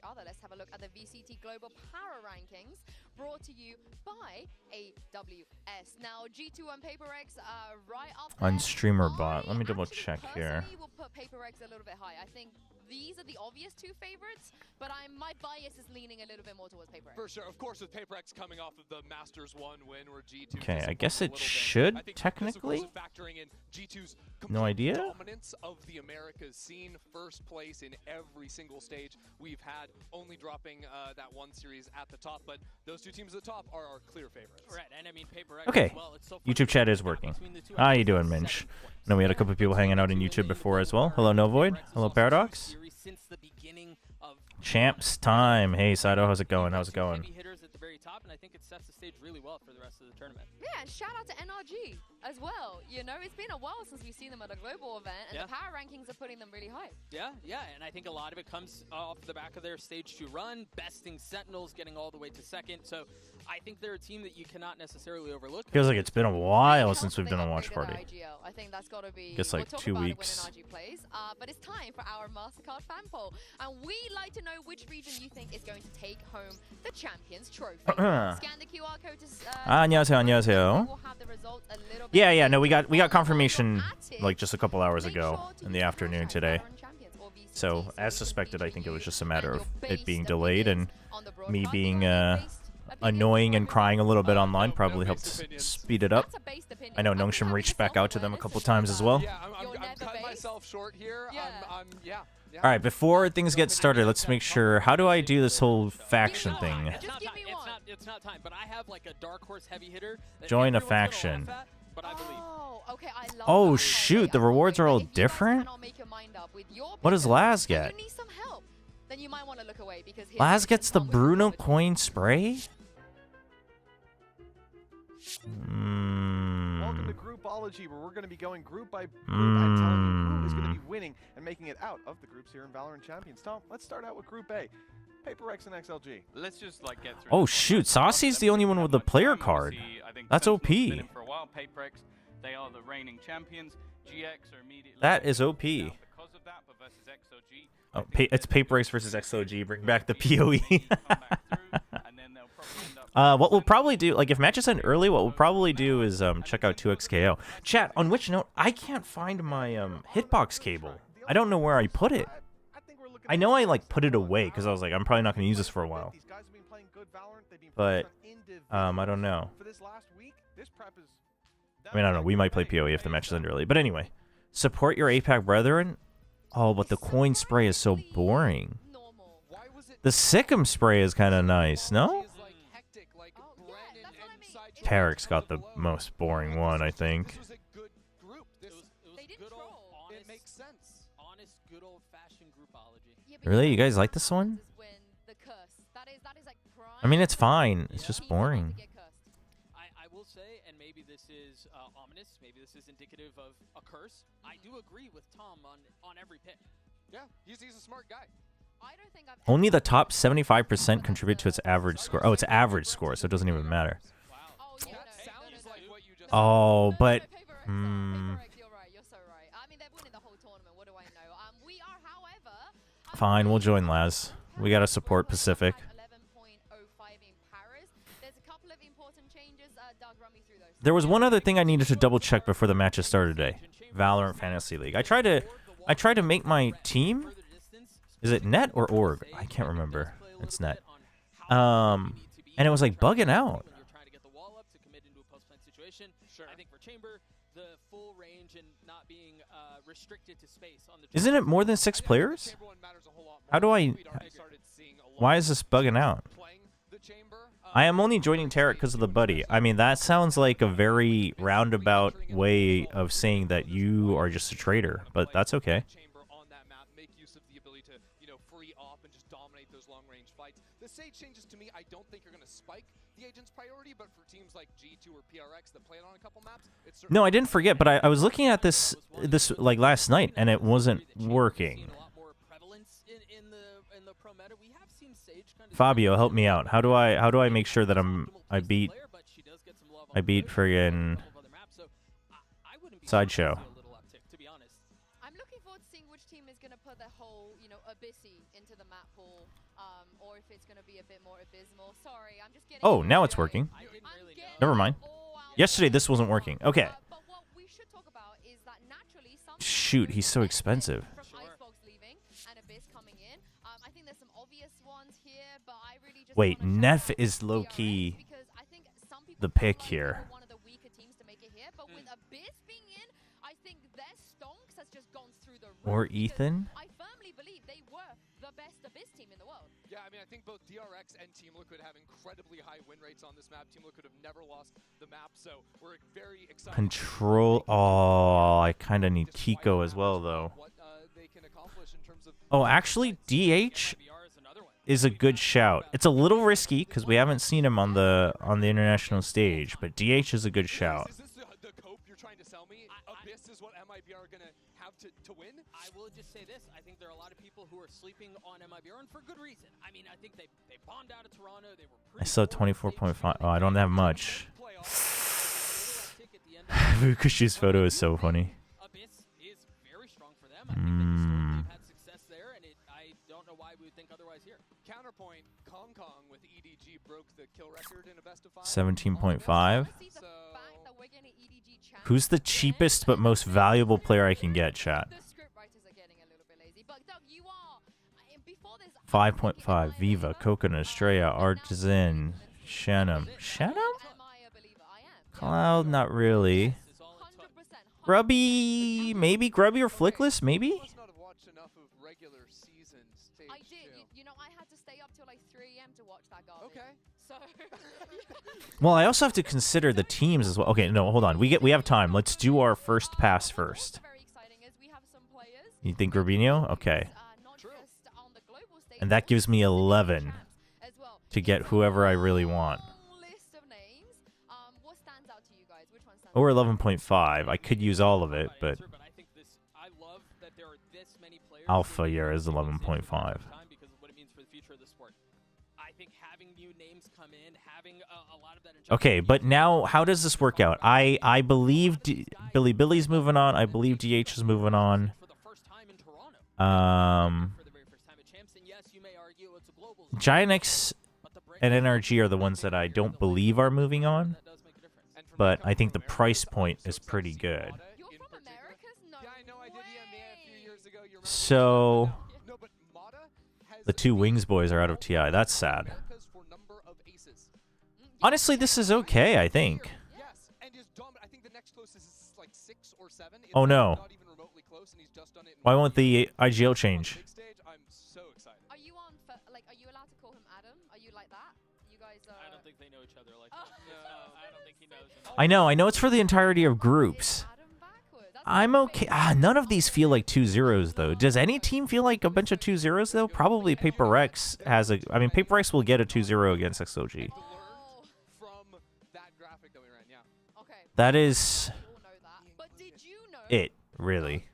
other. Let's have a look at the VCT Global Power Rankings brought to you by AWS. Now, G2 and PRX are right up there. On streamer bot. Let me double check here. Will put PRX a little bit high. I think these are the obvious two favorites, but my bias is leaning a little bit more towards PRX. For sure, of course, with PRX coming off of the Masters 1 win where G2. Okay, I guess it should technically. Factoring in G2's no idea. Dominance of the Americas scene, first place in every single stage we've had, only dropping that one series at the top, but those two teams at the top are our clear favorites. Right, and I mean PRX okay, as well. It's so YouTube chat is working. How you doing, Minch? I know we had a couple of people hanging out in YouTube before as well. Hello, No Void. Hello, Paradox. Champs time. Hey, Saito, how's it going? How's it going? Top, and I think it sets the stage really well for the rest of the tournament. Yeah, and shout out to NRG as well. You know, it's been a while since we've seen them at a global event, and the power rankings are putting them really high. Yeah, and I think a lot of it comes off the back of their stage 2 run, besting Sentinels, getting all the way to second. So I think they're a team that you cannot necessarily overlook. Feels like it's been a while since we've done a watch party. I think that's got to be. Guess like 2 weeks. But it's time for our MasterCard fan poll, and we'd like to know which region you think is going to take home the Champions Trophy. Scan the QR code to. 안녕하세요, 안녕하세요. Yeah, no, we got confirmation like just a couple hours ago in the afternoon today. So as suspected, I think it was just a matter of it being delayed and me being annoying and crying a little bit online probably helped speed it up. I know Nongshim reached back out to them a couple times as well. Yeah, I'm cutting myself short here. Yeah. All right, before things get started, let's make sure. How do I do this whole faction thing? It's not time, but I have like a dark horse heavy hitter. Join a faction. Oh, oh shoot, the rewards are all different? What does Laz get? Laz gets the Bruno coin spray? Welcome to Groupology, where we're going to be going group by group and telling you who is going to be winning and making it out of the groups here in VALORANT Champions. Tom, let's start out with Group A. PRX and XLG. Let's just like get through. Oh shoot, Saucy's the only one with the player card. That's OP. For a while, PRX, they are the reigning champions. GX are immediately. That is OP. Because of that, but versus XLG. Oh, it's PRX versus XLG. Bring back the PoE. What we'll probably do, like if matches end early, what we'll probably do is check out 2xKO. Chat, on which note, I can't find my hitbox cable. I don't know where I put it. I know I like put it away because I was like, I'm probably not going to use this for a while. But I don't know. I mean, I don't know. We might play PoE if the matches end early. But anyway, support your APAC brethren. Oh, but the coin spray is so boring. The Sikkim spray is kind of nice, no? PRX got the most boring one, I think. Really? You guys like this one? I mean, it's fine. It's just boring. I will say, and maybe this is ominous, maybe this is indicative of a curse. I do agree with Tom on every pick. Yeah, he's a smart guy. Only the top 75% contribute to its average score. Oh, it's average score, so it doesn't even matter. Oh, but... Fine, we'll join Laz. We gotta support Pacific. There was one other thing I needed to double check before the matches started today. Valorant Fantasy League. I tried to make my team. Is it net or org? I can't remember. It's net. And it was like bugging out. Isn't it more than 6 players? How do I... Why is this bugging out? I am only joining Tarek because of the buddy. I mean, that sounds like a very roundabout way of saying that you are just a traitor, but that's okay. The stage changes to me, I don't think are going to spike the agent's priority, but for teams like G2 or PRX that play it on a couple maps, it's no, I didn't forget, but I was looking at this like last night, and it wasn't working. Fabio, help me out. How do I make sure that I beat friggin' Sideshow? I'm looking forward to seeing which team is going to put their whole, Abyssy into the map pool. or if it's going to be a bit more abysmal. Sorry, I'm just getting... Oh, now it's working. I didn't really know. Never mind. Yesterday this wasn't working. Okay. But what we should talk about is that naturally some Shoot, he's so expensive. from Icebox leaving and Abyss coming in. I think there's some obvious ones here, but I really just Wait, wanna Neff shout out is low-key PRX because I think some people the felt pick like they here. were one of the weaker teams to make it here, but with Abyss being in, I think their stonks has just gone through the roof. Or because Ethan? I firmly believe they were the best Abyss team in the world. Yeah, I mean, I think both DRX and Team Liquid have incredibly high win rates on this map. Team Liquid have never lost the map, so we're very excited. Control. Oh, I kind of need Kiko as well, though. What they can accomplish in terms of Oh, actually, DH VR is another one. is a good shout. It's a little risky because we haven't seen him on the international stage, but DH is a good shout. Is this the cope you're trying to sell me? Abyss is what MIBR are gonna have to win? I will just say this. I think there are a lot of people who are sleeping on MIBR, and for good reason. I mean, I think they bombed out of Toronto. They were I still have 24.5. Oh, I don't have much. Playoffs. Vukushi's photo is so funny. Abyss is very strong for them. I think that historically they've had success there, and I don't know why we would think otherwise here. Counterpoint, Kong Kong with EDG broke the kill record in a best of 5. 17.5. See the So- fact that we're getting EDG champs Who's the again, cheapest but most valuable player I can get, chat? The script writers are getting a little bit lazy, but Doug, you are before this 5.5. Viva, Coconut, Estrella, Artisan, Shannon. Shannon? Am I a believer? I am. Cloud, not really. This is all in talk. 100%. Grubby, maybe? Grubby or Flickless, maybe? Must not have watched enough of regular season stage I did. 2. You know, I had to stay up till like 3 a.m. to watch that garbage. Okay. So. Well, I also have to consider the teams as well. Okay, no, hold on. We have time. Let's do our first pass first. What's very exciting is we have some players. You think Rubinho? Okay. Not just on the global stage, And that gives me 11 champs as well. to get whoever I really want. Long list of names. What stands out to you guys? Which one stands Or out? 11.5. I could use all of it, My but answer, I think this. I love that there are this many players. Alpha who year is are 11.5. time because of what it means for the future of the sport. I think having new names come in, having a lot of that. Okay, but now how does this work out? I believe Billy's moving on. I believe DH is moving on. For the first time in Toronto. Um, For the very first time at Champs, and yes, you may argue it's a global. Giant X But the break- and NRG are the ones that I don't believe are moving on, That does make a difference. And for me, but coming I think the from America, price I'm point so is excited pretty to see good. Mata You're in from particular. Americas? No Yeah, I know. I did EMEA a few way. years ago. You remember? So No, but Mata has the two Wings boys are out of TI. That's sad. Americas for number of aces. Honestly, this is okay, I think. Yes, and is dominant. I think the next closest is like 6 or 7. It's Oh, no. Not even remotely close, and he's just done it. In Why 1 won't year. the IGL On the change? big stage, I'm so excited. Are you on? Are you allowed to call him Adam? Are you like that? You guys are. I don't think they know each other like Oh. that. I don't think he knows him. I know it's for the entirety of groups. Adam backward. That's I'm okay. None of these feel like 2-0s though. Does any team feel like a bunch of 2-0s though? Probably Paper X has a. I mean, Paper X will get a 2-0 against XLG. Oh, From that graphic that we ran, yeah. okay. That is We all know that. But did you know it, really.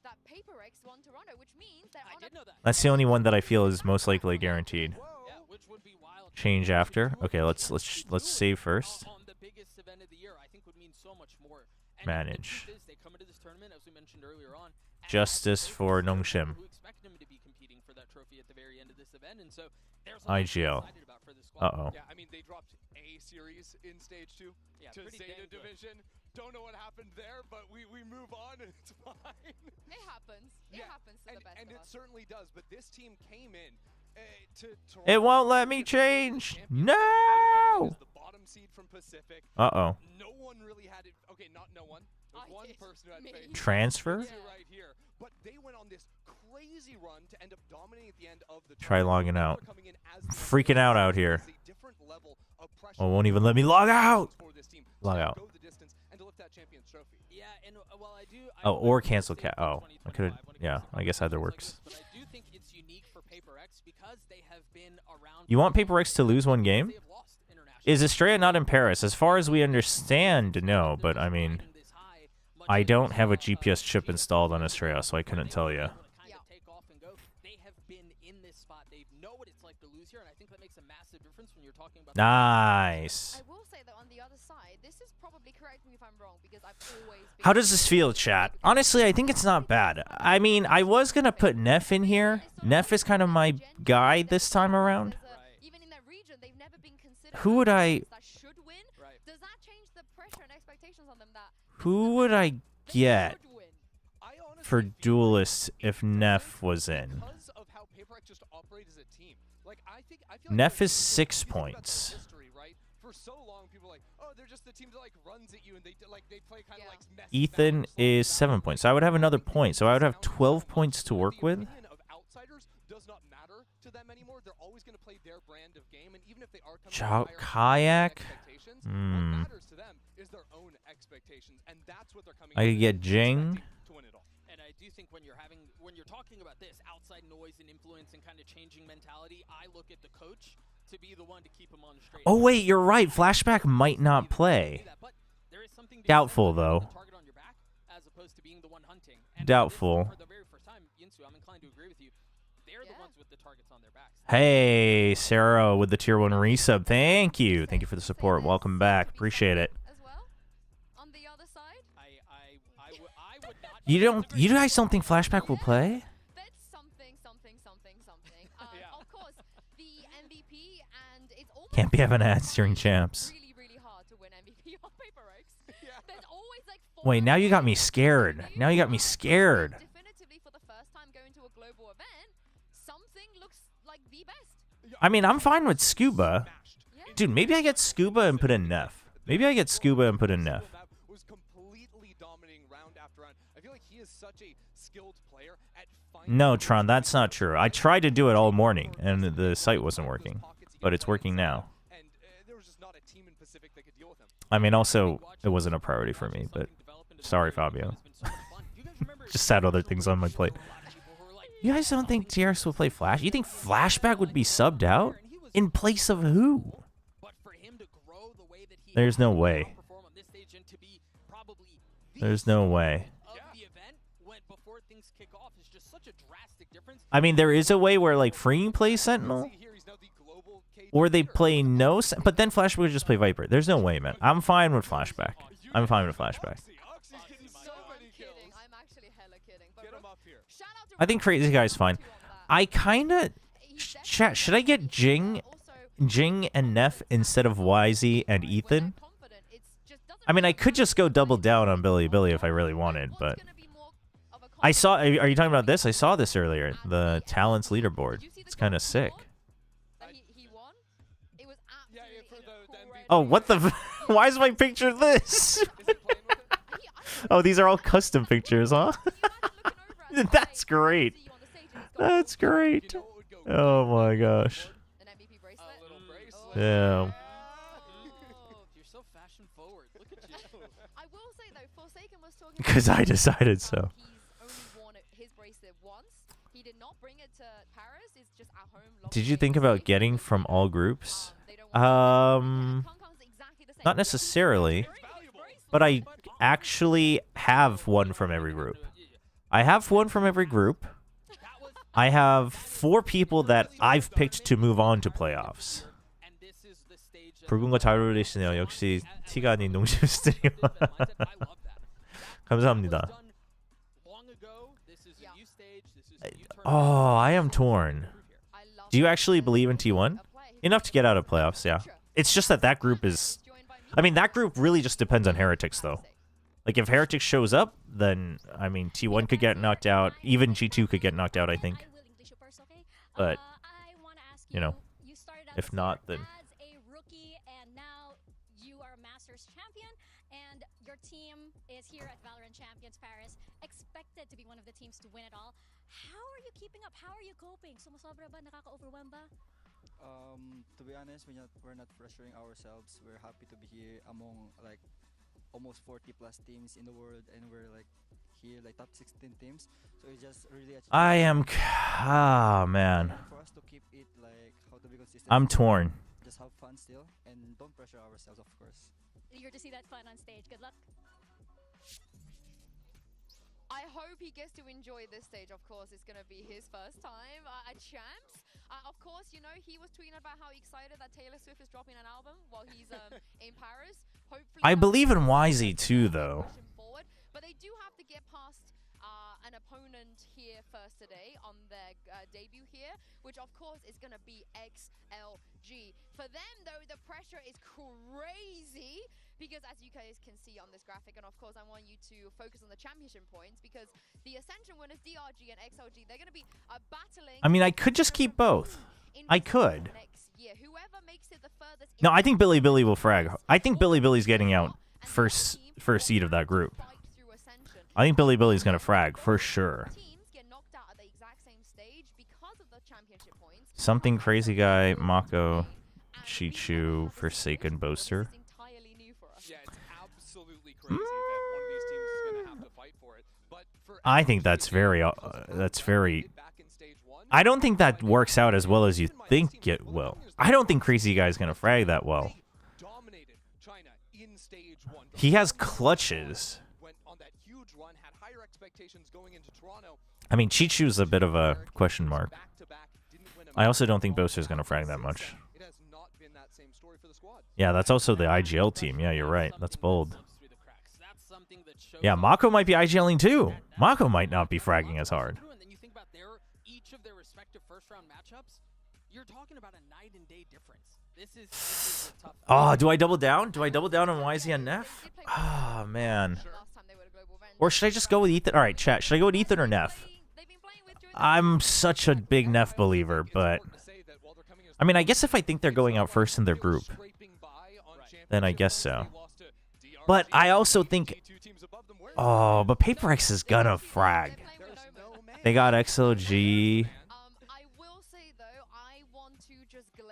that Paper X won Toronto, which means they're I on did know that. That's the only one that I feel is most likely guaranteed. Yeah, which would be wild. Change after. Okay, let's save first. On the biggest event of the year, I think would mean so much more. And Manage. the truth is, they come into this tournament, as we mentioned earlier on. and Justice there's for people Nongshim. Who expect them to be competing for that trophy at the very end of this event, and so there's a lot to be IGL. excited about for this squad. Uh-oh. Yeah, I mean, they dropped A series in stage 2 Yeah, to pretty Zeta damn good. Division. Don't know what happened there, but we move on and it's fine. It happens. It happens to the best and of it us. certainly does. But this team came in to Toronto. It won't let me change. No. As the bottom seed from Pacific. Uh-oh. No one really had it. Okay, not no one. There was I one did. person who had Me. faith. Transfer? This year right here. But they went on this crazy run to end up dominating at the end of the Try tournament. logging They out. were coming in as the Freaking out here. It's a different level of pressure Oh, won't even let me log out. for this team to Log now out. go the distance and to lift that Champions trophy. Yeah, and while I do. Oh, or would cancel say cat. for Oh, I could have. 2025 when it Yeah, comes to I guess either competitions like works. this, But I do think it's unique for Paper X because they have been around. You for want so Paper long X to lose one game? They have lost internationally. Is Estrella not in Paris? As far as we understand, no. But I mean, I don't have a GPS chip installed on Estrella, so I couldn't tell you. Yeah. They have been in this spot. They've known know what it's like to lose here, and I think that makes a massive difference when you're talking about. Nice. I will say that on the other side, this is probably, correct me if I'm wrong, because I've always been... How does this feel, chat? Honestly, I think it's not bad. I mean, I was going to put Neff in here. Neff is kind of my guy this time around. Even in that region, they've never been considered Who would I... that should win. Does that change the pressure and expectations on them that Who would I get should win? for Duelist if Neff was in? Because of how PRX just operate as a team. Like, I feel like Neff is there's- 6 you think about their points. history, right? For so long, people are like, oh, they're just the team that like runs at you, and they play kind of like messy Ethan battles, is slow 7 battles. points. So I would have another point. So I would have Now, 12 points to work the with. opinion of outsiders does not matter to them anymore. They're always going to play their brand of game, and even if they are coming with higher Kayak? expectations, Hmm. what matters to them is their own expectations, and that's what they're coming. I could into get Jing. expecting to win it all. And I do think when you're talking about this outside noise and influence and kind of changing mentality, I look at the coach to be the one to keep him on the straight. Oh, wait, you're right. Flashback might not play. But there is something to be Doubtful, said about having though. the target on your back as opposed to being the one hunting. And Doubtful. For the very first time, Yinsu, I'm inclined to agree with you. They're the ones with the targets on their backs. Hey, Sarah with the tier 1 resub. Thank you. Thank you for the support. Welcome back. Appreciate it. As well, on the other side, I would not. You guys don't think Flashback will play? that's something. Of course, the MVP, and it's always Can't be having ads during champs. really hard to win MVP on PRX. There's always like Wait, now you got me scared. Now you got me scared. Definitively, for the first time going to a global event, something looks like the best. I mean, I'm fine with Scuba. Dude, maybe I get Scuba and put in Neff. Maybe I get Scuba and put in Neff. Was completely dominating round after round. I feel like he is such a skilled player at finding No, Tron, that's not true. I tried to do it all morning, and the site wasn't working. But it's working now. And there was just not a team in Pacific that could deal with him. I mean, also, it wasn't a priority for me, but sorry, Fabio. Just had other things on my plate. You guys don't think TRX will play Flash? You think Flashback would be subbed out? In place of who? There's no way. There's no way. I mean, there is a way where, like, Free plays Sentinel. Or they play no... But then Flashback would just play Viper. There's no way, man. I'm fine with Flashback. I'm fine with Flashback. I'm actually hella kidding. But shout out to I think Crazy Guy's fine. I kind of... Chat, should I get Jing and Neff instead of YZ and Ethan? I mean, I could just go double down on Billy if I really wanted, but... I saw... Are you talking about this? I saw this earlier. The Talents leaderboard. It's kind of sick. He won. It was absolutely Oh, what the... Why is my picture this? Oh, these are all custom pictures, huh? That's great. That's great. Oh my gosh. An MVP bracelet. Yeah. You're so fashion forward. Look at you. I will say though, Forsaken was talking Because I decided so. He's only worn his bracelet once. He did not bring it to Paris. It's just at home. Did you think about getting from all groups? Not necessarily, but I actually have one from every group. I have one from every group. I have 4 people that I've picked to move on to playoffs. 붉은 거 잘 어울리시네요. 역시 티가 아닌 농심 스트리머. 감사합니다. Oh, I am torn. Do you actually believe in T1? Enough to get out of playoffs, yeah. It's just that group is... I mean, that group really just depends on Heretics, though. Like, if Heretics shows up, then, I mean, T1 could get knocked out. Even G2 could get knocked out, I think. But, you know, if not, then... As a rookie, and now you are a Masters champion, and your team is here at VALORANT Champions Paris, expected to be one of the teams to win it all. How are you keeping up? How are you coping? Sumusobra ba? Nakaka-overwhelm ba? To be honest, we're not pressuring ourselves. We're happy to be here among like almost 40 plus teams in the world, and we're like here like top 16 teams. So it's just really I am... Ah, man. for us to keep it like how to be consistent. I'm torn. Just have fun still, and don't pressure ourselves, of course. Eager to see that fun on stage. Good luck. I hope he gets to enjoy this stage. Of course, it's going to be his first time at Champs. Of course, you know, he was tweeting about how excited that Taylor Swift is dropping an album while he's in Paris. Hopefully, I believe in YZ too, though. forward, but they do have to get past an opponent here first today on their debut here, which of course is going to be XLG. For them, though, the pressure is crazy because, as you guys can see on this graphic, and of course I want you to focus on the championship points because the Ascension winners, DRG and XLG, they're going to be battling. I mean, I could just keep both. I could. Next year. Whoever makes it the furthest. No, I think Billy will frag. I think Billy's getting out first seed of that group. I think Billy's gonna frag for sure. Something crazy guy, Mako, Chichu, Forsaken Boaster. I think that's very. I don't think that works out as well as you think it will. I don't think Crazy Guy's gonna frag that well. He has clutches. I mean, Chichu's a bit of a question mark. I also don't think Boaster's gonna frag that much. Yeah, that's also the IGL team. Yeah, you're right. That's bold. Yeah, Mako might be IGLing too. Mako might not be fragging as hard. Each of their respective first-round matchups, you're talking about a night and day difference. This is a tough. Oh, do I double down? Do I double down on YZ and Neff? Oh, man. Or should I just go with Ethan? All right, chat. Should I go with Ethan or Neff? I'm such a big Neff believer, but I mean, I guess if I think they're going out first in their group, then I guess so. But I also think, oh, but PRX is gonna frag. They got XLG.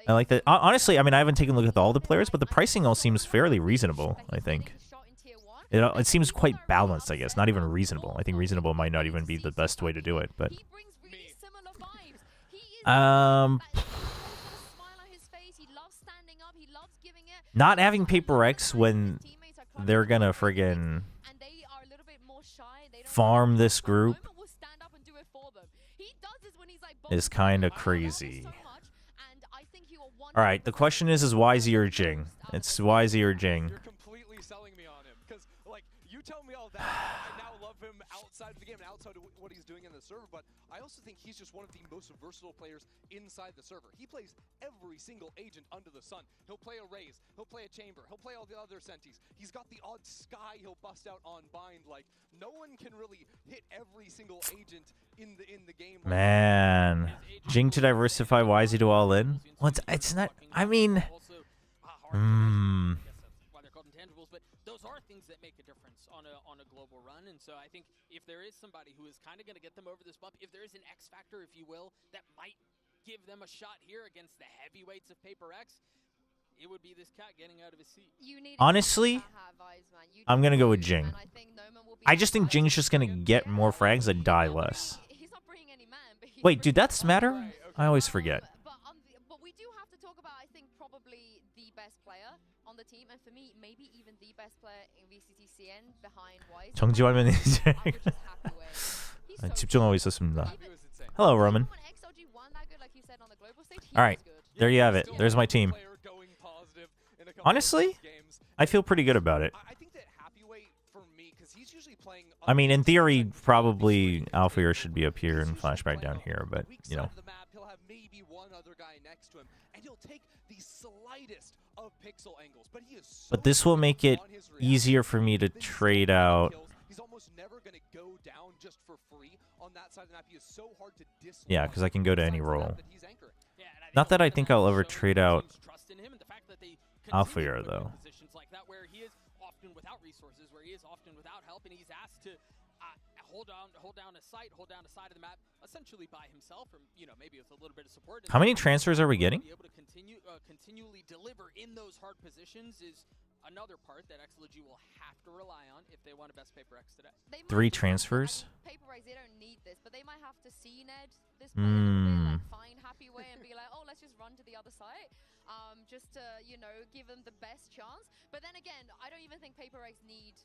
I like that. Honestly, I mean, I haven't taken a look at all the players, but the pricing all seems fairly reasonable, I think. It seems quite balanced, I guess. Not even reasonable. I think reasonable might not even be the best way to do it, but... Not having PRX when they're gonna friggin' farm this group is kind of crazy. Alright, the question is YZ or Jing? It's YZ or Jing. You're completely selling me on him, because, like, you tell me all that, I now love him outside of the game and outside of what he's doing in the server, but I also think he's just one of the most versatile players inside the server. He plays every single agent under the sun. He'll play a Raze, he'll play a Chamber, he'll play all the other Sentis. He's got the odd Sky he'll bust out on Bind. Like, no one can really hit every single agent in the game. Man. Jing to diversify, YZ to all in? Well, it's not... I mean... But those are things that make a difference on a global run, and so I think if there is somebody who is kind of going to get them over this bump, if there is an X factor, if you will, that might give them a shot here against the heavyweights of PRX, it would be this cat getting out of his seat. Honestly, I'm gonna go with Jing. I just think Jing's just gonna get more frags and die less. Wait, do deaths matter? I always forget. But we do have to talk about, I think, probably the best player on the team, and for me, maybe even the best player in VCT CN behind Wise. 정지화면 이제 집중하고 있었습니다. Hello, Roman. All right, there you have it. There's my team. Honestly, I feel pretty good about it. I mean, in theory, probably Alphair should be up here and Flashback down here, but, you know. But this will make it easier for me to trade out. Yeah, because I can go to any role. Not that I think I'll ever trade out Alphair, though. How many transfers are we getting? Continually deliver in those hard positions is another part that XLG will have to rely on if they want to best PRX today. 3 transfers? PRX, they don't need this, but they might have to C-Ned this play a little bit, like find Happy Way and be like, oh, let's just run to the other side, just to, you know, give them the best chance. But then again, I don't even think PRX need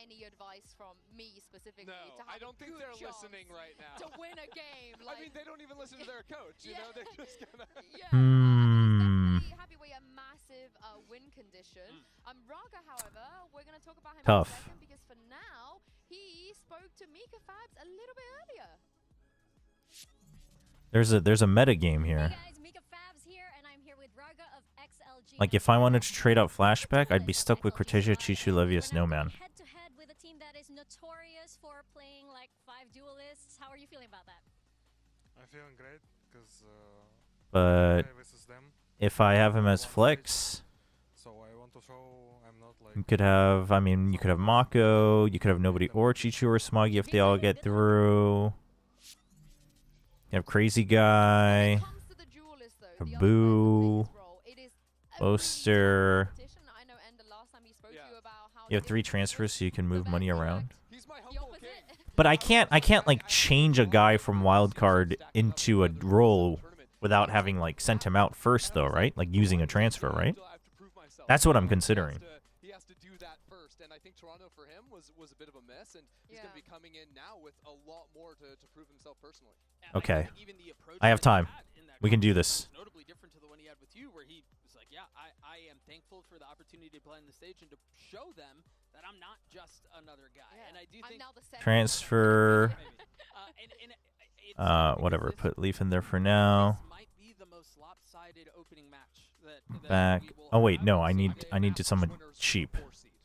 any advice from me specifically. No, to have I don't think a good they're chance listening right now. to win a game. I mean, they don't even listen to their coach. You know, they're just gonna. Yeah. Hmm. Definitely heavyweight a massive win condition. Raga, however, we're gonna talk about him Tough. in a second because for now he spoke to Mika Fabs a little bit earlier. There's a meta game here. Hey guys, Mika Fabs here, and I'm here with Raga of XLG. Like if I wanted to trade out Flashback, I'd be stuck with Cortesia, Chichu, Levia, Snowman. Head to head with a team that is notorious for playing like 5 duelists. How are you feeling about that? I'm feeling great because But versus them. if I have him as flex, So I want to show I'm not like you could have, I mean, you could have Mako, you could have nobody or Chichu or Smoggy if they all get through. You have Crazy Guy, Kaboo, Boaster. You have 3 transfers so you can move money around. But I can't like change a guy from wildcard into a role without having like sent him out first though, right? Like using a transfer, right? That's what I'm considering. He has to do that first, and I think Toronto for him was a bit of a mess, and he's going to be coming in now with a lot more to prove himself personally. Okay. I have time. We can do this. Notably different to the one he had with you, where he was like, "Yeah, I am thankful for the opportunity to play on the stage and to show them that I'm not just another guy." Yeah. And I do think Transfer. it's Whatever. Put Leaf in there for now. This might be the most lopsided opening match that Back. we will Oh wait, have no. on I need Sunday. to summon cheap.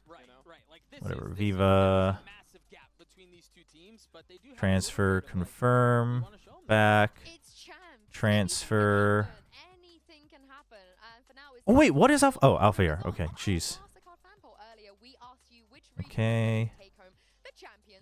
Right, right. Like this Whatever. is Viva. a massive gap between these two teams, but they do have a Transfer. little bit of, like, Confirm. we wanna show 'em that. Back. It's champ. Transfer. Anything can happen. And for now, it's Oh wait, what is Alpha? Oh, Alpha here. Okay, jeez. Okay.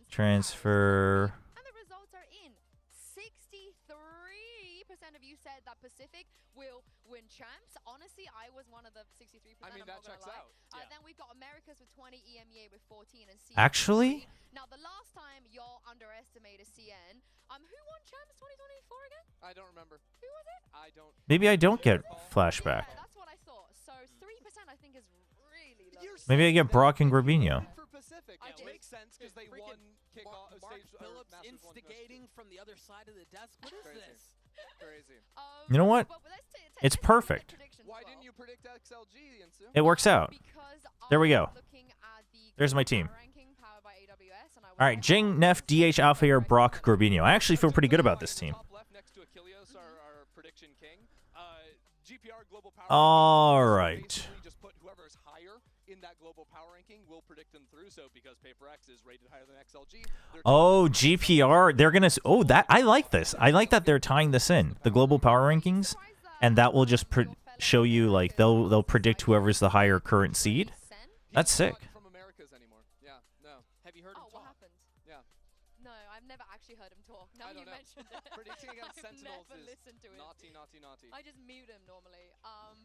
Transfer. And the results are in. 63% of you said that Pacific will win champs. Honestly, I was one of the 63%. I mean, I'm that not gonna checks lie. out. Yeah. Then we've got Americas with 20, EMEA with 14, and CN. Actually? Now, the last time y'all underestimated CN, who won champs 2024 again? I don't remember. Who was it? I don't. Maybe I don't get flashback. Yeah, that's what I thought. So 3% I think is really low. Maybe I get Brock and Grabinho. For Pacific, I it did. makes sense because they won kickoff Mark stage Phillips Masters 1 instigating from the other side of the desk. What is Crazy. this? Crazy. You know what? But let's It's take perfect. predictions Why as well. didn't you predict XLG, Insu? It works out. Because There we I go. was looking at the There's my global team. power ranking powered by AWS, and I All right, Jing, Neff, DH, Alphair, Brock, Grabinho. I actually feel pretty good about this team. Top left next to Achilles, our prediction king. GPR global power. All ranking, right. basically just put whoever is higher in that global power ranking will predict them through. So because PRX is rated higher than XLG. Oh, GPR. They're gonna. Oh, that I like this. I like that they're tying this in the global power rankings, and that will just show you like they'll predict whoever's the higher current seed. That's sick. From Americas anymore. Yeah. No. Have you heard him Oh, what talk? happened? Yeah. No, I've never actually heard him talk. Now I you don't know. mentioned it. Predicting against I've Sentinels never is listened to him. naughty, naughty, naughty. I just mute him normally.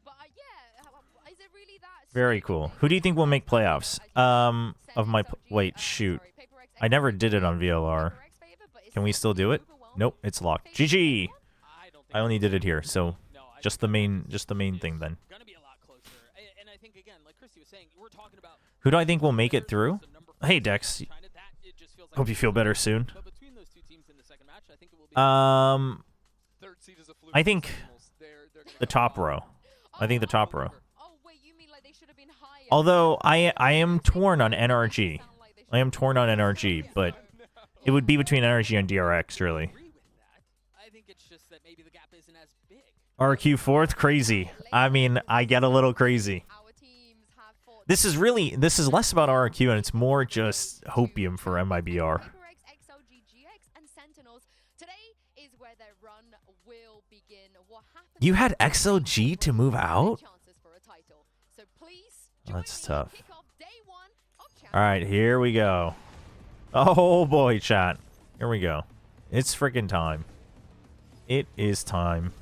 But yeah, is it really that? Very cool. Who do you think will make playoffs? Of my wait, shoot. I never did it on VLR. Can we still do it? Nope, it's locked. GG. I don't think I only did it here, so No, I just think the main thing then. gonna be a lot closer. And I think again, like Christy was saying, we're talking about Who do I think will make it through? the number Hey, 4 Dex. China, that it just feels like Hope you feel better soon. But between those two teams in the second match, I think it will be Third seed is a fluke. I think Sentinels, they're gonna the come top out. row. I think the top row. Oh wait, you mean like they should have been higher? Although I am torn on NRG. I am torn on NRG, but it would be between NRG and DRX really. agree with that. I think it's just that maybe the gap isn't as big. RQ fourth, crazy. I mean, I get a little crazy. Our teams have fought This is less about RQ and it's more just hopium for MIBR. PRX, XLG, GX, and Sentinels. Today is where their run will begin. What happens? You had XLG to move out? Chances for a title. So please Oh, join that's me tough. to kick off day 1 of All right, here we go. Oh boy, chat. Here we go. It's freaking time. It is time.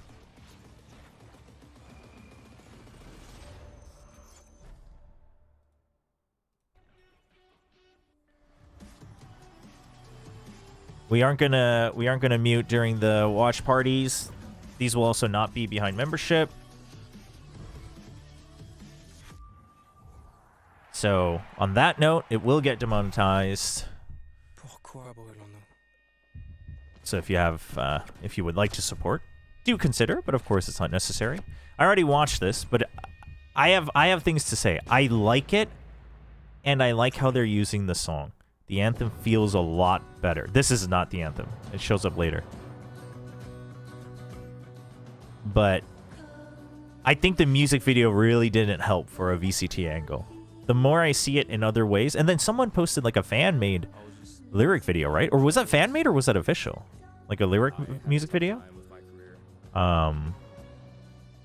We aren't gonna mute during the watch parties. These will also not be behind membership. So on that note, it will get demonetized. So if you would like to support, do consider, but of course it's not necessary. I already watched this, but I have things to say. I like it, and I like how they're using the song. The anthem feels a lot better. This is not the anthem. It shows up later. But I think the music video really didn't help for a VCT angle. The more I see it in other ways, and then someone posted like a fan-made lyric video, right? Or was that fan-made or was that official? Like a lyric music video?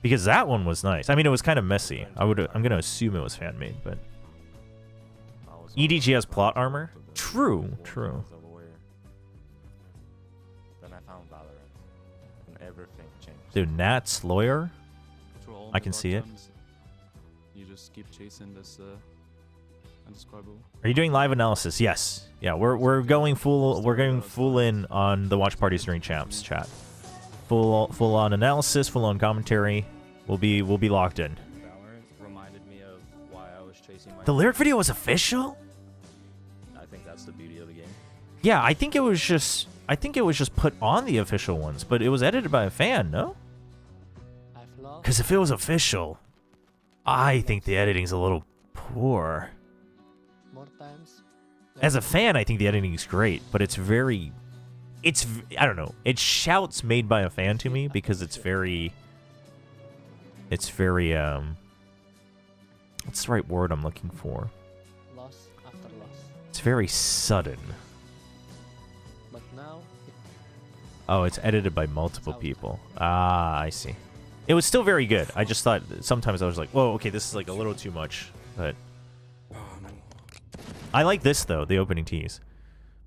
Because that one was nice. I mean, it was kind of messy. I'm gonna assume it was fan-made, but EDG has plot armor. True. Then I found VALORANT, and everything changed. Dude, Nat's lawyer. I can see it. You just keep chasing this undescribable. Are you doing live analysis? Yes. Yeah, we're going full in on the watch parties during champs chat. Full on analysis, full on commentary. We'll be locked in. VALORANT reminded me of why I was chasing my The lyric video was official? I think that's the beauty of the game. Yeah, I think it was just put on the official ones, but it was edited by a fan, no? Because if it was official, I think the editing's a little poor. As a fan, I think the editing is great, but I don't know. It shouts made by a fan to me because it's very, what's the right word I'm looking for? Loss after loss. It's very sudden. But now... Oh, it's edited by multiple people. Ah, I see. It was still very good. I just thought sometimes I was like, whoa, okay, this is like a little too much. But I like this, though, the opening tease.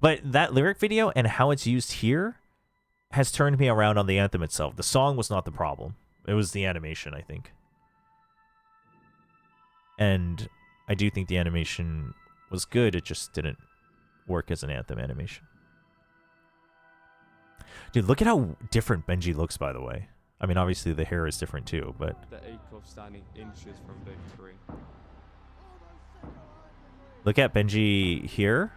But that lyric video and how it's used here has turned me around on the anthem itself. The song was not the problem. It was the animation, I think. And I do think the animation was good. It just didn't work as an anthem animation. Dude, look at how different Benji looks, by the way. I mean, obviously the hair is different too, but... The ache of standing inches from victory. Look at Benji here.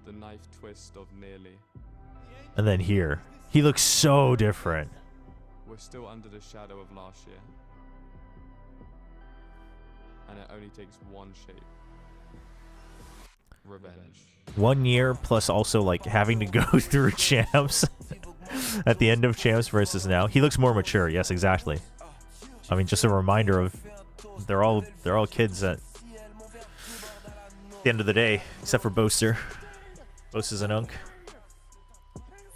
The knife twist of nearly. And then here. He looks so different. We're still under the shadow of last year. And it only takes one shape. Revenge. 1 year plus also like having to go through champs at the end of champs versus now. He looks more mature. Yes, exactly. I mean, just a reminder of they're all kids at the end of the day, except for Boaster. Boaster's an unk.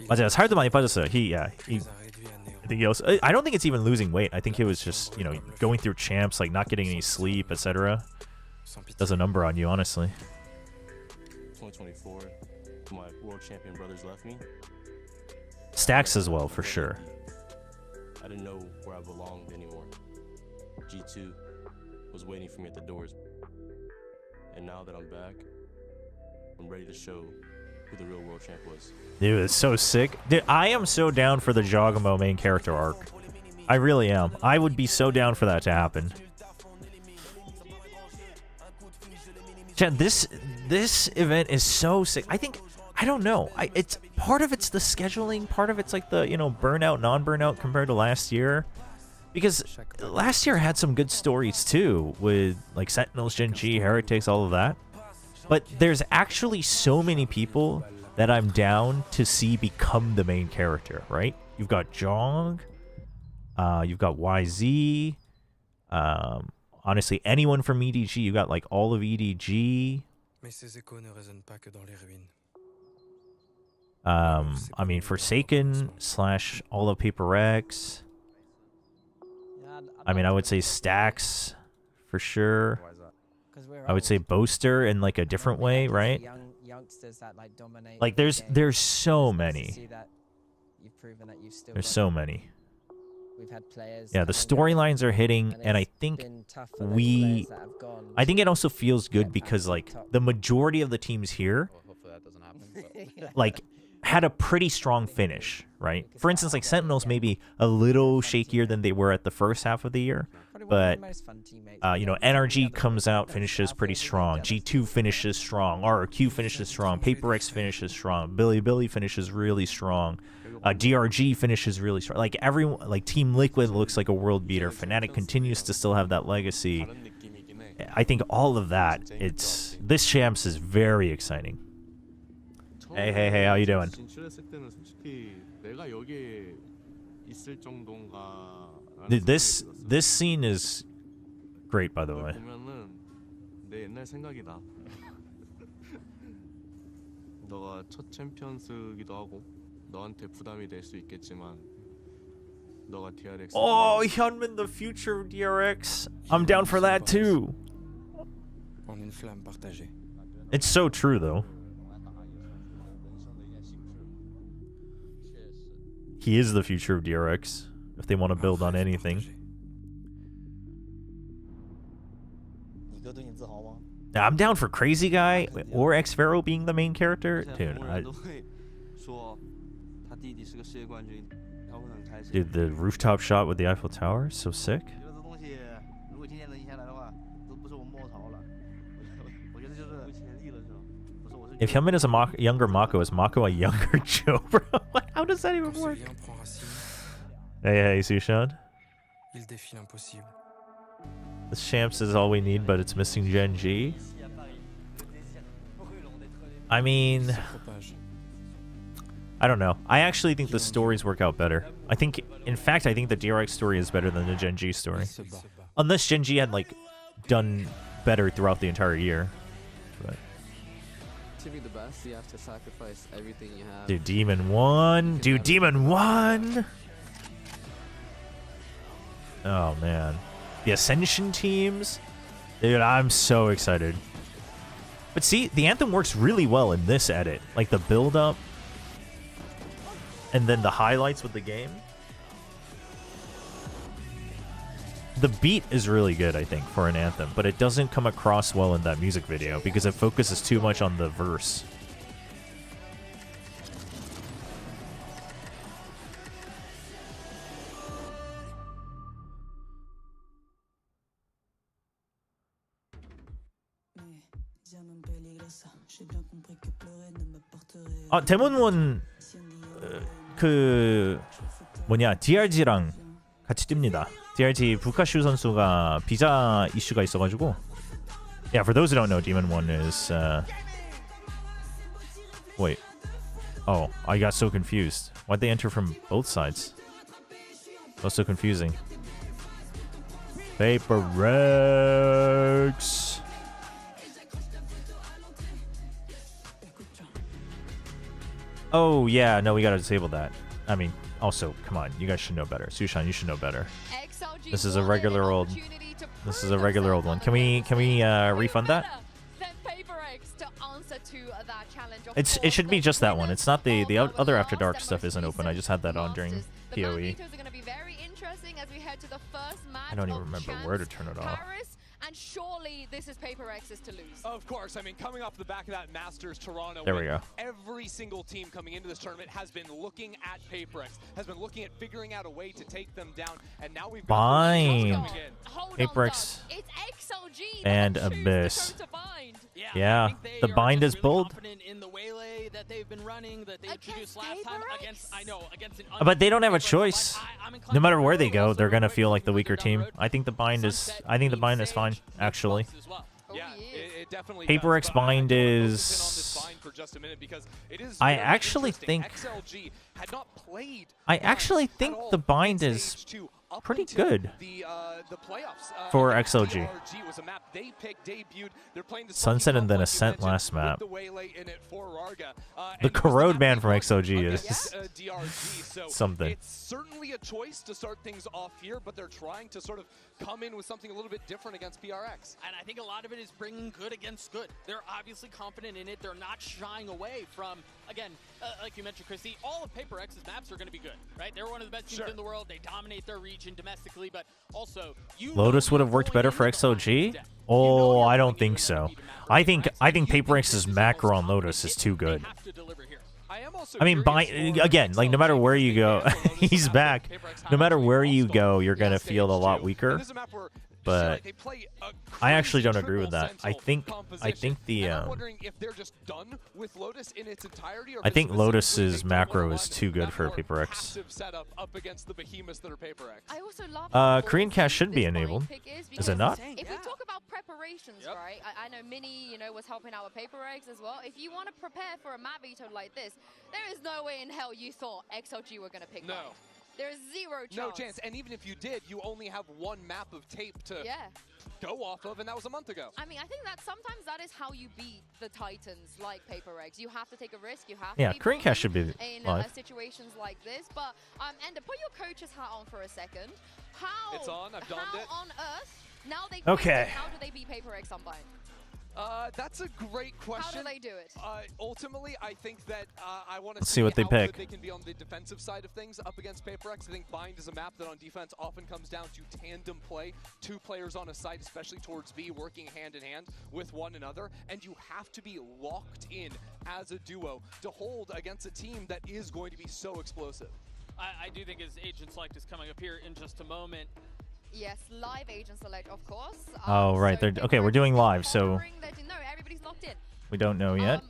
맞아요. 살도 많이 빠졌어요. I think I don't think it's even losing weight. I think it was just, going through champs, like not getting any sleep, etc. Does a number on you, honestly. 2024, my world champion brothers left me. Stacks as well, for sure. I didn't know where I belonged anymore. G2 was waiting for me at the doors. And now that I'm back, I'm ready to show who the real world champ was. Dude, it's so sick. Dude, I am so down for the Jogamo main character arc. I really am. I would be so down for that to happen. Chad, this event is so sick. I don't know. It's part of it's the scheduling, part of it's like the, burnout, non-burnout compared to last year. Because last year had some good stories too, with like Sentinels, Gen G, Heretics, all of that. But there's actually so many people that I'm down to see become the main character, right? You've got Jong, you've got YZ, honestly, anyone from EDG. You got like all of EDG. I mean, Forsaken / all of PRX. I mean, I would say Stacks for sure. I would say Boaster in like a different way, right? Like there's so many. There's so many. Yeah, the storylines are hitting, and I think it also feels good because like the majority of the teams here like had a pretty strong finish, right? For instance, like Sentinels maybe a little shakier than they were at the first half of the year, but you know, NRG comes out, finishes pretty strong. G2 finishes strong. RRQ finishes strong. PRX finishes strong. Billy finishes really strong. DRG finishes really strong. Like everyone, like Team Liquid looks like a world beater. Fnatic continues to still have that legacy. I think all of that, this champs is very exciting. Hey, how you doing? Dude, this scene is great, by the way. Oh, Hyunmin, the future of DRX. I'm down for that too. It's so true, though. He is the future of DRX, if they want to build on anything. I'm down for Crazy Guy or X-Vero being the main character. Dude, the rooftop shot with the Eiffel Tower, so sick. If Hyunmin is a younger Mako, is Mako a younger Chobra? How does that even work? Hey, Sushan. This champs is all we need, but it's missing Gen G. I mean, I don't know. I actually think the stories work out better. In fact, I think the DRX story is better than the Gen G story. Unless Gen G had, like, done better throughout the entire year. But to be the best, you have to sacrifice everything you have. Dude, Demon 1. Dude, Demon 1. Oh, man. The Ascension teams. Dude, I'm so excited. But see, the Anthem works really well in this edit. Like, the build-up. And then the highlights with the game. The beat is really good, I think, for an Anthem, but it doesn't come across well in that music video because it focuses too much on the verse. 데몬원 DRG랑 같이 뜁니다. DRG 부카슈 선수가 비자 이슈가 있어가지고. Yeah, for those who don't know, Demon 1 is wait. Oh, I got so confused. Why'd they enter from both sides? That was so confusing. PRX. Oh yeah, no, we gotta disable that. I mean, also, come on, you guys should know better. Sushan, you should know better. This is a regular old. This is a regular old one. Can we refund that? It should be just that one. It's not the other After Dark stuff isn't open. I just had that on during PoE. I don't even remember where to turn it off. And surely this is PRX's to lose. Of course, I mean, coming off the back of that Masters Toronto, there we go. Every single team coming into this tournament has been looking at PRX, has been looking at figuring out a way to take them down, and now we've got Bind. PRX it's XLG and Abyss. Yeah, the Bind is bold. In the waylay that they've been running, that they introduced last time against, But they don't have a choice. No matter where they go, they're gonna feel like the weaker team. I think the Bind is fine, actually. PRX Bind is. I actually think the Bind is pretty good for XLG. Sunset and then Ascent last map. The Corrode ban from XLG is something. It's certainly a choice to start things off here, but they're trying to sort of come in with something a little bit different against PRX. And I think a lot of it is bringing good against good. They're obviously confident in it. They're not shying away from, again, like you mentioned, Christy, all of PRX's maps are going to be good, right? They're one of the best teams in the world. They dominate their region domestically, but also Lotus would have worked better for XLG? Oh, I don't think so. I think PRX's macro on Lotus is too good. I mean, again, like no matter where you go, he's back. No matter where you go, you're gonna feel a lot weaker. But I actually don't agree with that. I think the I think Lotus's macro is too good for PRX. Korean Cash should be enabled. Is it not? If we talk about preparations, right? I know Mini, you know, was helping out with PRX as well. If you want to prepare for a map veto like this, there is no way in hell you thought XLG were gonna pick. No. There's zero chance. No chance. And even if you did, you only have one map of tape to go off of, and that was a month ago. I mean, I think that sometimes that is how you beat the Titans like PRX. You have to take a risk. You have to be Korean Cash should be in situations like this. But Ender, put your coach's hat on for a second. How? It's on. I've donned it. How on earth? Now they how do they beat PRX Unbind? That's a great question. How do they do it? Ultimately, I think that I want to see what they pick. They can be on the defensive side of things up against PRX. I think Bind is a map that on defense often comes down to tandem play. 2 players on a side, especially towards B, working hand in hand with one another. And you have to be locked in as a duo to hold against a team that is going to be so explosive. I do think his Agent Select is coming up here in just a moment. Yes, live Agent Select, of course. Oh, right. So okay, we're doing live, so no, everybody's locked in. We don't know yet.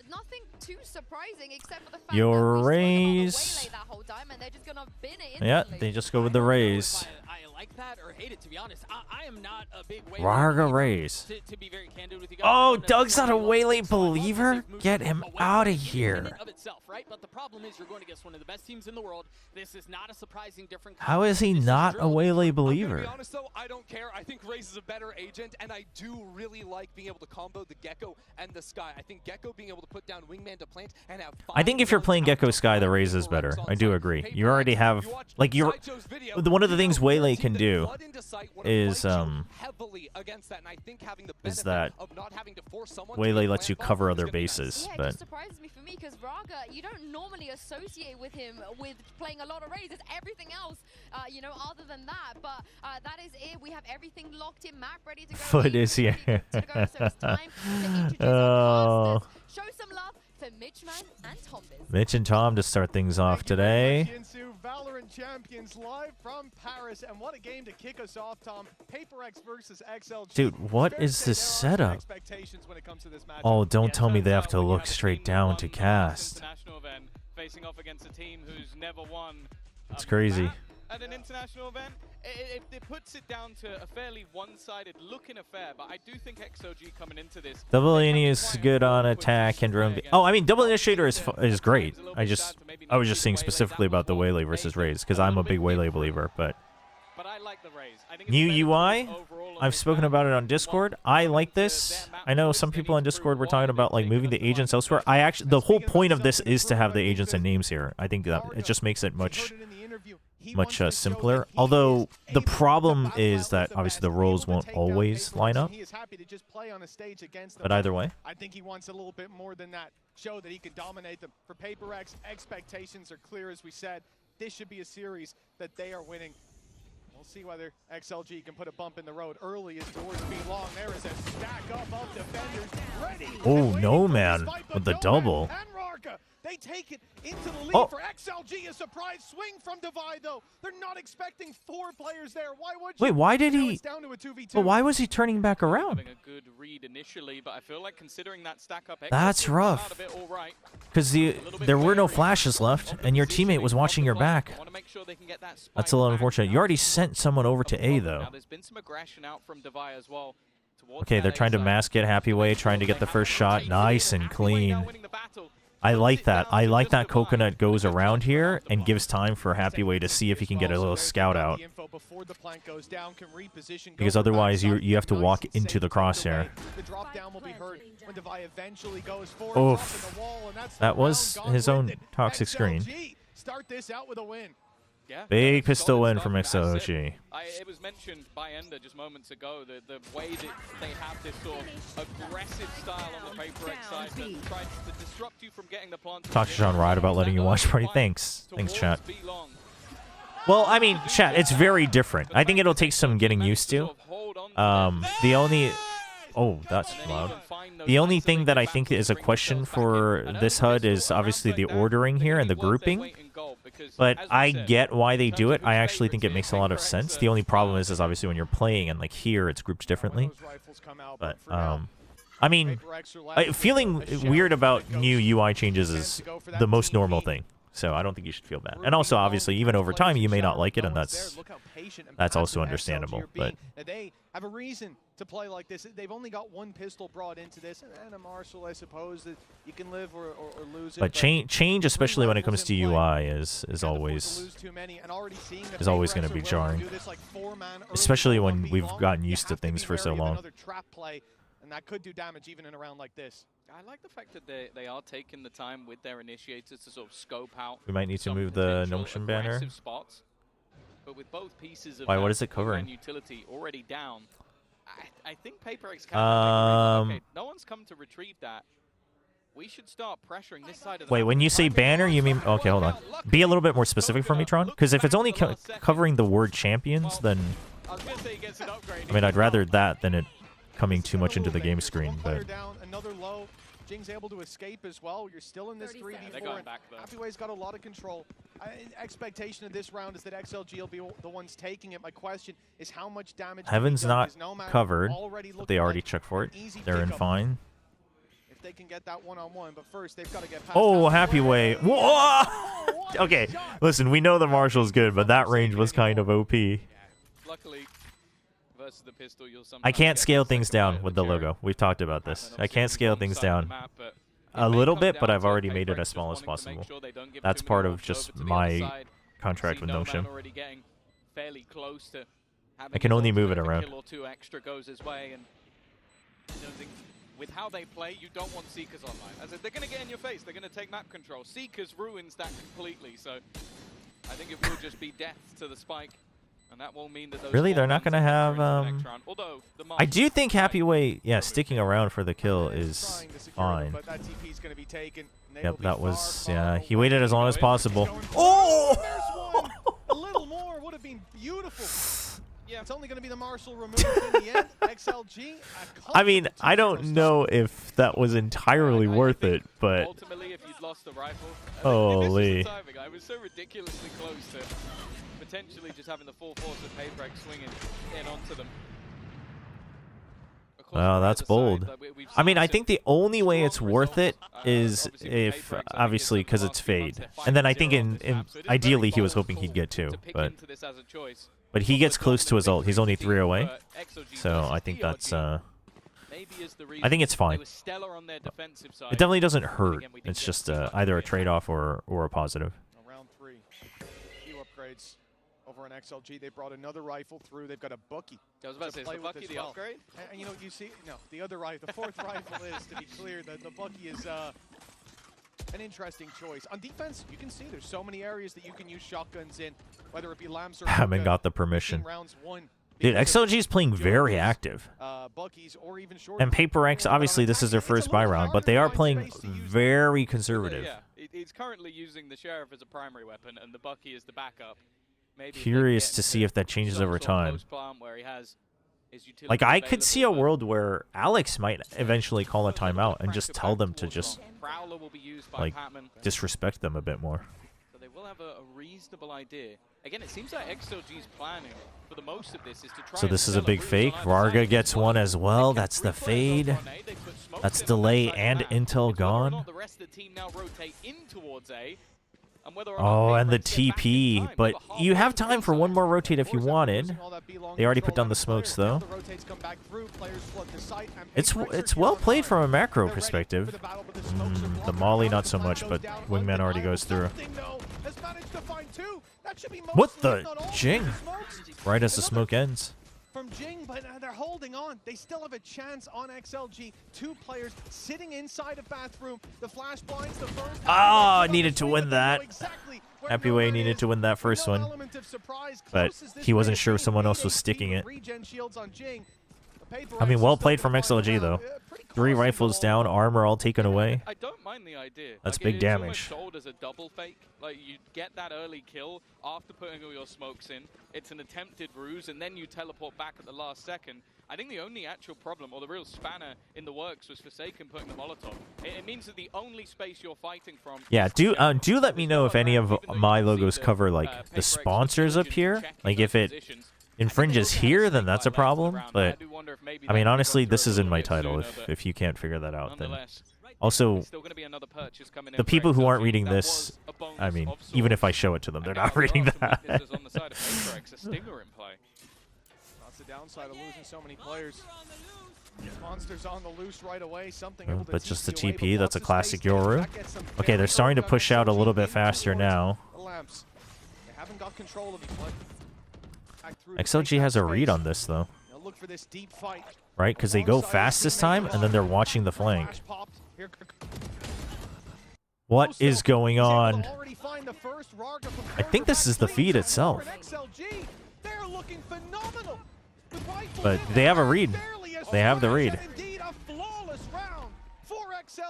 Nothing too surprising except for the fact Your that raise. that whole time and they're just gonna bin it Yeah, they just go with the raise. I like that or hate it, to be honest. I am not a big way Rarga raise. To be very candid with you guys. Oh, Doug's not a Waylay believer? Get him out of here. Of itself, right? But the problem is you're going against one of the best teams in the world. This is not a surprising different. How is he not a Waylay believer? To be honest though, I don't care. I think Raze is a better agent, and I do really like being able to combo the Gecko and the Sky. I think Gecko being able to put down Wingman to plant and have. I think if you're playing Gecko Sky, the Raze is better. I do agree. You already have like one of the things Waylay can do is Waylay lets you cover other bases, but it surprises me for me because Raga, you don't normally associate with him with playing a lot of raids. It's everything else, you know, other than that. But that is it. We have everything locked in, map ready to go. Foot is here. So it's time to introduce our casters. Show some love for Mitchman and Tom. Mitch and Tom to start things off today. VALORANT Champions live from Paris, and what a game to kick us off, Tom. PRX versus XLG. Dude, what is this setup? Oh, don't tell me they have to look straight down to cast. Facing off against a team who's never won. It's crazy. At an international event, it puts it down to a fairly one-sided looking affair, but I do think XLG coming into this. Double Ini is good on attack and drone. Oh, I mean, Double Initiator is great. I was just saying specifically about the Waylay versus Raze because I'm a big Waylay believer, but I like the Raze. I think new UI. I've spoken about it on Discord. I like this. I know some people on Discord were talking about like moving the agents elsewhere. The whole point of this is to have the agents and names here. I think that it just makes it much simpler. Although the problem is that obviously the roles won't always line up. But either way, I think he wants a little bit more than that. Show that he can dominate them. For PRX, expectations are clear, as we said. This should be a series that they are winning. We'll see whether XLG can put a bump in the road early as doors be long. There is a stack up of defenders ready. Oh no, man, with the double. They take it into the lead for XLG. A surprise swing from Divide, though. They're not expecting 4 players there. Why would you? Wait, why did he? But why was he turning back around? Having a good read initially, but I feel like considering that stack up, that's rough. Because there were no flashes left, and your teammate was watching your back. That's a little unfortunate. You already sent someone over to A, though. Now, there's been some aggression out from Divide as well. Okay, they're trying to mask it Happy Way, trying to get the first shot nice and clean. I like that. I like that Coconut goes around here and gives time for Happy Way to see if he can get a little scout out. Because otherwise you have to walk into the crosshair. Oof. That was his own toxic screen. Start this out with a win. Yeah, big pistol win from XLG. It was mentioned by Ender just moments ago that the way that they have this sort of aggressive style on the PRX side that tries to disrupt you from getting the plant. Talk to Sean Ride about letting you watch party. Thanks, chat. Well, I mean, chat, it's very different. I think it'll take some getting used to. The only Oh, that's loud. The only thing that I think is a question for this HUD is obviously the ordering here and the grouping. But I get why they do it. I actually think it makes a lot of sense. The only problem is obviously when you're playing and like here it's grouped differently. But I mean, feeling weird about new UI changes is the most normal thing. So I don't think you should feel bad. And also, obviously, even over time, you may not like it, and that's also understandable. But they have a reason to play like this. They've only got one pistol brought into this, and a Marshall, I suppose, that you can live or lose it. But change, especially when it comes to UI, is always going to be jarring, especially when we've gotten used to things for so long. And that could do damage even in a round like this. I like the fact that they are taking the time with their initiators to sort of scope out. We might need to move the Nongshin banner. Spots, but with both pieces of why? What is it covering? Utility already down. I think PRX can. Okay, no one's come to retrieve that. We should start pressuring this side of the. Wait, when you say banner, you mean okay? Hold on. Be a little bit more specific for me, Tron. Because if it's only covering the word champions, then I mean, I'd rather that than it coming too much into the game screen. But another low. Jing's able to escape as well. You're still in this 3v4. Happyway's got a lot of control. Expectation of this round is that XLG will be the ones taking it. My question is how much damage. Heaven's not covered, but they already checked for it. They're in fine. If they can get that one-on-one, but first they've got to get past. Oh, Happyway. Whoa! Okay, listen, we know the Marshall's good, but that range was kind of OP. Luckily, versus the pistol, I can't scale things down with the logo. We've talked about this. I can't scale things down a little bit, but I've already made it as small as possible. That's part of just my contract with Nongshin. I can only move it around. With how they play, you don't want Seekers online. As they're going to get in your face. They're going to take map control. Seekers ruins that completely. So I think it will just be death to the spike. And that will mean that those really, they're not going to have. I do think Happyway, yeah, sticking around for the kill is fine. Yep, that was, yeah. He waited as long as possible. Oh! A little more would have been beautiful. Yeah, it's only going to be the Marshall removed in the end. XLG. I mean, I don't know if that was entirely worth it, but. Ultimately, if you'd lost the rifle. Holy. I was so ridiculously close to potentially just having the full force of PRX swinging in onto them. Wow, that's bold. I mean, I think the only way it's worth it is if, obviously, because it's Fade. And then I think ideally he was hoping he'd get 2, but he gets close to his ult. He's only 3 away, so I think that's I think it's fine. It definitely doesn't hurt. It's just either a trade-off or a positive. Round 3, few upgrades. Over on XLG, they brought another rifle through. They've got a Bucky. I was about to say, is the Bucky the upgrade? And you know, you see, no, the other rifle, the 4th rifle is, to be clear, the Bucky is an interesting choice. On defense, you can see there's so many areas that you can use shotguns in, whether it be Lambs or haven't got the permission. Dude, XLG is playing very active. And PRX, obviously, this is their first buy round, but they are playing very conservative. Yeah, he's currently using the Sheriff as a primary weapon, and the Bucky is the backup. Curious to see if that changes over time. Like, I could see a world where Alex might eventually call a timeout and just tell them to just, like, disrespect them a bit more. So they will have a reasonable idea. Again, it seems like XLG's planning for the most of this is to try. So this is a big fake. Varga gets one as well. That's the fade. That's delay and intel gone. The rest of the team now rotate in towards A. Oh, and the TP, but you have time for one more rotate if you wanted. They already put down the smokes, though. It's well played from a macro perspective. The molly, not so much, but Wingman already goes through. What the? Jing! Right as the smoke ends. From Jing, but they're holding on. They still have a chance on XLG. 2 players sitting inside a bathroom. The flash blinds the first. Ah, needed to win that. Happyway needed to win that first one, but he wasn't sure someone else was sticking it. I mean, well played from XLG, though. 3 rifles down, armor all taken away. I don't mind the idea. That's big damage. It's sold as a double fake. Like, you get that early kill after putting all your smokes in. It's an attempted ruse, and then you teleport back at the last second. I think the only actual problem, or the real spanner in the works, was Forsaken putting the Molotov. It means that the only space you're fighting from... Yeah, do let me know if any of my logos cover, like, the sponsors up here. Like, if it infringes here, then that's a problem. But, I mean, honestly, this is in my title, if you can't figure that out. Then also, the people who aren't reading this, I mean, even if I show it to them, they're not reading that. That's the downside of losing so many players. Monsters on the loose right away. Something But just the TP, that's a classic Yoru. Okay, they're starting to push out a little bit faster now. They haven't got control of XLG has a read on this, though. Look for this deep fight. Right? Because they go fast this time, and then they're watching the flank. What is going on? I think this is the feed itself. But they have a read. They have the read.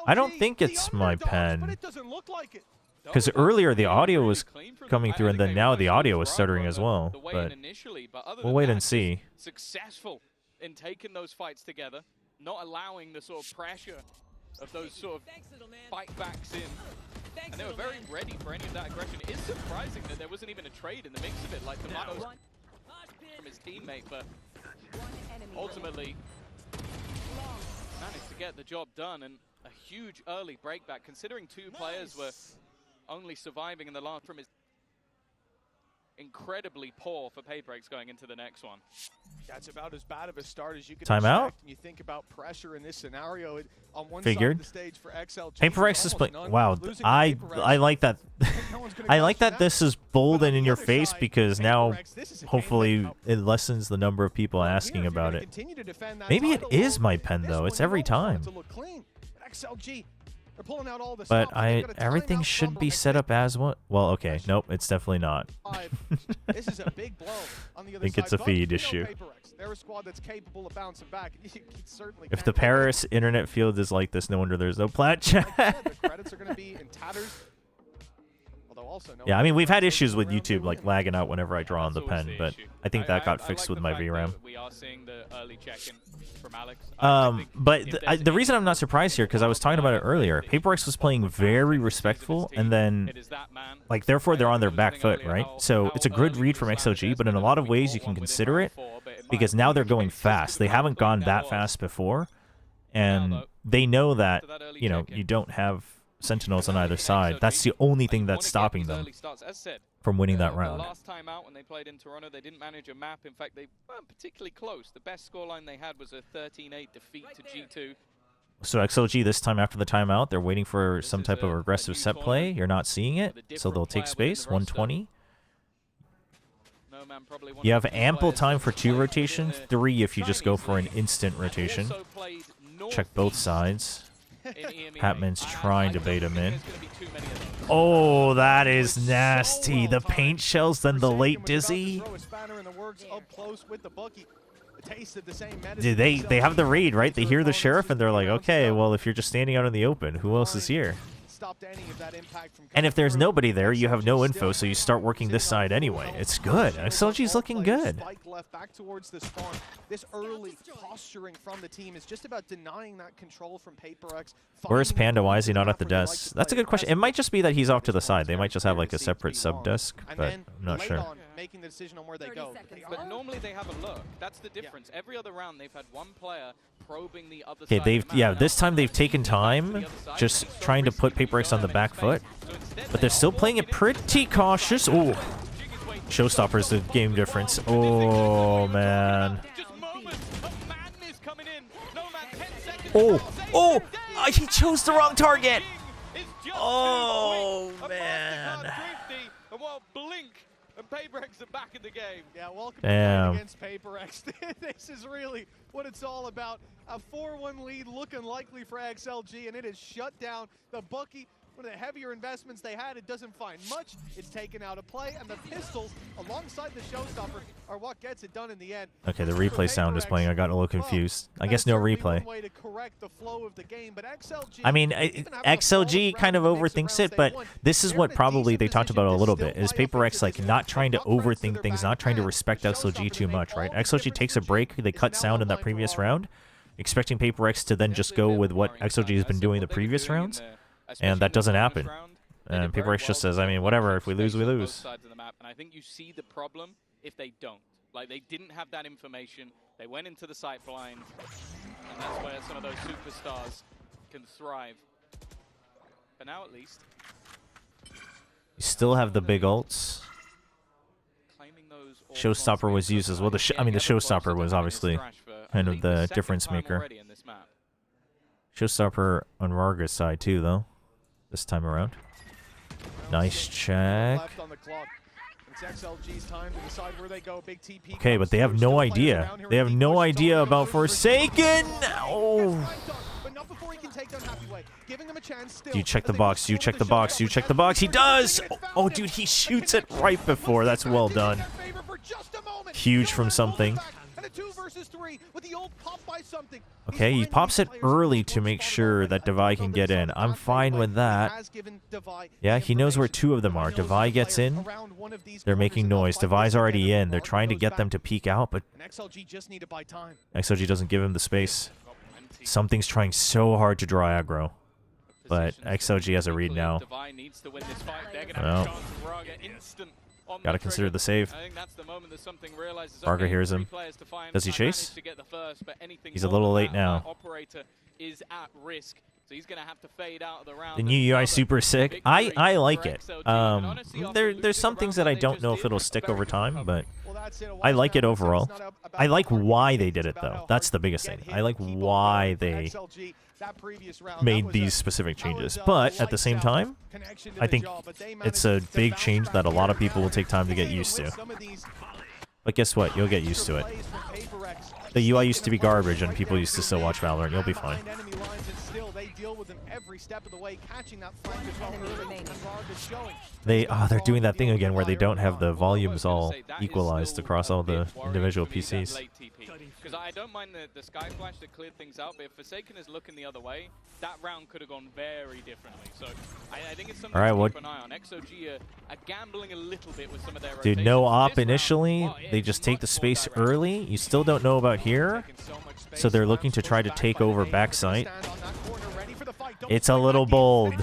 I don't think it's my pen. Because earlier the audio was coming through, and then now the audio is stuttering as well. But we'll wait and see. Successful in taking those fights together, not allowing the sort of pressure of those sort of fight backs in. And they were very ready for any of that aggression. It is surprising that there wasn't even a trade in the mix of it, like Tomatoes from his teammate, but ultimately managed to get the job done, and a huge early breakback, considering two players were only surviving in the last from his incredibly poor for PRX going into the next one. That's about as bad of a start as you could Timeout? expect. You think about pressure in this scenario. On one Figured. side of the stage for XLG, PRX is playing. Wow, I like that. I like that this is bold and in your face, because now hopefully it lessens the number of people asking about it. Maybe it is my pen though. It's every time. But everything should be set up as what? Well, okay, nope, it's definitely not. This is a big blow on the other I think side. it's a feed issue. They're a squad that's capable of bouncing back. If the Paris internet field is like this, no wonder there's no plat chat. Yeah, I mean, we've had issues with YouTube like lagging out whenever I draw on the pen, but I think that got fixed with my VRAM. We are seeing the early check-in from Alex. But the reason I'm not surprised here, because I was talking about it earlier, PRX was playing very respectful, and then, like, therefore they're on their back foot, right? So it's a good read from XLG, but in a lot of ways you can consider it, because now they're going fast. They haven't gone that fast before, and they know that, you know, you don't have Sentinels on either side. That's the only thing that's stopping them from winning that round. Last time out when they played in Toronto, they didn't manage a map. In fact, they weren't particularly close. The best scoreline they had was a 13-8 defeat to G2. So XLG this time after the timeout, they're waiting for some type of aggressive set play. You're not seeing it, so they'll take space. 120. You have ample time for 2 rotations, 3 if you just go for an instant rotation. Check both sides. Hatman's trying to bait him in. Oh, that is nasty. The paint shells, then the late dizzy. Dude, they have the read, right? They hear the sheriff and they're like, okay, well, if you're just standing out in the open, who else is here? And if there's nobody there, you have no info, so you start working this side anyway. It's good. XLG's looking good. This early posturing from the team is just about denying that control from PRX. Where's Panda? Why is he not at the desk? That's a good question. It might just be that he's off to the side. They might just have like a separate sub desk, but I'm not sure. Making the decision on where they go. But normally they have a look. That's the difference. Every other round they've had one player probing the other side. Okay, this time they've taken time, just trying to put PRX on the back foot, but they're still playing it pretty cautious. Oh, showstopper's the game difference. Oh man. Oh, he chose the wrong target. Oh man. And PRX are back in the game. Yeah, welcome against PRX. This is really what it's all about. A 4-1 lead looking likely for XLG, and it has shut down the Bucky one of the heavier investments they had. It doesn't find much. It's taken out of play, and the pistols alongside the showstopper are what gets it done in the end. Okay, the replay sound is playing. I got a little confused. I guess no replay. I mean, XLG kind of overthinks it, but this is what probably they talked about a little bit, is PRX like not trying to overthink things, not trying to respect XLG too much, right? XLG takes a break. They cut sound in that previous round, expecting PRX to then just go with what XLG has been doing the previous rounds. And that doesn't happen. And PRX just says, I mean, whatever, if we lose, we lose. And I think you see the problem if they don't. Like, they didn't have that information. They went into the sight blind. And that's where some of those superstars can thrive. But now at least. You still have the big ults. Showstopper was used as well. The Showstopper was obviously kind of the difference maker. Showstopper on Varga's side too, though. This time around. Nice check. Okay, but they have no idea. They have no idea about Forsaken. Oh. Do you check the box? Do you check the box? Do you check the box? He does! Oh, dude, he shoots it right before. That's well done. Huge from something. Okay, he pops it early to make sure that Devi can get in. I'm fine with that. Yeah, he knows where two of them are. Devi gets in. They're making noise. Devi's already in. They're trying to get them to peek out, but XLG doesn't give him the space. Something's trying so hard to draw aggro. But XLG has a read now. Well, gotta consider the save. Varga hears him. Does he chase? He's a little late now. The new UI is super sick. I like it. There's some things that I don't know if it'll stick over time, but I like it overall. I like why they did it, though. That's the biggest thing. I like why they made these specific changes. But at the same time, I think it's a big change that a lot of people will take time to get used to. But guess what? You'll get used to it. The UI used to be garbage and people used to still watch Valorant. You'll be fine. They're doing that thing again where they don't have the volumes all equalized across all the individual PCs. Because I don't mind the Sky Flash that cleared things out, but if Forsaken is looking the other way, that round could have gone very differently. So I think it's something to keep an eye on. XOG are gambling a little bit with some of their rotations. Dude, no op initially. They just take the space early. You still don't know about here. So they're looking to try to take over backside. It's a little bold.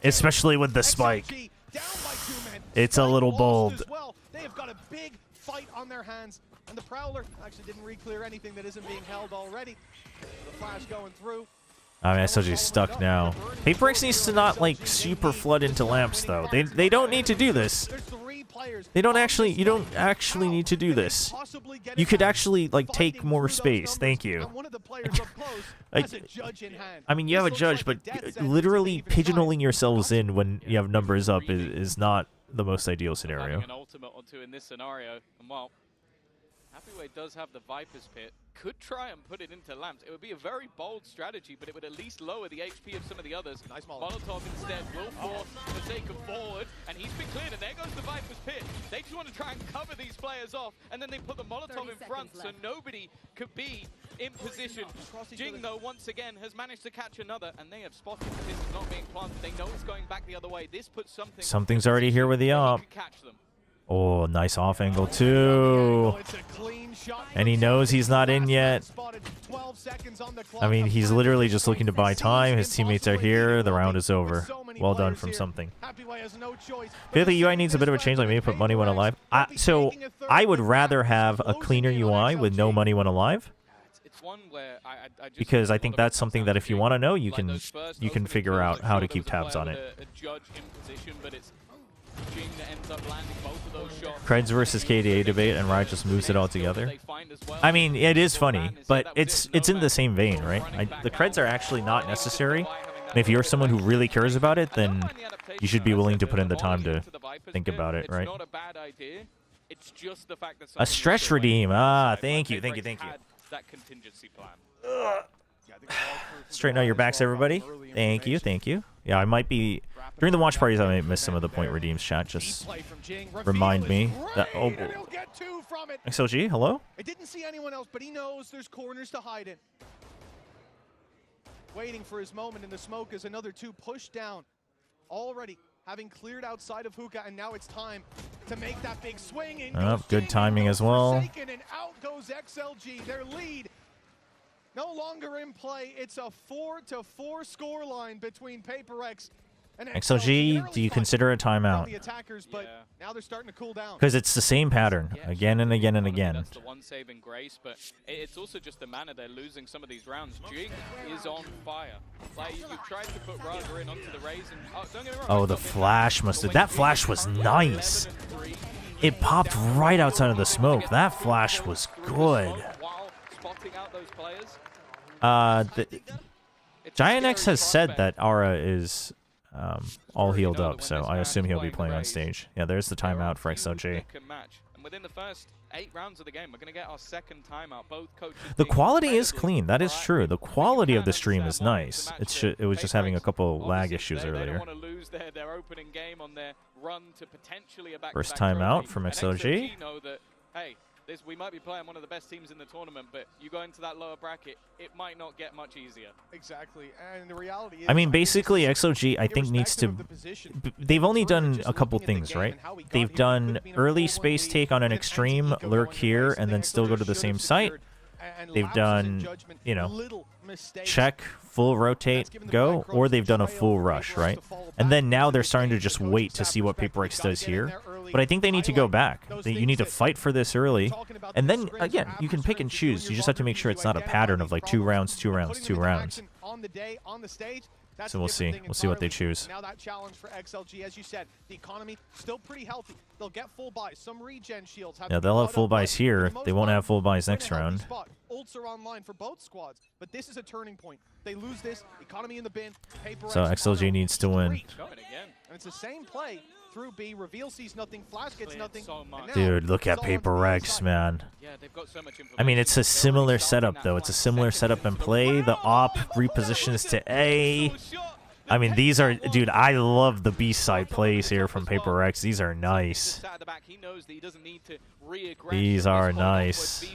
Especially with the spike. It's a little bold. They've got a big fight on their hands. And the Prowler actually didn't re-clear anything that isn't being held already. The flash going through. I mean, SLG's stuck now. PRX needs to not, like, super flood into lamps, though. They don't need to do this. They don't actually, you don't actually need to do this. You could actually, like, take more space. Thank you. I mean, you have a judge, but literally pigeonholing yourselves in when you have numbers up is not the most ideal scenario. An ultimate or two in this scenario, and well, Happyway does have the Viper's Pit. Could try and put it into lamps. It would be a very bold strategy, but it would at least lower the HP of some of the others. Nice Molotov instead will force Forsaken forward, and he's been cleared, and there goes the Viper's Pit. They just want to try and cover these players off, and then they put the Molotov in front, so nobody could be in position. Jing, though, once again, has managed to catch another, and they have spotted that this is not being planted. They know it's going back the other way. This puts something... Something's already here with the op. Oh, nice off angle too. And he knows he's not in yet. I mean, he's literally just looking to buy time. His teammates are here. The round is over. Well done from something. I feel the UI needs a bit of a change, like maybe put money when alive. So I would rather have a cleaner UI with no money when alive. Because I think that's something that if you want to know, you can figure out how to keep tabs on it. Creds versus KDA debate, and Riot just moves it all together. I mean, it is funny, but it's in the same vein, right? The Creds are actually not necessary. And if you're someone who really cares about it, then you should be willing to put in the time to think about it, right? A stretch redeem. Ah, thank you. Straighten out your backs, everybody. Thank you. Yeah, I might be During the watch parties, I might miss some of the point redeems chat. Just remind me that. Oh, XLG, hello? I didn't see anyone else, but he knows there's corners to hide in. Waiting for his moment in the smoke as another two push down. Already having cleared outside of Hookah, and now it's time to make that big swing. Good timing as well. And out goes XLG. Their lead no longer in play. It's a 4-4 scoreline between PRX and XLG, do you consider a timeout? Now they're starting to cool down. Because it's the same pattern again and again and again. That's the one saving grace, but it's also just the manner they're losing some of these rounds. Jing is on fire. Like you tried to put Raga in onto the Rays, and don't get me wrong. Oh, the flash must have. That flash was nice. It popped right outside of the smoke. That flash was good. While spotting out those players. Giant X has said that Aura is all healed up, so I assume he'll be playing on stage. Yeah, there's the timeout for XLG. And within the first 8 rounds of the game, we're going to get our second timeout. Both coaches. The quality is clean. That is true. The quality of the stream is nice. It was just having a couple lag issues earlier. They don't want to lose their opening game on their run to potentially a back-to-back First timeout from XLG. Know that, hey, we might be playing one of the best teams in the tournament, but you go into that lower bracket, it might not get much easier. Exactly, and the reality is, I mean, basically, XLG, I think, needs to... They've only done a couple things, right? They've done early space take on an extreme, lurk here, and then still go to the same site. They've done, you know, check, full rotate, go, or they've done a full rush, right? And then now they're starting to just wait to see what PRX does here. But I think they need to go back. You need to fight for this early. And then, again, you can pick and choose. You just have to make sure it's not a pattern of like 2 rounds, 2 rounds, 2 rounds. So we'll see. We'll see what they choose. Now that challenge for XLG, as you said, the economy still pretty healthy. They'll get full buys, some regen shields. Yeah, they'll have full buys here. They won't have full buys next round. Ults are online for both squads, but this is a turning point. They lose this, economy in the bin. So XLG needs to win. And it's the same play through B. Reveal sees nothing, Flash gets nothing. Dude, look at PRX, man. I mean, it's a similar setup, though. It's a similar setup and play. The op repositions to A. I mean, these are... Dude, I love the B-side plays here from PRX. These are nice. These are nice.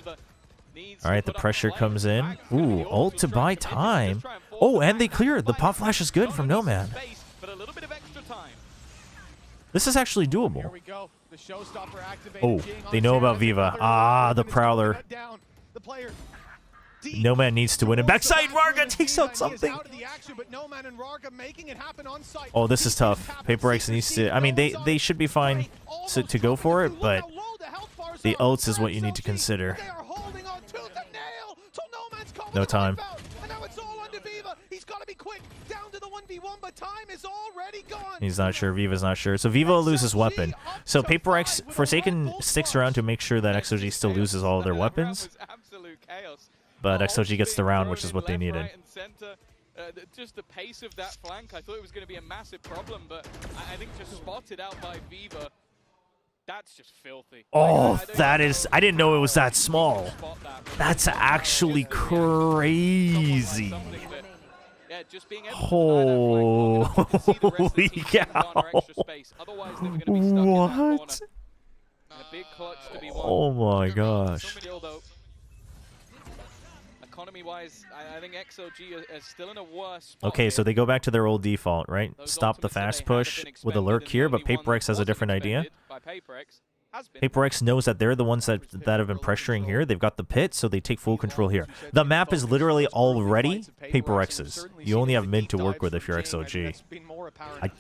All right, the pressure comes in. Ooh, ult to buy time. Oh, and they clear. The pop flash is good from Nomad. This is actually doable. Oh, they know about Viva. Ah, the Prowler. Nomad needs to win it. Backside, Raga takes out something. Oh, this is tough. PRX needs to... I mean, they should be fine to go for it, but the ults is what you need to consider. No time. He's not sure. Viva's not sure. So Viva loses weapon. So PRX, Forsaken sticks around to make sure that XLG still loses all of their weapons. But XLG gets the round, which is what they needed. Just the pace of that flank, I thought it was going to be a massive problem, but I think just spotted out by Viva, that's just filthy. Oh, that is... I didn't know it was that small. That's actually crazy. Yeah, just being able holy cow. What? Oh my gosh. Economy-wise, I think XLG is still in a worse spot. Okay, so they go back to their old default, right? Stop the fast push with a lurk here, but PRX has a different idea. PRX knows that they're the ones that have been pressuring here. They've got the pit, so they take full control here. The map is literally already PRX's. You only have mid to work with if you're XLG.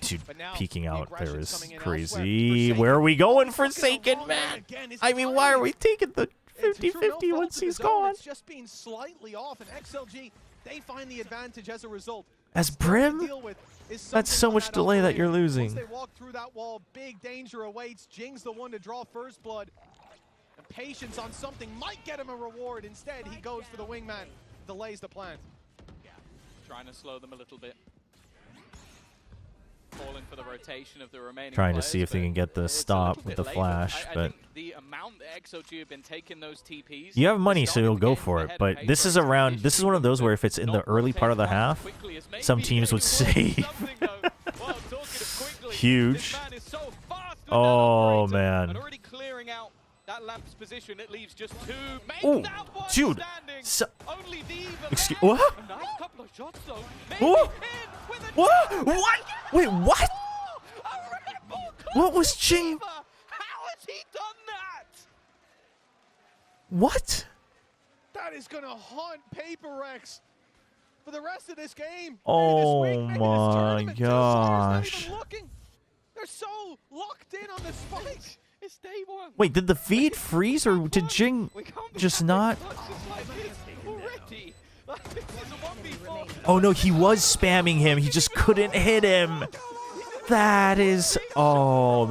Dude, peeking out there is crazy. Where are we going, Forsaken, man? I mean, why are we taking the 50-50 once he's gone? It's just being slightly off, and XLG, they find the advantage as a result. As Brim? That's so much delay that you're losing. Once they walk through that wall, big danger awaits. Jing's the one to draw first blood. And patience on something might get him a reward. Instead, he goes for the wingman. Delays the plant. Trying to slow them a little bit. Falling for the rotation of the remaining trying to players, see if they can get the stop with the flash, but the amount that XLG have been taking those TPs, you have money, so you'll go for it. But this is around. This is one of those where if it's in the early part of the half, some teams would save. Huge. Oh, man. And already clearing out that lamp's position, it leaves just 2. Oh, dude. Only Excuse what? a nice couple of shots, though. What? What? Wait, what? What was Jing? How has he done that? What? That is going to haunt PRX for the rest of this game. Oh my gosh. They're so locked in on the spike. It's day one. Wait, did the feed freeze or did Jing just not? Oh no, he was spamming him. He just couldn't hit him. That is, oh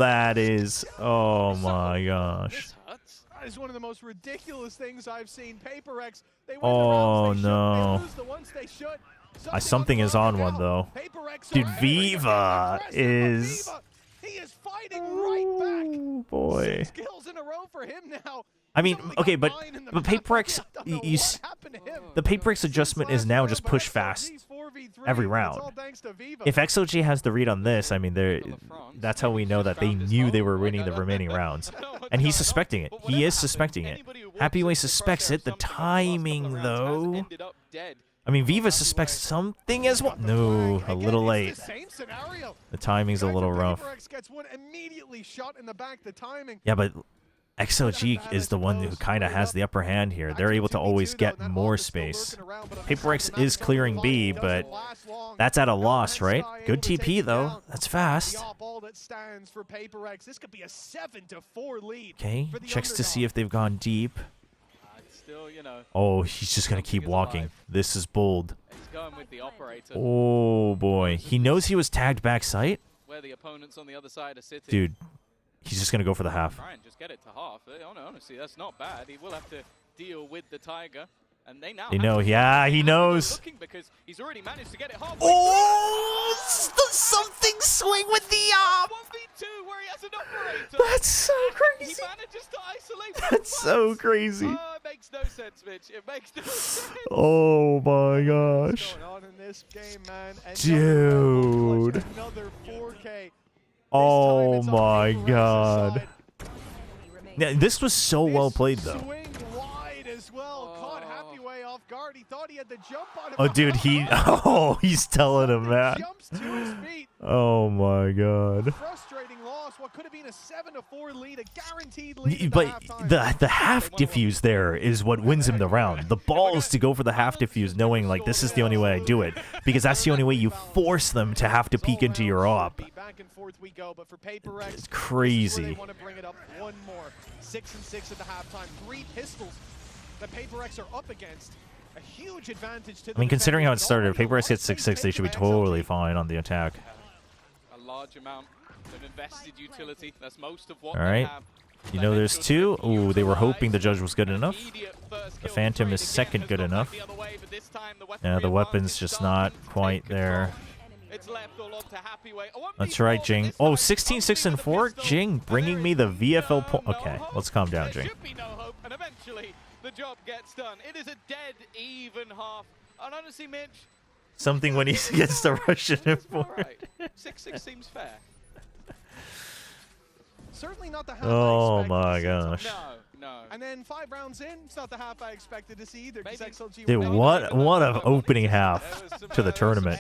my gosh. That is one of the most ridiculous things I've seen. PRX, they win Oh the rounds they no. should, they lose the ones they should. Something is on one though. Dude, Viva is. He is fighting right back. Oh boy. 6 kills in a row for him now. I mean, okay, but PRX, the PRX adjustment is now just push fast every round. If XLG has the read on this, I mean, that's how we know that they knew they were winning the remaining rounds. And he's suspecting it. He is suspecting it. Happyway suspects it. The timing, though. I mean, Viva suspects something as well. No, a little late. The timing's a little rough. Yeah, but XLG is the one who kind of has the upper hand here. They're able to always get more space. PRX is clearing B, but that's at a loss, right? Good TP, though. That's fast. Okay, checks to see if they've gone deep. Oh, he's just going to keep walking. This is bold. Oh, boy. He knows he was tagged backside? Dude. He's just going to go for the half. Try and just get it to half. Honestly, that's not bad. He will have to deal with the Tiger. And they now know. Yeah, he knows. Because he's already managed to get it halfway. Oh, something swing with the op. 1v2 where he has an operator. That's so crazy. He manages to isolate. That's so crazy. It makes no sense, Mitch. It makes no sense. Oh my gosh. What's going on in this game, man? Dude. Another 4K. Oh my god. Yeah, this was so well played, though. Swing wide as well. Caught Happyway off guard. He thought he had the jump on him. Oh, dude, he's telling him that. Jumps to his feet. Oh my god. Frustrating loss. What could have been a 7-4 lead, a guaranteed lead. But the half diffuse there is what wins him the round. The balls to go for the half diffuse, knowing like this is the only way I do it, because that's the only way you force them to have to peek into your op. Back and forth we go, but for PRX, it's crazy. They want to bring it up one more. 6-6 at the halftime. 3 pistols that PRX are up against. A huge advantage to I mean, considering how it started, if PRX hits 6-6, they should be totally fine on the attack. A large amount of invested utility. That's most of what all right. You know, there's 2. Ooh, they were hoping the judge was good enough. The Phantom is second good enough. Yeah, the weapon's just not quite there. That's right, Jing. Oh, 16-6-4. Jing bringing me the VFL point. Okay, let's calm down, Jing. And eventually, the job gets done. It is a dead even half. And honestly, Mitch, something when he gets the Russian import. Right. 6-6 seems fair. Certainly not the half oh I expected my to see. gosh. No. And then 5 rounds in, it's not the half I expected to see either. XLG Dude, what an opening half to the tournament.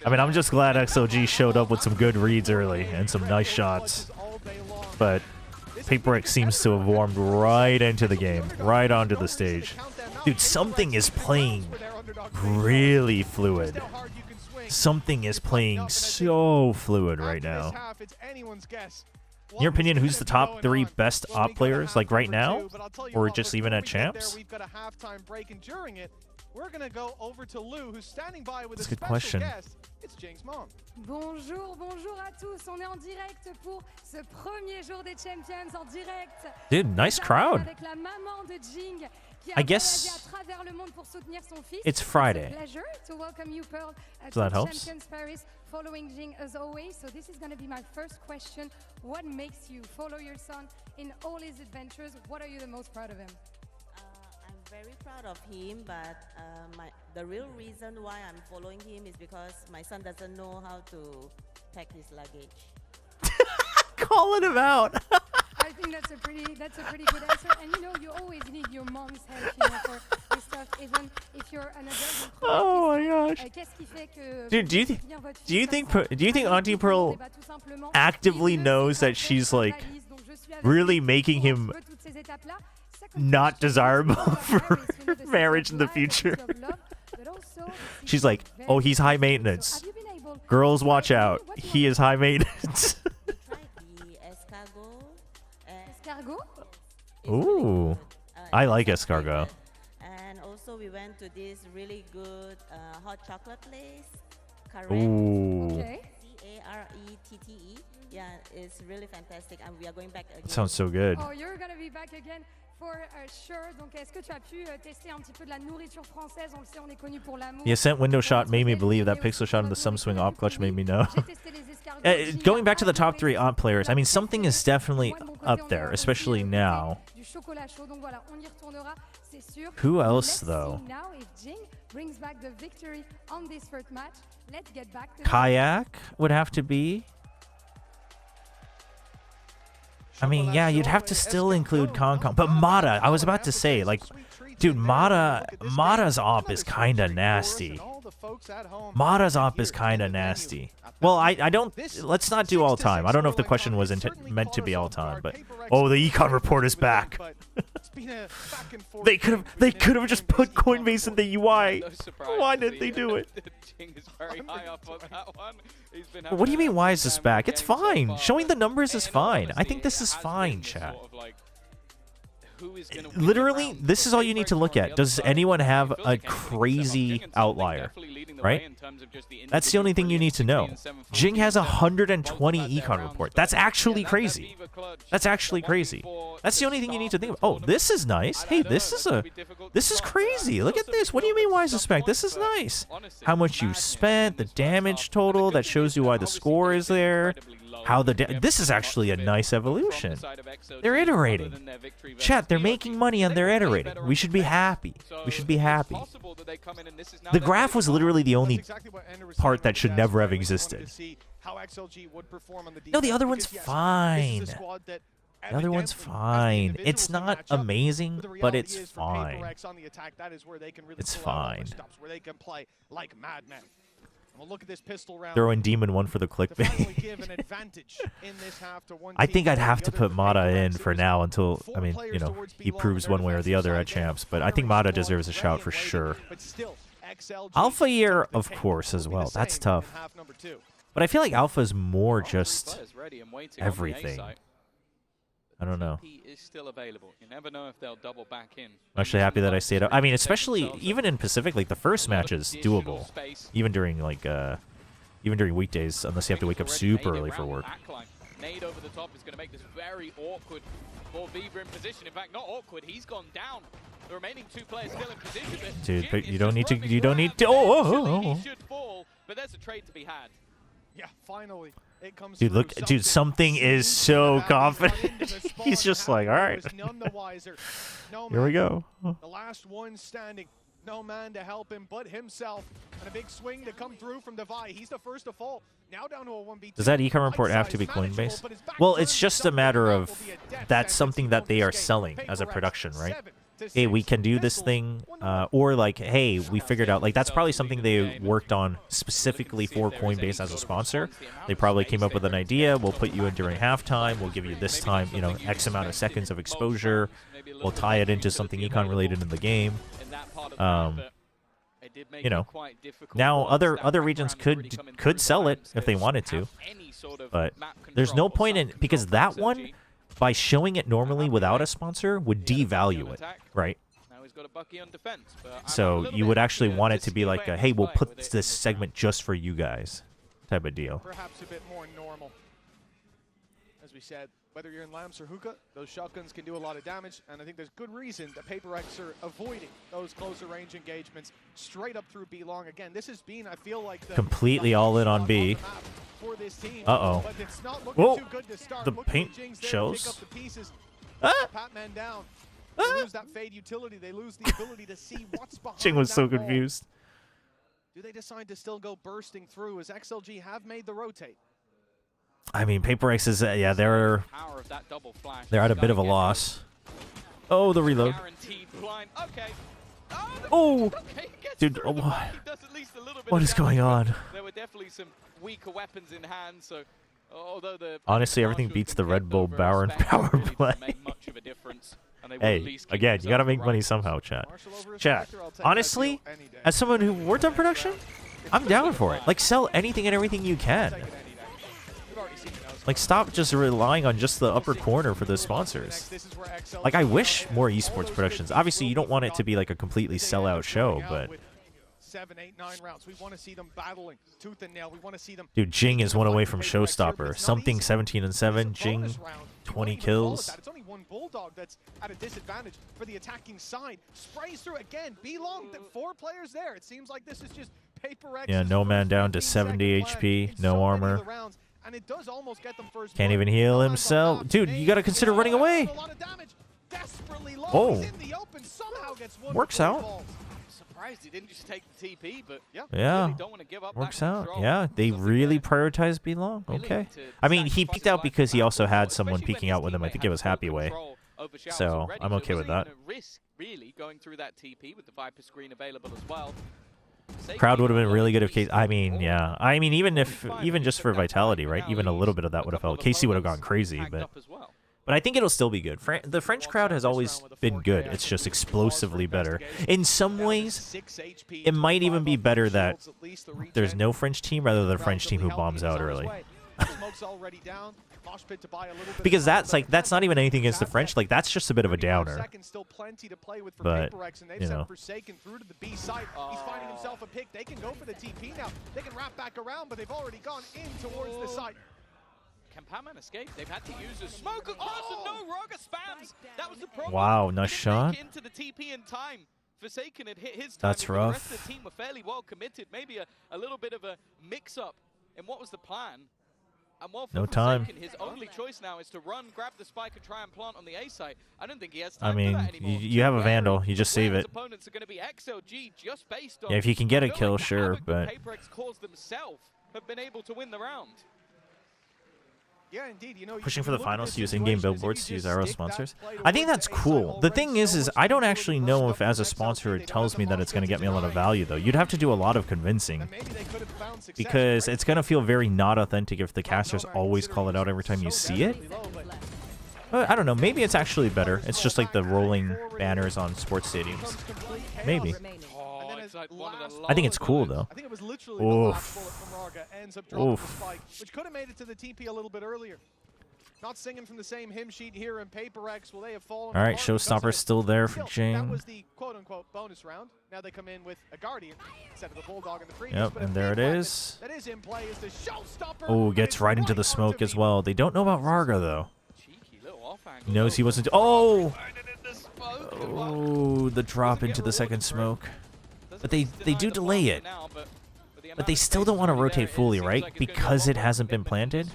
I mean, I'm just glad XLG showed up with some good reads early and some nice shots. But PRX seems to have warmed right into the game, right onto the stage. Dude, something is playing really fluid. Something is playing so fluid right now. In your opinion, who's the top 3 best op players, like right now, or just even at champs? We've got a halftime break, and during it, we're gonna go over to Lou, who's standing by with That's a a good special question. guest. It's Jing's mom. Bonjour, bonjour à tous. On est en direct pour ce premier jour des Champions en direct. Dude, nice crowd. Avec la maman de Jing, qui a I guess voyagé à travers le monde pour soutenir son fils. it's Friday. It's a pleasure to welcome you, Pearl, So that to helps. Champions Paris, following Jing as always. So this is going to be my first question. What makes you follow your son in all his adventures? What are you the most proud of him? I'm very proud of him, but the real reason why I'm following him is because my son doesn't know how to pack his luggage. Calling him out. I think that's a pretty good answer. And you know, you always need your mom's help, you know, for this stuff, even if you're an adult. Oh my gosh. Dude, do you think Auntie Pearl actively knows that she's like really making him not desirable for marriage in the future? She's like, oh, he's high maintenance. Girls, watch out. He is high maintenance. Ooh, I like escargot. And also we went to this really good hot chocolate place. Ooh. C-A-R-E-T-T-E. Yeah, it's really fantastic, and we are going back again. Sounds so good. Oh, you're gonna be back again for sure. Donc, est-ce que tu as pu tester un petit peu de la nourriture française? On le sait, on est connu pour l'amour. The Ascent window shot made me believe. That pixel shot of the sum swing off clutch made me know. Going back to the top 3 op players, I mean, something is definitely up there, especially now. Who else, though? Kayak would have to be. I mean, yeah, you'd have to still include Concom. But Mata, I was about to say, like, dude, Mata's op is kind of nasty. Mata's op is kind of nasty. Well, I don't, let's not do all time. I don't know if the question was meant to be all time, but, oh, the econ report is back. They could have just put Coinbase in the UI. Why didn't they do it? What do you mean, why is this back? It's fine. Showing the numbers is fine. I think this is fine, chat. Literally, this is all you need to look at. Does anyone have a crazy outlier? Right? That's the only thing you need to know. Jing has 120 econ report. That's actually crazy. That's actually crazy. That's the only thing you need to think of. Oh, this is nice. Hey, this is crazy. Look at this. What do you mean, why is this back? This is nice. How much you spent, the damage total, that shows you why the score is there. This is actually a nice evolution. They're iterating. Chat, they're making money and they're iterating. We should be happy. We should be happy. The graph was literally the only part that should never have existed. No, the other one's fine. The other one's fine. It's not amazing, but it's fine. It's fine. Well, look at this pistol round. Throw in Demon 1 for the clickbait. I think I'd have to put Mata in for now until, I mean, you know, he proves one way or the other at Champs. But I think Mata deserves a shout for sure. Alpha Year, of course, as well. That's tough. But I feel like Alpha is more just everything. I don't know. Is still available. You never know if they'll double back in. I'm actually happy that I stayed up. I mean, especially even in Pacific, like the first match is doable, even during like even during weekdays, unless you have to wake up super early for work. Nade over the top is going to make this very awkward for Viva in position. In fact, not awkward. He's gone down. The remaining 2 players still in position. Dude, but you don't need to. You don't need to. Oh. He should fall, but there's a trade to be had. Yeah, finally. Dude, look, dude, something is so confident. He's just like, all right. Here we go. The last one standing. No man to help him but himself. And a big swing to come through from Devi. He's the first to fall. Now down to a 1v2. Does that econ report have to be Coinbase? Well, it's just a matter of that's something that they are selling as a production, right? Hey, we can do this thing, or like, hey, we figured out, like, that's probably something they worked on specifically for Coinbase as a sponsor. They probably came up with an idea. We'll put you in during halftime. We'll give you this time, you know, X amount of seconds of exposure. We'll tie it into something econ related in the game. You know, now other regions could sell it if they wanted to, but there's no point in, because that one, by showing it normally without a sponsor, would devalue it, right? So you would actually want it to be like, hey, we'll put this segment just for you guys type of deal. Perhaps a bit more normal. As we said, whether you're in Lamps or Hookah, those shotguns can do a lot of damage, and I think there's good reason that PRX are avoiding those closer range engagements straight up through B long. Again, this has been, I feel like, completely all in on B. Uh-oh. Whoa, the paint shows. Pat-man down. They lose that fade utility. They lose the ability to see what's behind. Jing was so confused. Do they decide to still go bursting through as XLG have made the rotate? I mean, PRX is yeah, they're at a bit of a loss. Oh, the reload. Oh, dude, what is going on? There were definitely some weaker weapons in hand, so although the honestly, everything beats the Red Bull Baron power play. Hey, again, you gotta make money somehow, chat. Chat, honestly, as someone who worked on production, I'm down for it. Like, sell anything and everything you can. Like, stop just relying on just the upper corner for the sponsors. Like, I wish more esports productions. Obviously, you don't want it to be like a completely sellout show, but 7, 8, 9 rounds. We want to see them battling tooth and nail. We want to see them. Dude, Jing is one away from showstopper. Something 17-7. Jing 20 kills. It's only one bulldog that's at a disadvantage for the attacking side. Sprays through again. B-Long, 4 players there. It seems like this is just PRX. Yeah, no man down to 70 HP. No armor. And it does almost get them first. Can't even heal himself. Dude, you got to consider running away. Oh. Works out. He didn't just take the TP, but yeah, really don't want to give up works out. Yeah, they really prioritize B-Long. Okay. I mean, he peeked out because he also had someone peeking out with him. I think it was Happy Way. So I'm okay with that. Risk really going through that TP with the Viper screen available as well. Crowd would have been really good if Casey. I mean, yeah. I mean, even just for vitality, right? Even a little bit of that would have helped. Casey would have gone crazy, but I think it'll still be good. The French crowd has always been good. It's just explosively better. In some ways, it might even be better that there's no French team rather than a French team who bombs out early. Because that's not even anything against the French. Like, that's just a bit of a downer. But, you know. He's finding himself a pick. They can go for the TP now. They can wrap back around, but they've already gone in towards the site. Can Pac-Man escape? They've had to use a smoke across and no, Roger spams. That was the problem. Wow, nice shot. Into the TP in time. Forsaken had hit his time. That's rough. The rest of the team were fairly well committed. Maybe a little bit of a mix-up in what was the plan. And while no time. His only choice now is to run, grab the spike, and try and plant on the A site. I don't think he has time I mean, for that anymore. You have a Vandal. You just save it. Opponents are going to be XLG just based on yeah, if you can get a kill, sure, but PRX cores themselves have been able to win the round. Yeah, indeed. You know, pushing for the finals to use in-game billboards to use Arrow sponsors. I think that's cool. The thing is I don't actually know if as a sponsor it tells me that it's going to get me a lot of value, though. You'd have to do a lot of convincing. Because it's going to feel very not authentic if the casters always call it out every time you see it. But I don't know. Maybe it's actually better. It's just like the rolling banners on sports stadiums. Maybe. I think it's cool, though. I think it was literally the last bullet from Raga ends up dropping the spike, which could have made it to the TP a little bit earlier. Not singing from the same hymn sheet here in PRX. Will they have fallen? All right, Showstopper's still there for Jing. That was the quote-unquote bonus round. Now they come in with a Guardian instead of the Bulldog in the previous. Yep, and there it is. That is in play is the Showstopper. Oh, gets right into the smoke as well. They don't know about Raga, though. He knows he wasn't. Oh! Oh, the drop into the second smoke. But they do delay it. But they still don't want to rotate fully, right? Because it hasn't been planted.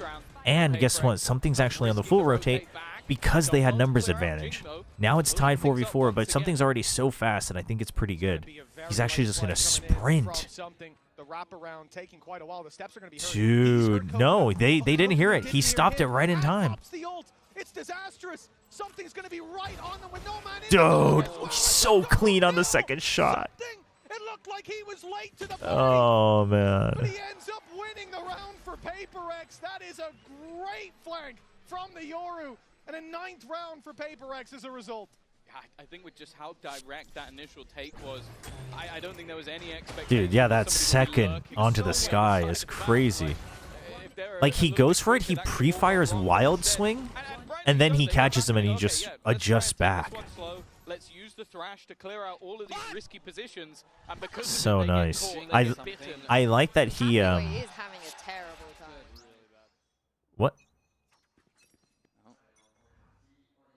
And guess what? Something's actually on the full rotate because they had numbers advantage. Now it's tied 4v4, but something's already so fast that I think it's pretty good. He's actually just going to sprint. Dude, no, they didn't hear it. He stopped it right in time. It's disastrous. Something's going to be right on them with no man in. Dude, he's so clean on the second shot. It looked like he was late to the party. Oh, man. But he ends up winning the round for PRX. That is a great flank from the Yoru. And a 9th round for PRX as a result. I think with just how direct that initial take was, I don't think there was any expectation. Dude, yeah, that second onto the sky is crazy. Like, he goes for it, he pre-fires Wild Swing, and then he catches him and he just adjusts back. Let's use the thrash to clear out all of these risky positions, and because so nice. I like that he is having a terrible time. What?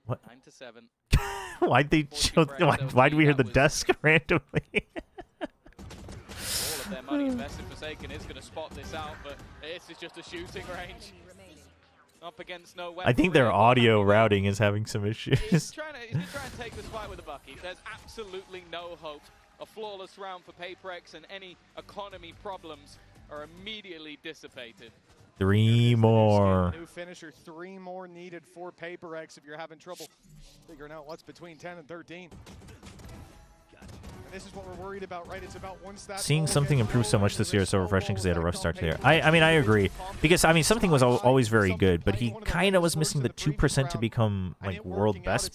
What? 9-7. Why'd they show, why'd we hear the desk randomly? All of their money invested. Forsaken is going to spot this out, but this is just a shooting range. up against no I think their audio routing is having some issues. He's trying to take this fight with a bucket. There's absolutely no hope. A flawless round for PRX, and any economy problems are immediately dissipated. 3 more. New finisher, 3 more needed for PRX if you're having trouble figuring out what's between 10 and 13. And this is what we're worried about, right? It's about once that Seeing something improve so much this year is so refreshing because they had a rough start to the year. I mean, I agree. Because, I mean, something was always very good, but he kind of was missing the 2% to become, like, world best.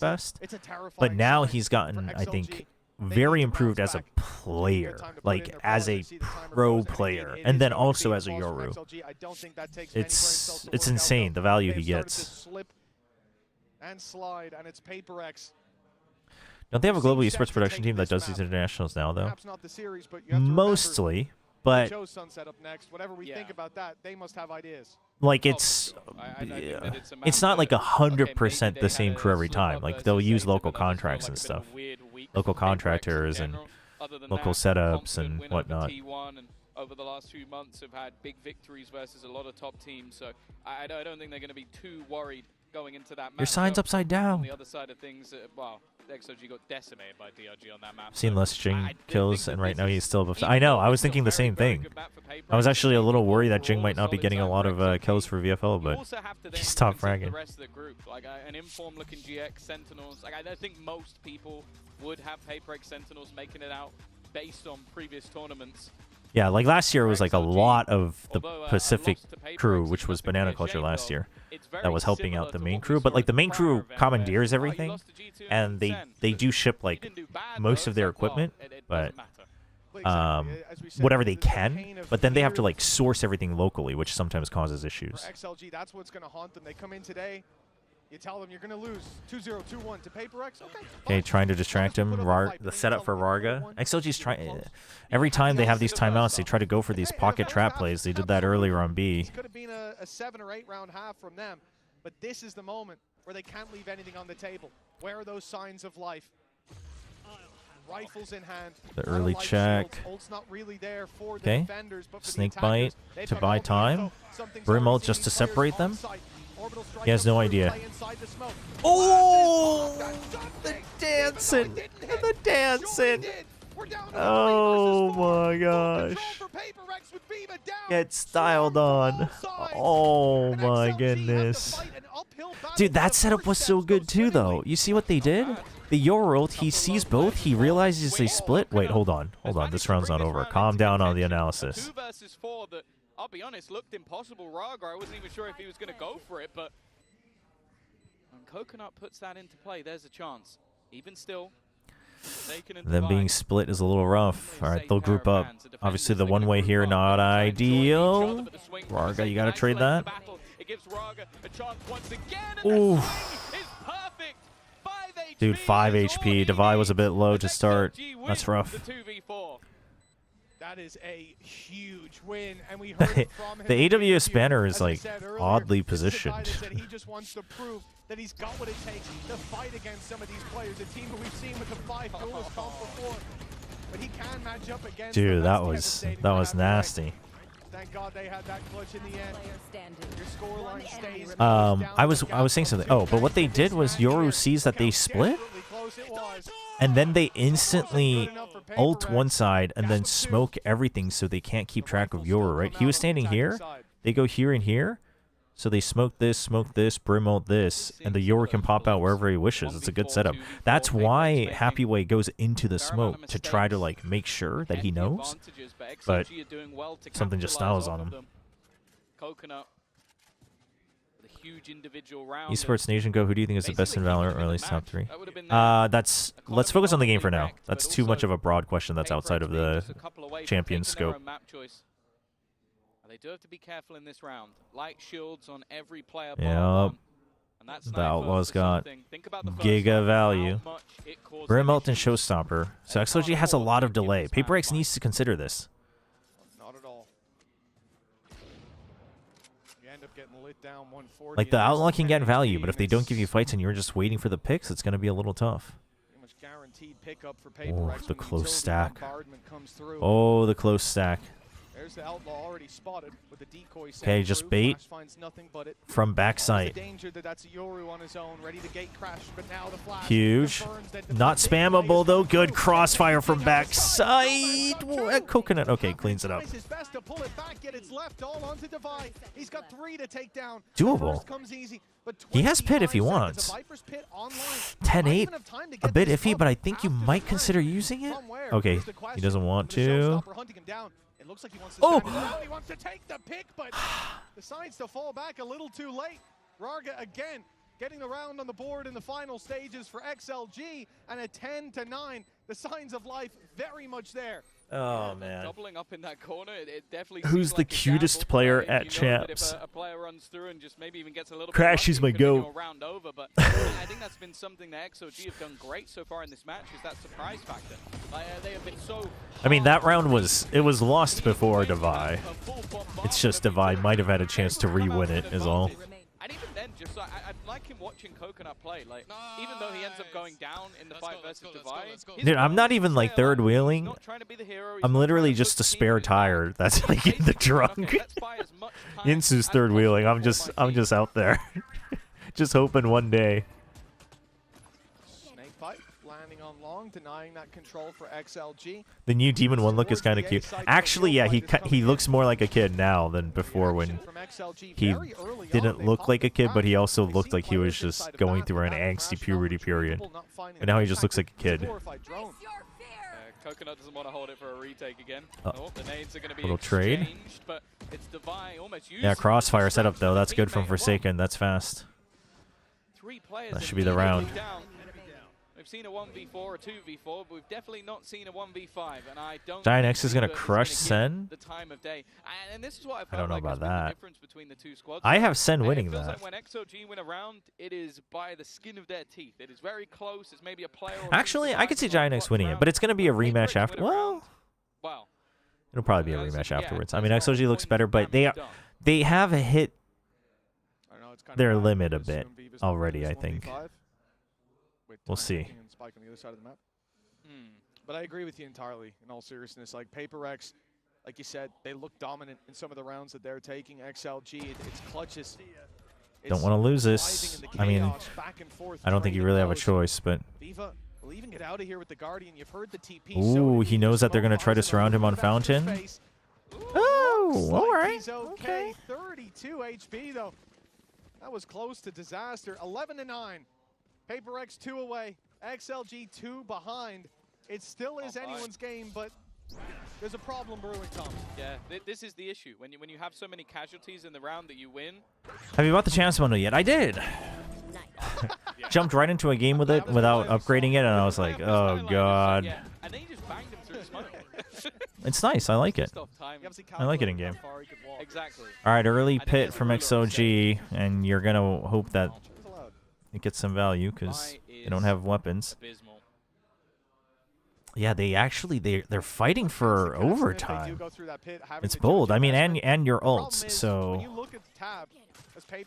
But now he's gotten, I think, very improved as a player, like as a pro player, and then also as a Yoru. It's insane the value he gets. And slide, and it's PRX. Don't they have a global esports production team that does these internationals now, though? Mostly, but like it's not like 100% the same crew every time. Like they'll use local contracts and stuff, local contractors and local setups and whatnot. Over the last few months have had big victories versus a lot of top teams, so I don't think they're going to be too worried going into that match. Your sign's upside down. On the other side of things, well, XLG got decimated by DRG on that map. Seen less Jing kills, and right now he's still above. I know, I was thinking the same thing. I was actually a little worried that Jing might not be getting a lot of kills for VFL, but he stopped fragging. The rest of the group, like an informed looking GX Sentinels, like I don't think most people would have PRX Sentinels making it out based on previous tournaments. Yeah, like last year was like a lot of the Pacific crew, which was Banana Culture last year, that was helping out the main crew. But like the main crew commandeers everything, and they do ship like most of their equipment, but whatever they can. But then they have to like source everything locally, which sometimes causes issues. For XLG, that's what's going to haunt them. They come in today. You tell them you're going to lose 2-0, 2-1 to PRX. Okay, trying to distract him. The setup for Rarga. XLG's trying. Every time they have these timeouts, they try to go for these pocket trap plays. They did that earlier on B. It could have been a 7 or 8 round half from them, but this is the moment where they can't leave anything on the table. Where are those signs of life? Rifles in hand. The early check. Okay. Snake bite to buy time. Brimult just to separate them. He has no idea. Oh! The dancing! The dancing! Oh my gosh. Get styled on. Oh my goodness. Dude, that setup was so good too, though. You see what they did? The Yoru, he sees both. He realizes they split. Wait, hold on. Hold on. This round's not over. Calm down on the analysis. 2 versus 4 that, I'll be honest, looked impossible. Raga, I wasn't even sure if he was going to go for it, but when Coconut puts that into play, there's a chance. Even still, them being split is a little rough. All right, they'll group up. Obviously, the one way here, not ideal. Raga, you got to trade that. Ooh. Dude, 5 HP. Devi was a bit low to start. That's rough. That is a huge win, and we heard it from him. The AWS banner is like oddly positioned. He just wants to prove that he's got what it takes to fight against some of these players. A team who we've seen with the 5 goals come before, but he can match up against. Dude, that was nasty. Thank God they had that clutch in the end. Your scoreline stays. I was saying something. Oh, but what they did was Yoru sees that they split, and then they instantly ult one side and then smoke everything so they can't keep track of Yoru, right? He was standing here. They go here and here. So they smoke this, brim ult this, and the Yoru can pop out wherever he wishes. It's a good setup. That's why Happy Way goes into the smoke, to try to like make sure that he knows. But something just styles on him. Coconut, the huge individual round. Esports Nation Go, who do you think is the best in Valorant, or at least top 3? Let's focus on the game for now. That's too much of a broad question that's outside of the Champions scope. They do have to be careful in this round. Light shields on every player. Yep. The Outlaw's got giga value. Brimult and Showstopper. So XLG has a lot of delay. PRX needs to consider this. Not at all. You end up getting lit down 140. Like the Outlaw can get value, but if they don't give you fights and you're just waiting for the picks, it's going to be a little tough. Oh, the close stack. Oh, the close stack. There's the outlaw already spotted with the decoy. Okay, just bait from backside. That's Yoru on his own, ready to gate crash, but now the flash. Huge. Not spammable though. Good crossfire from backside. Coconut. Okay, cleans it up. His best to pull it back, yet it's left all onto Divide. He's got 3 to take down. Doable. Comes easy, but He has pit if he wants. 10-8. A bit iffy, but I think you might consider using it. Okay, he doesn't want to. It looks like he wants to he wants to take the pick, but decides to fall back a little too late. Rarga again getting the round on the board in the final stages for XLG, and a 10-9. The signs of life very much there. Oh man. Doubling up in that corner, it definitely. Who's the cutest player at Champs? A player runs through and just maybe even gets a little Crash is my goat. Round over, but I think that's been something that XOG have done great so far in this match, is that surprise factor. They have been so. I mean, that round was lost before Divide. It's just Divide might have had a chance to re-win it, is all. And even then, just I like him watching Coconut play. Like, even though he ends up going down in the fight versus Divide. Dude, I'm not even like third wheeling. I'm literally just a spare tire that's like in the trunk. Insu's third wheeling. I'm just out there, just hoping one day. Snake fight landing on long, denying that control for XLG. The new Demon 1 look is kind of cute. Actually, yeah, he looks more like a kid now than before when he didn't look like a kid, but he also looked like he was just going through an angsty puberty period. And now he just looks like a kid. Coconut doesn't want to hold it for a retake again. The nades are going to be little trade. exchanged, but it's Divide almost Yeah, crossfire setup though. That's good from Forsaken. That's fast. That should be the round. We've seen a 1v4, a 2v4, but we've definitely not seen a 1v5, and I don't. Giant X is gonna crush Sen. The time of day, and this is what I don't know about that. The difference between the two squads. I have Sen winning it feels that. Like when XOG win a round, it is by the skin of their teeth. It is very close. It's maybe a player. Actually, I could see Giant X winning it, but it's gonna be a rematch after. Well, it'll probably be a rematch afterwards. I mean, XOG looks better, but they have hit their limit a bit already. I think. We'll see. Spike on the other side of the map. But I agree with you entirely, in all seriousness. Like, PRX, like you said, they look dominant in some of the rounds that they're taking. XLG, it's clutches. Don't want to lose this. I mean, I don't think you really have a choice, but... Viva will even get out of here with the Guardian. You've heard the TP. Ooh, he knows that they're going to try to surround him on Fountain. Oh, all right. He's okay. 32 HP, though. That was close to disaster. 11-9. PRX 2 away, XLG 2 behind. It still is anyone's game, but there's a problem brewing, Tom. Yeah, this is the issue. When you have so many casualties in the round that you win. Have you bought the Champs bundle yet? I did. Jumped right into a game with it without upgrading it, and I was like, oh god. Yeah. And then you just banged him through the smoke. It's nice. I like it. I like it in game. Exactly. All right, early pit from XOG, and you're gonna hope that it gets some value because they don't have weapons. Yeah, they're fighting for overtime. It's bold. I mean, and your ults, so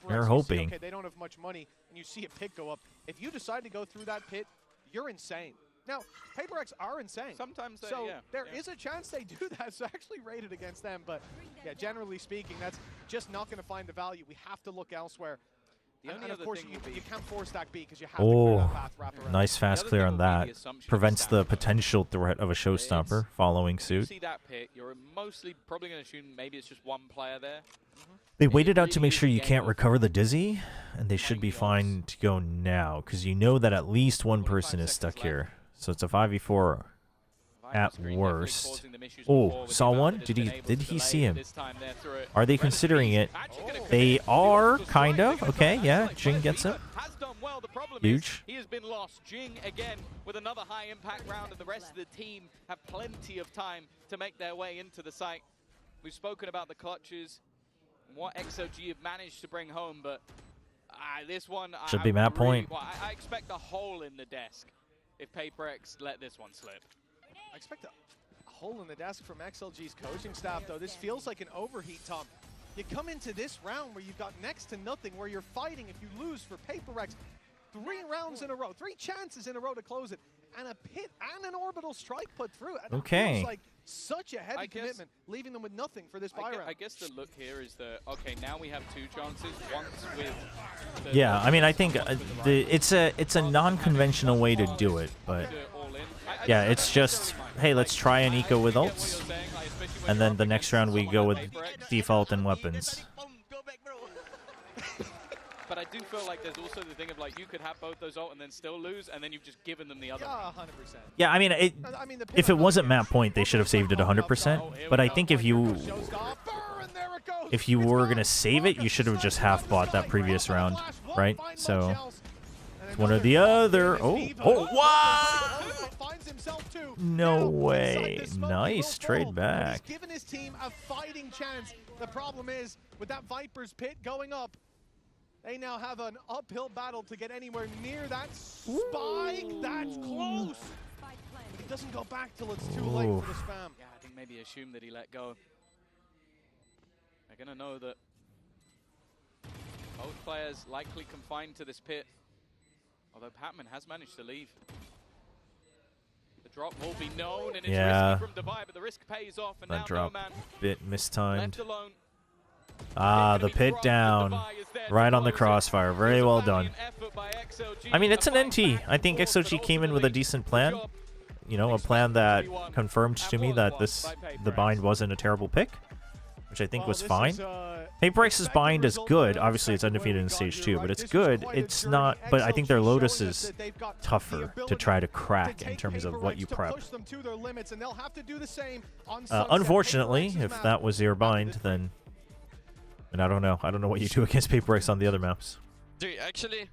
they're hoping. Okay, they don't have much money, and you see a pit go up. If you decide to go through that pit, you're insane. Now, PRX are insane. Sometimes there is a chance they do that, so actually rated against them. But yeah, generally speaking, that's just not going to find the value. We have to look elsewhere. And of course, you can't force stack B because you have to clear that path wraparound. Nice fast clear on that. Prevents the potential threat of a showstopper following suit. You see that pit, you're mostly probably going to assume maybe it's just one player there. They waited out to make sure you can't recover the Dizzy, and they should be fine to go now because you know that at least one person is stuck here. So it's a 5v4 at worst. Oh, saw one? Did he see him? Are they considering it? They are, kind of. Okay, yeah, Jing gets it. Huge. He has been lost. Jing again with another high impact round, and the rest of the team have plenty of time to make their way into the site. We've spoken about the clutches and what XOG have managed to bring home, but this one should be map point. I expect a hole in the desk if PRX let this one slip. I expect a hole in the desk from XLG's coaching staff, though. This feels like an overheat, Tom. You come into this round where you've got next to nothing, where you're fighting. If you lose for PRX, 3 rounds in a row, 3 chances in a row to close it, and a pit and an orbital strike put through it. Okay. Feels like such a heavy commitment, leaving them with nothing for this buy round. I guess the look here is that, okay, now we have 2 chances, once with... Yeah, I mean, I think it's a non-conventional way to do it, but yeah, it's just, hey, let's try an eco with ults, and then the next round we go with default and weapons. But I do feel like there's also the thing of like you could have both those ult and then still lose, and then you've just given them the other. Yeah, 100%. Yeah, I mean, if it wasn't map point, they should have saved it 100%. But I think if you were gonna save it, you should have just half bought that previous round, right? So it's one or the other. Oh, wow! No way! Nice trade back. He's given his team a fighting chance. The problem is with that Viper's pit going up, they now have an uphill battle to get anywhere near that spike. That's close. It doesn't go back till it's too late for the spam. Yeah, I think maybe assume that he let go. They're gonna know that both players likely confined to this pit. Although Patman has managed to leave. The drop will be known, and it's risky from Dubai, but the risk pays off. And that now drop No Man bit mistimed. left alone. Ah, the pit down. Right on the crossfire. Very well done. I mean, it's an NT. I think XLG came in with a decent plan. You know, a plan that confirmed to me that the bind wasn't a terrible pick, which I think was fine. PRX's bind is good. Obviously, it's undefeated in Stage 2, but it's good. It's not... But I think their Lotus is tougher to try to crack in terms of what you prep. Unfortunately, if that was your bind, then... And I don't know. I don't know what you do against PRX on the other maps. Dude, actually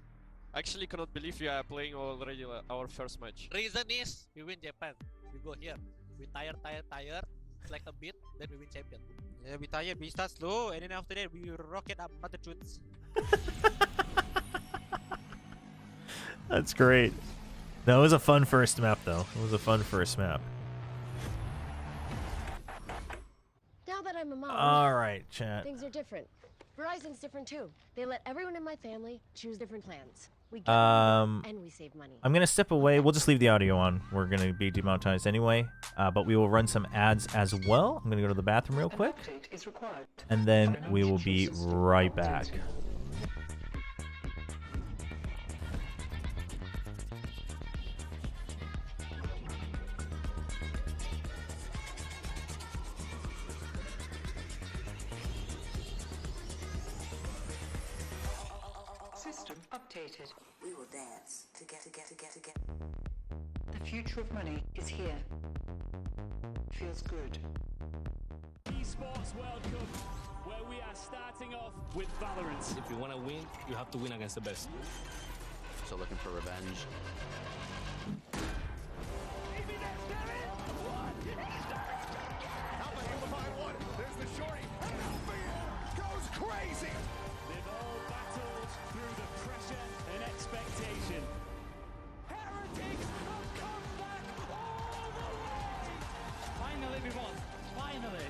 cannot believe we are playing already our first match. Reason is we win Japan. We go here. We tire, select a bit, then we win champion. Yeah, we tire, we start slow, and then after that we rocket up other shoots. That's great. That was a fun first map, though. It was a fun first map. Now that I'm a mom, all right, chat. Things are different. Verizon's different too. They let everyone in my family choose different plans. We get more and we save money. I'm gonna step away. We'll just leave the audio on. We're gonna be demonetized anyway, but we will run some ads as well. I'm gonna go to the bathroom real quick, and then we will be right back. Updated. We will dance to get. The future of money is here. Feels good. Esports World Cup, where we are starting off with VALORANT. If you want to win, you have to win against the best. So looking for revenge. There's the shorty. Goes crazy. They've all battled through the pressure and expectation. Heretics have come back all the way. Finally, we won. Finally.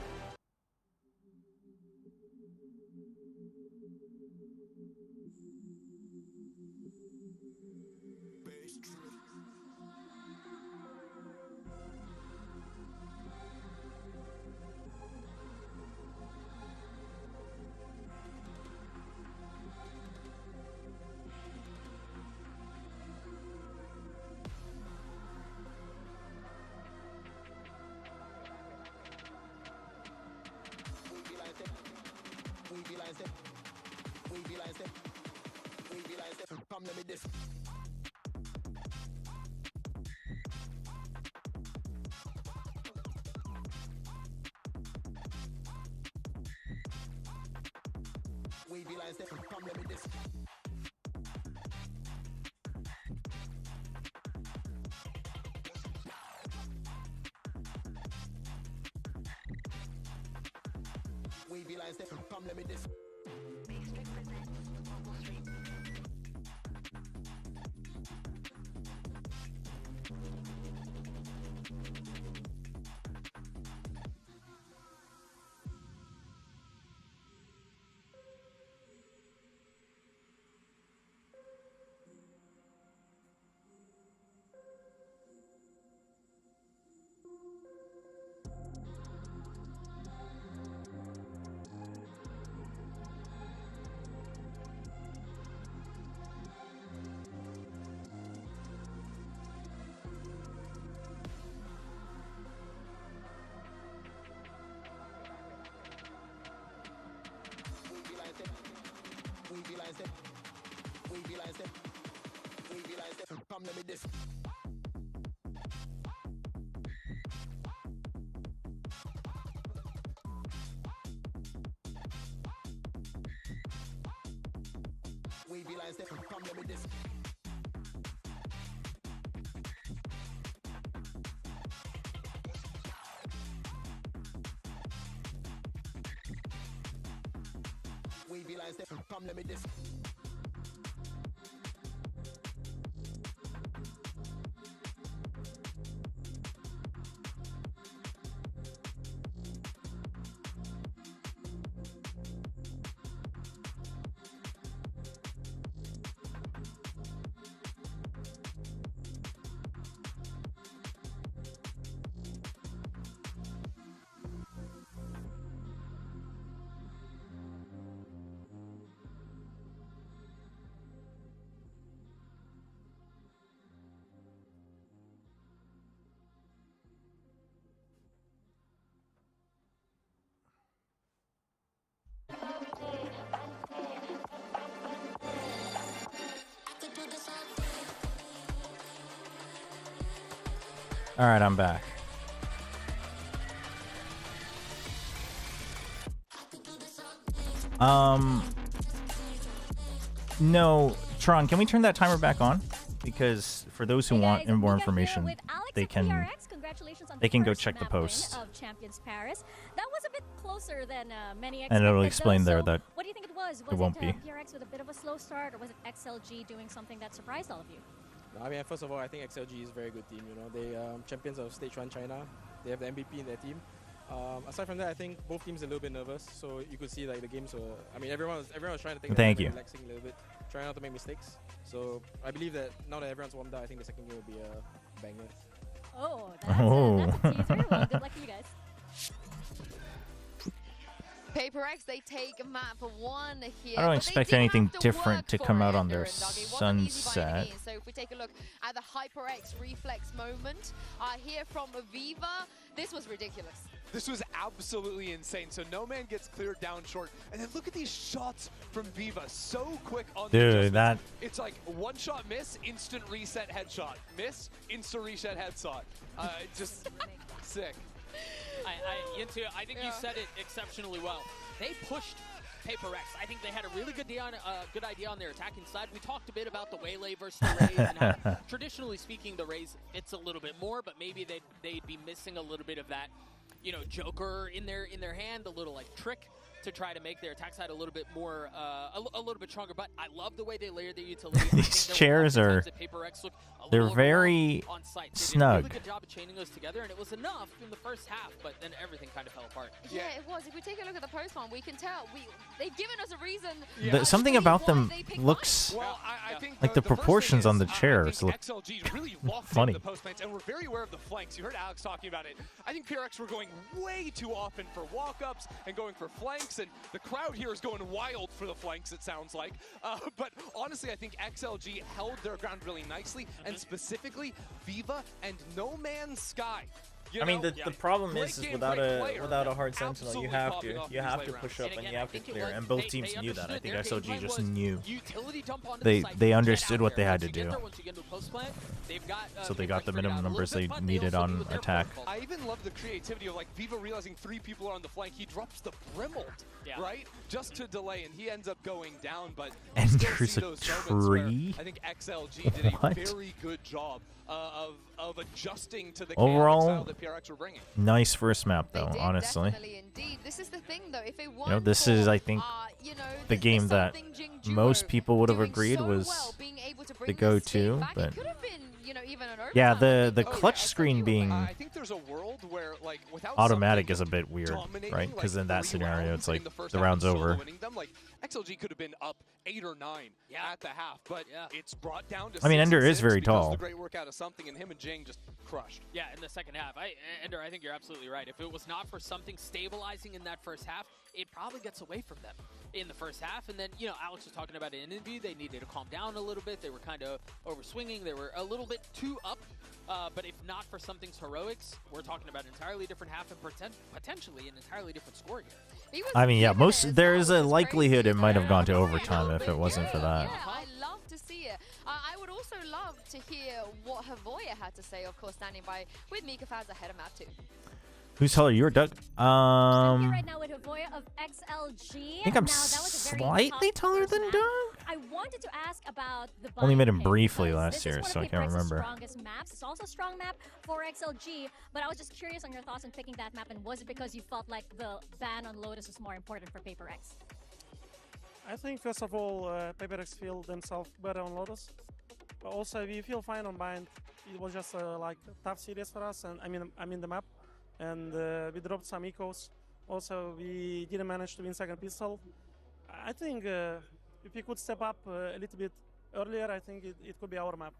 Come let me this. We be like this. Come let me this. We be like this. Come let me this. this. Wavy lines, come let me this. Wavy lines, come let me this. All right, I'm back. No, Tron, can we turn that timer back on? Because for those who want more information, they can go check the posts. Of Champions Paris. That was a bit closer than many expected. And it'll explain though, there so that what do you think it was? it won't be. PRX with a bit of a slow start, or was it XLG doing something that surprised all of you? I mean, first of all, I think XLG is a very good team. You know, they champions of Stage 1 China. They have the MVP in their team. Aside from that, I think both teams are a little bit nervous. So you could see like the games were. I mean, everyone was trying to take relaxing a little bit, trying not to make mistakes. So I believe that now that everyone's warmed up, I think the second game will be a banger. Oh, that's a teaser. Well, good luck to you guys. PRX, they take map 1 here. I don't expect anything different to come out on their sunset. So if we take a look at the HyperX reflex moment here from Viva, this was ridiculous. This was absolutely insane. So No Man gets cleared down short. And then look at these shots from Viva. So quick on the adjustment. It's like one shot miss, instant reset headshot. Miss, instant reset headshot. Just sick. Yintu, I think you said it exceptionally well. They pushed PRX. I think they had a really good idea on their attacking side. We talked a bit about the Waylay versus the Raze, and how, traditionally speaking, the Raze fits a little bit more, but maybe they'd be missing a little bit of that, you know, Joker in their hand, a little like trick to try to make their attack side a little bit more, a little bit stronger. But I love the way they layer their utility. These chairs are, they're very snug. They did a really good job of chaining those together, and it was enough in the first half, but then everything kind of fell apart. Yeah, it was. If we take a look at the post one, we can tell they've given us a reason. Something about them looks like the proportions on the chairs look really funny. The post plants, and we're very aware of the flanks. You heard Alex talking about it. I think PRX were going way too often for walk-ups and going for flanks, and the crowd here is going wild for the flanks, it sounds like. But honestly, I think XLG held their ground really nicely, and specifically Viva and No Man's Sky. I mean, the problem is without a hard sentinel, you have to push up and you have to clear, and both teams knew that. I think XLG just knew. They understood what they had to do, so they got the minimum numbers they needed on attack. I even love the creativity of like Viva realizing 3 people are on the flank. He drops the Brimald, right, just to delay, and he ends up going down. But and there's a tree. I think XLG did a very good job of adjusting to the overall style that PRX were bringing. Nice first map though, honestly. Indeed. This is the thing though, if it you know, this is I think the game that most people would have agreed was the go-to, but yeah, the clutch screen being I think there's a world where like without automatic is a bit weird, right? Because in that scenario, it's like the round's over. Like XLG could have been up 8 or 9 at the half, but it's brought down to 6. I mean, Ender is very tall. The great work out of something, and him and Jing just crushed. Yeah, in the second half. Ender, I think you're absolutely right. If it was not for something stabilizing in that first half, it probably gets away from them in the first half. And then, you know, Alex was talking about it in interview. They needed to calm down a little bit. They were kind of over-swinging. They were a little bit too up. But if not for something's heroics, we're talking about an entirely different half and potentially an entirely different score here. I mean, yeah, there is a likelihood it might have gone to overtime if it wasn't for that. Yeah, I love love to see it. I would also love to hear what Havoya had to say, of course, standing by with Mika Faz ahead of map 2. Who's taller, you or Doug? I'm here right now with Havoya of XLG. I think I'm slightly taller than Doug. I wanted to ask about the Only met him pick, briefly because last this year, is one so of I can't PRX's remember. Strongest maps. It's also a strong map for XLG, but I was just curious on your thoughts on picking that map, and was it because you felt like the ban on Lotus was more important for PRX? I think first of all, PRX feel themselves better on Lotus, but also we feel fine on Bind. It was just like a tough series for us, and I mean the map, and we dropped some ecos. Also, we didn't manage to win second pistol. I think if we could step up a little bit earlier, I think it could be our map.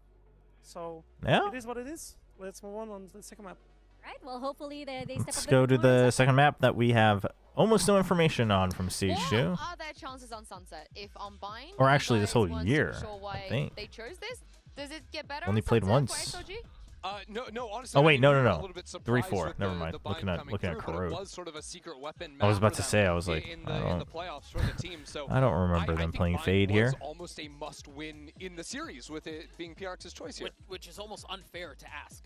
So Yeah. it is what it is. Let's move on the second map. Right. Well, hopefully they step Let's up. go to the second map that we have almost no information on from Stage 2. What are their chances on Sunset? If on Bind, Or you actually this guys whole weren't year, sure why I think. they chose this? Does it get better? Only on played Sunset once. for XLG? No, honestly. Oh wait, no. A little bit surprised 3-4. with Never the mind. bind Looking at coming through, but Corrode. It was sort of a secret weapon I was map about for to them say, I was like, in I the don't, playoffs for the team. So I don't remember them think playing Bind Fade was here. almost a must-win in the series, with it being PRX's choice here. Which is almost unfair to ask,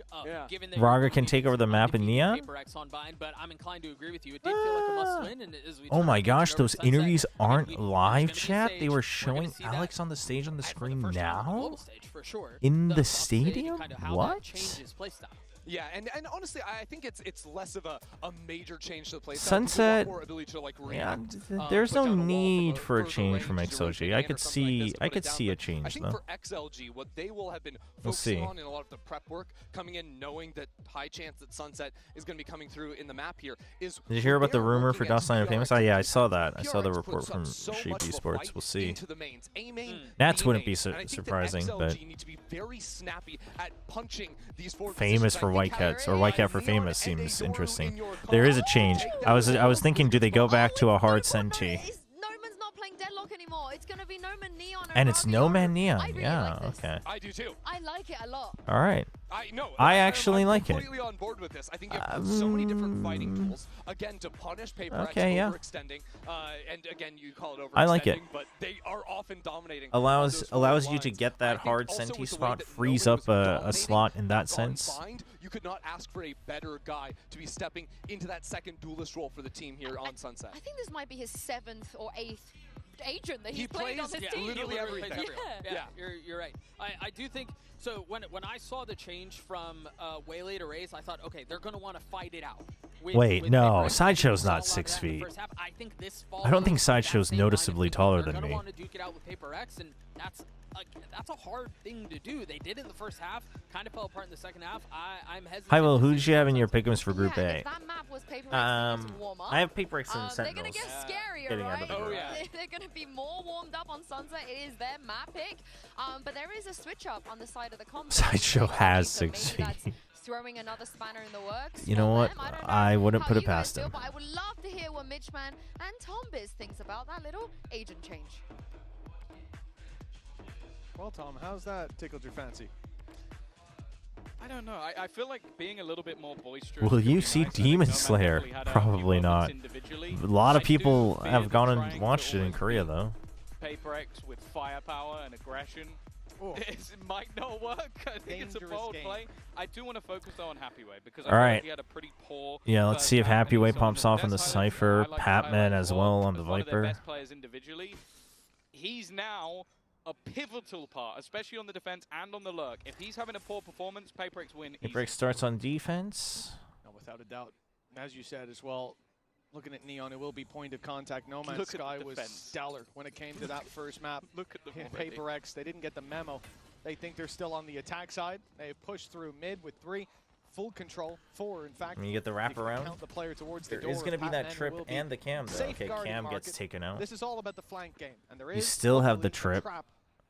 given that Raga can take over the map in Neon? PRX on Bind, but I'm inclined to agree with you. It did feel like a must-win, and as we Oh turn my our gosh, attention over those Sunset, interviews aren't it's live, gonna be chat? Sage. They were We're gonna showing see that Alex on the stage on the screen on the now? global stage, for sure. In the Thus, I'll say stadium? kind of how that What? changes playstyle. Yeah, and honestly, I think it's less of a major change to the play. Sunset, More ability to, like, yeah, react, there's put no down a wall need from for a further change range from to XLG. rotate I in or could something like see, this to I put it could down, see a but change I think though. for XLG, what they will have been We'll focusing see. on in a lot of the prep work, coming in knowing that high chance that Sunset is going to be coming through in the map here, is Did you hear about the they're rumor for working as Dustline and Famous? Oh PRX yeah, I saw that. I saw the PRX report puts up from so Shape much of a Esports. fight We'll see. into the mains. A main, Nats B wouldn't main. be And I think that surprising, but XLG need to be very snappy at punching these forward Famous positions. for I think Whitecats or having Whitecat for Neon Famous and a seems Yoru interesting. in your There is a combo, change. take I was that thinking, do they go back to a hard senti? Noman's not playing Deadlock anymore. It's going to be Noman Neon. And it's no man Neon. I really Yeah, like this. okay. I do too. I like it a lot. All right. I actually like it. completely on board with this. I think you have so many different fighting tools. Again, to punish PRX Okay, yeah. overextending, and again, you call it overextending, I like it. but they are often dominating. Allows you to lines. get that hard also senti with the way spot, that frees Noman up was a dominating slot in that on sense. Bind, you could not ask for a better guy to be stepping into that second duelist role for the team here on Sunset. I think this might be his 7th or 8th agent that He he's played on plays this team. literally everything. Yeah, you're right. I do think so. When I saw the change from Waylay to Raze, I thought, okay, they're gonna want to fight it out. Wait, no, PRX. Sideshow's We saw a not lot of 6 that in the feet. first half. I think this I don't think follows that Sideshow's same line of noticeably thinking. taller They're than gonna me. want to duke it out with PRX, and that's a hard thing to do. They did it in the first half, kind of fell apart in the second half. I'm hesitant. Hi, Will. to Who say did you have in your pick'ems for Group Yeah, A? if that map was PRX warm up, I have PRX and they're going to Sentinels. get scarier, Getting out right? of the group. They're going to be more warmed up on Sunset. It is their map pick. But there is a switch up on the side of the comp. Sideshow has So 6 maybe that's feet. throwing another spanner in the works. You know for what? them. I don't know I wouldn't how put it you guys past feel, him. But I would love to hear what Mitchman and Tombiz thinks about that little agent change. Well, Tom, how's that tickled your fancy? I don't know. I feel like being a little bit more boisterous. Will could you be see nice. I think Demon Nomad Slayer? definitely had a few Probably moments not. individually. A lot of I do people fear have that gone trying and to watched it in always Korea, beat though. PRX with firepower and aggression. It might not work. I think it's a Dangerous bold game. play. I do want to focus though on Happyway because I All feel right. like he had a pretty poor. Yeah, let's first see if half, and Happyway he's someone pops that off on the best highlights Cypher, I like to highlight Patman as well on the as one of their Viper. best players individually. He's now a pivotal part, especially on the defense and on the lurk. If he's having a poor performance, PRX win. PRX starts on defense. No, without a doubt. As you said as well, looking at Neon, it will be point of contact. No Man's Look at the Sky was defense. stellar when it came to that first map. Look at them already. PRX, they didn't get the memo. They think they're still on the attack side. They pushed through mid with 3. Full control, 4 in fact. When you get the wrap can around, count the player towards there the door is going to be of that Patman, trip who will be and the cam, though. Okay, safeguarding cam market. gets taken out. This is all about the flank game, and there You is still have the luckily a trip. trap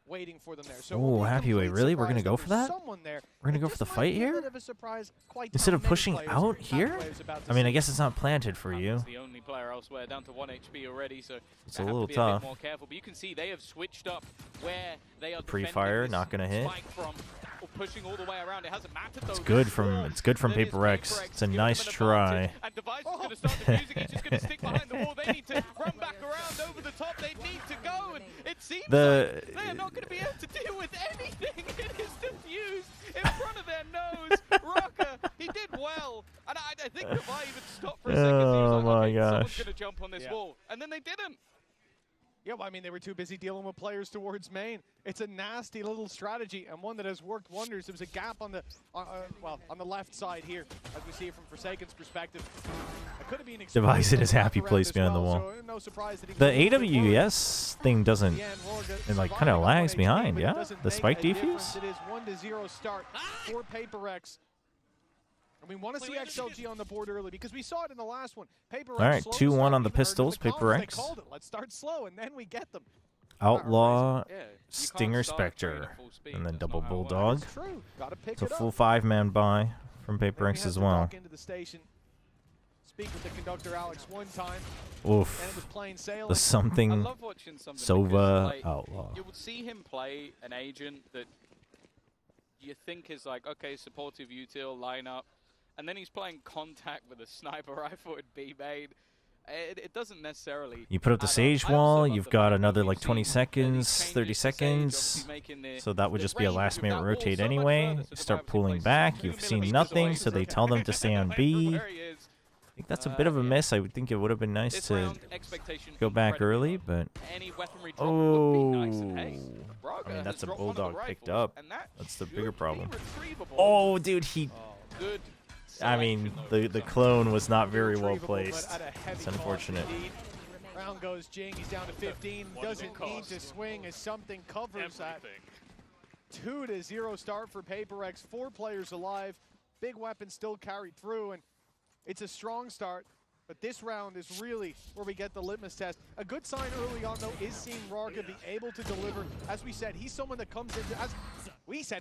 waiting for them there. So it Ooh, will be a Happyway, complete really? We're going to surprise go for that? there's someone there. We're going to It go for just the might fight be a here? bit of a surprise. Quite Instead how of many pushing players out here? Happyway is about to I mean, I see. guess it's not planted for you. Patman's the only player elsewhere, down to 1 HP already, so It's they a have little to be tough. a bit more careful. But you can see they have switched up where they are Pre-fire, defending not this gonna hit. spike from. Well, pushing all the way around. It hasn't mattered though. It's good from PRX. It's a nice try. And Device is going to start the music. He's just going to stick behind the wall. They need to run back around over the top. They need to go. And it seems like they are not going to be able to deal with anything. It is diffused in front of their nose. Rocker, he did well. And I think Device even stopped for a second. He was like, okay, someone's going to jump on this wall. And then they didn't. Yeah, well, I mean, they were too busy dealing with players towards main. It's a nasty little strategy and one that has worked wonders. There was a gap on the on the left side here, as we see it from Forsaken's perspective. It could have been Device in his happy place behind the wall. So no surprise that The AWS thing doesn't, it like kind of lags behind, yeah? The spike defuse? It is 1-0 start for PRX. And we want to see XLG on the board early because we saw it in the last one. PRX. All right, 2-1 on the pistols, PRX. Let's start slow and then we get them. Outlaw, Stinger, Spectre, and then double Bulldog. It's a full 5-man buy from PRX as well. Speak with the conductor Alex one time. Oof. The something Sova Outlaw. You would see him play an agent that you think is like, okay, supportive util lineup, and then he's playing contact with a sniper rifle at B main. It doesn't necessarily. You put up the Sage wall, you've got another like 20 seconds, 30 seconds. So that would just be a last minute rotate anyway. You start pulling back, you've seen nothing, so they tell them to stay on B. I think that's a bit of a miss. I would think it would have been nice to go back early, but oh, I mean, that's a Bulldog picked up. That's the bigger problem. Oh, dude, I mean, the clone was not very well placed. It's unfortunate. Round goes Jing. He's down to 15. Doesn't need to swing as something covers that. 2-0 start for PRX. 4 players alive. Big weapon still carried through, and it's a strong start. But this round is really where we get the litmus test. A good sign early on, though, is seeing Rarga be able to deliver. As we said, he's someone that comes in,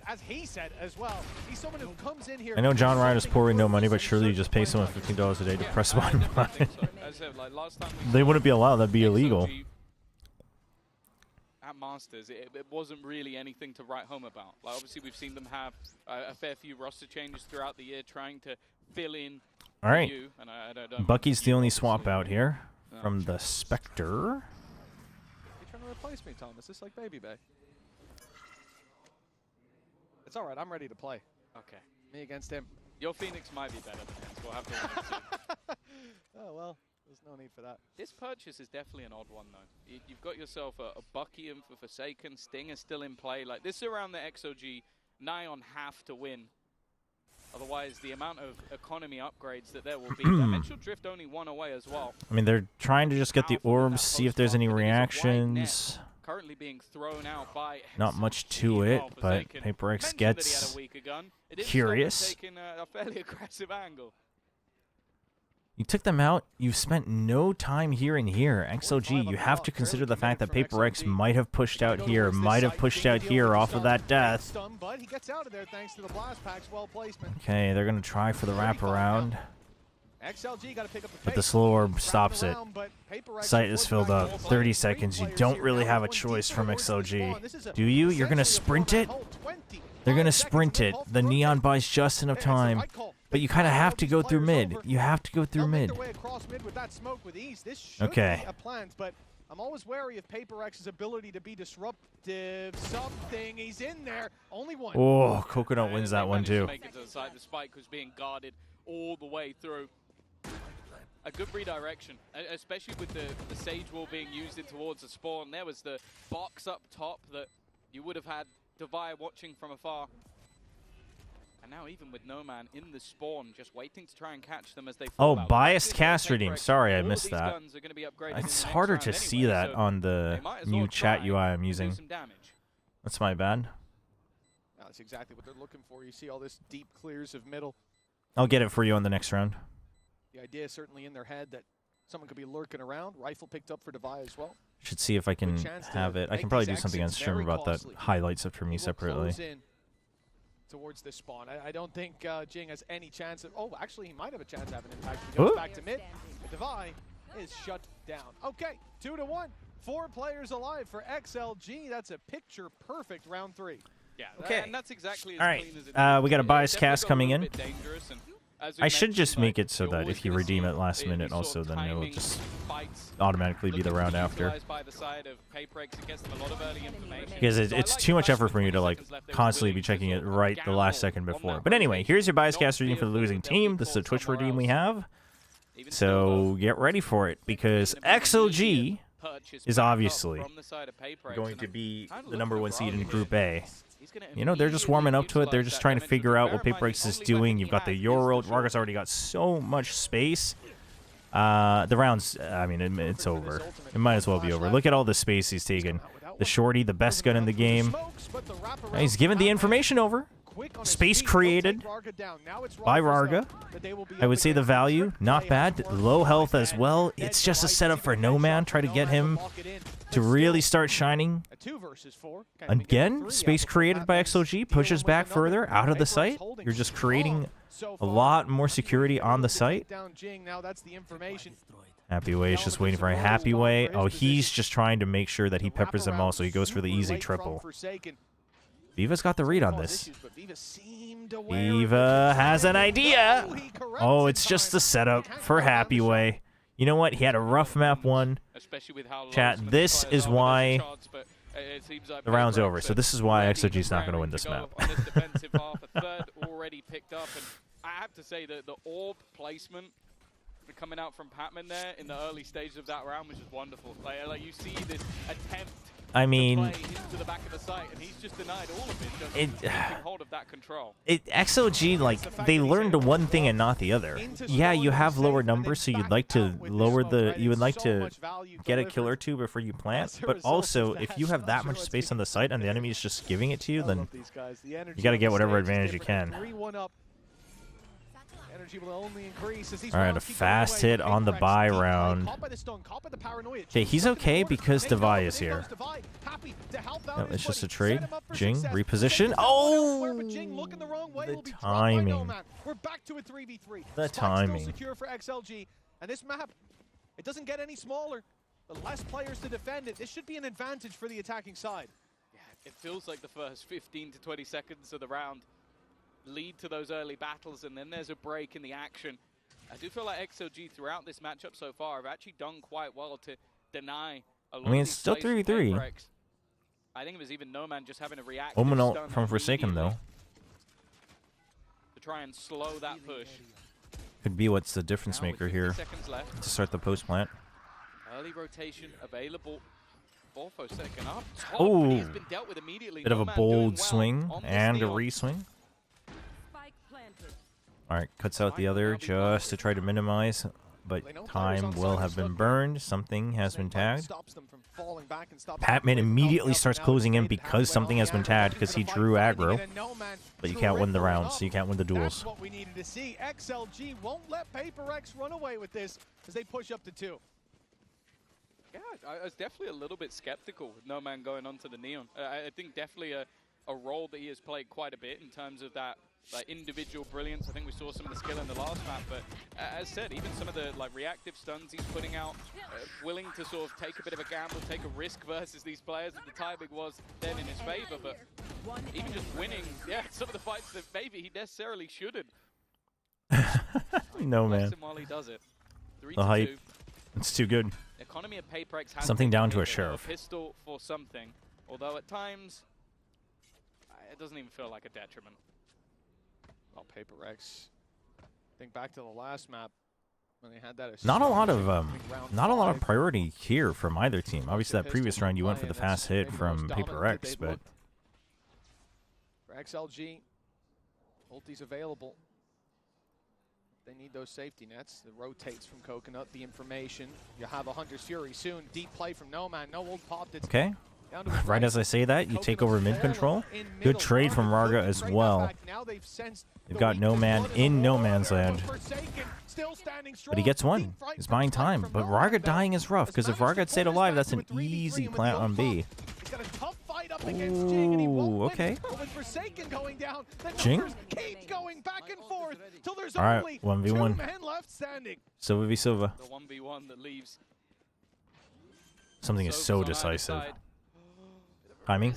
as he said as well, he's someone who comes in here. I know John Ryan is pouring no money, but surely you just pay someone $15 a day to press one button. They wouldn't be allowed. That'd be illegal. At Masters, it wasn't really anything to write home about. Like, obviously, we've seen them have a fair few roster changes throughout the year, trying to fill in. All right, Bucky's the only swap out here from the Spectre. You're trying to replace me, Thomas. It's like Baby Bay. It's all right. I'm ready to play. Okay. Me against him. Your Phoenix might be better than his. We'll have to wait and see. Oh, well, there's no need for that. This purchase is definitely an odd one, though. You've got yourself a Bucky and for Forsaken. Sting is still in play. Like, this is around the XOG, nigh on half to win. Otherwise, the amount of economy upgrades that there will be. Dimensional Drift only 1 away as well. I mean, they're trying to just get the orbs, see if there's any reactions. Currently being thrown out by Not much to it, but PRX gets curious. A fairly aggressive angle. You took them out. You've spent no time here and here. XLG, you have to consider the fact that PRX might have pushed out here, might have pushed out here off of that death. Okay, they're going to try for the wraparound. But the slow orb stops it. Sight is filled up. 30 seconds. You don't really have a choice from XLG. Do you? You're going to sprint it? They're going to sprint it. The Neon buys just enough time. But you kind of have to go through mid. You have to go through mid. Okay. But I'm always wary of PRX's ability to be disruptive. Something. He's in there. Only one. Oh, Coconut wins that one too. Make it to the side. The spike was being guarded all the way through. A good redirection, especially with the Sage Wall being used in towards the spawn. There was the box up top that you would have had Devi watching from afar. And now even with no man in the spawn, just waiting to try and catch them as they fall out. Biased cast redeem. Sorry, I missed that. It's harder to see that on the new chat UI I'm using. That's my bad. No, that's exactly what they're looking for. You see all this deep clears of middle. I'll get it for you on the next round. The idea is certainly in their head that someone could be lurking around. Rifle picked up for Devi as well. Should see if I can have it. I can probably do something on stream about that. Highlights it for me separately. Towards this spawn. I don't think Jing has any chance of... Oh, actually, he might have a chance of having an impact. He goes back to mid. Devi is shut down. Okay, 2-1. 4 players alive for XLG. That's a picture-perfect round 3. Yeah, Okay. and that's exactly as All right. clean as it We got a bias definitely cast got a coming little in. bit dangerous, and as we I should mentioned, just like, make it so you're that always if you gonna redeem see it last these minute, sort also of then it'll timing just fights automatically be the looking to round after. utilized by the side of PRX. It gets them a lot of early information. Because So I it's like too the much fact effort that for you to 20 like seconds left, they were constantly willing be to checking it sort of right the last gamble second on before. that But anyway, rotation, here's your bias not cast reading for the fearful losing that they'll be team. This is the caught Twitch somewhere redeem we else. have. Even So get ready for it because XLG is obviously going to be the #1 seed in Group A. You know, they're just warming up to it. They're just trying to figure out what PRX is doing. You've got the Euro. Varga's already got so much space. The round's, I mean, it's over. It might as well be over. Look at all the space he's taken. The shorty, the best gun in the game. He's given the information over. Space created by Varga. I would say the value, not bad. Low health as well. It's just a setup for Nomad. Try to get him to really start shining. Again, space created by XLG pushes back further out of the site. You're just creating a lot more security on the site. Happy Way is just waiting for a Happy Way. Oh, he's just trying to make sure that he peppers them all, so he goes for the easy triple. Viva's got the read on this. Viva has an idea. Oh, it's just the setup for Happy Way. You know what? He had a rough map one. Chat, this is why the round's over. So this is why XLG's not going to win this map. Already picked up, and I have to say that the orb placement coming out from Patman there in the early stages of that round was just wonderful. Like you see this attempt I mean, to play into the back of the site, and he's just denied all of it, just keeping hold of that control. XLG, like, they learned one thing and not the other. Yeah, you have lower numbers, so you'd like to lower the, you would like to get a kill or two before you plant, but also, if you have that much space on the site and the enemy is just giving it to you, then you gotta get whatever advantage you can. Alright, a fast hit on the buy round. Okay, he's okay because Devi is here. No, it's just a trade. Jing, reposition. Oh! The timing. The timing. Secure for XLG. And this map, it doesn't get any smaller. The less players to defend it. This should be an advantage for the attacking side. Yeah, it feels like the first 15 to 20 seconds of the round lead to those early battles, and then there's a break in the action. I do feel like XLG throughout this matchup so far have actually done quite well to deny a lot. I mean, it's still 3v3. I think it was even Nomad just having a react from Forsaken, though. To try and slow that push. Could be what's the difference maker here to start the post plant. Early rotation available. Forsaken up top. Oh, He's been dealt with immediately. bit of a Nomad bold doing well swing on this and a Neon. re-swing. Alright, cuts out the other just to try to minimize, but time will have been burned. Something has been tagged. Patman immediately starts closing in because something has been tagged because he drew aggro. But you can't win the rounds, so you can't win the duels. That's what we needed to see. XLG won't let PRX run away with this as they push up to 2. Yeah, I was definitely a little bit skeptical with No Man going on to the Neon. I think definitely a role that he has played quite a bit in terms of that individual brilliance. I think we saw some of the skill in the last map, but as said, even some of the reactive stuns he's putting out, willing to sort of take a bit of a gamble, take a risk versus these players, and the timing was then in his favor, but even just winning, yeah, some of the fights that maybe he necessarily shouldn't. No, man. While he does it. The hype. It's too good. The economy of PRX has something down to a sheriff. sheriff. A pistol for something, although at times it doesn't even feel like a detriment. Oh, PRX. Think back to the last map when they had that. Not a lot of priority here from either team. Obviously, that previous round you went for the fast hit from PRX, but for XLG, ulti's available. They need those safety nets. It rotates from Coconut, the information. You have a Hunter's Fury soon. Deep play from Nomad. No old pop. Okay. Right as I say that, you take over mid control. Good trade from Varga as well. They've got No Man in No Man's Land. But he gets one. He's buying time. But Varga dying is rough, because if Varga had stayed alive, that's an easy plant on B. Ooh, okay. Jing? Alright, 1v1. Silva v Silva. The 1v1 that leaves. Something is so decisive. Timing.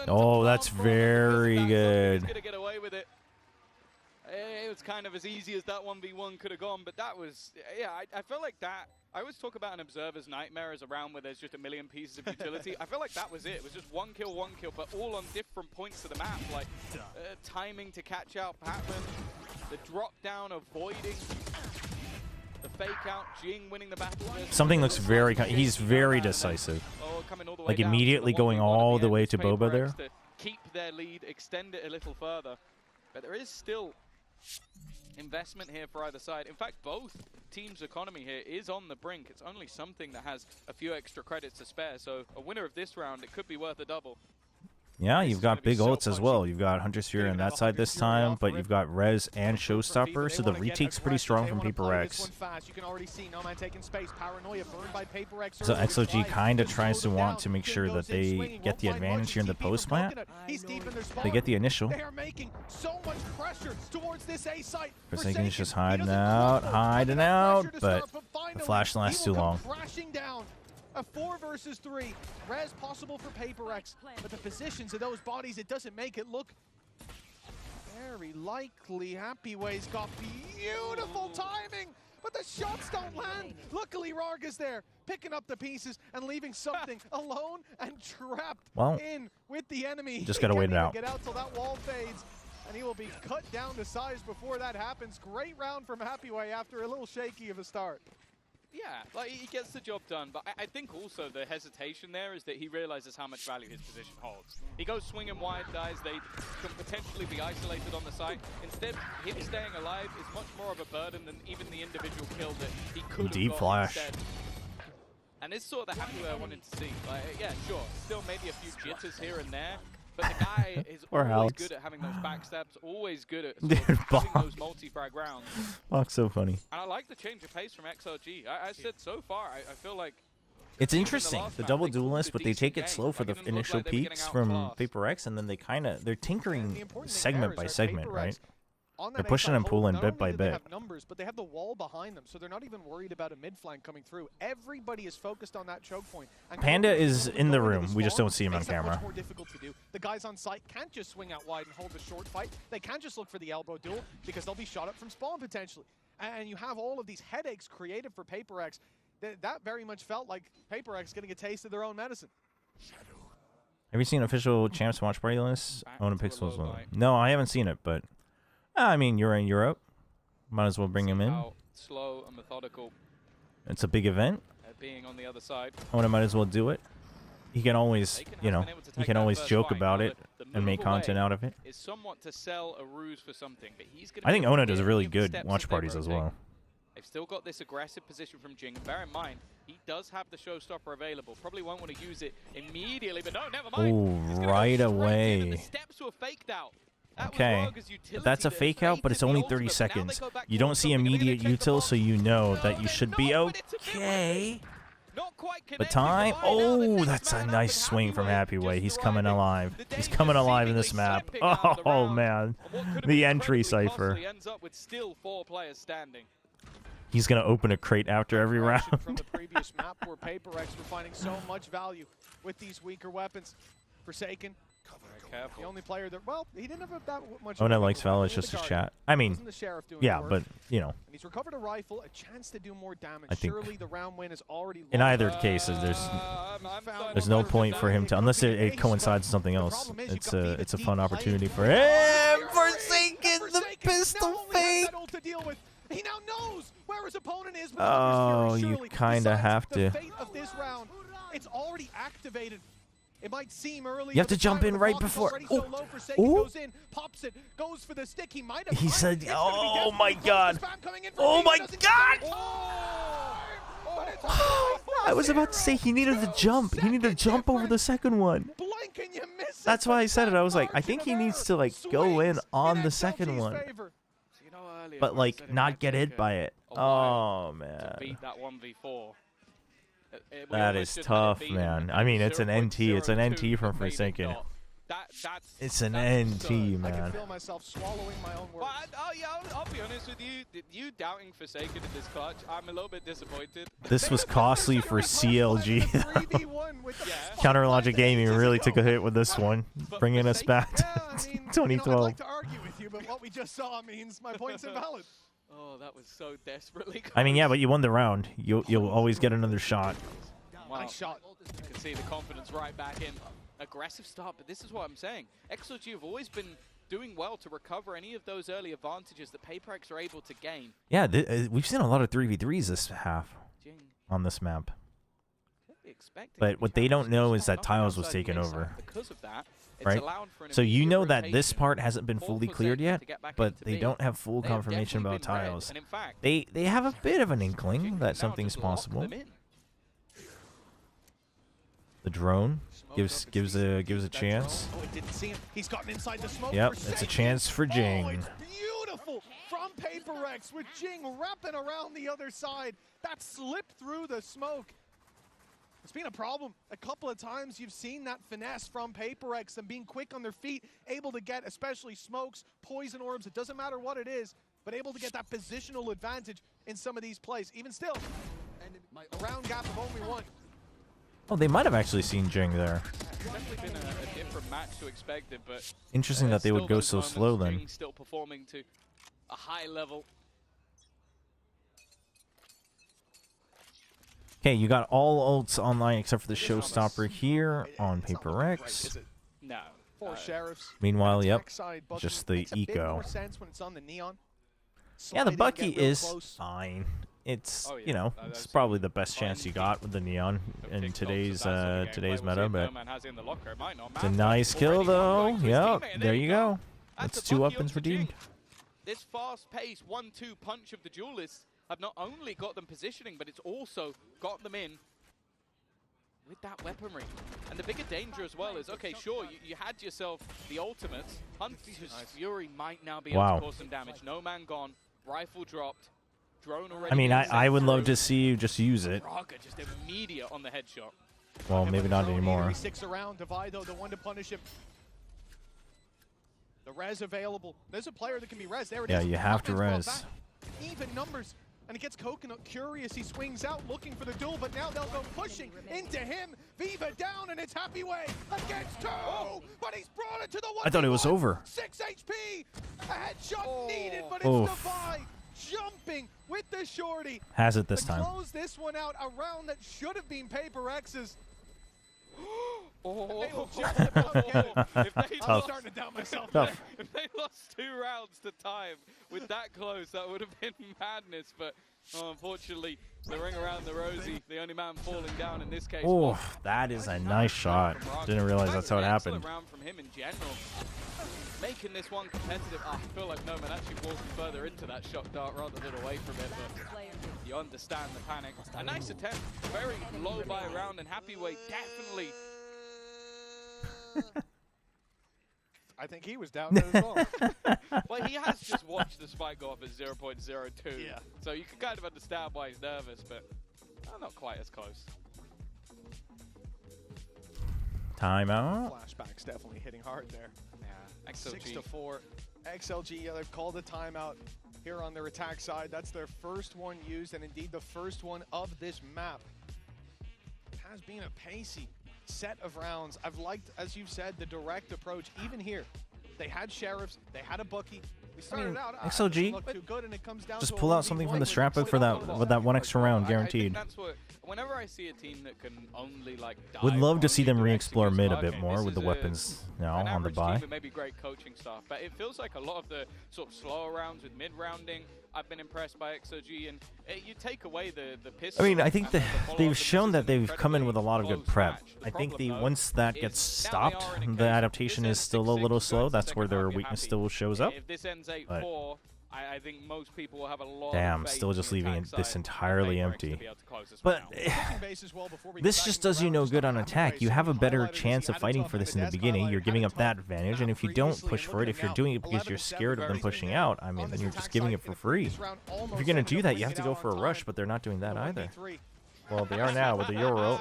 Oh, that's very good. Gonna get away with it. It was kind of as easy as that 1v1 could have gone, but that was, yeah, I felt like that. I always talk about an observer's nightmare as a round where there's just a million pieces of utility. I felt like that was it. It was just one kill, but all on different points of the map, like timing to catch out Patman, the drop down avoiding, the fake out, Jing winning the battle. Something looks very, he's very decisive. Like immediately going all the way to Boba there. To keep their lead, extend it a little further. But there is still investment here for either side. In fact, both teams' economy here is on the brink. It's only something that has a few extra credits to spare. So a winner of this round, it could be worth a double. Yeah, you've got big ults as well. You've got Hunter Sphere on that side this time, but you've got Rez and Showstopper, so the retake's pretty strong from PRX. So XLG kind of tries to want to make sure that they get the advantage here in the post plant. They get the initial. Forsaken is just hiding out, but the flash lasts too long. A 4 versus 3. Res possible for PRX, but the positions of those bodies, it doesn't make it look very likely. Happyway's got beautiful timing, but the shots don't land. Luckily, Rarga's there, picking up the pieces and leaving something alone and trapped in with the enemy. Just gotta wait it out. Get out till that wall fades, and he will be cut down to size before that happens. Great round from Happyway after a little shaky of a start. Yeah, like he gets the job done, but I think also the hesitation there is that he realizes how much value his position holds. He goes swinging wide, guys, they can potentially be isolated on the side. Instead, him staying alive is much more of a burden than even the individual kill that he could have Deep flash. Instead. And it's sort of the Happyway I wanted to see. Like, yeah, sure, still maybe a few jitters here and there, but the guy is always good at having those backstabs, always good at sort of having those multi-frag rounds. Fuck's so funny. And I like the change of pace from XLG. I said so far, I feel like it's interesting, the double duelist, but they take it slow for the initial peaks from PRX, and then they're tinkering segment by segment, right? They're pushing and pulling bit by bit. They have numbers, but they have the wall behind them, so they're not even worried about a mid flank coming through. Everybody is focused on that choke point. And Panda is in the room. We just don't see him on camera. Much more difficult to do. The guys on site can't just swing out wide and hold the short fight. They can't just look for the elbow duel because they'll be shot up from spawn potentially. And you have all of these headaches created for PRX. That very much felt like PRX getting a taste of their own medicine. Have you seen official Champs Watch Party list? Own Pixels one. No, I haven't seen it, but I mean, you're in Europe. Might as well bring him in. Slow and methodical. It's a big event. Being on the other side. Owen might as well do it. He can always, you know, he can always joke about it and make content out of it. Is somewhat to sell a ruse for something, but he's gonna I think Ona does really good watch parties as well. They've still got this aggressive position from Jing. Bear in mind, he does have the showstopper available. Probably won't want to use it immediately, but no, never mind. Oh, right away. The steps were faked out. Okay, but that's a fake out, but it's only 30 seconds. You don't see immediate util, so you know that you should be okay. But time, oh, that's a nice swing from Happyway. He's coming alive. He's coming alive in this map. Oh, man. The entry cipher. He's going to open a crate after every round. From the previous map where PRX were finding so much value with these weaker weapons. Forsaken. The only player that, well, he didn't have that much. Ona likes Val, it's just his chat. I mean, yeah, but, you know. And he's recovered a rifle, a chance to do more damage. I think surely the round win is already in either cases, there's no point for him to, unless it coincides with something else. It's a fun opportunity for him. Forsaken, the pistol fake. He now knows where his opponent is. Oh, you kind of have to. It's already activated. It might seem early. You have to jump in right before. Oh, goes in, pops it, goes for the stick. He might have. He said, "Oh my God! Oh my God!" I was about to say he needed to jump. He needed to jump over the second one. That's why I said it. I was like, I think he needs to like go in on the second one, but like not get hit by it. Oh man. Beat that 1v4. That is tough, man. I mean, it's an NT. It's an NT from Forsaken. It's an NT, man. I can feel myself swallowing my own words. I'll be honest with with you doubting Forsaken in this clutch, I'm a little bit disappointed. This was costly for CLG. Counter Logic Gaming really took a hit with this one, bringing us back to 2012. I'd like to argue with you, but what we just saw means my point's invalid. Oh, that was so desperately close. I mean, yeah, but you won the round. You'll always get another shot. Wow. Nice shot. You can see the confidence right back in. Aggressive start, but this is what I'm saying. XLG have always been doing well to recover any of those early advantages that PRX are able to gain. Yeah, we've seen a lot of 3v3s this half on this map. But what they don't know is that Tiles was taken over. Because of that, right? So you know that this part hasn't been fully cleared yet, but they don't have full confirmation about Tiles. They have a bit of an inkling that something's possible. The drone gives a chance. Oh, it didn't see him. He's gotten inside the smoke. Yep, it's a chance for Jing. Oh, it's beautiful from PRX with Jing wrapping around the other side. That slipped through the smoke. It's been a problem. A couple of times you've seen that finesse from PRX and being quick on their feet, able to get especially smokes, poison orbs, it doesn't matter what it is, but able to get that positional advantage in some of these plays. Even still, a round gap of only one. Oh, they might have actually seen Jing there. It's definitely been a different match to expected, but interesting that they would go so slow then. Jing still performing to a high level. Okay, you got all ults online except for the showstopper here on PRX. No. Four sheriffs. Meanwhile, yep, Backside Bucky just the makes a bit eco. more sense when it's on the neon. Yeah, the Slide in, Bucky get real is close. fine. It's Oh, yeah. you know, it's probably the best chance you got with the neon in today's meta, but it's a nice kill though. Yep, there you go. That's 2 weapons redeemed. This fast-paced 1-2 punch of the duelists have not only got them positioning, but it's also got them in with that weaponry. And the bigger danger as well is, okay, sure, you had yourself the ultimates. Hunter's Fury might now be able to cause some damage. No man gone, rifle dropped, drone already. I mean, I would love to see you just use it. Braga just immediate on the headshot. Well, maybe not anymore. He sticks around. Divide, though, the one to punish him. The res available. There's a player that can be res. There it is. Yeah, you have to res. Even numbers. And it gets Coconut curious. He swings out looking for the duel, but now they'll go pushing into him. Viva down, and it's Happy Way against 2. But he's brought it to the 1. I thought it was over. 6 HP. A headshot needed, but it's Divide jumping with the shorty. Has it this time. Close this one out. A round that should have been PRX's. I'm starting to doubt myself there. If they lost 2 rounds to time with that close, that would have been madness. But unfortunately, the ring around the rosy, the only man falling down in this case. Oh, that is a nice shot. Didn't realize that's how it happened. Excellent round from him in general. Making this one competitive. I feel like no man actually walking further into that shot dart rather than away from it. But you understand the panic. A nice attempt. Very low by a round, and Happy Way definitely. I think he was down there as well. Well, he has just watched the spike go off at 0.02. Yeah. So you can kind of understand why he's nervous, but not quite as close. Timeout. Flashback's definitely hitting hard there. Yeah. XLG. 6-4. XLG, they've called a timeout here on their attack side. That's their first one used, and indeed the first one of this map. It has been a pacey set of rounds. I've liked, as you've said, the direct approach. Even here, they had sheriffs, they had a Bucky. We started out, XLG, look too good, and it comes down just to pull out something from the strap book for that one extra round, guaranteed. That's what. Whenever I see a team that can only like. Would love to see them re-explore mid a bit more with the weapons now on the buy. Maybe great coaching stuff, but it feels like a lot of the sort of slower rounds with mid rounding. I've been impressed by XLG, and you take away the pistol. I mean, I think they've shown that they've come in with a lot of good prep. I think once that gets stopped, the adaptation is still a little slow. That's where their weakness still shows up. If this ends 8-4, I think most people will have a lot. Damn, still just leaving this entirely empty. But this just does you no good on attack. You have a better chance of fighting for this in the beginning. You're giving up that advantage, and if you don't push for it, if you're doing it because you're scared of them pushing out, I mean, then you're just giving it for free. If you're going to do that, you have to go for a rush, but they're not doing that either. Well, they are now with the Euro.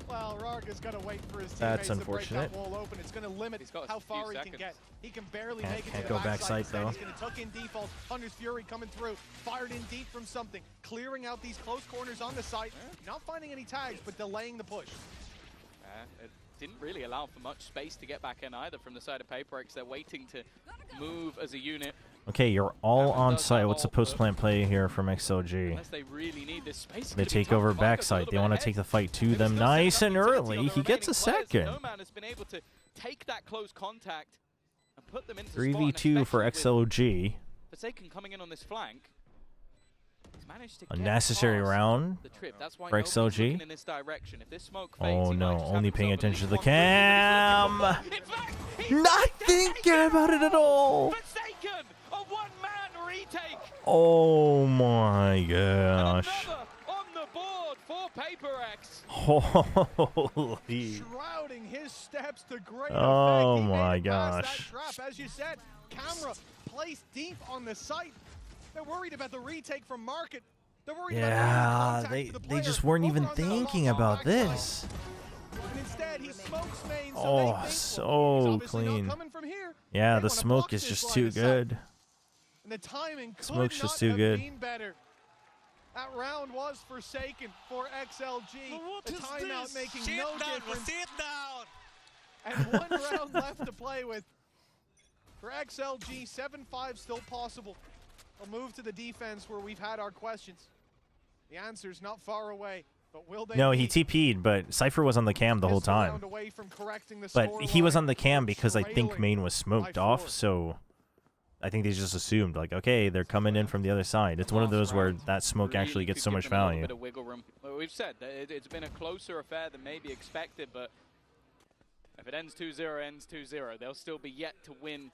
Well, Rarga's got to wait for his That's teammates to break unfortunate. that wall open. It's going to limit how far he can get. He can barely make it Can't to go the backside, instead. though. He's going to tuck in default. Hunter's Fury coming through. Fired in deep from something. Clearing out these close corners on the site. Not finding any tags, but delaying the push. It didn't really allow for much space to get back in either from the side of PRX. They're waiting to move as a unit. Okay, you're all on site. What's the post-plant play here from XLG? Unless they really need this space. They take over backside. They want to take the fight to them nice and early. He gets a second. Nomad has been able to take that close contact and put them into 3v2 for XLG. Forsaken coming in on this flank. He's managed to Unnecessary round for XLG. in this direction. If this smoke Oh fades, no, only paying attention to the cam. Not thinking about it at all. Forsaken, a one-man retake. Oh my gosh. On the board for PRX. Holy. Shrouding his steps to great Oh effect. He my made it past gosh. that trap. As you said, camera placed deep on the site. They're worried about the retake from Market. They're worried Yeah, about they just weren't even thinking about this. and instead he smokes main, so Oh, they think, so well, he's obviously clean. not coming from here. Yeah, They the wanna smoke block is this just line too of sight. good. And the timing could Smoke's just not too have good. been better. That round was forsaken for XLG. The timeout making no difference. And one round left to play with. For XLG, 7-5 still possible. I'll move to the defense where we've had our questions. The answer's not far away, but will they No, he be TP'd, but Cypher was on the cam the whole just a round time. away from correcting the But he was scoreline? on the cam because I think Trailing main was smoked off, so I think they just assumed, like, okay, they're coming in from the other side. It's one of those where that smoke actually gets so much value. Bit of wiggle room. Well, we've said that it's been a closer affair than maybe expected, but if it ends 2-0, ends 2-0. They'll still be yet to win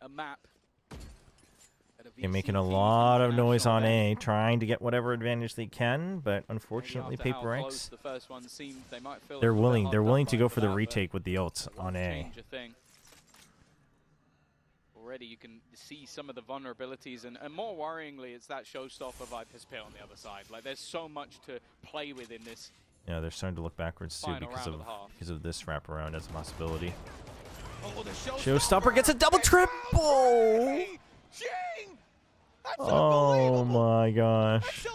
a map. They're making a lot of noise on A, trying to get whatever advantage they can, but unfortunately, After how PRX, close the first one seemed, they might feel a they're little bit willing. hard They're done willing by to go for for the that, but retake with the ult on A. change a thing. Already you can see some of the vulnerabilities, and more worryingly, it's that showstopper Viper's Pit on the other side. Like, there's so much to play with in this. Yeah, they're starting to look backwards too Final round of the half. because of this wraparound as a possibility. Oh, the Showstopper gets a double triple. Oh my gosh.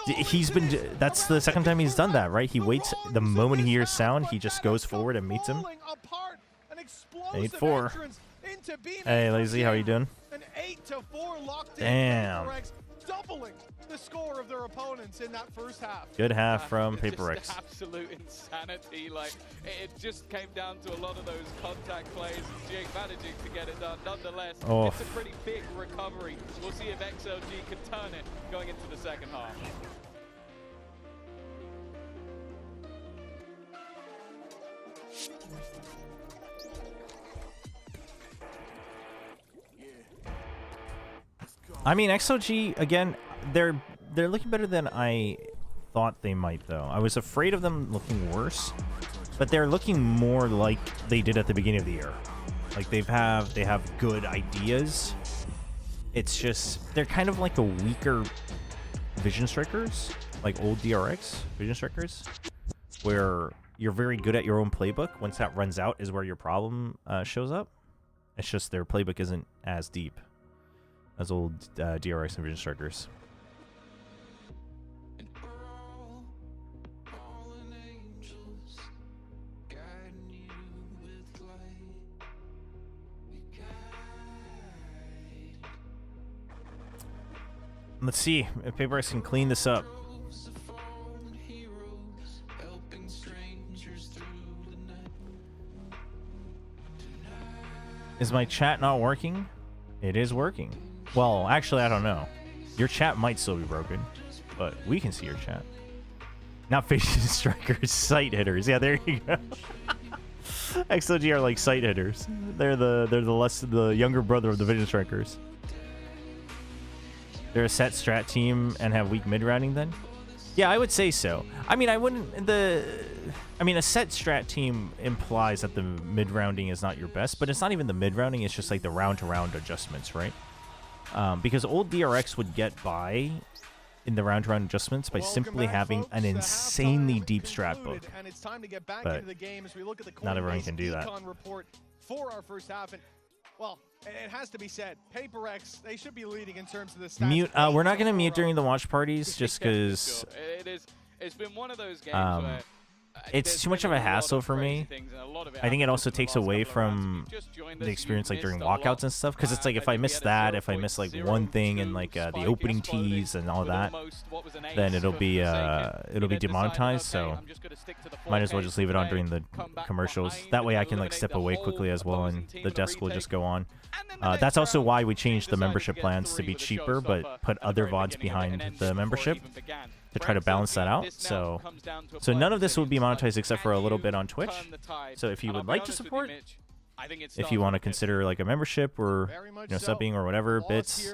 He's been. That's the second time he's done that, right? He waits the moment he hears sound, he just goes forward and meets him. 8-4. Hey, Lazy, how you doing? An 8-4 locked Damn. in PRX, doubling the score of their opponents in that first half. Good half from Just PRX. absolute insanity. Like, it just came down to a lot of those contact plays, and Jake managing to get it done. Nonetheless, Oh. it's a pretty big recovery. We'll see if XLG can turn it going into the second half. I mean, XLG again. They're looking better than I thought they might, though. I was afraid of them looking worse, but they're looking more like they did at the beginning of the year. Like they have good ideas. It's just they're kind of like the weaker Vision Strikers, like old DRX Vision Strikers, where you're very good at your own playbook. Once that runs out is where your problem shows up. It's just their playbook isn't as deep as old DRX and Vision Strikers. Let's see if PRX can clean this up. Is my chat not working? It is working. Well, actually, I don't know. Your chat might still be broken, but we can see your chat. Not Vision Strikers, sight hitters. Yeah, there you go. XLG are like sight hitters. They're the younger brother of the Vision Strikers. They're a set strat team and have weak mid-rounding then? Yeah, I would say so. I mean, a set strat team implies that the mid-rounding is not your best, but it's not even the mid-rounding, it's just like the round-to-round adjustments, right? Because old DRX would get by in the round-to-round adjustments by simply having an insanely deep strat book. And it's time to get back But into the game as we look at the not everyone can do that. econ report for our first half. And, well, it has to be said, PRX, they should be leading in terms of the stats. Mute. We're not going to mute during the watch parties just because It's been one of those games where it's too much of a hassle for me. I think it also takes away from the experience like during walkouts and stuff, because it's like if I miss that, if I miss like one thing in like the opening tees and all that, then it'll be demonetized. So might as well just leave it on during the commercials. That way I can like step away quickly as well, and the desk will just go on. That's also why we changed the membership plans to be cheaper, but put other VODs behind the membership to try to balance that out. So none of this will be monetized except for a little bit on Twitch. So if you would like to support, if you want to consider like a membership or subbing or whatever bits,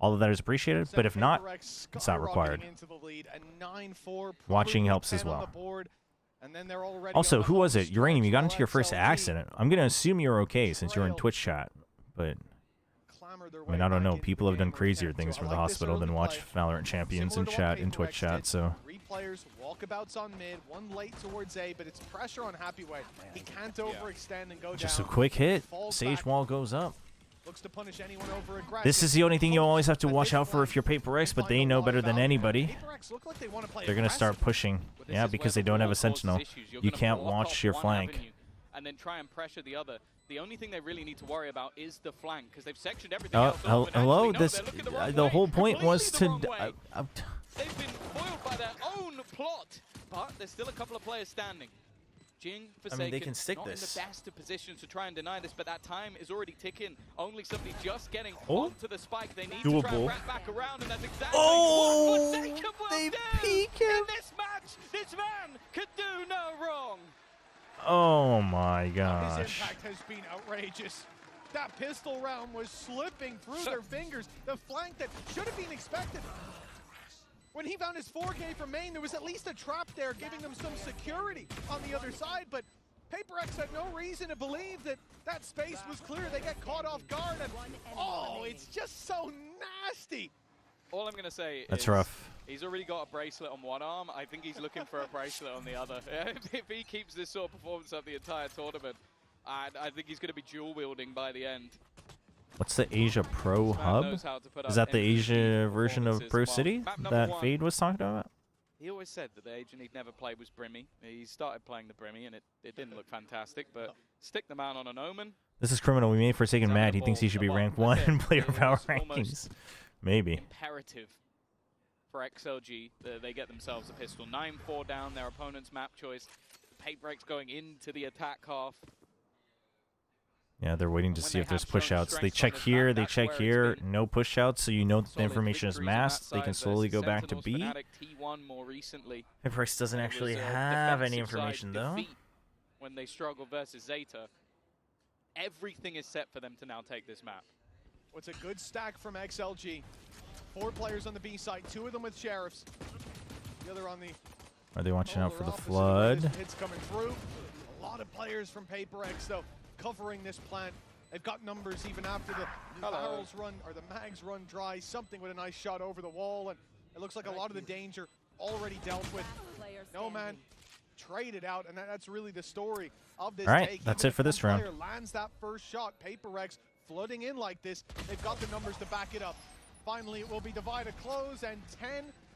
all of that is appreciated. But if not, it's not required. Watching helps as well. Also, who was it? Uranium, you got into your first accident. I'm going to assume you're okay since you're in Twitch chat. But I mean, I don't know. People have done crazier things from the hospital than watch Valorant Champions and chat in Twitch chat, so. 3 players, walkabouts on mid, 1 late towards A, but it's pressure on Happyway. He can't overextend and go Just down. a quick hit. Sage wall goes up. Looks to punish anyone over aggression. This is the only thing you always have to watch out for if you're PRX, but they know better than anybody. They're going to start pushing. Yeah, because they don't have a sentinel. You can't watch your flank. And then try and pressure the other. The only thing they really need to worry about is the flank, because they've sectioned everything else. Hello, the whole point was to. They've been foiled by their own plot, but there's still a couple of players standing. Jing, Forsaken, I mean, they can stick not this. in the best of positions to try and deny this, but that time is already ticking. Only somebody just getting Oh. onto the spike. They need Doable. to try and wrap back around, and that's exactly Oh, what Forsaken will they do. peek him. In this match, this man could do no wrong. Oh my His gosh. impact has been outrageous. That pistol round was slipping through their fingers. The flank that should have been expected. When he found his 4K from main, there was at least a trap there giving them some security on the other side, but PRX had no reason to believe that that space was clear. They get caught off guard, and oh, it's just so nasty. All I'm going to say That's is rough. He's already got a bracelet on one arm. I think he's looking for a bracelet on the other. If he keeps this sort of performance up the entire tournament, I think he's going to be dual wielding by the end. What's the Asia Pro Hub? Is that the Asia version of Pro City that Fade was talking about? He always said that the Asian he'd never played was Brimmy. He started playing the Brimmy, and it didn't look fantastic, but stick the man on an Omen. This is criminal. We made Forsaken mad. He thinks he should be ranked 1 in player power rankings. Maybe. Imperative for XLG. They get themselves a pistol. 9-4 down, their opponent's map choice. PRX going into the attack half. Yeah, they're waiting to see if there's push-outs. They check here, they check here. No push-outs, so you know that the information is masked. They can slowly go back to B. PRX doesn't actually have any information, though. When they struggle versus Zeta, everything is set for them to now take this map. What's a good stack from XLG. 4 players on the B side, 2 of them with Sheriffs. The other on the... Are they watching out for the flood? Hits coming through. A lot of players from PRX, though, covering this plant. They've got numbers even after the barrels run, or the mags run dry. Something with a nice shot over the wall, and it looks like a lot of the danger already dealt with. No man traded out, and that's really the story of this. All right, take. that's Even it for if this one round. player lands that first shot, PRX flooding in like this. They've got the numbers to back it up. Finally, it will be divided close, and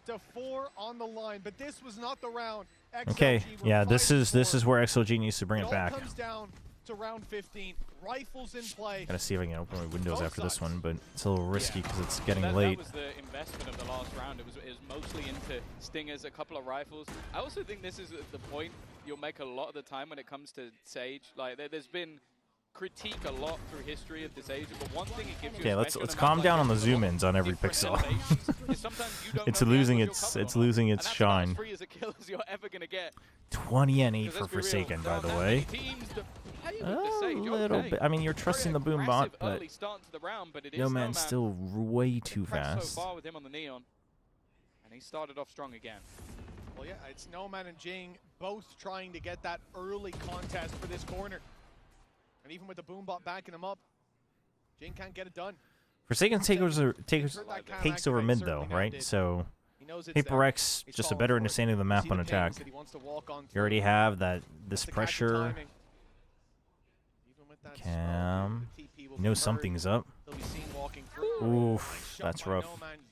10-4 on the line. But this was not the round. XLG Okay, yeah, this is where XLG needs to bring it it back. all comes down to round 15. Rifles in play. Gotta see if I can open my windows after this one, but it's a little risky because it's getting late. That was the investment of the last round. It was mostly into stingers, a couple of rifles. I also think this is the point you'll make a lot of the time when it comes to Sage. Like there's been critique a lot through history of this Sage, but one thing it gives you. Okay, let's calm down on the zoom-ins on every pixel. It's losing its shine. 20 and 8 for Forsaken, by the way. A little bit. I mean, you're trusting the boom bot, but No Man's still way too fast. So far with him on the neon, and he started off strong again. Well, yeah, it's No Man and Jing both trying to get that early contest for this corner. And even with the boom bot backing him up, Jing can't get it done. Forsaken takes over mid though, right? So knows it's Paper there. X, just a better understanding of the map on attack. You already have this pressure. Cam. You know something's up. Oof, that's rough.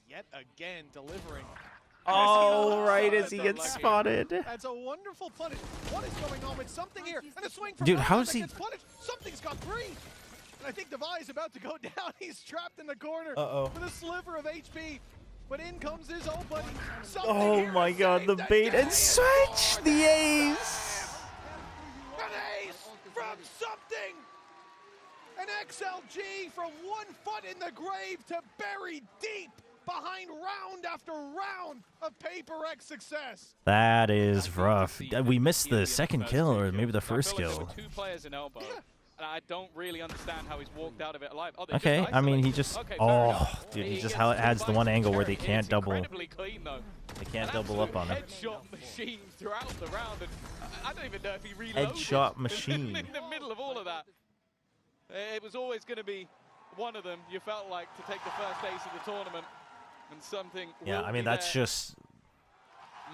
Yet again delivering. Oh, right as he gets spotted. That's a wonderful punish. What is going on with something here? And a swing from Dude, how's he? Something's got three. And I think Devi is about to go down. He's trapped in the corner with a sliver of HP. But in comes his old buddy. Oh my god, the bait and switch! The ace! An ace from something! An XLG from 1 foot in the grave to bury deep behind round after round of Paper X success. That is rough. We missed the second kill, or maybe the first kill. 2 players in elbow. And I don't really understand how he's walked out of it alive. Oh, Okay, I mean, he just... Oh, dude, he just adds the one angle where they can't double... Clean, they can't double up on him. Headshot machine throughout the round. And I don't even know if he reloaded. Headshot machine. In the middle of all of that. It was always going to be one of them, you felt like, to take the first ace of the tournament. And something... Yeah, I mean, that's just...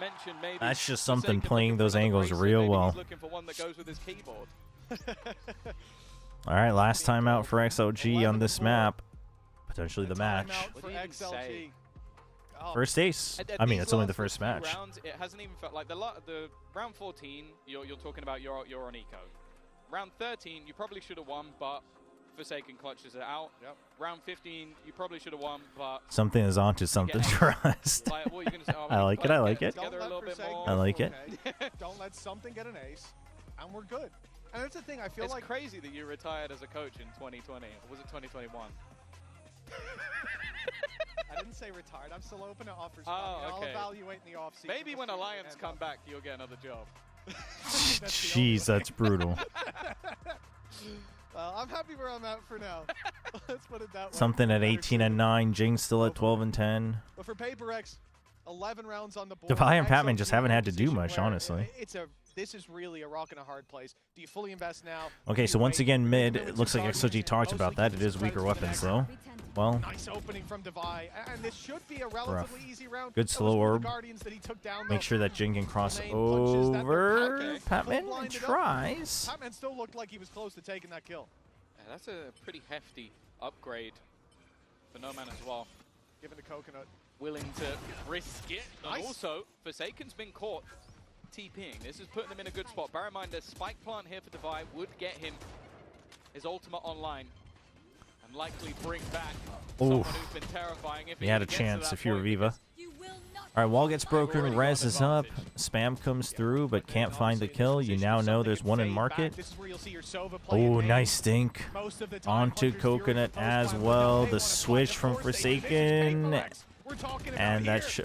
Maybe That's just something playing those angles real well. Looking for one that goes with his keyboard. All right, last time out for XLG on this map. Potentially the match. For XLG. First ace. I mean, it's only the first match. Rounds, it hasn't even felt like the round 14. You're talking about you're on eco. Round 13, you probably should have won, but Forsaken clutches it out. Yep. Round 15, you probably should have won, but something is onto something for us. I like it. I like it. I like it. Don't let something get an ace, and we're good. And that's the thing. I feel it's like crazy that you retired as a coach in 2020. Or was it 2021? I didn't say retired. I'm still open to offers. Oh, okay. I'll evaluate in the offseason. Maybe when Alliance come back, you'll get another job. Jeez, that's brutal. I'm happy where I'm at for now. Let's put it that way. Something at 18 and 9. Jing's still at 12 and 10. But for Paper X, 11 rounds on the board. Devi and Patman just haven't had to do much, honestly. This is really a rock and a hard place. Do you fully invest now? Okay, so once again, mid. It looks like XLG talked about that. It is weaker weapons, though. Well, nice opening from Devi, and this should be a relatively easy round. Good slow orb. Make sure that Jing can cross over. Patman tries. Patman still looked like he was close to taking that kill. Yeah, that's a pretty hefty upgrade for No Man as well. Given the coconut. Willing to risk it. And also, Forsaken's been caught TPing. This is putting them in a good spot. Bear in mind, the spike plant here for Devi would get him his ultimate online and likely bring back someone who's been terrifying. If he had a chance if you were Viva. All right, wall gets broken, res is up, spam comes through, but can't find the kill. You now know there's one in market. Oh, nice stink. Onto coconut as well. The switch from Forsaken. And that's...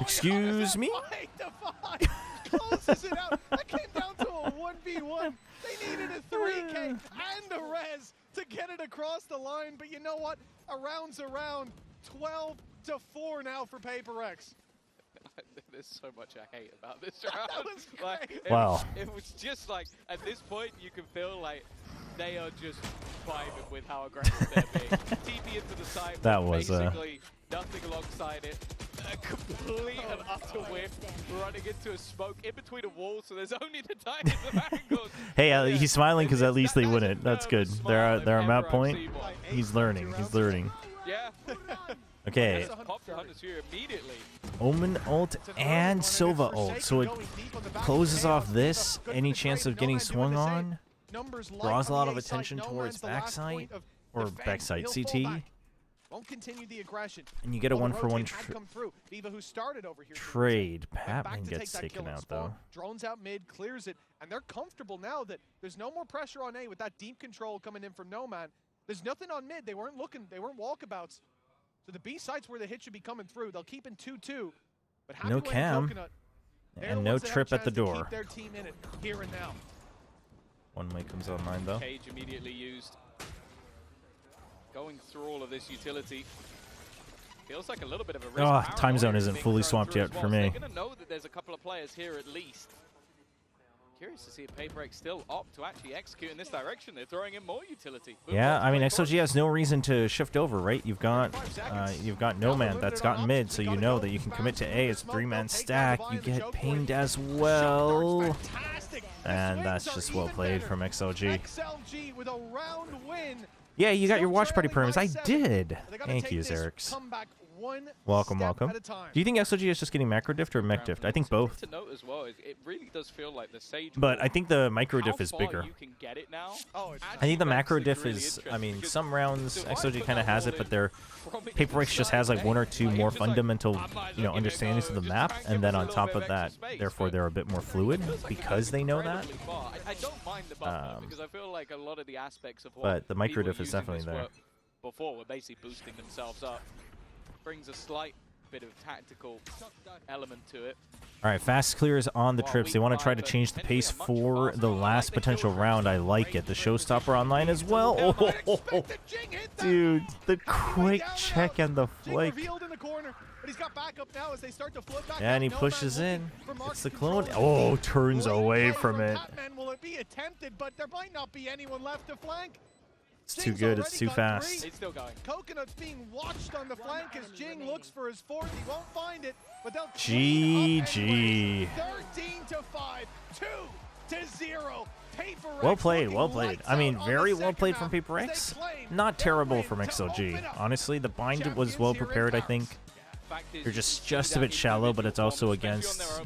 excuse me? Closes it out. That came down to a 1v1. They needed a 3K and a res to get it across the line. But you know what? A round's a round. 12-4 now for Paper X. There's so much I hate about this round. That was great. It was just like, at this point, you can feel like they are just vibing with how aggressive they're being. TP into the side. That was basically nothing alongside it. A complete and utter whiff, running into a smoke in between a wall, so there's only the tiniest of angles. Hey, he's smiling because at least they win it. That's good. They're a map point. He's learning. He's learning. Yeah. Okay. Omen ult and Silva ult. So it closes off this. Any chance of getting swung on? Draws a lot of attention towards backside. Or backside CT. Won't continue the aggression. And you get a 1-for-1 trade. Patman Patman gets taken out, though. Drones out mid, clears it, and they're comfortable now that there's no more pressure on A with that deep control coming in from No Man. There's nothing on mid. They weren't looking. They weren't walkabouts. So the B sites where the hit should be coming through. They'll keep in 2-2. But no cam. And no trip at the door. Keep their team in it here and now. One way comes online, though. Cage immediately used. Going through all of this utility. Feels like a little bit of a risk. Time zone isn't fully swapped yet for me. They're going to know that there's a couple of players here at least. Curious to see if PRX still opt to actually execute in this direction. They're throwing in more utility. Yeah, I mean, XLG has no reason to shift over, right? You've got Nomad that's gotten mid, so you know that you can commit to A. It's a 3-man stack. You get pinged as well. And that's just well played from XLG. XLG with a round win. Yeah, you got your watch party perms. I did. Thank you, Xerix. Welcome, welcome. Do you think XLG is just getting macro diff or mech diff? I think both. To note as well, it really does feel like the Sage. But I think the micro diff is bigger. You can get it now. I think the macro diff is, I mean, some rounds XLG kind of has it, but their PRX just has like 1 or 2 more fundamental, understandings of the map, and then on top of that, therefore they're a bit more fluid because they know that. I don't mind the buff because I feel like a lot of the aspects of what but the micro diff is definitely there. Before were basically boosting themselves up. Brings a slight bit of tactical element to it. All right, fast clears on the trips. They want to try to change the pace for the last potential round. I like it. The showstopper online as well. Oh, dude, the quick check and the flick. Yeah, and he pushes in. It's the clone. Oh, turns away from it. Will it be attempted, but there might not be anyone left to flank. It's too good. It's too fast. It's still going. Coconut's being watched on the flank as Jing looks for his fourth. He won't find it, but they'll GG. 13-5, 2-0. Well played, well played. I mean, very well played from PRX. Not terrible from XLG. Honestly, the bind was well prepared, I think. You're just a bit shallow, but it's also against,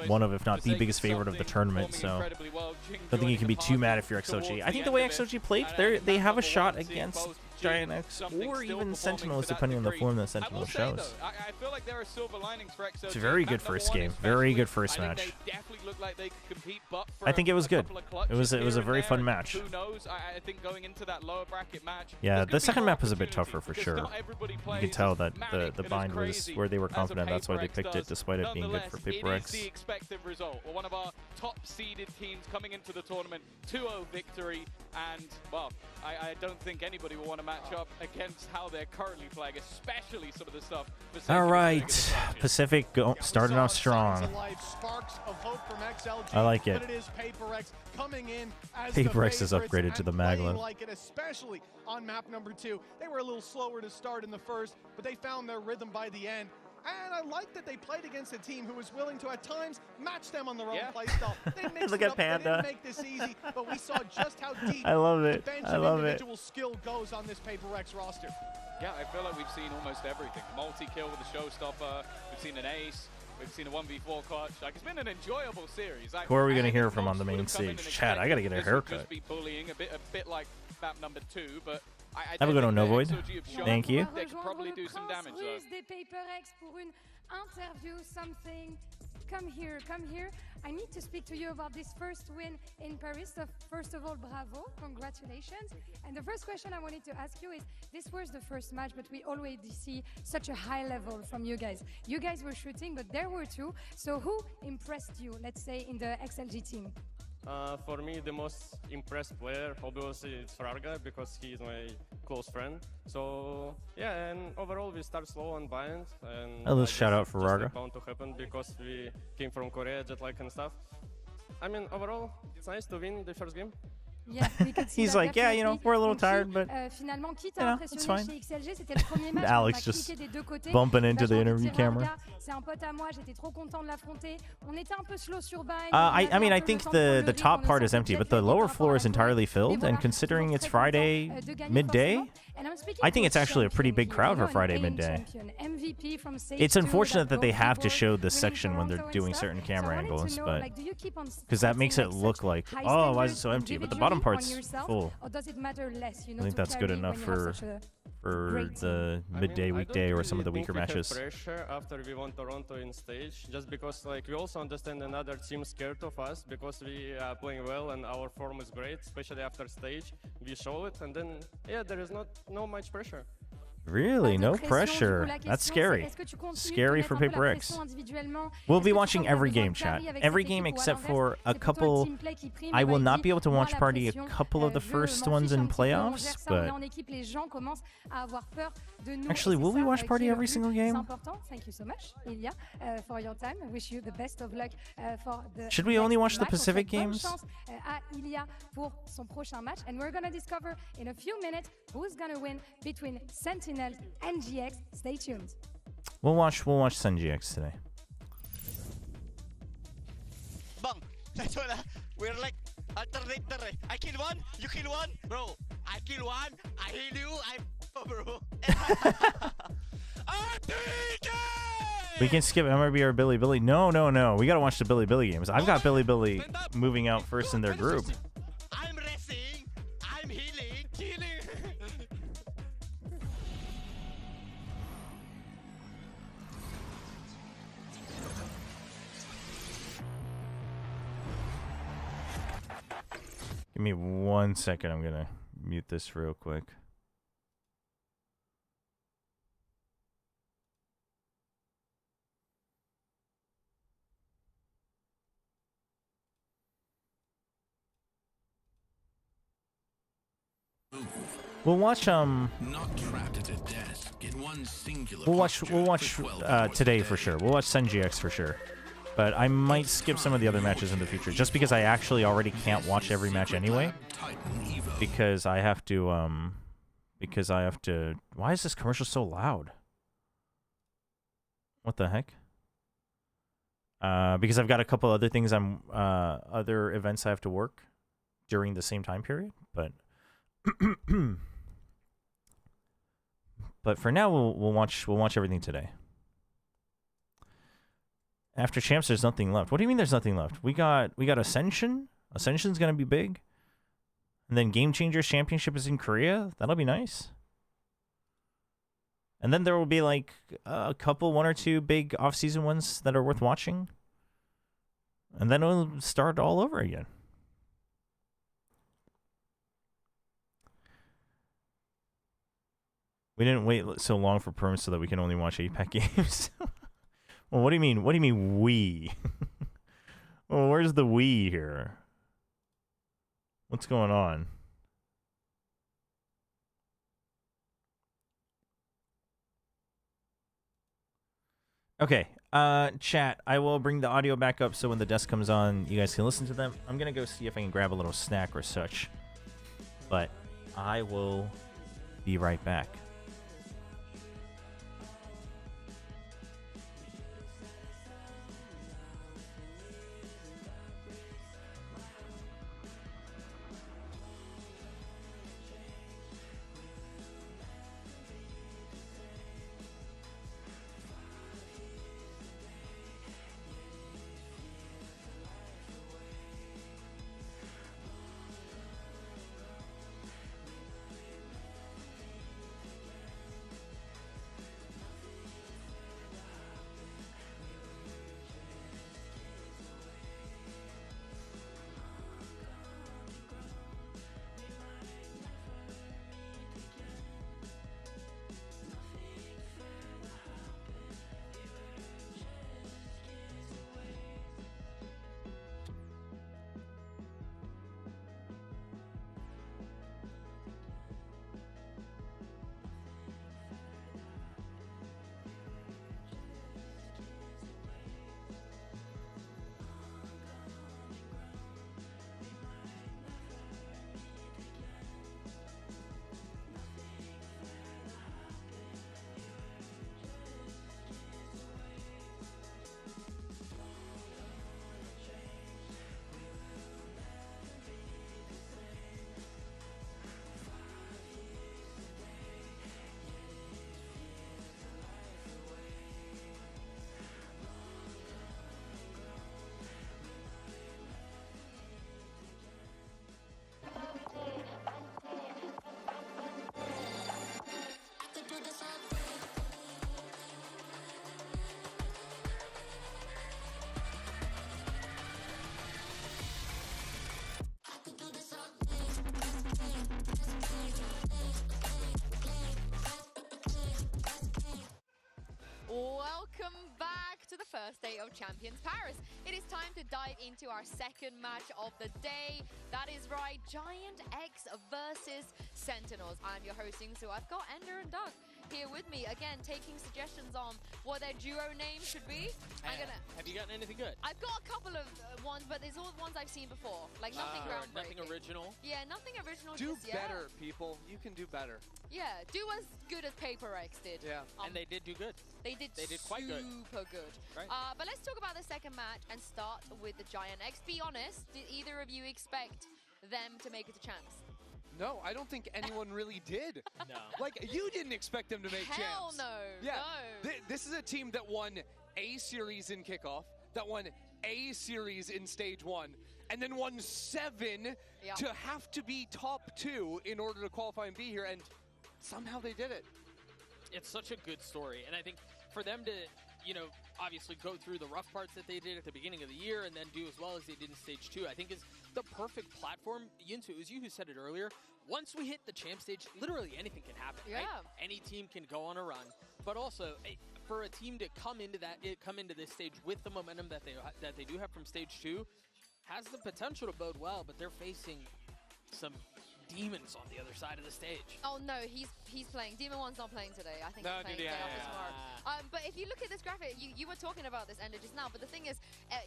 one of, if not the biggest favorite of the tournament, so I don't think you can be too mad if you're XLG. I think the way XLG played, they have a shot against Giant X or even Sentinels, depending on the form that Sentinel shows. I feel like there are silver linings for XLG. It's a very good first game, very good first match. I think it was good. It was a very fun match. Who knows? I think going into that lower bracket match. Yeah, the second map was a bit tougher for sure. You can tell that the bind was where they were confident. That's why they picked it, despite it being good for PRX. It is the expected result. We're one of our top-seeded teams coming into the tournament, 2-0 victory, and well, I don't think anybody will want to match up against how they're currently playing, especially some of the stuff. All right, Pacific starting off strong. I like it. PRX is upgraded to the Maglev. Like it, especially on map number 2. They were a little slower to start in the first, but they found their rhythm by the end. And I like that they played against a team who was willing to, at times, match them on their own playstyle. Look at Panda. They didn't make this easy, but we saw just how deep I love it. the bench I of love individual skill goes on this PRX roster. Yeah, I feel like we've seen almost everything. Multi-kill with the showstopper. We've seen an ace. We've seen a 1v4 clutch. Like, it's been an enjoyable series. Who are we going to hear from on the main stage? Chad, I got to get a haircut. Just be bullying, a bit like map number 2, but have a good one, Novoid. Thank you. They could probably do some damage, though. Something. Come here, come here. I need to speak to you about this first win in Paris. So first of all, bravo, congratulations. And the first question I wanted to ask you is, this was the first match, but we already see such a high level from you guys. You guys were shooting, but there were 2. So who impressed you, let's say, in the XLG team? For me, the most impressed player, obviously, it's Frarga, because he is my close friend. So, yeah, and overall, we start slow on bind. And a little shout out for Frarga. Bound to happen because we came from Korea, jet lag and stuff. I mean, overall, it's nice to win the first game. Yeah, he's like, yeah, we're a little tired, but it's fine. Alex just bumping into the interview camera. I mean, I think the top part is empty, but the lower floor is entirely filled, and considering it's Friday midday, I think it's actually a pretty big crowd for Friday midday. It's unfortunate that they have to show this section when they're doing certain camera angles, but because that makes it look like, oh, why is it so empty? But the bottom part's full. I think that's good enough for the midday, weekday, or some of the weaker matches. Pressure after we won Toronto in stage, just because we also understand another team scared of us because we are playing well and our form is great, especially after stage. We show it, and then there is no much pressure. Really? No pressure. That's scary. Scary for PRX. We'll be watching every game, chat. Every game except for a couple. I will not be able to watch party a couple of the first ones in playoffs, but actually, will we watch party every single game? Thank you so much, Ilya, for your time. I wish you the best of luck for the. Should we only watch the Pacific games? Ilya pour son prochain match, and we're gonna discover in a few minutes who's gonna win between Sentinels and GX. Stay tuned. We'll watch Sen GX today. Bang, that's what we're like alternator. I kill one, you kill one, bro. I kill one, I heal you, bro. We can skip MRB or Billy Billy. No. We gotta watch the Billy Billy games. I've got Billy Billy moving out first in their group. I'm resting, I'm healing, killing. Give me 1 second. I'm gonna mute this real quick. We'll watch Not trapped at a desk in one singular we'll watch today for sure. We'll watch Sen GX for sure. But I might skip some of the other matches in the future just because I actually already can't watch every match anyway. Because I have to why is this commercial so loud? What the heck? Because I've got a couple other things other events I have to work during the same time period, but but for now we'll watch everything today. After champs, there's nothing left. What do you mean there's nothing left? We got Ascension. Ascension's gonna be big, and then Game Changers Championship is in Korea. That'll be nice. And then there will be like a couple, one or two big off-season ones that are worth watching, and then it'll start all over again. We didn't wait so long for perms so that we can only watch 8-pack games. Well, what do you mean? What do you mean we? Well, where's the we here? What's going on? Okay, chat, I will bring the audio back up so when the desk comes on, you guys can listen to them. I'm gonna go see if I can grab a little snack or such, but I will be right back. Welcome back to the first day of Champions Paris. It is time to dive into our second match of the day. That is right, Giant X versus Sentinels. I'm your hosting, so I've got Ender and Doug here with me, again, taking suggestions on what their duo name should be. Have you gotten anything good? I've got a couple of ones, but there's all ones I've seen before. Like nothing groundbreaking. Nothing original? Yeah, nothing original Do just yet. better, people. You can do better. Yeah, do as good as PRX did. Yeah. And they did do good. They did quite good. Super good. Right. But let's talk about the second match and start with the Giant X. Be honest, did either of you expect them to make it to champs? No, I don't think anyone really did. No. Like, you didn't expect them to make Hell champs. no. Yeah. No. This is a team that won a series in kickoff, that won a series in stage 1, and then won 7 to have to be top 2 in order to qualify and be here, and somehow they did it. It's such a good story, and I think for them to, you know, obviously go through the rough parts that they did at the beginning of the year and then do as well as they did in stage 2, I think is the perfect platform. Yinsu, it was you who said it earlier. Once we hit the champ stage, literally anything can happen, right? Any team can go on a run, but also for a team to come into this stage with the momentum that they do have from stage 2 has the potential to bode well, but they're facing some demons on the other side of the stage. Oh no, he's playing. Demon 1's not playing today. I think he's playing tomorrow. But if you look at this graphic, you were talking about this, Ender, just now, but the thing is,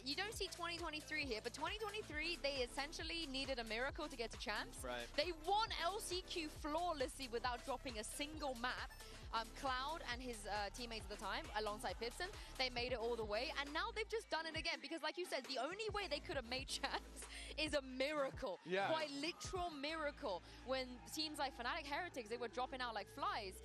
you don't see 2023 here, but 2023, they essentially needed a miracle to get to champs. Right. They won LCQ flawlessly without dropping a single map. Cloud and his teammates at the time, alongside Pipson, they made it all the way, and now they've just done it again, because like you said, the only way they could have made champs is a miracle. Yeah. Quite literal miracle. When teams like Fnatic, Heretics, they were dropping out like flies.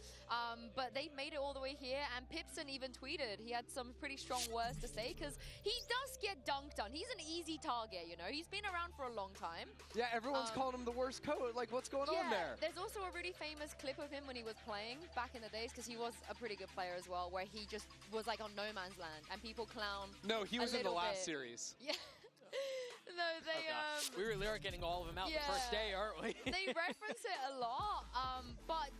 But they made it all the way here, and Pipson even tweeted. He had some pretty strong words to say, because he does get dunked on. He's an easy target, you know? He's been around for a long time. Yeah, everyone's calling him the worst coach. Like, what's going on there? There's also a really famous clip of him when he was playing back in the day, because he was a pretty good player as well, where he just was like on no man's land, and people clown. No, he was in the last bit. series. Yeah. No, they we really are getting all of them out the first day, aren't we? They reference it a lot, but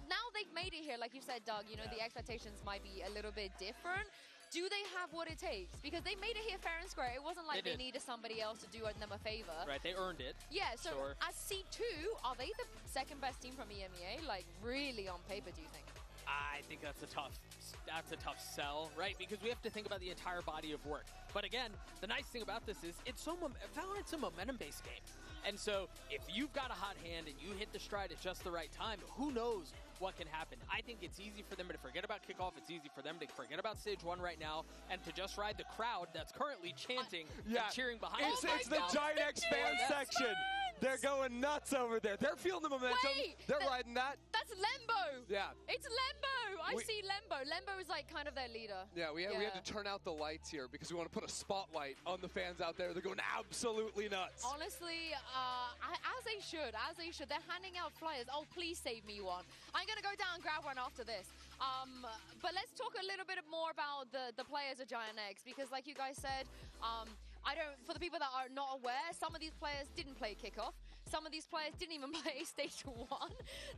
now they've made it here, like you said, Doug. You know, the expectations might be a little bit different. Do they have what it takes? Because they made it here fair and square. It wasn't like they needed somebody else to do them a favor. Right, they earned it. Yeah, so as C2, are they the second best team from EMEA? Like, really on paper, do you think? I think that's a tough sell, right? Because we have to think about the entire body of work. But again, the nice thing about this is Valorant's a momentum-based game. And so if you've got a hot hand and you hit the stride at just the right time, who knows what can happen. I think it's easy for them to forget about kickoff. It's easy for them to forget about stage 1 right now and to just ride the crowd that's currently chanting and cheering behind us. It's the Giant X fan section. They're going nuts over there. They're feeling the momentum. They're riding that. That's Lembo. Yeah. It's Lembo. I see Lembo. Lembo is like kind of their leader. Yeah, we had to turn out the lights here because we want to put a spotlight on the fans out there. They're going absolutely nuts. Honestly, as they should. As they should. They're handing out flyers. Oh, please save me one. I'm going to go down and grab one after this. But let's talk a little bit more about the players of Giant X, because like you guys said, for the people that are not aware, some of these players didn't play kickoff. Some of these players didn't even play stage 1.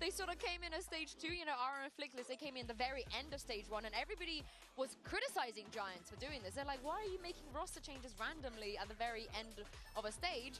They sort of came in at stage 2. You know, Aaron and Flickless, they came in the very end of stage 1, and everybody was criticizing Giants for doing this. They're like, why are you making roster changes randomly at the very end of a stage?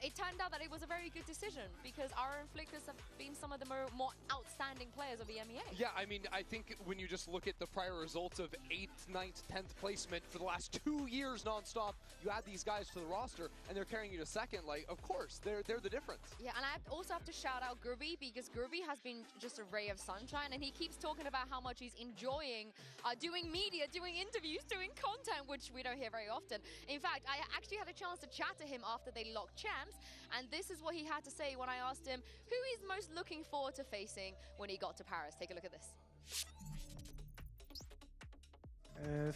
It turned out that it was a very good decision, because Aaron and Flickless have been some of the more outstanding players of the EMEA. Yeah, I mean, I think when you just look at the prior results of 8th, 9th, 10th placement for the last 2 years nonstop, you add these guys to the roster, and they're carrying you to second. Like, of course, they're the difference. Yeah, and I also have to shout out Groovy, because Groovy has been just a ray of sunshine, and he keeps talking about how much he's enjoying doing media, doing interviews, doing content, which we don't hear very often. In fact, I actually had a chance to chat to him after they locked champs, and this is what he had to say when I asked him who he's most looking forward to facing when he got to Paris. Take a look at this.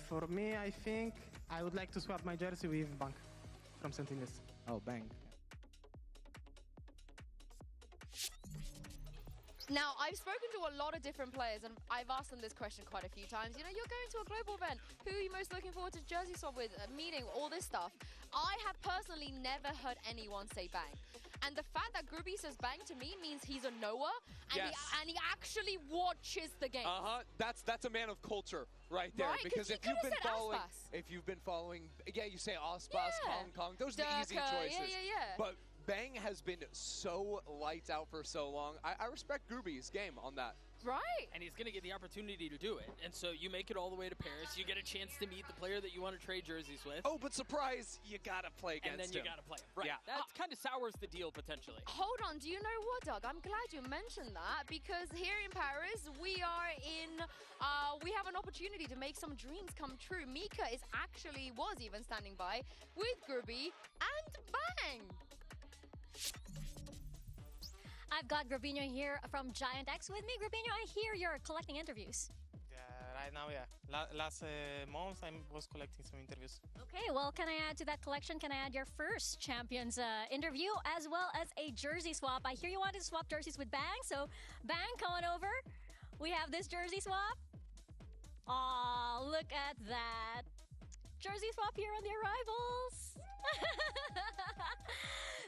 For me, I think I would like to swap my jersey with Bank from Sentinels. Oh, Bank. Now, I've spoken to a lot of different players, and I've asked them this question quite a few times. You know, you're going to a global event. Who are you most looking forward to jersey swap with, meeting, all this stuff? I have personally never heard anyone say Bang. And the fact that Groovy says bang to me means he's a knower, and, Yes. he actually watches the game. That's a man of culture right there. Right? Because He if you've could've been said following, Aspas. yeah, you say Aspas, Yeah. Kong Kong. Those are the easy Durka, choices. yeah. But Bang has been so lights out for so long. I respect Groovy's game on that. Right. And he's going to get the opportunity to do it. And so you make it all the way to Paris. You get a chance to meet the player that you want to trade jerseys with. Oh, but surprise, you got to play against him. And then you got to play him. Right. Yeah. That kind of sours the deal, potentially. Hold on, do you know what, Doug? I'm glad you mentioned that, because here in Paris, we have an opportunity to make some dreams come true. Mika was even standing by with Groovy and Bang. I've got Grabinho here from Giant X with me. Grabinho, I hear you're collecting interviews. Yeah, right now, yeah. Last month, I was collecting some interviews. Okay, well, can I add to that collection? Can I add your first Champions interview as well as a jersey swap? I hear you wanted to swap jerseys with Bang, so Bang, come on over. We have this jersey swap. Aw, look at that. Jersey swap here on the arrivals.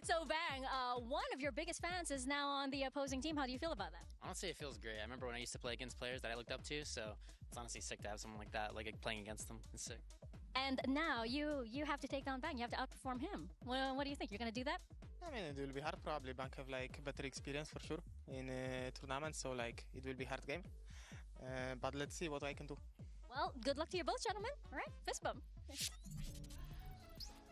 So Bang, one of your biggest fans is now on the opposing team. How do you feel about that? Honestly, it feels great. I remember when I used to play against players that I looked up to, so it's honestly sick to have someone like that, like playing against them. It's sick. And now you have to take down Bang. You have to outperform him. Well, what do you think? You're going to do that? I mean, it will be hard. Probably Bank have like better experience for sure in tournaments, so like it will be hard game. But let's see what I can do. Well, good luck to you both, gentlemen. All right, fist bump.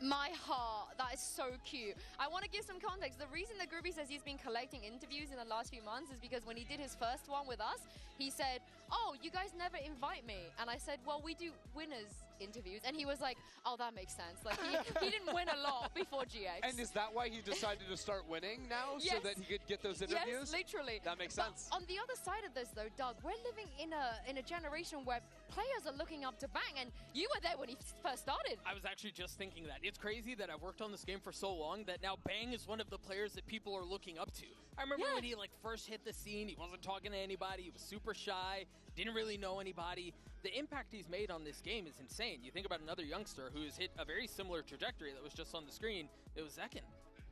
My heart, that is so cute. I want to give some context. The reason that Groovy says he's been collecting interviews in the last few months is because when he did his first one with us, he said, oh, you guys never invite me. And I said, well, we do winners interviews. And he was like, oh, that makes sense. Like, he didn't win a lot before GX. And is that why he decided to start winning now? Yes. So that he could get those interviews? Yes, literally. That makes sense. On the other side of this, though, Doug, we're living in a generation where players are looking up to Bang, and you were there when he first started. I was actually just thinking that. It's crazy that I've worked on this game for so long that now Bang is one of the players that people are looking up to. I remember when he first hit the scene, he wasn't talking to anybody, he was super shy, didn't really know anybody. The impact he's made on this game is insane. You think about another youngster who has hit a very similar trajectory that was just on the screen. It was Zekken.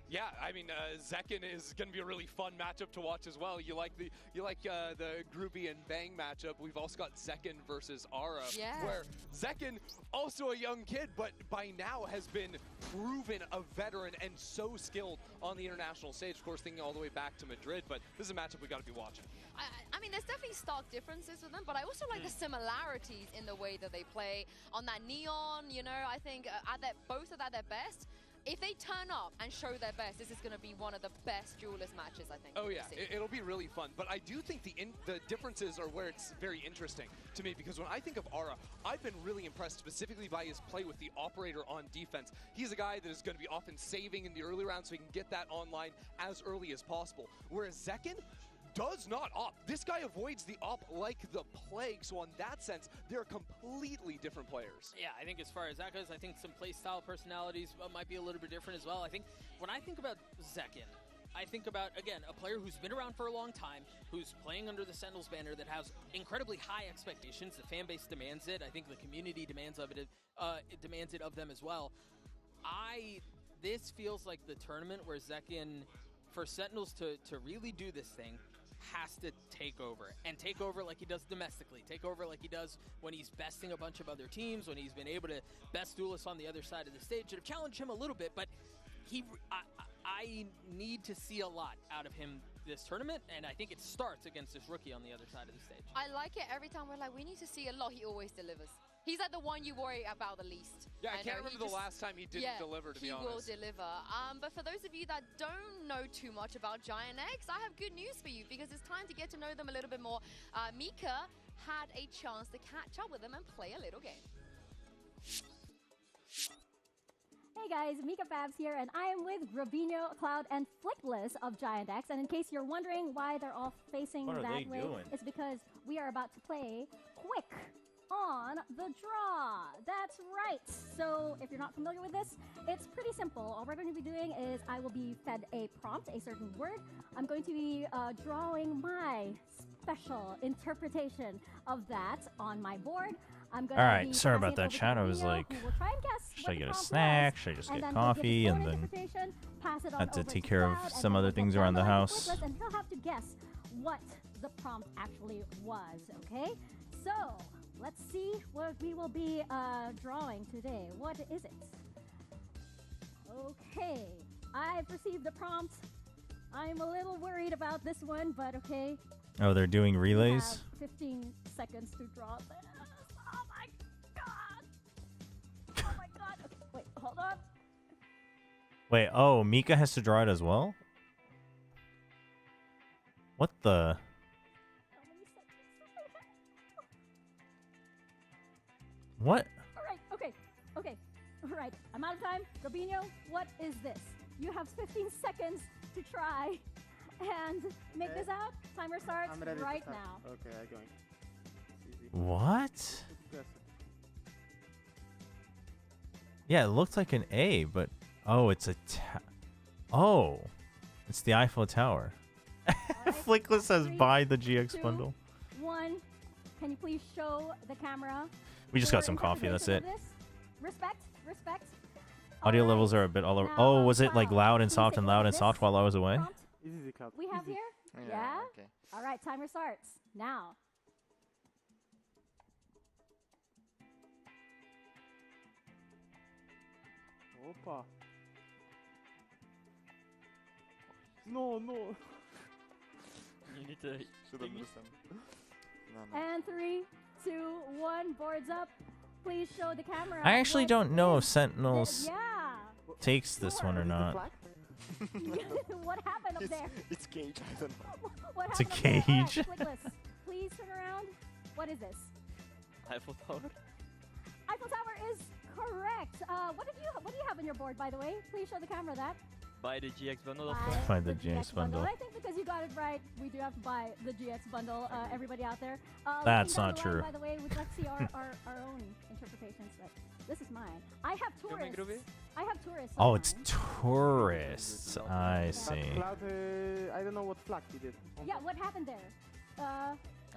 Yeah, I mean, Zekken is going to be a really fun matchup to watch as well. You like the Groovy and Bang matchup. We've also got Zekken versus Ara, where Zekken, also a young kid, but by now has been proven a veteran and so skilled on the international stage. Of course, thinking all the way back to Madrid, but this is a matchup we got to be watching. I mean, there's definitely stark differences with them, but I also like the similarities in the way that they play. On that Neon, you know, I think both are at their best. If they turn up and show their best, this is going to be one of the best duelist matches, I think. Oh yeah, it'll be really fun. But I do think the differences are where it's very interesting to me, because when I think of Ara, I've been really impressed specifically by his play with the operator on defense. He's a guy that is going to be often saving in the early rounds so he can get that online as early as possible. Whereas Zekken does not op. This guy avoids the op like the plague. So in that sense, they're completely different players. Yeah, I think as far as that goes, I think some play style personalities might be a little bit different as well. I think when I think about Zekken, I think about, again, a player who's been around for a long time, who's playing under the Sentinels banner, that has incredibly high expectations. The fan base demands it. I think the community demands of it. It demands it of them as well. This feels like the tournament where Zekken, for Sentinels to really do this thing, has to take over like he does domestically, take over like he does when he's besting a bunch of other teams, when he's been able to best duelists on the other side of the stage that have challenged him a little bit, but I need to see a lot out of him this tournament, and I think it starts against this rookie on the other side of the stage. I like it every time we're like, we need to see a lot, he always delivers. He's like the one you worry about the least. Yeah, I can't remember the last time he didn't deliver, to be honest. He will deliver. But for those of you that don't know too much about Giant X, I have good news for you, because it's time to get to know them a little bit more. Mika had a chance to catch up with them and play a little game. Hey guys, Mika Fabs here, and I am with Grabinho, Cloud, and Flickless of Giant X. And in case you're wondering why they're all facing that way, it's because we are about to play Quick on the Draw. That's right. So if you're not familiar with this, it's pretty simple. All we're going to be doing is I will be fed a prompt, a certain word. I'm going to be drawing my special interpretation of that on my board. I'm gonna All right, be sorry passing about it that, over to chat. I was Rubio, like, who will try and guess should what I the get a prompt snack? was, Should I just and get then he'll give coffee? his And own then interpretation, pass it on had to over take to care of Cloud, and some then other we'll things go around the down house. Flickless, and he'll have to guess what the prompt actually was, okay? So, let's see what we will be drawing today. What is it? Okay, I've received the prompt. I'm a little worried about this one, but okay. Oh, they're doing We relays? have 15 seconds to draw this. Oh my god! Oh my god! Okay, wait, hold on. Wait, oh, Mika has to draw it as well? What the? What? Alright, okay. Alright, I'm out of time. Robinho, what is this? You have 15 seconds to try and make this out. Timer starts I'm ready right to start. now. Okay, I'm going. Easy. What? Yes. Yeah, it looked like an A, but oh, it's a oh, it's the Eiffel Tower. Flickless says buy the GX 2, bundle. 1. Can you please show the camera? We just your got some coffee. That's it. interpretation of this? Respect. Audio levels are a bit all over. Oh, was it like loud and soft and loud and soft while I was away? Easy, Cloud. We have here? Yeah, okay. All right, timer starts now. Opa. No. You need to should understand. No. And 3, 2, 1, boards up. Please show the camera. I actually what don't know if is Sentinels yeah. takes this one or not. What happened up there? It's cage, I don't know. What It's a happened up there? All cage. right, Flickless, please turn around. What is this? Eiffel Tower? Eiffel Tower is correct. What do you have on your board, by the way? Please show the camera that. Buy the GX bundle, of Buy course. Buy the GX bundle. And I think because you got it right, we do have to buy the GX bundle. Everybody out there. That's looking down not the line, true. By the way, we'd like to see our own interpretations, but this is mine. I have tourists. I have tourists. Oh, on it's mine. tourists. I see. Cloud, I don't know what flag he did. Yeah, what happened there? I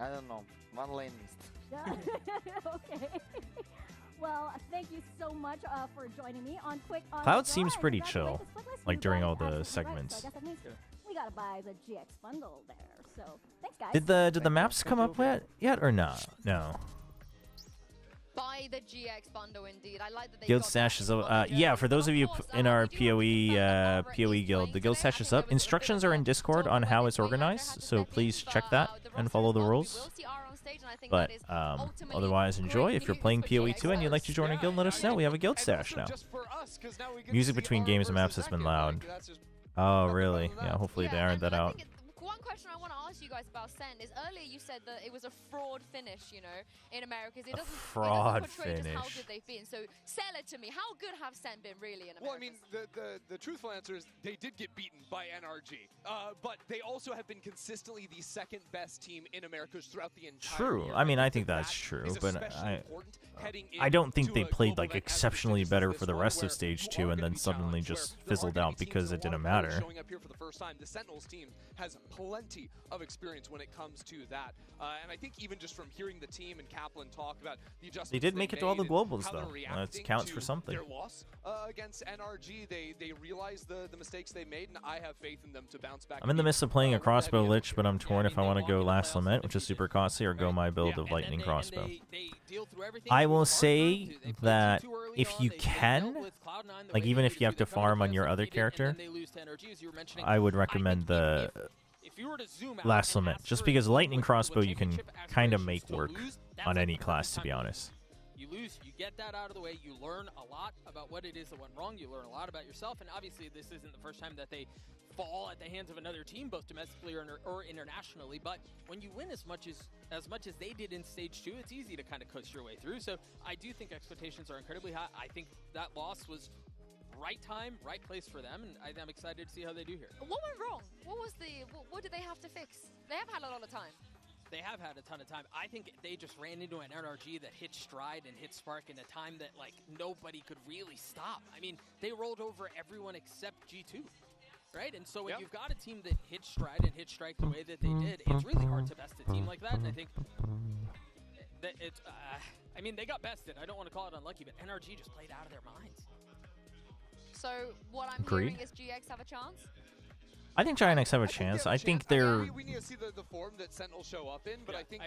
don't know. One lane missed. Okay. Well, thank you so much for joining me on Quick on Cloud the seems Draw. pretty And chill, congratulations, like you during got all it the absolutely right, segments. so I guess that means we gotta buy the GX bundle there. So thanks, guys. Did the maps come up yet or not? No. Buy the GX bundle, indeed. I like that they Guild got stash that is as up. well, Yeah, for those of you in our PoE guild, the guild stash is up. Instructions are in Discord on how it's organized, so please check that and follow the rules. But otherwise, enjoy. If you're playing PoE 2 and you'd like to join a guild, let us know. We have a guild stash now. Music between games and maps has been loud. Oh, really? Yeah, hopefully they ironed that out. One question I want to ask you guys about SEN is earlier you said that it was a fraud finish, you know, in America. It doesn't fraud portray just how finish. good they've been. So sell it to me. How good have SEN been really in America? Well, I mean, the truthful answer is they did get beaten by NRG, but they also have been consistently the second best team in America throughout the entire True. year. I mean, I think that's true, but I don't think they played like exceptionally better for the rest of Stage 2 and then suddenly just fizzled out because it didn't matter. Showing up here for the first time, the Sentinels team has plenty of experience when it comes to that, and I think even just from hearing the team and Kaplan talk about the adjustments They did make it to all the globals though. That counts for something. Their loss against NRG, they realized the mistakes they made, and I have faith in them to bounce back. I'm in the midst of playing a crossbow lich, but I'm torn if I want to go Last Lament, which is super costly, or go my build of lightning crossbow. I will say that if you can, like even if you have to farm on your other character, I would recommend the Last Lament, just because lightning crossbow you can kind of make work on any class, to be honest. You lose, you get that out of the way, you learn a lot about what it is that went wrong, you learn a lot about yourself, and obviously this isn't the first time that they fall at the hands of another team, both domestically or internationally, but when you win as much as they did in Stage 2, it's easy to kind of coast your way through, so I do think expectations are incredibly high. I think that loss was right time, right place for them, and I'm excited to see how they do here. What went wrong? What did they have to fix? They have had a lot of time. They have had a ton of time. I think they just ran into an NRG that hit stride and hit spark in a time that like nobody could really stop. I mean, they rolled over everyone except G2. right? And so when you've got a team that hits stride and hits strike the way that they did, it's really hard to best a team like that. And I think that it's, I mean, they got bested. I don't want to call it unlucky, but NRG just played out of their minds. So what I'm Agreed. hearing is GX have a chance? I think Giant X have a chance. I think they're. We need to see the form that Sentinels show up in, but I think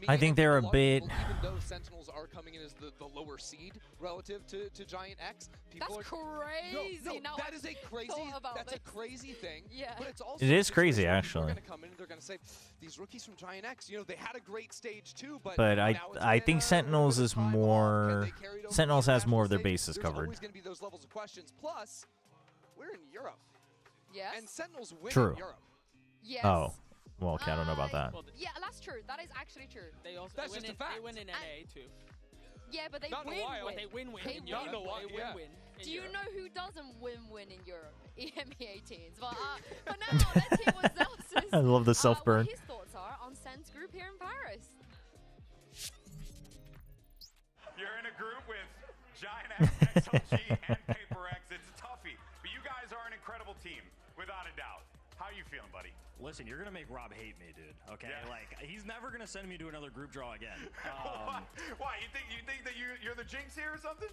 I think they're a bit. Even though Sentinels are coming in as the lower seed relative to Giant X, people That's crazy. No, Now that is a crazy. That's a crazy thing. Yeah. But it's also It is crazy, actually. They're going to come in and they're going to say, these rookies from Giant X, you know, they had a great stage too, but I think Sentinels is more. Sentinels has more of their bases There's covered. always going to be those levels of questions. Plus, we're in Europe. Yes. And Sentinels win True. in Europe. Yes. Oh, well, okay, I don't know about that. Yeah, that's true. That is actually true. They also That's win just a fact. They win in NA too. Yeah, but they Not in a while. win. They win They in win. Europe. Not in a while, They yeah. win in Do you Europe. know who doesn't win in Europe? EMEA teams. But now, let's hear what Zelsa's, I love the self-burn. what his thoughts are on Sen's group here in Paris. You're in a group with Giant X, XLG, and PRX. It's a toughie, but you guys are an incredible team, without a doubt. How you feeling, buddy? Listen, you're gonna make Rob hate me, dude. Okay, Yeah. like he's never gonna send me to another group draw again. Why? You think that you're the jinx here or something?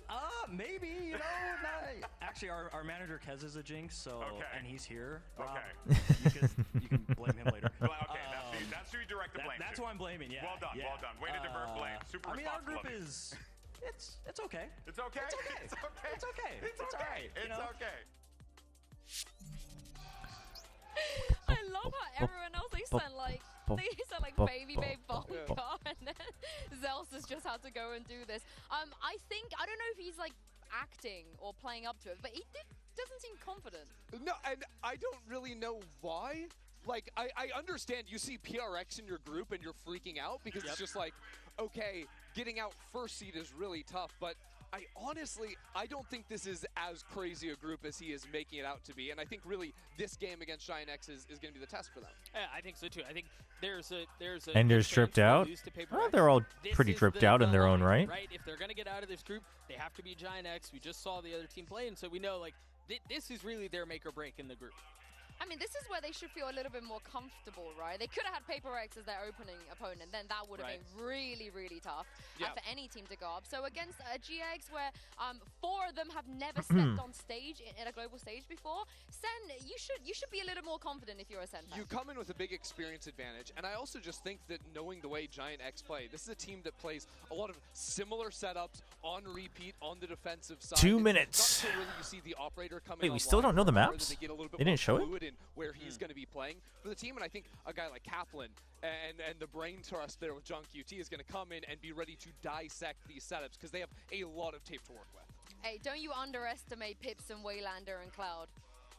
Maybe. You know, actually, our manager Kez is a jinx, so and he's here. Rob, Okay. you can blame him later. Well, okay, that's who you direct the blame That's to. who I'm blaming. Yeah. Well done, yeah. well done. Way to divert blame. Super I mean, our responsible group of you. is. It's okay. It's okay. It's okay. It's okay. It's okay. It's It's okay. alright, you It's know? okay. I love how everyone else they sound like baby Bonka, and then Zelsa's just had to go and do this. I don't know if he's like acting or playing up to it, but he doesn't seem confident. No, and I don't really know why. Like, I understand you see PRX in your group and you're freaking out because it's just like, okay, getting out first seed is really tough, but I don't think this is as crazy a group as he is making it out to be, and I think really this game against Giant X is going to be the test for them. Yeah, I think so too. I think there's a Enders tripped out. Oh, they're all pretty tripped out in their own right. Right. If they're gonna get out of this group, they have to be Giant X. We just saw the other team play, and so we know like this is really their make or break in the group. I mean, this is where they should feel a little bit more comfortable, right? They could have had PRX as their opening opponent, then that would have been really, really tough for any team to go up. So against a GX where 4 of them have never stepped on stage in a global stage before, Sen, you should be a little more confident if you're a Sen fan. You come in with a big experience advantage, and I also just think that knowing the way Giant X play, this is a team that plays a lot of similar setups on repeat on the defensive side. 2 minutes. Not until really you see the operator coming Wait, we still don't know the online, maps? they get a little bit They didn't more show it? fluid in where he's going to be playing for the team, and I think a guy like Kaplan and the brain trust there with John QT is going to come in and be ready to dissect these setups because they have a lot of tape to work with. Hey, don't you underestimate Pips and Waylander and Cloud.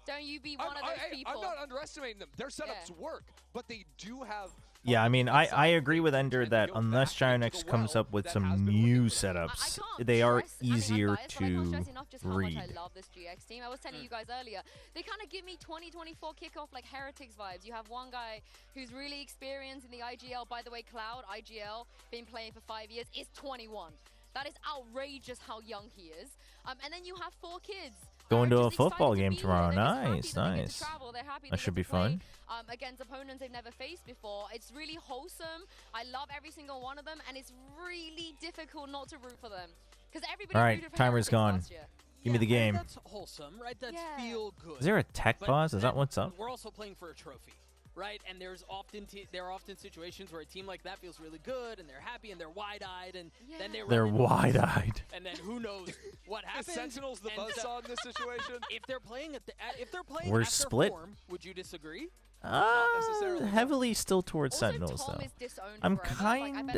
Don't you be one of those people. I'm not underestimating them. Their setups work, but they do have... Yeah, I mean, I agree with Ender that unless Giant X comes up with some new setups, they are easier to read. I love this GX team. I was telling you guys earlier, they kind of give me 2024 kickoff like Heretics vibes. You have one guy who's really experienced in the IGL. By the way, Cloud, IGL, been playing for 5 years, is 21. That is outrageous how young he is. And then you have 4 kids. Going to a football game tomorrow. Nice, nice. That should be fun. Against opponents they've never faced before. It's really wholesome. I love every single one of them, and it's really difficult not to root for them. Because everybody. All right, timer's gone. Give me the game. That's wholesome, right? That's feel good. Is there a tech pause? Is that what's up? We're also playing for a trophy. Right, and there are often situations where a team like that feels really good, and they're happy, and they're wide-eyed, and then they're wide-eyed. And then who knows what happens? Is Sentinels the buzzsaw in this situation? If they're playing at their We're split. form, would you disagree? Heavily still towards Sentinels, though. I'm kind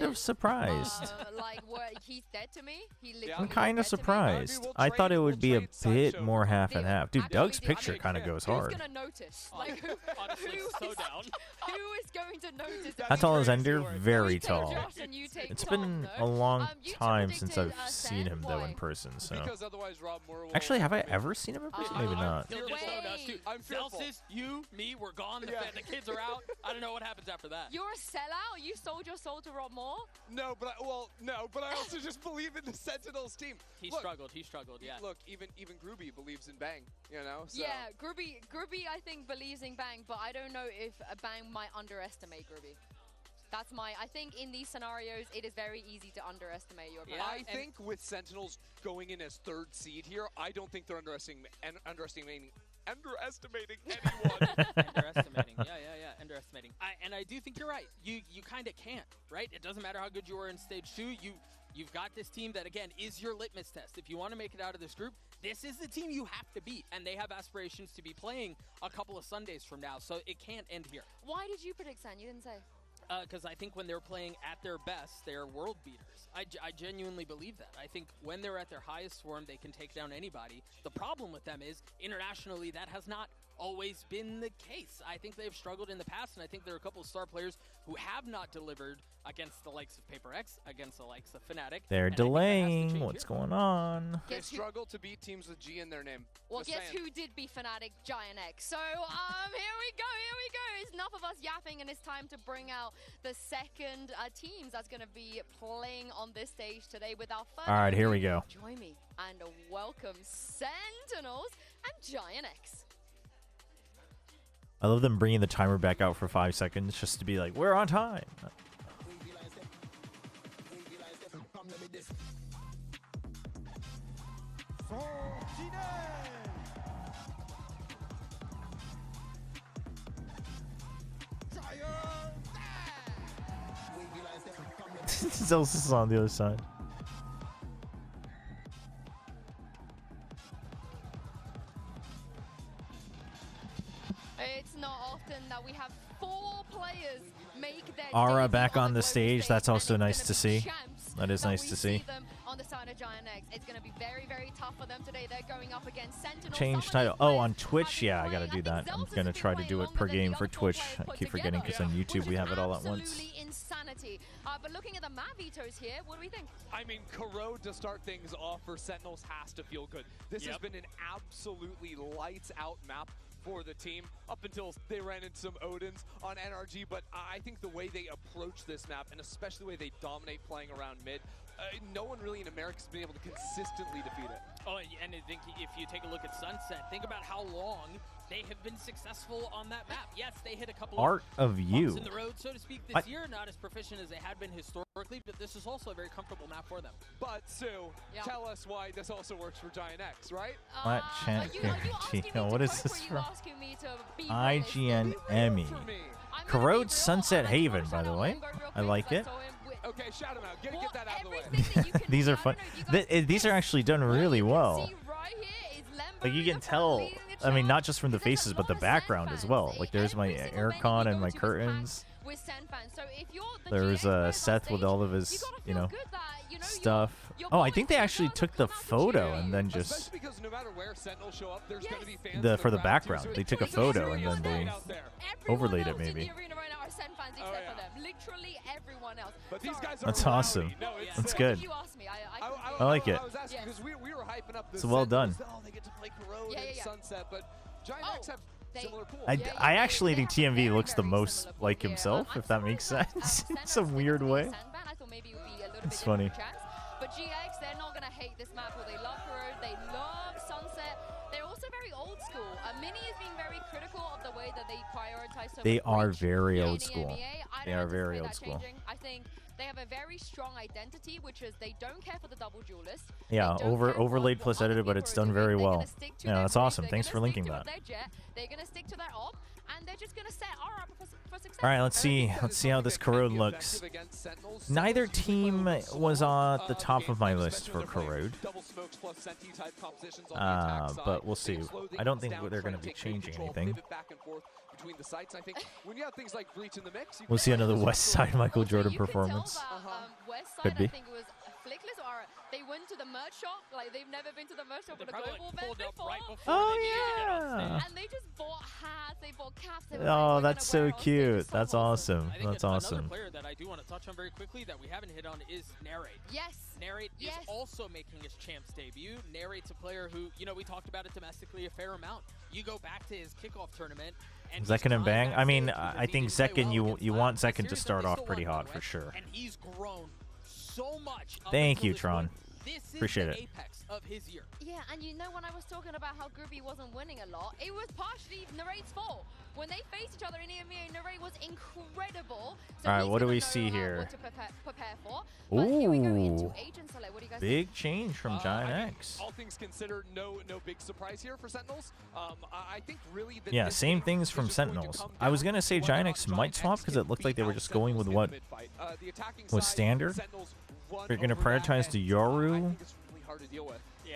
of surprised. Like, he's dead to me. I'm kind of surprised. I thought it would be a bit more half and half. Dude, Doug's picture kind of goes hard. Who's gonna notice? Like, who is going to notice? How tall is Ender? Very tall. It's been a long time since I've seen him, though, in person, so... Actually, have I ever seen him in person? Maybe not. I'm houses, you, me, we're gone. The kids are out. I don't know what happens after that. You're a sellout? You sold your soul to Rob Moore? No, but I also just believe in the Sentinels team. He struggled, yeah. Look, even Groovy believes in Bang, you know? So. Yeah, Groovy I think believes in Bang, but I don't know if Bang might underestimate Groovy. That's I think in these scenarios, it is very easy to underestimate your opponent. I think with Sentinels going in as 3rd seed here, I don't think they're underestimating anyone. Underestimating, yeah, underestimating. And I do think you're right. You kind of can't, right? It doesn't matter how good you are in stage 2. You've got this team that, again, is your litmus test. If you want to make it out of this group, this is the team you have to beat. And they have aspirations to be playing a couple of Sundays from now, so it can't end here. Why did you predict Sen? You didn't say. Because I think when they're playing at their best, they're world beaters. I genuinely believe that. I think when they're at their highest form, they can take down anybody. The problem with them is, internationally, that has not always been the case. I think they've struggled in the past, and I think there are a couple of star players who have not delivered against the likes of PRX, against the likes of Fnatic. They're delaying. What's going on? They struggle to beat teams with G in their name. Well, guess who did beat Fnatic? Giant X. So, here we go. It's enough of us yapping, and it's time to bring out the second teams that's going to be playing on this stage today. Without further All right, here we go. Join me and welcome Sentinels and Giant X. I love them bringing the timer back out for 5 seconds just to be like, we're on time. Zeus is on the other side. It's not often that we have 4 players make their Aura debut back on the stage. That's and also it's nice gonna to be see. champs That is nice to see. Them on the side of Giant X. It's going to be very, very tough for them today. They're going up against Sentinel. Change title. Oh, on Twitch? Yeah, I gotta do that. I'm gonna try to do it per game for Twitch. I keep forgetting because on YouTube we have it all at once. Insanity. But looking at the map vetoes here, what do we think? I mean, Corrode to start things off for Sentinels has to feel good. This has been an absolutely lights out map for the team up until they ran into some Odins on NRG, but I think the way they approach this map, and especially the way they dominate playing around mid, no one really in America has been able to consistently defeat it. Oh, and I think if you take a look at Sunset, think about how long they have been successful on that map. Yes, they hit a couple Art of You. in the road, so to speak, this year. Not as proficient as they had been historically, but this is also a very comfortable map for them. But Sue, tell us why this also works for Giant X, right? What what is this from? IGN Emmy. Corrode Sunset Haven, by the way. I like it. Okay, shout him out. Get that out of the way. These are fun. These are actually done really well. Like you can tell, I mean, not just from the faces, but the background as well. Like there's my aircon and my curtains. There's Seth with all of his, you know, stuff. Oh, I think they actually took the photo and then just for the background. They took a photo and then they overlaid it maybe. Literally everyone else. But these guys That's awesome. That's good. I like it. It's well done. They get to play Corrode and Sunset, but Giant X have similar pools. I actually think TMV looks the most like himself, if that makes sense. In some weird way. It's funny. But GX, they're not going to hate this map. They love Corrode, they love Sunset. They're also very old school. Mini is being very critical of the way that they prioritize so They are very old school. They are very old school. I think they have a very strong identity, which is they don't care for the double duelist. Yeah, overlaid plus edited, but it's done very well. Yeah, that's awesome. Thanks for linking that. They're going to stick to that op, and they're just going to set Aura up for success. All right, let's see how this Corrode looks. Neither team was on the top of my list for Corrode. But we'll see. I don't think they're going to be changing anything. We'll see another West Side Michael Jordan performance. West Side, Could be. I think it was Flickless are they went to the merch shop, like they've never been to the merch shop at a global event before. Right before Oh yeah. And they just bought hats, they bought caps. They were Oh, like, that's so cute. That's awesome. I think That's another awesome. player that I do want to touch on very quickly that we haven't hit on is Narrate. Yes. Narrate is also making his champs debut. Narrate's a player who, you know, we talked about it domestically a fair amount. You go back to his kickoff tournament. And Zekken and Bang. I mean, I think Zekken, you want Zekken to start off pretty hot for sure. And he's grown so much. Thank you, Tron. This Appreciate is it. the apex of his year. Yeah, and you know when I was talking about how Groovy wasn't winning a lot, it was partially Narrate's fault. When they faced each other in EMEA, Narrate was incredible. So all right, what do we see here? What to prepare for. But here we go into Ooh, Agent Select. What do you guys big think? change from Giant X. All things considered, no big surprise here for Sentinels. I think really that Yeah, same things from Sentinels. I was gonna say Giant X might swap because it looked like they were just going with what was standard. They're gonna prioritize the Yoru.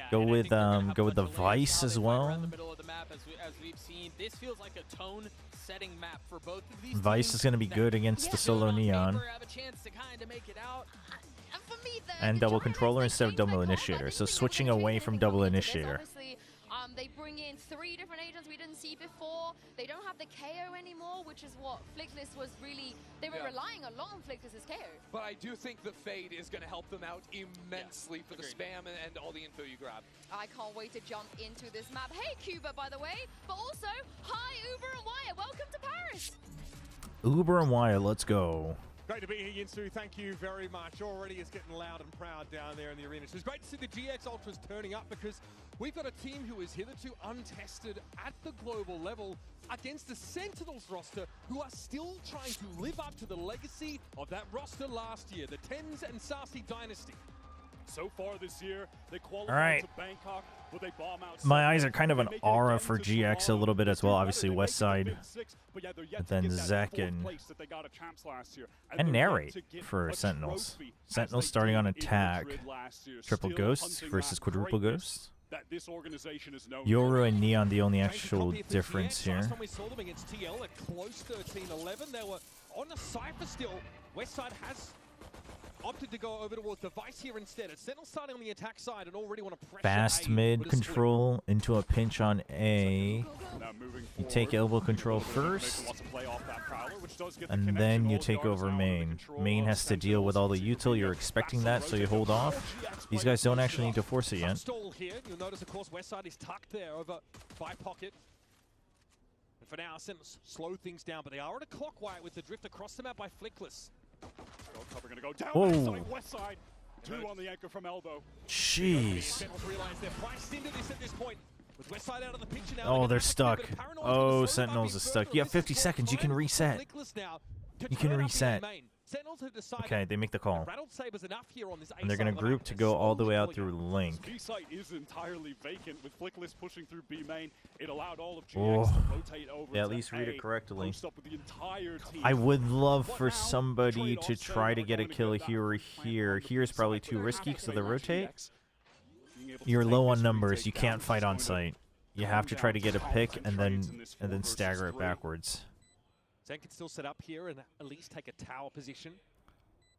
Go with the Vice as well. In the middle of the map, as we've seen, this feels like a tone-setting map for both of these Vice teams is gonna be good against the solo Neon. have a chance to kind of make it out. And double controller instead of double initiator. So switching away from double initiator. Obviously, they bring in 3 different agents we didn't see before. They don't have the KO anymore, which is what Flickless was really... They were relying a lot on Flickless's KO. But I do think the Fade is going to help them out immensely for the spam and all the info you grab. I can't wait to jump into this map. Hey, Cuba, by the way. But also, hi, Uber and Wire. Welcome to Paris. Uber and Wire, let's go. Great to be here, Yinsu. Thank you very much. Already it's getting loud and proud down there in the arena. So it's great to see the GX Ultras turning up because we've got a team who is hitherto untested at the global level against the Sentinels roster who are still trying to live up to the legacy of that roster last year, the Tens and Sassy Dynasty. So far this year, they qualified All right. to Bangkok, but they bomb out. My eyes are kind of an aura for GX a little bit as well. Obviously West Side, but then Zekken and Narrate for Sentinels. Sentinels starting on attack. Triple Ghosts versus Quadruple Ghosts. Yoru and Neon the only actual difference here. Last time we saw them against TL, a close 13-11. They were on a Cypher still. Westside has opted to go over towards the Vice here instead. It's Sentinel starting on the attack side and already want to pressure Fast mid control into a pinch on A. You take elbow control first, and then you take over main. Main has to deal with all the util. You're expecting that, so you hold off. These guys don't actually need to force it yet. Stall here. You'll notice, of course, Westside is tucked there over by Pocket. And for now, Sentinels slow things down, but they are at a clock wire with the drift across the map by Flickless. Cover gonna go down. Whoa. West side. 2 on the anchor from elbow. Jeez. Sentinels realize they're priced into this at this point. With West side out of the picture now. Oh, they're stuck. Oh, Sentinels is stuck. You have 50 seconds. You can reset. You can reset. Okay, they make the call. And they're going to group to go all the way out through Link. B site is entirely vacant with Flickless pushing through B main. It allowed all of GX Oh. to rotate over. Yeah, at to least read A, it correctly. post up with the entire team. I would love for somebody to try to get a kill here or here. Here is probably too risky because of the rotate. You're low on numbers. You can't fight on site. You have to try to get a pick and then stagger it backwards. Zen can still set up here and at least take a tower position.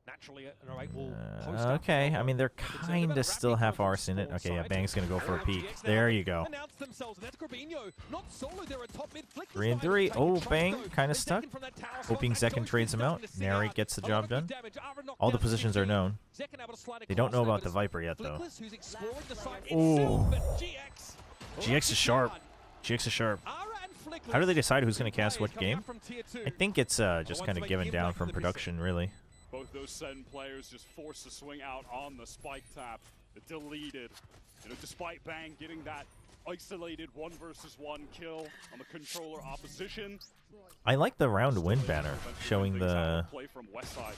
Naturally, Narrate will post up. Okay, I mean, they're kind of still half arse in it. Okay, yeah, Bang's going to go for a peek. There you go. 3 and 3. Oh, Bang, kind of stuck. Hoping Zekken trades him out. Narrate gets the job done. All the positions are known. They don't know about the Viper yet, though. Oh. GX is sharp. GX is sharp. How do they decide who's going to cast what game? I think it's just kind of given down from production, really. Both those SEN players just forced to swing out on the spike tap. Deleted. You know, despite Bang getting that isolated 1 versus 1 kill on the controller opposition. I like the round win banner showing the play from Westside.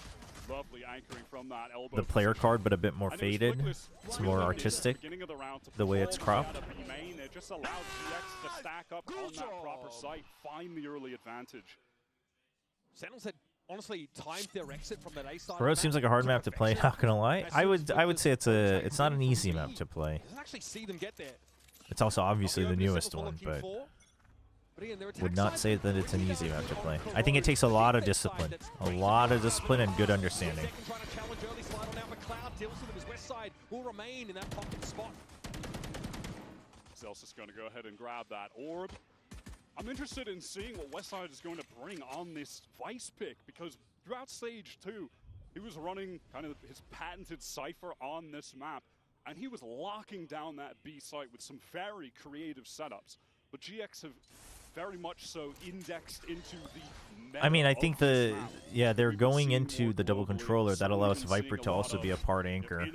Lovely anchoring from that elbow the player card, but a bit more faded. It's more artistic, the way it's cropped. It just allowed GX to stack up on that proper site, find the early advantage. Sentinels had honestly timed their exit from that A side. Bro, it seems like a hard map to play, not gonna lie. I would say it's not an easy map to play. Doesn't actually see them get there. It's also obviously the newest one, but would not say that it's an easy map to play. I think it takes a lot of discipline. A lot of discipline and good understanding. deals with him as Westside will remain in that pocket spot. Zelsa's going to go ahead and grab that orb. I'm interested in seeing what Westside is going to bring on this Vice pick, because throughout Stage 2, he was running kind of his patented Cypher on this map, and he was locking down that B site with some very creative setups. But GX have very much so indexed into the... I mean, I think they're going into the double controller. That allows Viper to also be a part anchor.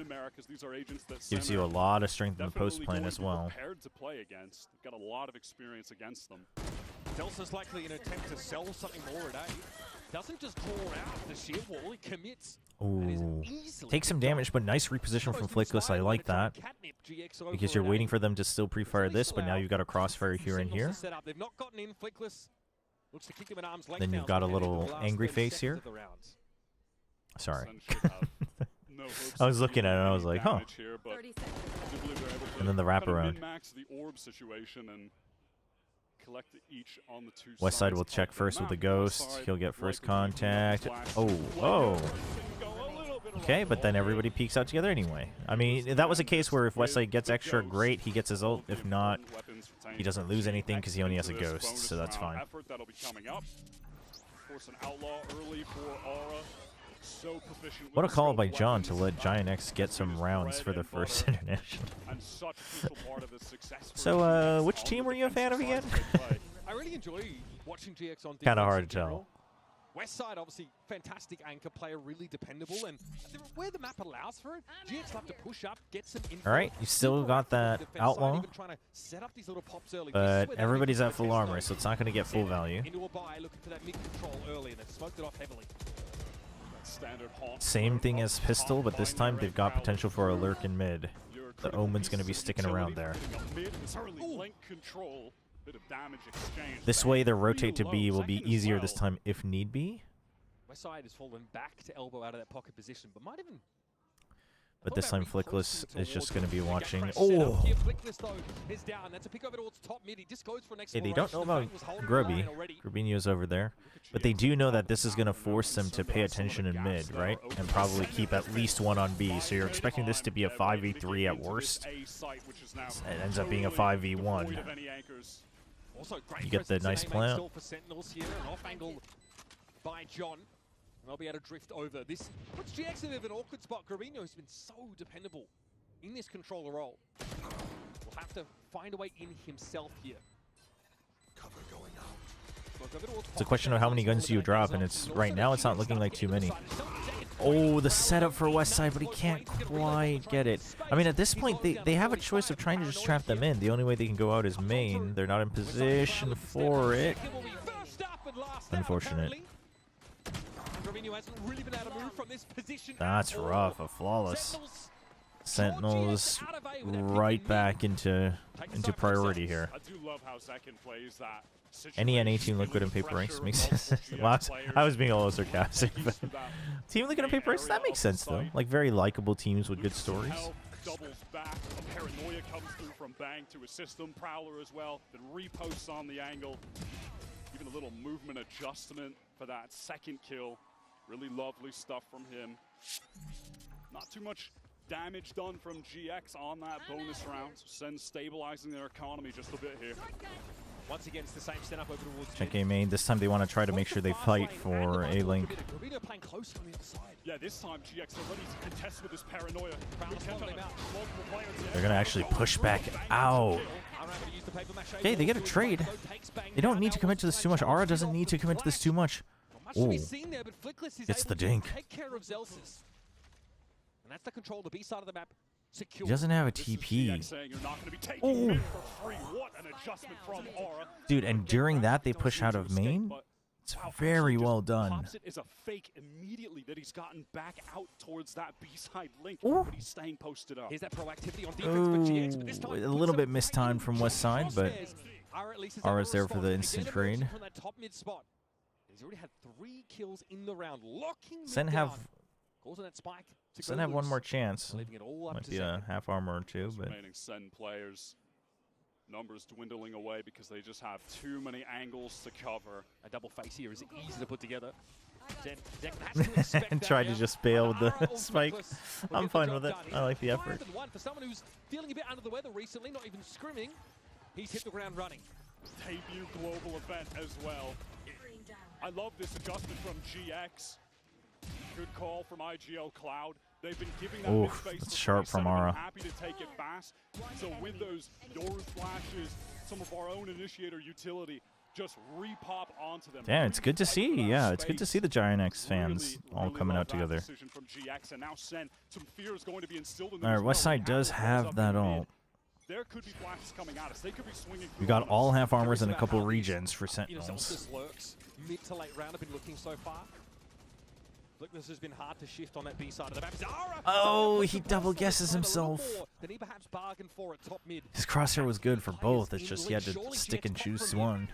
Gives you a lot of strength in the post plane as well. Prepared to play against. They've got a lot of experience against them. Delsa's likely an attempt to sell something more at A. Doesn't just draw out the shield wall, he commits. Ooh. Takes some damage, but nice reposition from Flickless. I like that. Because you're waiting for them to still pre-fire this, but now you've got a crossfire here and here. They've not gotten in. Flickless looks to keep them at arm's length. Then you've got a little angry face here. Sorry. I was looking at it and I was like, huh. And then the wraparound. Westside will check first with the ghost. He'll get first contact. Oh. Okay, but then everybody peeks out together anyway. I mean, that was a case where if Westside gets extra, great, he gets his ult. If not, he doesn't lose anything because he only has a ghost, so that's fine. What a call by John to let Giant X get some rounds for the first international. So, which team were you a fan of again? I really enjoy watching GX on. Kind of hard to tell. Westside, obviously, fantastic anchor player, really dependable, and where the map allows for it, GX love to push up, get some info. All right, you still got that Outlaw, but everybody's at full armor, so it's not going to get full value. Into a buy, looking for that mid-control early, and they've smoked it off heavily. Same thing as Pistol, but this time they've got potential for a lurk in mid. The Omen's going to be sticking around there. This way, their rotate to B will be easier this time if need be. Westside has fallen back to elbow out of that pocket position, but might even... But this time, Flickless is just going to be watching. Oh! Yeah, they don't know about Grubby. Grubinho's over there. But they do know that this is going to force them to pay attention in mid, right? And probably keep at least one on B. So you're expecting this to be a 5v3 at worst. It ends up being a 5v1. You get the nice plant. By John. They'll be able to drift over. This puts GX in an awkward spot. Grubinho has been so dependable in this controller role. Will have to find a way in himself here. Cover going out. It's a question of how many guns you drop, and it's right now it's not looking like too many. Oh, the setup for Westside, but he can't quite get it. I mean, at this point, they have a choice of trying to just trap them in. The only way they can go out is main. They're not in position for it. Unfortunate. That's rough. A flawless. Sentinels right back into priority here. Any NA team Liquid and PRX makes sense. Well, I was being a little sarcastic, but Team Liquid and PRX, that makes sense though. Like very likable teams with good stories. Doubles back. A Paranoia comes through from Bang to assist them. Prowler as well. Then reposts on the angle. Even a little movement adjustment for that second kill. Really lovely stuff from him. Not too much damage done from GX on that bonus round. SEN stabilizing their economy just a bit here. Once again, it's the same setup over towards Check A main. This time they want to try to make sure they fight for A link. Yeah, this time GX are ready to contest with this Paranoia. They're going to actually push back out. Okay, they get a trade. They don't need to commit to this too much. Aura doesn't need to commit to this too much. Oh, it's the dink. And that's the control, the B side of the map. He doesn't have a TP. Oh. Dude, and during that they push out of main? It's very well done. Is a fake immediately that he's gotten back out towards that B-side link, but he's staying posted up. Here's that proactivity on defense for GX, but this time a little bit mistimed from Westside, but Aura's there for the instant trade. He's already had 3 kills in the round, locking SEN down. SEN have one more chance. Might be a half armor or two, but remaining SEN players, numbers dwindling away because they just have too many angles to cover. A double face here is easy to put together. And tried to just bail with the spike. I'm fine with it. I like the effort. For someone who's feeling a bit under the weather recently, not even scrimming, he's hit the ground running. Debut global event as well. I love this adjustment from GX. Good call from IGL Cloud. They've been giving that Oof, mid-space that's for sharp from Aura. happy to take it fast. So with those Yoru flashes, some of our own initiator utility just repop onto them. Yeah, it's good to see. Yeah, it's good to see the Giant X fans all coming out together. From GX, and now SEN, some fear is going to be instilled in All right, Westside does have that ult. There could be flashes coming at us. They could be swinging. We got all half armors and a couple regens for Sentinels. Lurks. Mid to late round have been looking so far. Flickless has been hard to shift on that B side of the map. Oh, he double guesses himself. Then he perhaps bargained for at top mid. His crosshair was good for both. It's just he had to stick and choose one.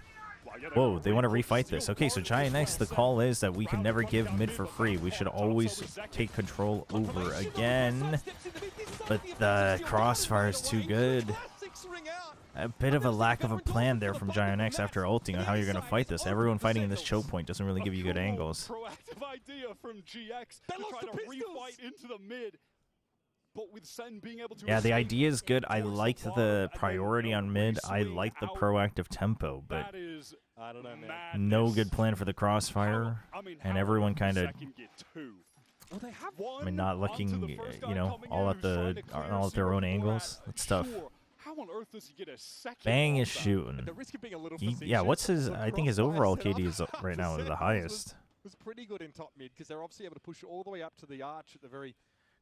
Whoa, they want to refight this. Okay, so Giant X, the call is that we can never give mid for free. We should always take control over again. But the crossfire is too good. A bit of a lack of a plan there from Giant X after ulting on how you're going to fight this. Everyone fighting in this choke point doesn't really give you good angles. Proactive idea from GX to try to refight into the mid. But with SEN being able to Yeah, the idea is good. I liked the priority on mid. I like the proactive tempo, but no good plan for the crossfire. And everyone kind of, I mean, not looking, you know, all at their own angles. That's tough. How on earth does he get a second? Bang is shooting. Yeah, what's his? I think his overall KD is right now the highest. Was pretty good in top mid because they're obviously able to push all the way up to the arch at the very.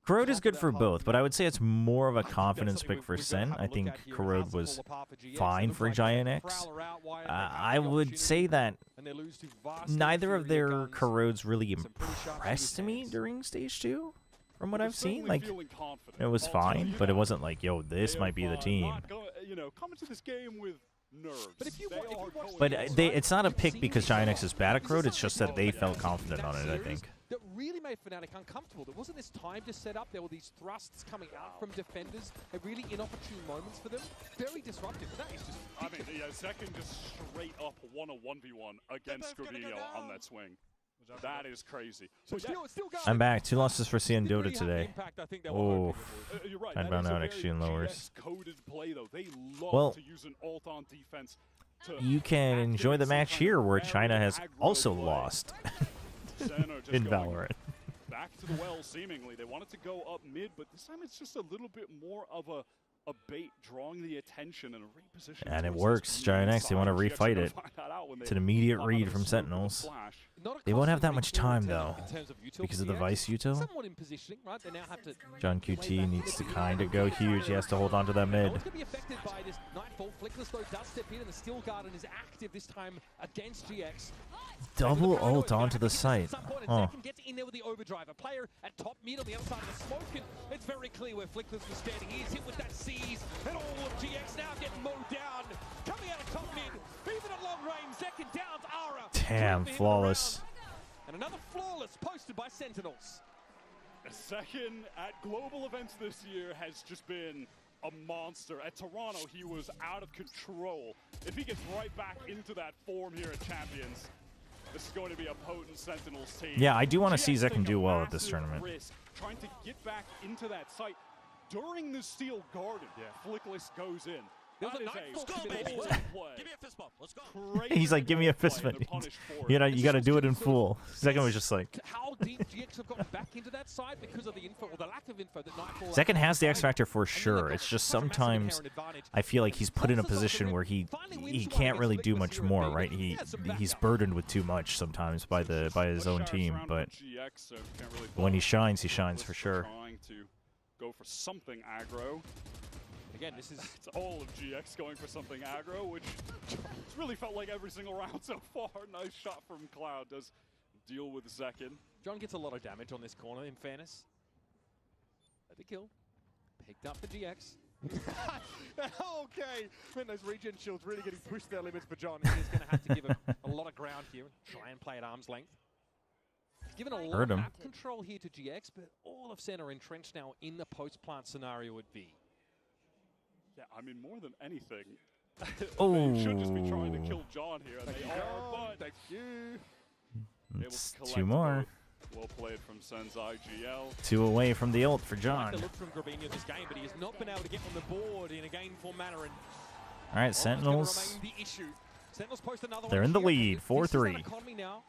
Corrode is good for both, but I would say it's more of a confidence pick for SEN. I think Corrode was fine for Giant X. I would say that neither of their Corrodes really impressed me during Stage 2, from what I've seen. Like, it was fine, but it wasn't like, yo, this might be the team. You know, come into this game with nerves. But it's not a pick because Giant X is bad at Corrode, it's just that they felt confident on it, I think. That really made Fnatic uncomfortable. There wasn't this time to set up. There were these thrusts coming out from defenders at really inopportune moments for them. Very disruptive. And that is just ridiculous. I mean, second just straight up won a 1v1 against Scorpio on that swing. That is crazy. So I'm back. 2 losses for CN Dota today. Oh, I found out XG and lowers. Well, you can enjoy the match here where China has also lost in Valorant. Back to the well, seemingly. They wanted to go up mid, but this time it's just a little bit more of a bait, drawing the attention and a reposition. And it works. Giant X, they want to refight it. It's an immediate read from Sentinels. They won't have that much time, though, because of the Vice Util. John QT needs to kind of go huge. He has to hold on to that mid. Double ult onto the site. Oh. It's very clear where Flickless was standing. He is hit with that seize, and all of GX now getting mowed down. Coming out of top mid, even at long range, second down to Aura. Damn, flawless. And another flawless posted by Sentinels. A second at global events this year has just been a monster. At Toronto, he was out of control. If he gets right back into that form here at Champions, this is going to be a potent Sentinels team. Yeah, I do want to see Zekken do well at this tournament. Trying to get back into that site during the Steel Garden. Flickless goes in. Let's go, baby. Give me a fist bump. Let's go. He's like, give me a fist bump. You got to do it in full. Zekken was just like. How deep GX have gotten back into that side because of the info or the lack of info that Nightfall. Zekken has the X factor for sure. It's just sometimes I feel like he's put in a position where he can't really do much more, right? He's burdened with too much sometimes by his own team, but when he shines for sure. Trying to go for something aggro. Again, this is it's all of GX going for something aggro, which it's really felt like every single round so far. Nice shot from Cloud. Does deal with Zekken. John gets a lot of damage on this corner, in fairness. The kill. Picked up for GX. Okay. Man, those regen shields really getting pushed their limits for John. He's going to have to give him a lot of ground here and try and play at arm's length. He's given a lot of map control here to GX, but all of SEN are entrenched now in the post-plant scenario at B. Yeah, I mean, more than anything, they should just be trying to kill John here, and they are, but thank you. It's 2 more. Well played from Sen's IGL. 2 away from the ult for John. Like the look from Grabinho this game, but he has not been able to get on the board in a gainful manner. And all right, Sentinels. the issue. Sentinels post another They're in the lead, 4-3. Economy now.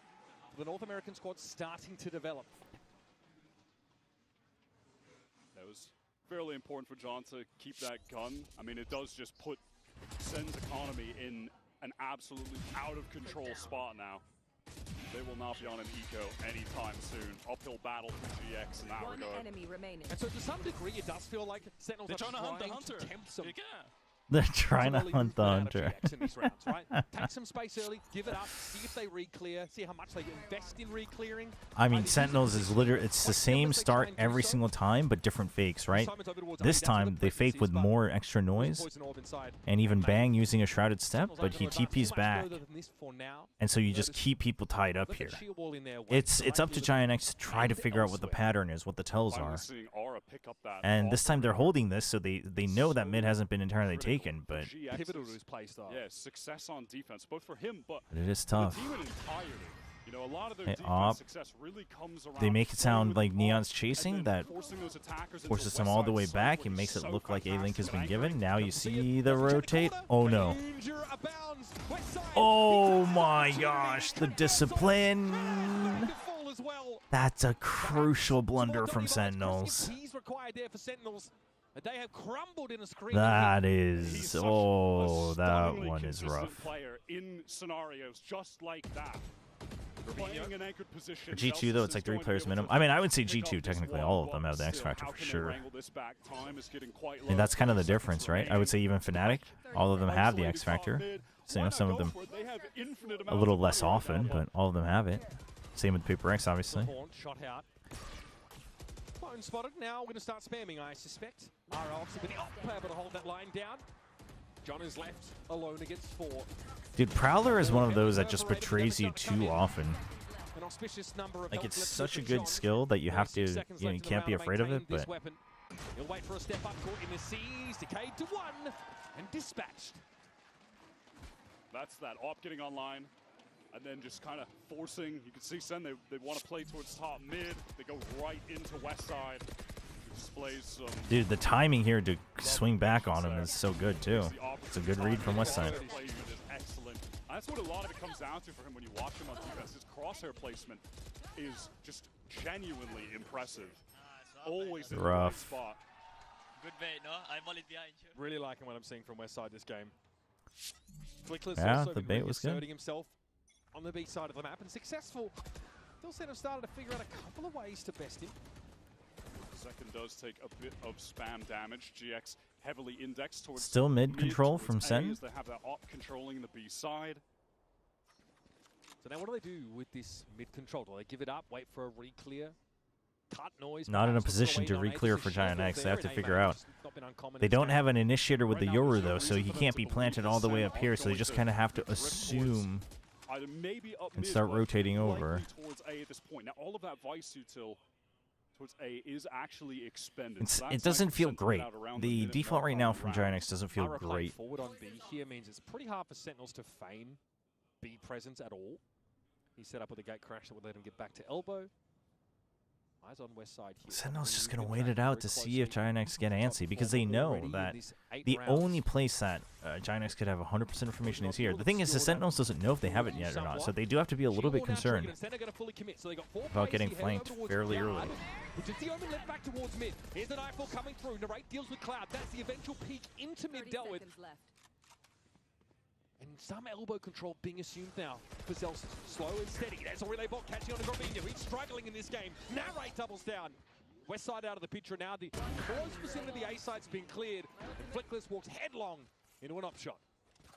The North American squad starting to develop. That was fairly important for John to keep that gun. I mean, it does just put Sen's economy in an absolutely out of control spot now. They will not be on an eco anytime soon. Uphill battle for GX in that regard. One enemy remaining. And so to some degree, it does feel like Sentinels are trying to hunt the hunter. to tempt some. They're trying to hunt the hunter. In these rounds, right? Take some space early, give it up, see if they re-clear, see how much they invest in re-clearing. I mean, Sentinels is literally, it's the same start every single time, but different fakes, right? This time, they fake with more extra noise, and even Bang using a Shrouded Step, but he TP's back. And so you just keep people tied up here. It's up to Giant X to try to figure out what the pattern is, what the tells are. And this time they're holding this, so they know that mid hasn't been entirely taken. But pivotal to his play style. Yeah, success on defense, both for him, but it is tough. The team entirely. You know, a lot of their hey, defense success really comes around. They make it sound like Neon's chasing, that forces them all the way back and makes it look like A-Link has been given. Now you see the rotate. Oh no. Oh my gosh, the discipline. That's a crucial blunder from Sentinels. They have crumbled in a screen. That is, oh, that one is rough. Player in scenarios just like that. For G2 though, it's like 3 players minimum. I mean, I would say G2 technically all of them have the X Factor for sure. And that's kind of the difference, right? I would say even Fnatic, all of them have the X Factor. So, you know, some of them a little less often, but all of them have it. Same with PRX, obviously. Spotted. Now we're going to start spamming, I suspect. RL's going to be able to hold that line down. John is left alone against 4. Dude, Prowler is one of those that just betrays you too often. Like, it's such a good skill that you have to, you know, you can't be afraid of it, but... He'll wait for a step up, caught in the seas, decayed to 1, and dispatched. That's that op getting online. And then just kind of forcing. You can see Sen, they want to play towards top mid. They go right into west side. Displays some... Dude, the timing here to swing back on him is so good, too. It's a good read from west side. Excellent. That's what a lot of it comes down to for him when you watch him on defense. His crosshair placement is just genuinely impressive. Always in the right spot. Good bait, no? I'm only behind you. Really liking what I'm seeing from west side this game. Yeah, the bait was good. Himself on the B side of the map and successful. Philsen have started to figure out a couple of ways to best him. Second does take a bit of spam damage. GX heavily indexed towards still mid control from Sen. They have that op controlling the B side. So now what do they do with this mid control? Do they give it up, wait for a re-clear? Cut noise. Not in a position to re-clear for Giant X. They have to figure out. They don't have an initiator with the Yoru though, so he can't be planted all the way up here, so they just kind of have to assume and start rotating over. Towards A at this point. Now all of that Vice util towards A is actually expended. It doesn't feel great. The default right now from Giant X doesn't feel great. Forward on B here means it's pretty hard for Sentinels to feign B presence at all. He's set up with a gate crash that would let him get back to elbow. Eyes on west side here. Sentinel's just going to wait it out to see if Giant X get antsy, because they know that the only place that Giant X could have 100% information is here. The thing is, the Sentinels doesn't know if they have it yet or not, so they do have to be a little bit concerned about getting flanked fairly early. Which is the Omen left back towards mid. Here's the Nightfall coming through. Narrate deals with Cloud. That's the eventual peak into mid dealt with. And some elbow control being assumed now for Zelson. Slow and steady. There's a relay bot catching on the Grabinho. He's struggling in this game. Narrate doubles down. West side out of the picture now. The 4% of the A side's been cleared. And Flickless walks headlong into an op shot.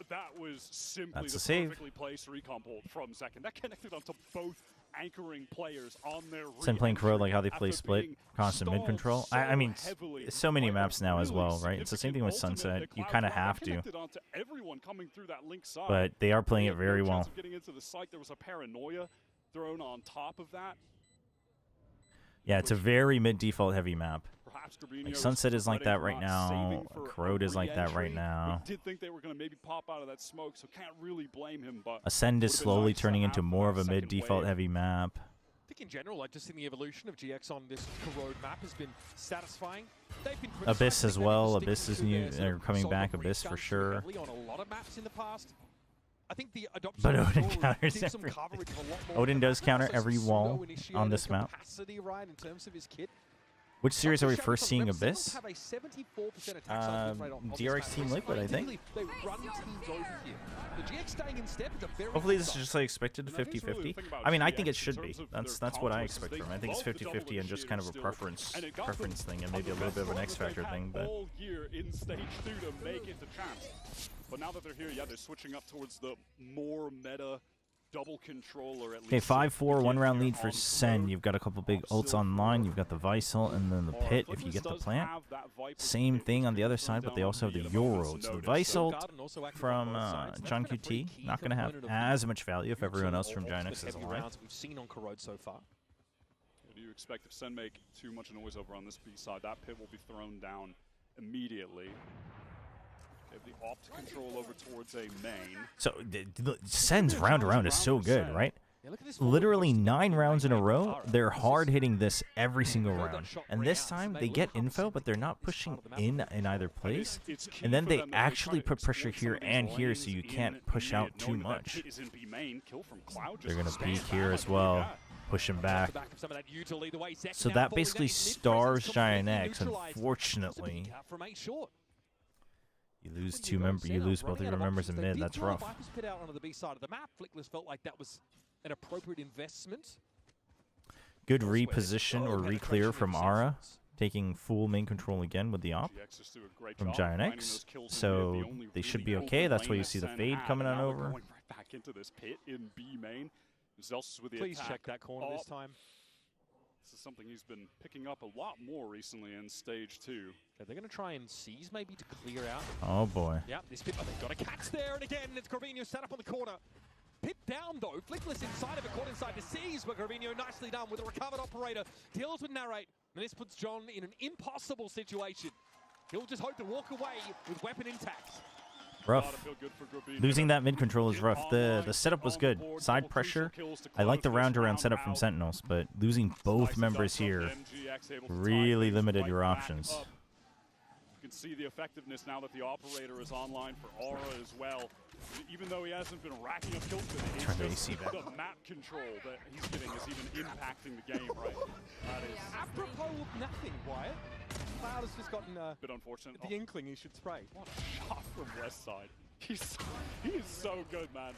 That was simply the perfectly placed recon bolt from Second. That connected onto both anchoring players on their Sen playing Corrode, like how they play split, constant mid control. I mean, so many maps now as well, right? It's the same thing with Sunset. You kind of have to. But they are playing it very well. Getting into the site, there was a paranoia thrown on top of that. Yeah, it's a very mid-default heavy map. Like Sunset is like that right now. Corrode is like that right now. Did think they were going to maybe pop out of that smoke, so can't really blame him. But Ascend is slowly turning into more of a mid-default heavy map. I think in general, I just think the evolution of GX on this Corrode map has been satisfying. They've been Abyss as well. Abyss is new. They're coming back. Abyss for sure. On a lot of maps in the past. I think the adoption But of Odin Corrode counters gives some everything. coverage of a lot more. Odin does counter every wall on this map. Capacity, right, in terms of his kit. Which series are we first seeing Abyss? Have a 74% attack surface rate on this DRX map. Team Liquid, I think. They run teams over here. The GX staying in step is a very Hopefully good this is sign. just like expected 50-50. I mean, I think it should be. That's what I expect from it. I think it's 50-50 and just kind of a preference thing and maybe a little bit of an X Factor thing. But all year in stage 2 to make it to champs. But now that they're here, yeah, they're switching up towards the more meta double controller at least. okay, 5-4, 1-round lead for Sen. You've got a couple big ults online. You've got the Vice ult and then the Pit if you get the plant. Same thing on the other side, but they also have the Your ult. So the Vice ult from John QT, not going to have as much value if everyone else from Giant X is alive. We've seen on Corrode so far. What do you expect if Sen make too much noise over on this B side? That Pit will be thrown down immediately. They have the opt control over towards a main. So Sen's round is so good, right? Literally 9 rounds in a row, they're hard hitting this every single round. And this time they get info, but they're not pushing in either place. And then they actually put pressure here and here, so you can't push out too much. They're going to peek here as well. Push him back. So that basically stars Giant X, unfortunately. You lose you lose both of your members in mid. That's rough. Pit out onto the B side of the map. Flickless felt like that was an appropriate investment. Good reposition or re-clear from Aura, taking full main control again with the op from Giant X. So they should be okay. That's why you see the fade coming on over. Going right back into this pit in B main. Zelsus with the Please attack check that corner this time. This is something he's been picking up a lot more recently in stage 2. Yeah, they're going to try and seize maybe to clear out. Oh boy. Yeah, this pit, they've got a catch there, and again, it's Gravino set up on the corner. Pit down though, Flickless inside of it, caught inside the seize, but Gravino nicely done with a recovered operator. Deals with Narrate, and this puts John in an impossible situation. He'll just hope to walk away with weapon intact. Rough. Losing that mid control is rough. The setup was good. Side pressure. I like the round setup from Sentinels, but losing both members here really limited your options. You can see the effectiveness now that the operator is online for Aura as well. Even though he hasn't been racking up kills with it, it's just the map control that he's getting is even impacting the game, right? That is apropos of nothing, Wyatt. Cloud has just gotten a bit unfortunate. The inkling he should spray. What a shot from West Side. He is so good, man.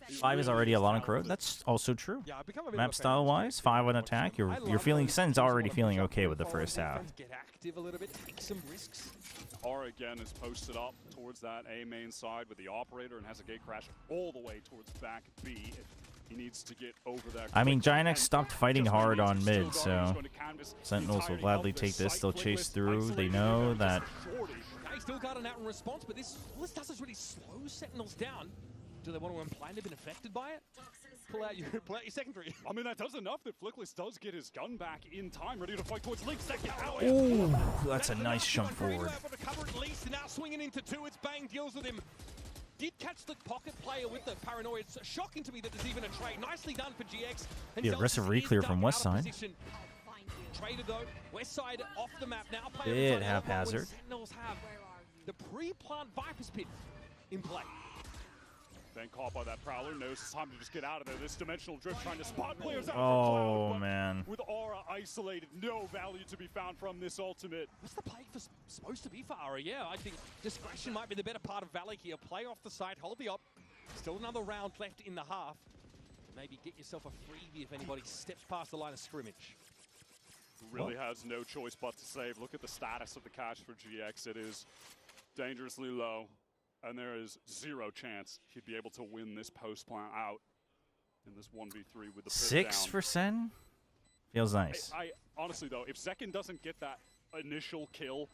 5 is already a lot on Corrode. That's also true. Yeah, map style wise, 5 on attack. You're feeling Sen's already feeling okay with the first half. Get active a little bit, take some risks. Aura again is posted up towards that A main side with the operator and has a gate crash all the way towards back B. He needs to get over that. I mean, Giant X stopped fighting hard on mid, so Sentinels will gladly take this. They'll chase through. They know that. They still got an out in response, but this doesn't really slow Sentinels down. Do they want to imply they've been affected by it? Pull out your secondary. I mean, that does enough that Flickless does get his gun back in time, ready to fight towards Link. Second tower. Ooh, that's a nice jump forward. Cover at least, and now swinging into 2. It's Bang deals with him. Did catch the pocket player with the paranoia. It's shocking to me that there's even a trade. Nicely done for GX. The aggressive re-clear from West Side. Traded though, West Side off the map now. Bit haphazard. Sentinels have the pre-plant Viper's Pit in play. Then caught by that Prowler, knows it's time to just get out of there. This dimensional drift trying to spot players out. Oh, man. With Aura isolated, no value to be found from this ultimate. What's the play supposed to be for Aura? Yeah, I think discretion might be the better part of Valley here. Play off the side, hold the op. Still another round left in the half. Maybe get yourself a freebie if anybody steps past the line of scrimmage. Really has no choice but to save. Look at the status of the cash for GX. It is dangerously low. And there is zero chance he'd be able to win this post plant out in this 1v3 with the 6 for Sen? Feels nice. I honestly though, if Zekin doesn't get that initial kill,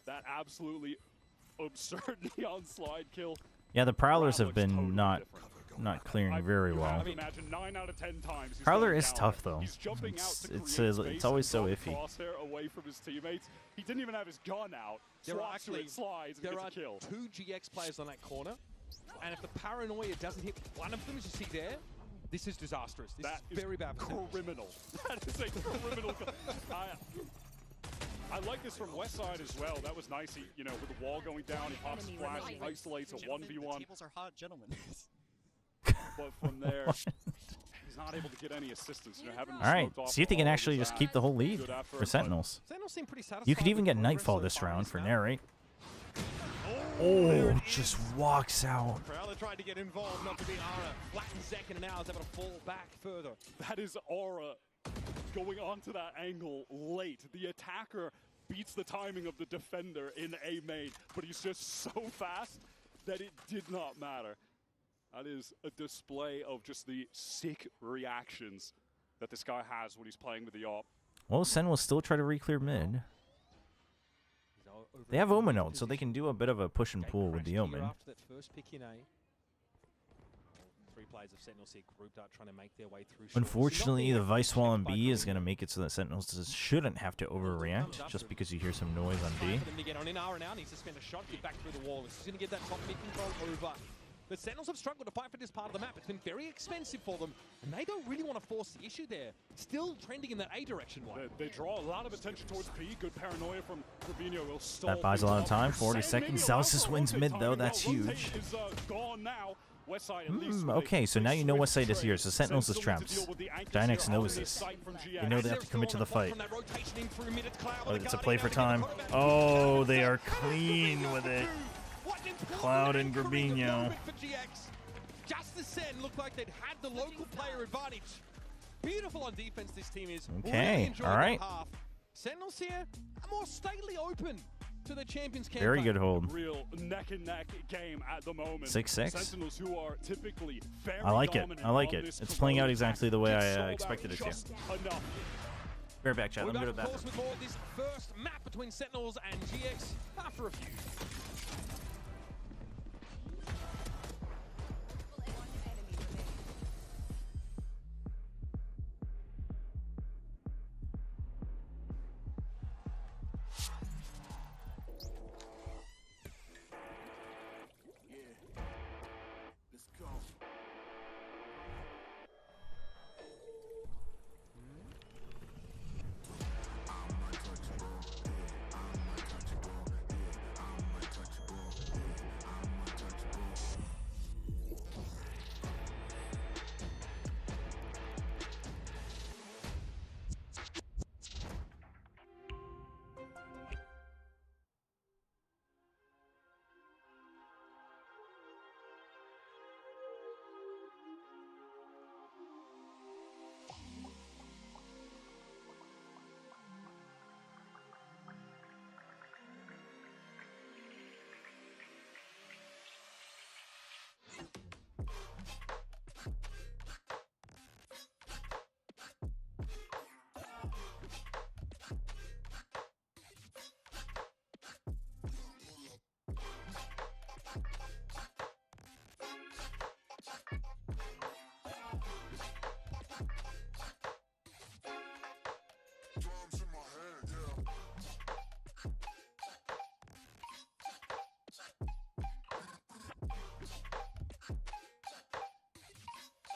that absolutely absurd neon slide kill. Yeah, the Prowlers have been not not clearing very well. Imagine 9 out of 10 times he's Prowler going is down. tough though. He's jumping out to It's create space it's always so and iffy. Crosshair away from his teammates. He didn't even have his gun out. There are actually slides and there gets are a kill. 2 GX players on that corner, and if the paranoia doesn't hit one of them, as you see there, this is disastrous. This is very bad for Sentinels. Criminal. That is a criminal. I like this from Westside as well. That was nice. He, you know, with the wall going down, he pops a flash, he isolates a 1v1. Tables are hot, gentlemen. But from there, he's not able to get any assistance. You know, having All right, smoked off see if they can all actually of just that. keep the whole lead Good effort, for but Sentinels. Sentinels seem pretty satisfied. You could even with get the Nightfall progress this so far round this for map. Narrate. Oh, just walks out. Prowler tried to get involved, not to be Aura. Flattens Zek and now is able to fall back further. That is Aura going onto that angle late. The attacker beats the timing of the defender in A main, but he's just so fast that it did not matter. That is a display of just the sick reactions that this guy has when he's playing with the AWP. Well, Sen will still try to re-clear mid. They have Omen out, so they can do a bit of a push and pull with the Omen. After that first pick in A. 3 players of Sentinels here grouped up trying to make their way through. Unfortunately, the Vice Wall on B is going to make it so that Sentinels shouldn't have to overreact just because you hear some noise on B. For them to get on in R now needs to spend a shot, get back through the wall. He's going to get that top mid control over. The Sentinels have struggled to fight for this part of the map. It's been very expensive for them, and they don't really want to force the issue there. Still trending in that A direction one. They draw a lot of attention towards B. Good paranoia from Rubinho. Will stall That buys a lot of time. 40 Sen seconds. maybe allows Zalsis for wins rotate mid, though. timing. That's Well, huge. rotate is gone now. Westside at least Okay, so now you know Westside is here, so Sentinels is traps. Giant X knows this. They know they have to commit to the fight. Oh, it's a play for time. Oh, they are clean with it. Cloud and Grabinho. Just the Sen looked like they'd had the local player advantage. Beautiful on defense this team is. Okay, really enjoying all right. that half. Sentinels here are more stately open to the Champions campaign. Very good hold. Real neck and neck game at the moment. 6-6. Sentinels who are typically very I like it. dominant I like on it. this It's playing out corrode. exactly the way Gets I sold out expected it to. just enough. Bear back, chat. We're Let me go back, to the of course, bathroom. with more of this first map between Sentinels and GX after a few.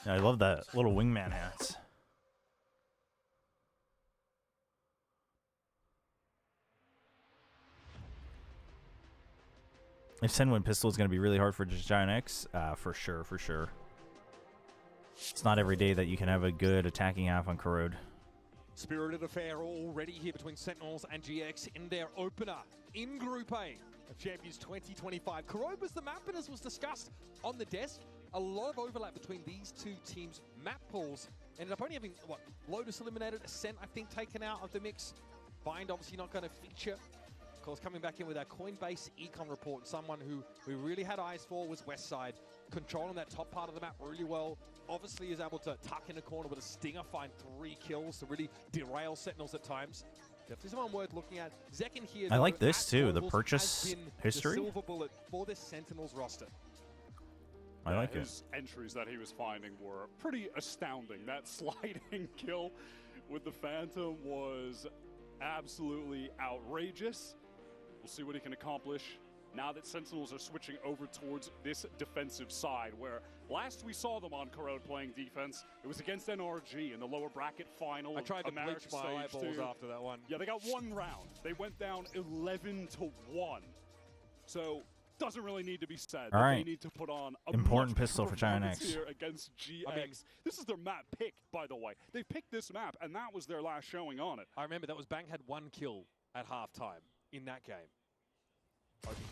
I love that little wingman hats. If Sen win pistol is going to be really hard for Giant X, for sure, for sure. It's not every day that you can have a good attacking half on Corrode. Spirited affair already here between Sentinels and GX in their opener in Group A of Champions 2025. Corrode was the map, and as was discussed on the desk, a lot of overlap between these two teams' map pools. Ended up only having, what, Lotus eliminated, Ascent, I think, taken out of the mix. Bind obviously not going to feature. Of course, coming back in with our Coinbase econ report, and someone who we really had eyes for was Westside. Controlling that top part of the map really well. Obviously is able to tuck in a corner with a stinger, find 3 kills to really derail Sentinels at times. Definitely someone worth looking at. Zekin here, I like though, this at too, the Globals, purchase has been history. the silver bullet for this Sentinels roster. I like it. His entries that he was finding were pretty astounding. That sliding kill with the Phantom was absolutely outrageous. We'll see what he can accomplish now that Sentinels are switching over towards this defensive side, where last we saw them on Corrode playing defense, it was against NRG in the lower bracket final. I tried to America bleach my Stage eyeballs 2. after that one. Yeah, they got one round. They went down 11-1. So doesn't really need to be said. All right. They need to put on a Important much pistol for Giant performance X. here against GX. I mean, this is their map pick, by the way. They picked this map, and that was their last showing on it. I remember that was Bang had 1 kill at halftime in that game.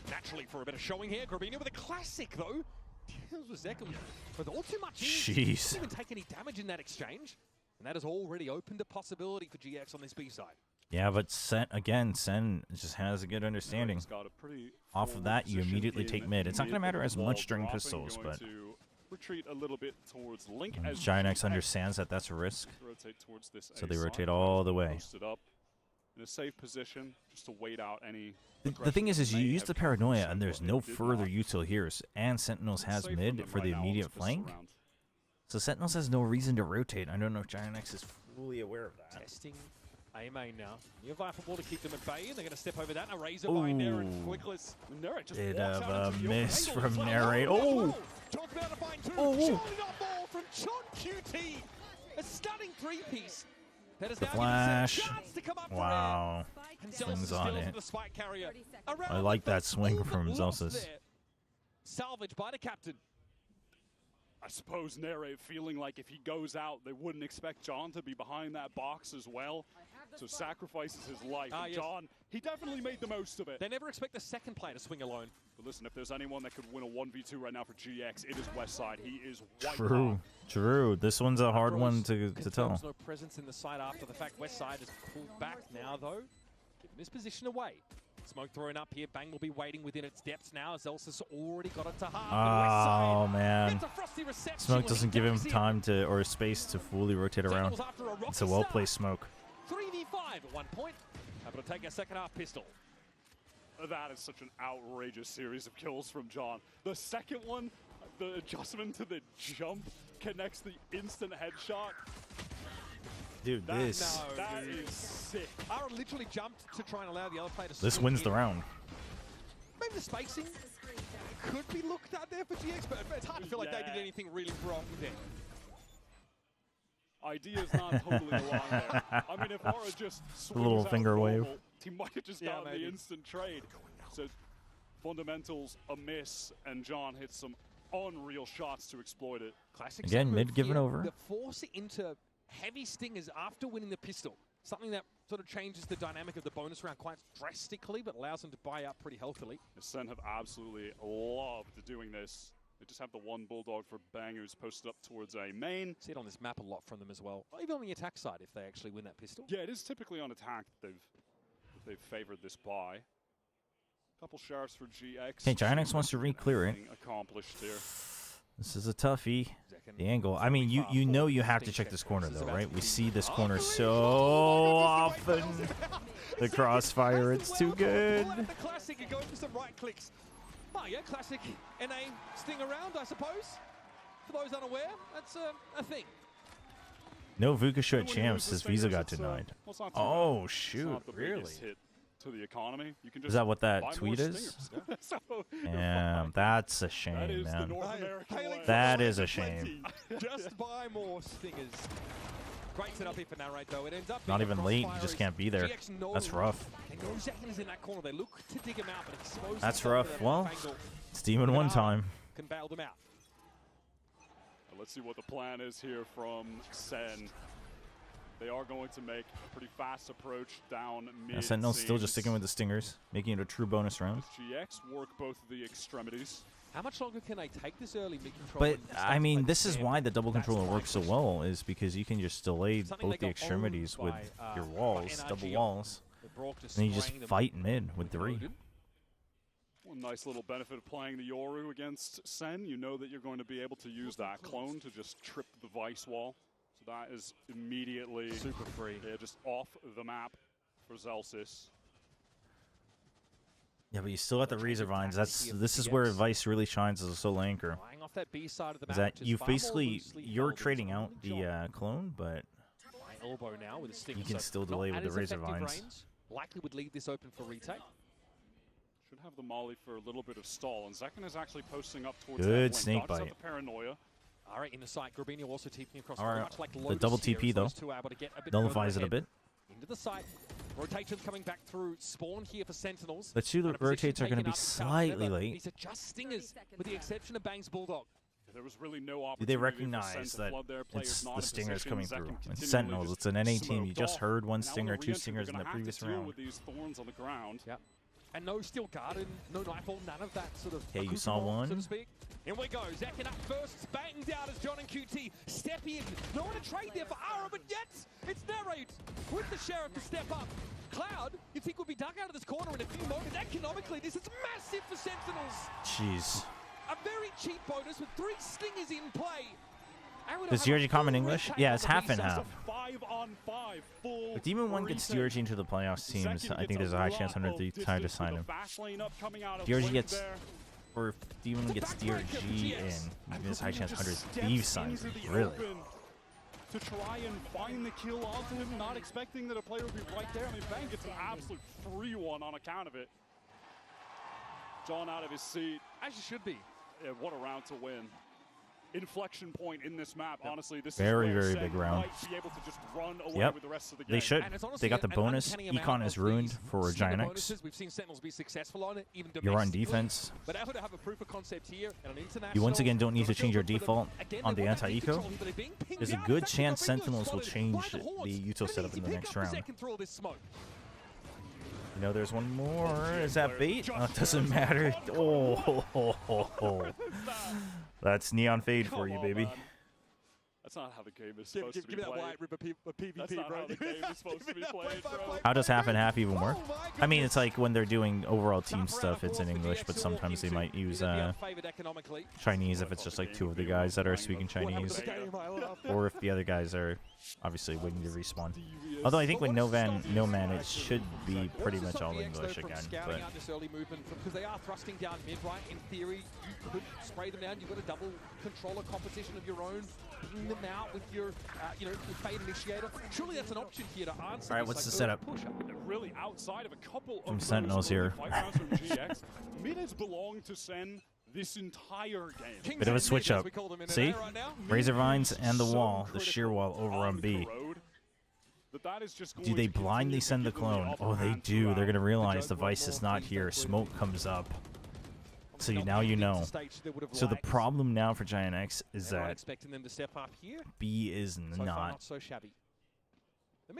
Naturally for a bit of showing here. Grabino with a classic, though. Deals with Zekum with all too much. Jeez. Didn't even take any damage in that exchange. And that has already opened a possibility for GX on this B side. Yeah, but Sen just has a good understanding. Got a pretty Off of that, you position immediately in take mid. It's not going to matter as wall much during dropping, pistols, going but to retreat a little bit towards Link as Giant X GX understands that that's a risk, rotate towards this so A they side, rotate all the way. posted up in a safe position just to wait out any. The thing is you may use have the come paranoia, from and there's Sentinel. no It did further not. util here, and Sentinels has Safe from mid them for right the now on immediate this flank. round. So Sentinels has no reason to rotate. I don't know if Giant X is fully aware of that. Testing A main now. New football to keep them at bay, and they're going to step over that. And a razor by Nera and Flickless. Nera just Bit walks of out a into the miss open from angle. Narrate. Oh! Talk about a fine two. Oh! Surely not ball from John QT. A stunning three-piece. That is The now flash. given Sen a chance to come up for Wow. air. And Swings Zelsis on still it. the spike carrier. I like that swing from Zelsis. Salvage by the captain. I suppose Nere feeling like if he goes out, they wouldn't expect John to be behind that box as well. So sacrifices his life. And Yes. John, he definitely made the most of it. They never expect the second player to swing alone. But listen, if there's anyone that could win a 1v2 right now for GX, it is Westside. He is white True. hot. True. This one's a hard one to tell. Confirms no presence in the side after the fact. Westside has pulled back now, though. Giving his position away. Smoke thrown up here. Bang will be waiting within its depths now. Zelsis already got it to half. Oh, man. Gets a frosty reception Smoke when doesn't he give him ducks in. time to or space to fully rotate around. Sentinels after a rocky It's a well-placed start. smoke. 3v5 at one point. Able to take a second half pistol. That is such an outrageous series of kills from John. The second one, the adjustment to the jump connects the instant headshot. Dude, That this is sick. Ara literally jumped to try and allow the other player to this swing wins the in. round. Maybe the spacing could be looked at there for GX, but it's hard to feel like they did anything really wrong there. Idea's not totally along there. I mean, if Aura just swings little out finger wave. normal, he might have just gotten the instant trade. So fundamentals a miss, and John hits some unreal shots to exploit it. Classic Again, move mid given here. over. The force into heavy stingers after winning the pistol. Something that sort of changes the dynamic of the bonus round quite drastically, but allows them to buy up pretty healthily. The SEN have absolutely loved doing this. They just have the one Bulldog for Bang who's posted up towards a main. See it on this map a lot from them as well. Even on the attack side if they actually win that pistol. Yeah, it is typically on attack that they've favored this buy. Couple shards for GX. Okay, Giant X wants to re-clear it. Accomplished here. This is a toughie. The angle. I mean, you know you have to check this corner though, right? We see this corner so often. The crossfire, it's too good. The classic, you go for some right clicks. Oh yeah, classic NA sting around, I suppose. For those unaware, that's a thing. No Vukashu at champs. His visa got denied. Oh shoot! Really? Hit to the economy. You can just Is that what that buy tweet more is? stingers. So Damn, that's a shame, that is the man. North American way. That is a shame. Just buy more stingers. Great setup here for Narrate though. It ends up Not being a even late. You crossfire just as can't be there. GX know That's rough. they know Zekin is in that corner. They look to dig him out, but expose That's himself rough. to that Well, angle. it's demon one time. Can bail them out. Let's see what the plan is here from SEN. They are going to make a pretty fast approach down mid. Yeah, Sentinel's still just sticking with the stingers, making it a true bonus round. GX work both of the extremities. How much longer can they take this early mid control? But and I mean, start to this is play why the the double controller works so well, is because you can just delay Something both they the got extremities owned with by, your by walls, NRG double on walls, the Brock just and you just spraying them fight mid with three. loaded. One nice little benefit of playing the Yoru against SEN, you know that you're going to be able to use that clone to just trip the Vice wall. So that is immediately super free. Yeah, just off the map for Zelsis. Yeah, but you still got the razor vines. This is where Vice really shines as a solo anchor. Flying off off that B side of the map. Is that which is you far more basically loosely you're held. trading It's out only the clone, but elbow now with a stinger. you can So still not delay with as the razor effective vines. range. Likely would leave this open for retake. Should have the molly for a little bit of stall, and Zekken is actually posting up towards Good that snake Dodges out bite. the paranoia. All right, in the site, Grabinho also TPing across. All very right, much like the Lotus double here, TP as though those two are able to get a bit nullifies further it a ahead. bit. Into the site. Rotations coming back through. Spawn here for Sentinels. The two And a position rotates are going to taken be up. slightly Remember, late. These are just stingers, with the exception of Bang's Bulldog. There was really no Do opportunity they for recognize Sen to that flood their players it's not the in stingers position. coming Zekken through? It's continually Sentinels. just It's an NA team. You smoked just off. heard one Now on stinger, the two re-entry, stingers they're in the gonna have previous to deal round. with these thorns on the ground. Yep. And no steel garden, no nightfall, none of that sort of. Okay, you saw accoutrement, so to one. speak. In we go. Zekken up first, banged out as John and QT step in. No one to trade there for Ara, but yet it's Narrate with the Sheriff to step up. Cloud, you think would be dug out of this corner in a few moments. Economically, this is massive for Sentinels. Jeez. A very cheap bonus with 3 stingers in play. Does DRG common English? Yeah, it's half and half. 5-on-5 full If Demon 1 gets DRG into the playoffs teams, I think there's a high chance 100 to sign him. DRG gets, or if Demon gets DRG in, there's a high chance 100 Thieves signs him. Really? To try and find the kill onto him, not expecting that a player would be right there. I mean, Bang gets an absolute free one on account of it. John out of his seat. As you should be. Yeah, what a round to win. Inflection point in this map, honestly. This Very, is where very Sen big round. might be able to just run away Yep. with the rest of the game. They should. They got the an bonus. uncanny amount Econ of is ruined these for stinger Giant X. bonuses we've seen Sentinels be successful on it, even You're on domestically. defense. But able to have a proof of concept here and an international. You once again don't need to change your default Again, on they the want that anti-eco. control, but they're being pinged There's a out. good It's actually chance got Ringo Sentinels will spotted change by the horns. the Uto And setup in the easy next pickup round. second through all this smoke. You know, there's one more. Is that bait? Oh, it doesn't matter. Oh, that's Neon Fade for you, baby. That's not how the game is supposed to be Give me that played. white rip a PvP, That's not bro. how the game is supposed to be played, bro. How does half and half even work? I mean, it's like when they're doing overall team stuff, it's in English, but sometimes they might use Chinese if it's just like 2 of the guys that are speaking Chinese, or if the other guys are obviously waiting to respawn. Although I think with No Man, it should be pretty much all English again. But Out this early movement because they are thrusting down mid, right? In theory, you could spray them down. You've got a double controller composition of your own. Ping them out with your, your Fade Initiator. Surely that's an option here to answer. All right, what's the setup? Really outside of a couple From of Sentinels here. fight rounds from GX, mid has belonged to Sen this entire game. bit of a switch up. See? Razor Vines and the wall, the sheer wall over on B. Do they blindly send the clone? Oh, they do. They're going to realize the Vice is not here. Smoke comes up. So now you know. So the problem now for Giant X is that B is not so shabby.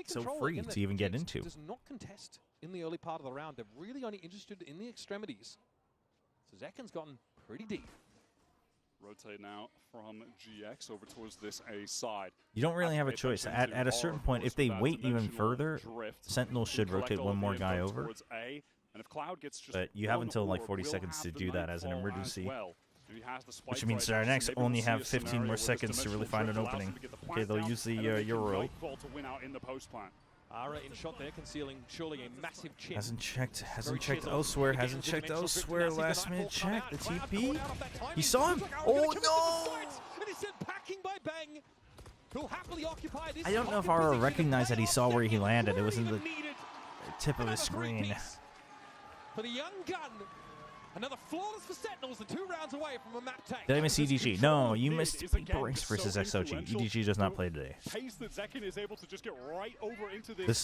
so free to even get into. Does not contest in the early part of the round. They're really only interested in the extremities. So Zekken's gotten pretty deep. Rotate now from GX over towards this A side. You don't really have a choice. At a certain point, if they wait even further, Sentinel should rotate one more guy over. And if Cloud gets just But you have until like 40 seconds to do that as an emergency. Well. Which means Giant X only have 15 more seconds to really find an opening. Okay, they'll use the Euro. Ara in shot there, concealing surely a massive chip. Hasn't checked elsewhere. Hasn't checked elsewhere. Last minute check. The TP. He saw him. Oh no! And he's sent packing by Bang. Who'll happily occupy this. I don't know if Ara recognized that he saw where he landed. It was in the tip of his screen. For the young gun. Another flawless for Sentinels, and 2 rounds away from a map take. Did I miss EDG? No, you missed PRX versus XLG. EDG does not play today. This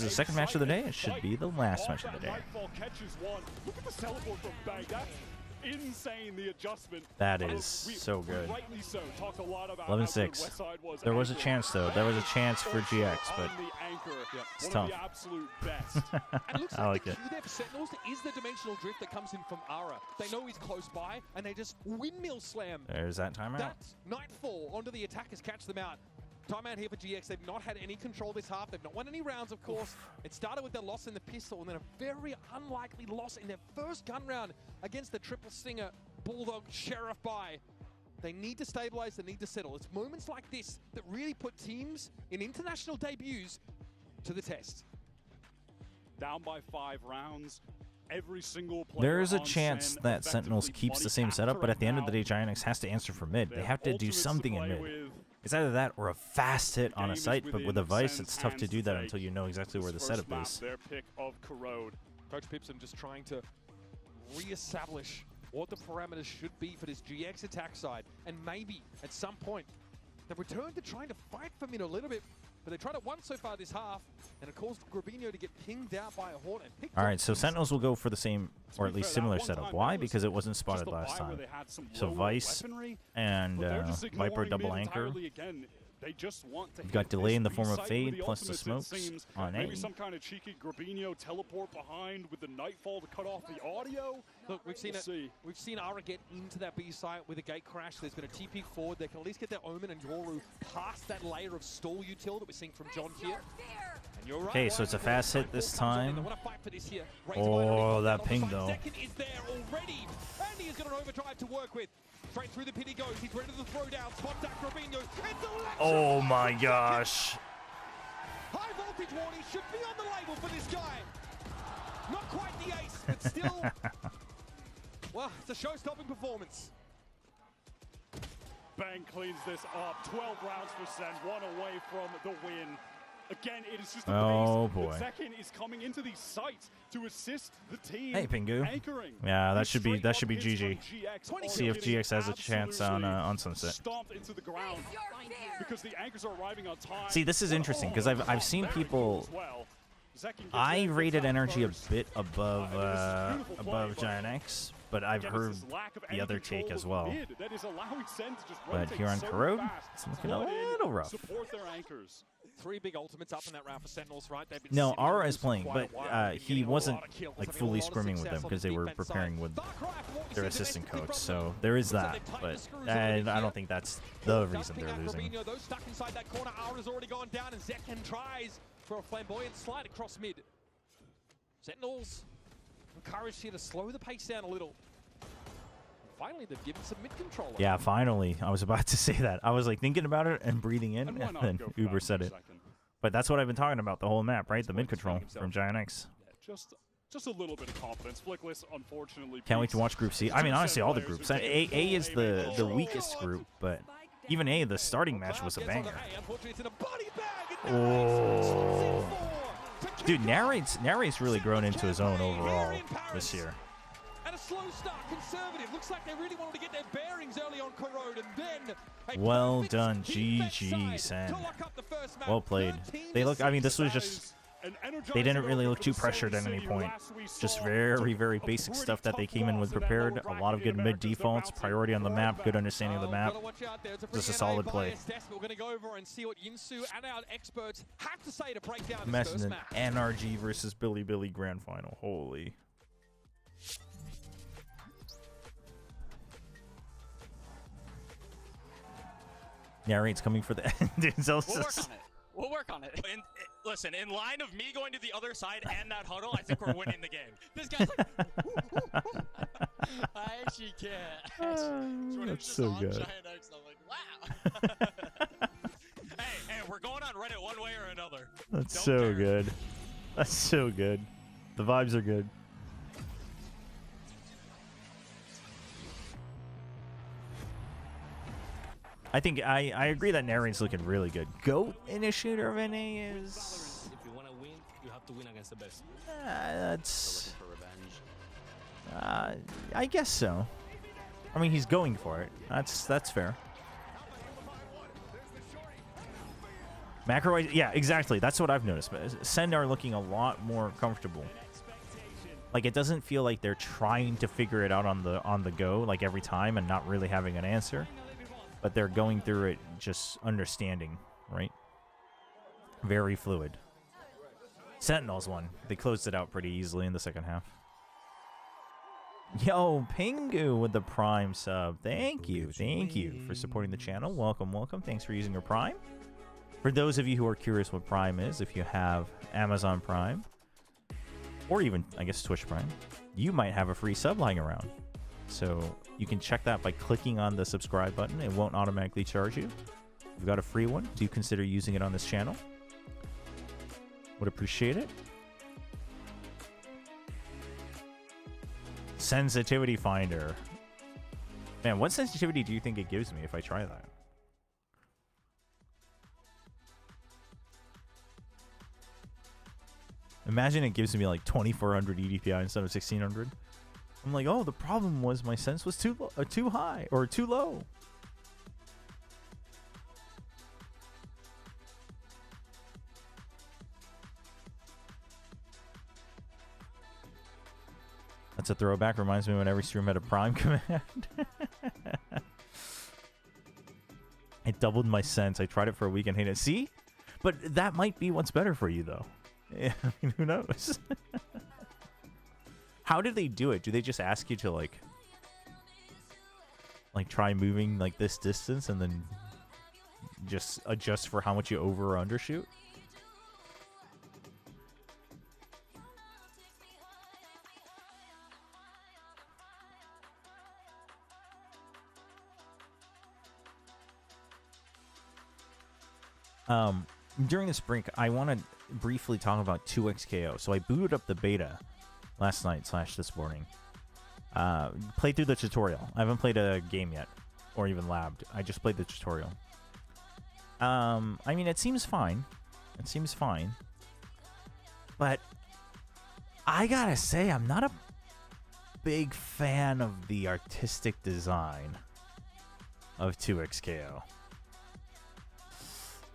is the second match of the day. It should be the last match of the day. Look at the teleport from Bang. That's insane, the adjustment. That is so good. Rightly so. Talked a lot about 11-6. There was a chance, though. There was a chance for GX, but it's tough. I like it. The key there for Sentinels is the dimensional drift that comes in from Ara. They know he's close by, and they just windmill slam. There's that timeout. That's Nightfall onto the attackers, catch them out. Timeout here for GX. They've not had any control this half. They've not won any rounds, of course. It started with their loss in the pistol, and then a very unlikely loss in their first gun round against the triple stinger Bulldog Sheriff by. They need to stabilize, they need to settle. It's moments like this that really put teams in international debuts to the test. Down by 5 rounds. every single player There is a on chance SEN that Sentinels effectively keeps the money same setup, but capture, at the end of the day, and now Giant X has to answer for mid. They their have to do ultimates something to in play mid. with. It's either that or a fast hit on a Game is site, but with a within Vice, SEN's it's tough to hands do that take until you know exactly where the this setup first map, is. Their pick of Corrode. Coach Pipson just trying to re-establish what the parameters should be for this GX attack side. And maybe, at some point, they return to trying to fight for mid a little bit. But they tried it once so far this half, and it caused Grabinho to get pinged out by a Horn and picked All up. right, so Sentinels will go for the same, or at least similar setup. Why? Because it wasn't spotted last time. So Vice and Viper double anchor. They just want to You've got delay in the form of fade plus the ultimates, smokes on A. Maybe some kind of cheeky Grabinho teleport behind with the Nightfall to cut off the audio. Look, we've seen We've seen Ara get into that B site with a gate crash. There's been a TP forward. They can at least get their Omen and Yoru past that layer of stall util that we're seeing from John here. And you're right, Okay, so it's a fast hit this time. They want to fight for this here. Oh, that ping though. Second is there already. And he's got an overdrive to work with. Straight through the pit he goes. He's ready to throw down. Spot that Grabinho. Oh my gosh. High voltage warning should be on the label for this guy. Not quite the ace, but still. Well, it's a show-stopping performance. Bang cleans this up. 12 rounds for Sen, one away from the win. Again, it is just Oh boy. Second is coming into these sites to assist the team. Hey, Pingu. Anchoring. Yeah, that should be GG. See if GX has a chance on Sunset. Stomped into the ground because the anchors are arriving on time. See, this is interesting because I've seen people. I rated energy a bit above Giant X, but I've heard the other take as well. But here on Corrode, it's looking a little rough. Support their anchors. 3 big ultimates up in that round for Sentinels, right? No, Aura is playing, but he wasn't like fully scrimming with them because they were preparing with their assistant coach. So there is that, but I don't think that's the reason they're losing. Those stuck inside that corner. Aura's already gone down, and Zekken tries for a flamboyant slide across mid. Sentinels encouraged here to slow the pace down a little. Finally, they've given some mid control. Yeah, finally. I was about to say that. I was like thinking about it and breathing in, and then Uber said it. But that's what I've been talking about the whole map, right? The mid control from Giant X. Just a little bit of confidence. Flickless, unfortunately. Can't wait to watch Group C. I mean, honestly, all the groups. A is the weakest group, but even A, the starting match was a banger. Oh. Dude, Narrate's really grown into his own overall this year. And a slow start, conservative. Looks like they really wanted to get their bearings early on Corrode, and then well done, GG, Sen. Well played. They look. I mean, this was just. They didn't really look too pressured at any point. Just very, very basic stuff that they came in with prepared. A lot of good mid defaults, priority on the map, good understanding of the map. Just a solid play. We're going to go over and see what Yinsu and our experts have to say to break down this Imagine first an match. NRG versus Billy grand final. Holy. Narrate's coming for the end. We'll work on it. Listen, in line of me going to the other side and that huddle, I think we're winning the game. This guy's like, I actually can't. That's so good. Giant X, I'm like, wow. hey, we're going on Reddit one way or another. That's so good. That's so good. The vibes are good. I think I agree that Narrate's looking really good. GOAT initiator of NA is. If you want to win, you have to win against the best. That's. I guess so. I mean, he's going for it. That's fair. Macro, yeah, exactly. That's what I've noticed. But Sen are looking a lot more comfortable. Like, it doesn't feel like they're trying to figure it out on the go, like every time, and not really having an answer. But they're going through it just understanding, right? Very fluid. Sentinels won. They closed it out pretty easily in the second half. Yo, Pingu with the Prime sub. Thank you. Thank you for supporting the channel. Welcome, welcome. Thanks for using your Prime. For those of you who are curious what Prime is, if you have Amazon Prime, or even, I guess, Twitch Prime, you might have a free sub lying around. So you can check that by clicking on the subscribe button. It won't automatically charge you. If you've got a free one, do consider using it on this channel. Would appreciate it. Sensitivity finder. Man, what sensitivity do you think it gives me if I try that? Imagine it gives me like 2400 EDPI instead of 1600. I'm like, oh, the problem was my sense was too high or too low. That's a throwback. Reminds me when every stream had a prime command. It doubled my sense. I tried it for a week and hated it. See? But that might be what's better for you, though. Yeah, I mean, who knows? How do they do it? Do they just ask you to, like try moving, like, this distance and then just adjust for how much you over or undershoot? During this break, I want to briefly talk about 2xKO. So I booted up the beta last night / this morning. Played through the tutorial. I haven't played a game yet, or even labbed. I just played the tutorial. I mean, it seems fine. It seems fine. But I gotta say, I'm not a big fan of the artistic design of 2xKO.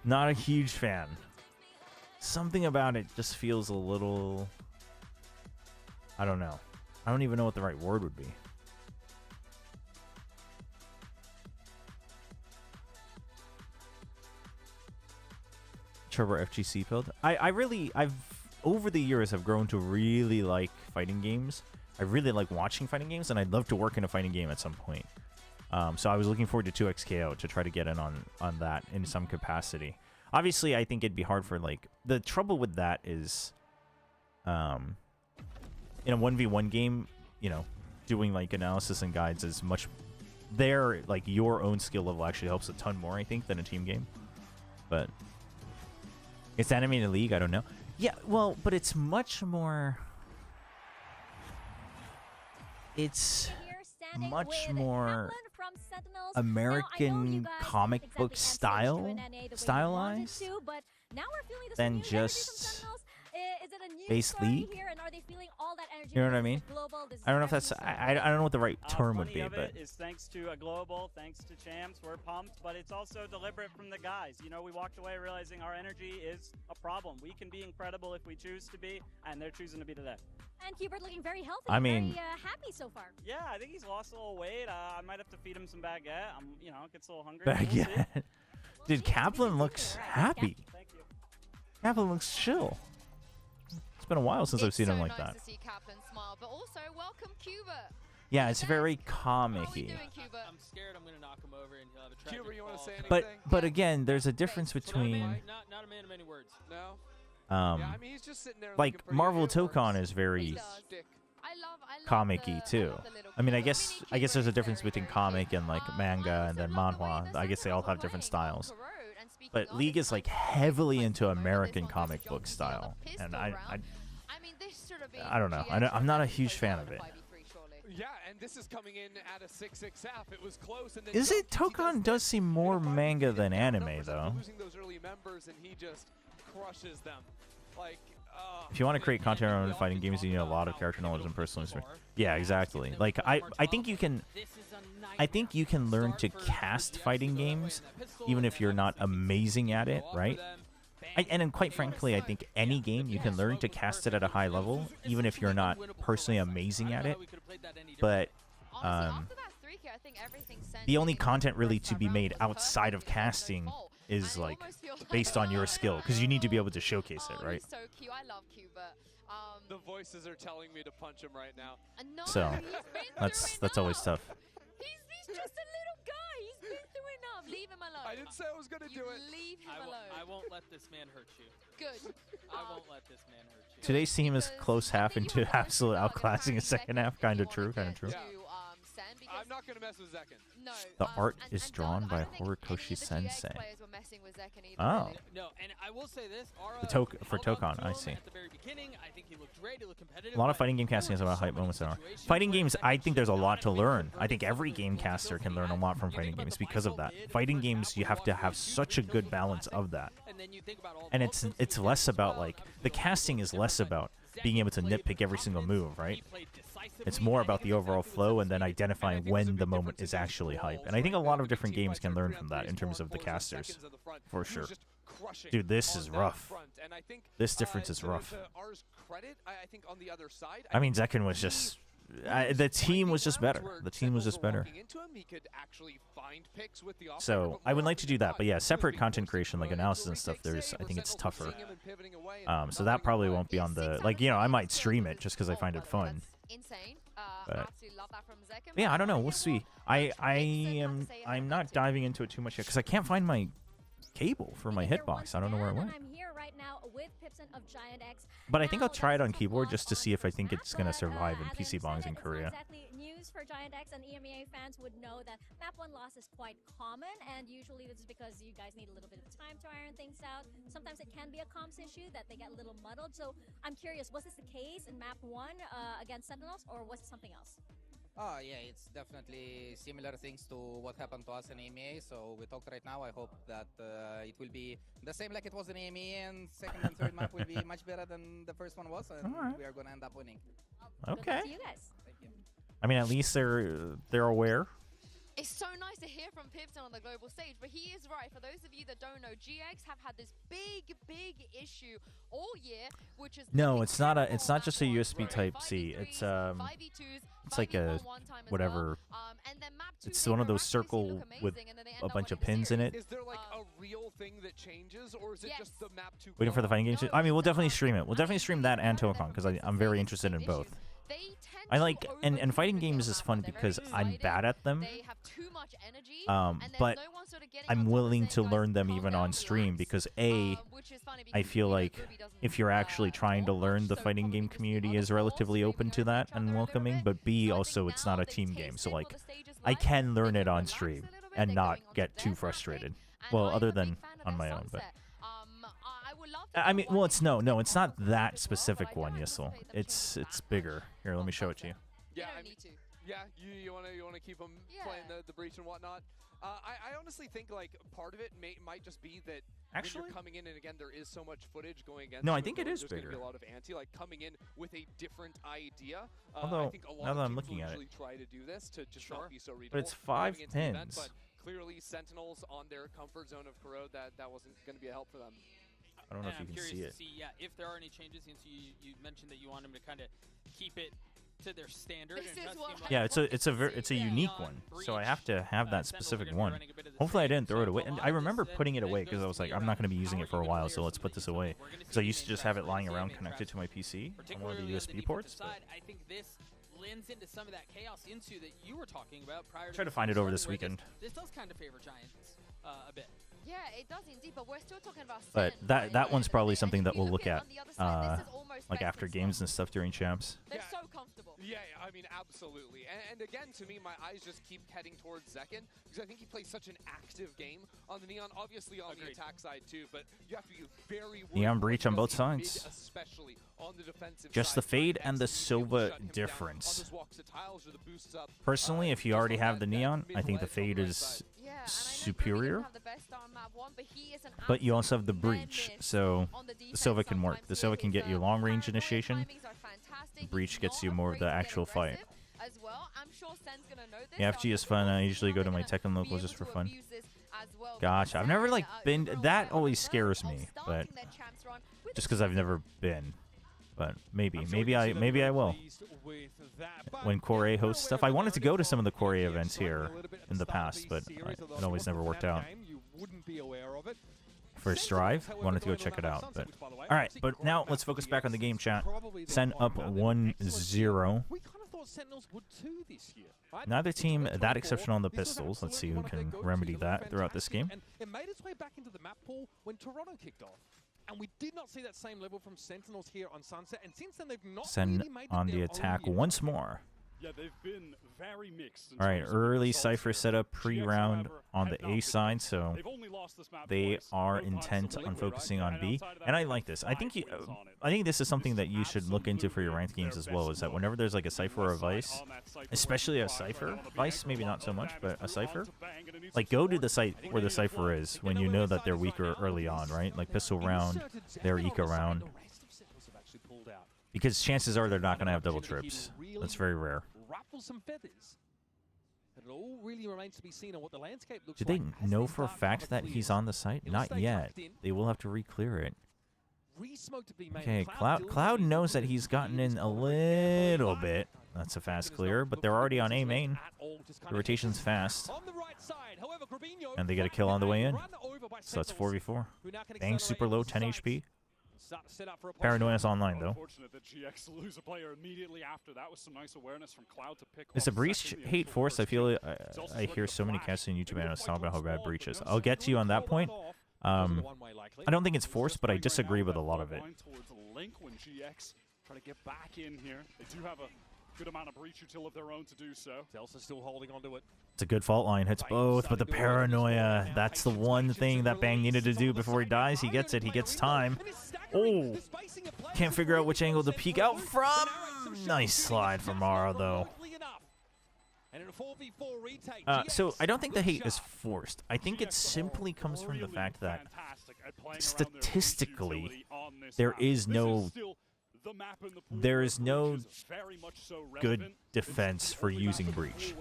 Not a huge fan. Something about it just feels a little... I don't know. I don't even know what the right word would be. Chobra FGC build. I've over the years have grown to really like fighting games. I really like watching fighting games, and I'd love to work in a fighting game at some point. So I was looking forward to 2xKO to try to get in on that in some capacity. Obviously, I think it'd be hard for, like... The trouble with that is... in a 1v1 game, you know, doing, like, analysis and guides is much... like, your own skill level actually helps a ton more, I think, than a team game. But... It's animated League, I don't know. Yeah, well, but it's much more... It's... much more American comic book stylized than just base League. You know what I mean? I don't know if that's I don't know what the right term would be, but is thanks to a global, thanks to champs, we're pumped, but it's also deliberate from the guys. You know, we walked away realizing our energy is a problem. We can be incredible if we choose to be, and they're choosing to be today. And Hubert looking very healthy. I mean, very happy so far. Yeah, I think he's lost a little weight. I might have to feed him some baguette. You know, gets a little hungry. Baguette. Dude, Kaplan looks happy. Thank you. Kaplan looks chill. It's been a while since I've seen him like that. To see Kaplan smile, but also welcome Cuba. Yeah, it's very comic-y. I'm scared I'm going to knock him over and he'll have a tragic Cuba, you want to say anything? But again, there's a difference between... Not a man of many words. No? Yeah, I mean, he's just sitting there like Marvel Tokon is very comic-y too. I mean, I guess there's a difference between comic and like manga and then manhwa. I guess they all have different styles. But League is like heavily into American comic book style, and I don't know. I'm not a huge fan of it. Yeah, and this is coming in at a 6-6F. It was close. And then Is it Tokon does seem more manga than anime though? Losing those early members, and he just crushes them. Like, if you want to create content around fighting games, you need a lot of character knowledge and personal experience. Yeah, exactly. Like I think you can learn to cast fighting games even if you're not amazing at it, right? And then quite frankly, I think any game you can learn to cast it at a high level even if you're not personally amazing at it. But the only content really to be made outside of casting is like based on your skill, because you need to be able to showcase it, right? So cute. I love Cuba. The voices are telling me to punch him right now. So that's always tough. He's just a little guy. He's been through enough. Leave him alone. I didn't say I was going to do it. Leave him alone. I won't let this man hurt you. Good. I won't let this man hurt you. Today's team is close half into absolute outclassing a second half. Kind of true. Kind of true. I'm not going to mess with Zekken. No. The art is drawn by Horikoshi Sensei. Were messing with Zekken either, Oh. really. No, and I will say this. Ara For Tokon, I see. at the very beginning, I think he looked great. He looked competitive. A lot of fighting game casting is about hype moments in art. Fighting games, I think there's a lot to learn. I think every game caster can learn a lot from fighting games because of that. Fighting games, you have to have such a good balance of that. And it's less about, like, the casting is less about being able to nitpick every single move, right? It's more about the overall flow and then identifying when the moment is actually hype. And I think a lot of different games can learn from that in terms of the casters, for sure. Dude, this is rough. This difference is rough. I mean, Zekken was just... the team was just better. The team was just better. So I would like to do that, but yeah, separate content creation, like analysis and stuff. I think it's tougher. So that probably won't be on the, like, you know, I might stream it just because I find it fun. But yeah, I don't know. We'll see. I'm not diving into it too much yet because I can't find my cable for my hitbox. I don't know where it went. But I think I'll try it on keyboard just to see if I think it's gonna survive in PC bongs in Korea. News for Giant X, and EMEA fans would know that map 1 loss is quite common, and usually this is because you guys need a little bit of time to iron things out. Sometimes it can be a comms issue that they get a little muddled. So I'm curious, was this the case in map 1 against Sentinels, or was it something else? Oh yeah, it's definitely similar things to what happened to us in EMEA. So we talked right now. I hope that it will be the same like it was in EMEA, and second and third map will be much better than the first one was, and we are going to end up winning. Okay. Good luck to you guys. Thank you. I mean, at least they're aware. It's so nice to hear from Pipton on the global stage, but he is right. For those of you that don't know, GX have had this big issue all year, which is no, it's not just a USB Type C. It's like a whatever. It's one of those circle with a bunch of pins in it. Is there like a real thing that changes, or is it just the map 2? Waiting for the fighting games. I mean, we'll definitely stream it. We'll definitely stream that and Tokon because I'm very interested in both. I like and fighting games is fun because I'm bad at them. But I'm willing to learn them even on stream because I feel like if you're actually trying to learn, the fighting game community is relatively open to that and welcoming. But B, also it's not a team game, so like I can learn it on stream and not get too frustrated. Well, other than on my own, but. I mean, well, it's it's not that specific one, Yissel. It's bigger. Here, let me show it to you. Yeah, you wanna keep them playing the breach and whatnot. I honestly think like part of it might just be that when you're coming in, and again there is so much footage going against. No, I think it is bigger. bigger. There's gonna be a lot of anti, like coming in with a different idea. Although I think a lot now that of I'm teams looking will at usually try to do this to just not be so readable. But it's 5 into the pins. event, but clearly Sentinels on their comfort zone of Corrode, that wasn't going to be a help for them. I don't know if you can see it. If there are any changes, since you mentioned that you want them to kind of keep it to their standard. Yeah, it's a unique one, so I have to have that specific one. Hopefully I didn't throw it away. And I remember putting it away because I was like, I'm not going to be using it for a while, so let's put this away. Because I used to just have it lying around connected to my PC on one of the USB ports. I think this lends into some of that chaos into that you were talking about prior to. Try to find it over this weekend. This does kind of favor Giants a bit. Yeah, it does indeed, but we're still talking about But that one's probably something that we'll look at like after games and stuff during champs. They're so comfortable. Yeah, I mean, absolutely. And again, to me, my eyes just keep heading towards Zekken because I think he plays such an active game on the Neon, obviously on the attack side too, but you have to be very Neon breach on both sides. Especially on the defensive Just side. the fade and the Silva difference. Personally, if you already have the Neon, I think the fade is superior. But you also have the breach, so the Silva can work. The Silva can get you long range initiation. The breach gets you more of the actual fight. Yeah, FG is fun. I usually go to my Tekken locals just for fun. Gotcha. I've never like been. That always scares me, but just because I've never been. But maybe I will. When Korea hosts stuff, I wanted to go to some of the Korea events here in the past, but it always never worked out. For Strive, wanted to go check it out. But all right, but now let's focus back on the game, chat. Sen up 1-0. Neither team that exceptional on the pistols. Let's see who can remedy that throughout this game. It made its way back into the map pool when Toronto kicked off. And we did not see that same level from Sentinels here on Sunset. And since then, they've not Sen really made on it the their attack own yet. once more. Yeah, they've been very mixed. All right, early Cypher setup pre-round on the A side, so they are intent on focusing on B, and I like this. I think this is something that you should look into for your ranked games as well. Is that whenever there's like a Cypher or a Vice, especially a Cypher, Vice maybe not so much, but a Cypher, like go to the site where the Cypher is when you know that they're weaker early on, right? Like pistol round, their eco round, because chances are they're not going to have double trips. That's very rare. Some feathers. It all really remains to be seen on what the landscape looks Do they like know for a fact that he's on the site? Not yet. They will have to re-clear it. Okay, Cloud knows that he's gotten in a little bit. That's a fast clear, but they're already on A main. The rotation's fast. And they get a kill on the way in. So that's 4v4. Bang, super low, 10 HP. Paranoia's online, though. Is the breach hate forced? I feel I hear so many casters on YouTube analysts talk about how bad breach is. I'll get to you on that point. I don't think it's forced, but I disagree with a lot of it. Good amount of breach util of their own to do so. Delta still holding onto it. It's a good fault line. Hits both, but the paranoia, that's the one thing that Bang needed to do before he dies. He gets it. He gets time. Oh, can't figure out which angle to peek out from. Nice slide from Mara, though. So I don't think the hate is forced. I think it simply comes from the fact that statistically there is no good defense for using breach.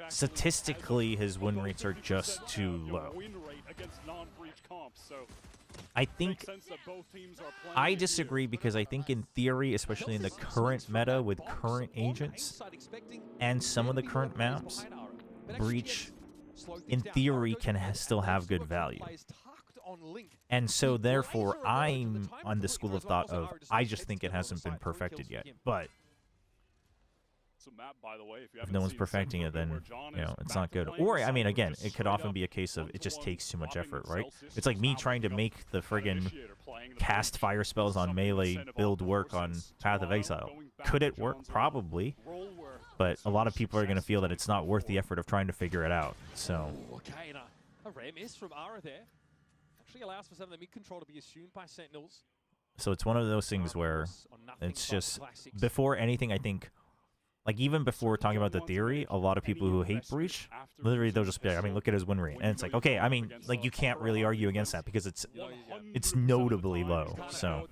Statistically, his win rates are just too low. I disagree because I think in theory, especially in the current meta with current agents and some of the current maps, breach in theory can still have good value. And so, therefore, I'm on the school of thought of, I just think it hasn't been perfected yet. But if no one's perfecting it, then, you know, it's not good. Or, I mean, again, it could often be a case of it just takes too much effort, right? It's like me trying to make the friggin' cast fire spells on melee build work on Path of Exile. Could it work? Probably. But a lot of people are going to feel that it's not worth the effort of trying to figure it out. So. Okay, a rare miss from Ara there. Actually allows for some of the mid-control to be assumed by Sentinels. So it's one of those things where it's just, before anything, I think, like even before talking about the theory, a lot of people who hate breach, literally they'll just be like, I mean, look at his win rate. And it's like, okay, I mean, like you can't really argue against that because it's notably low. So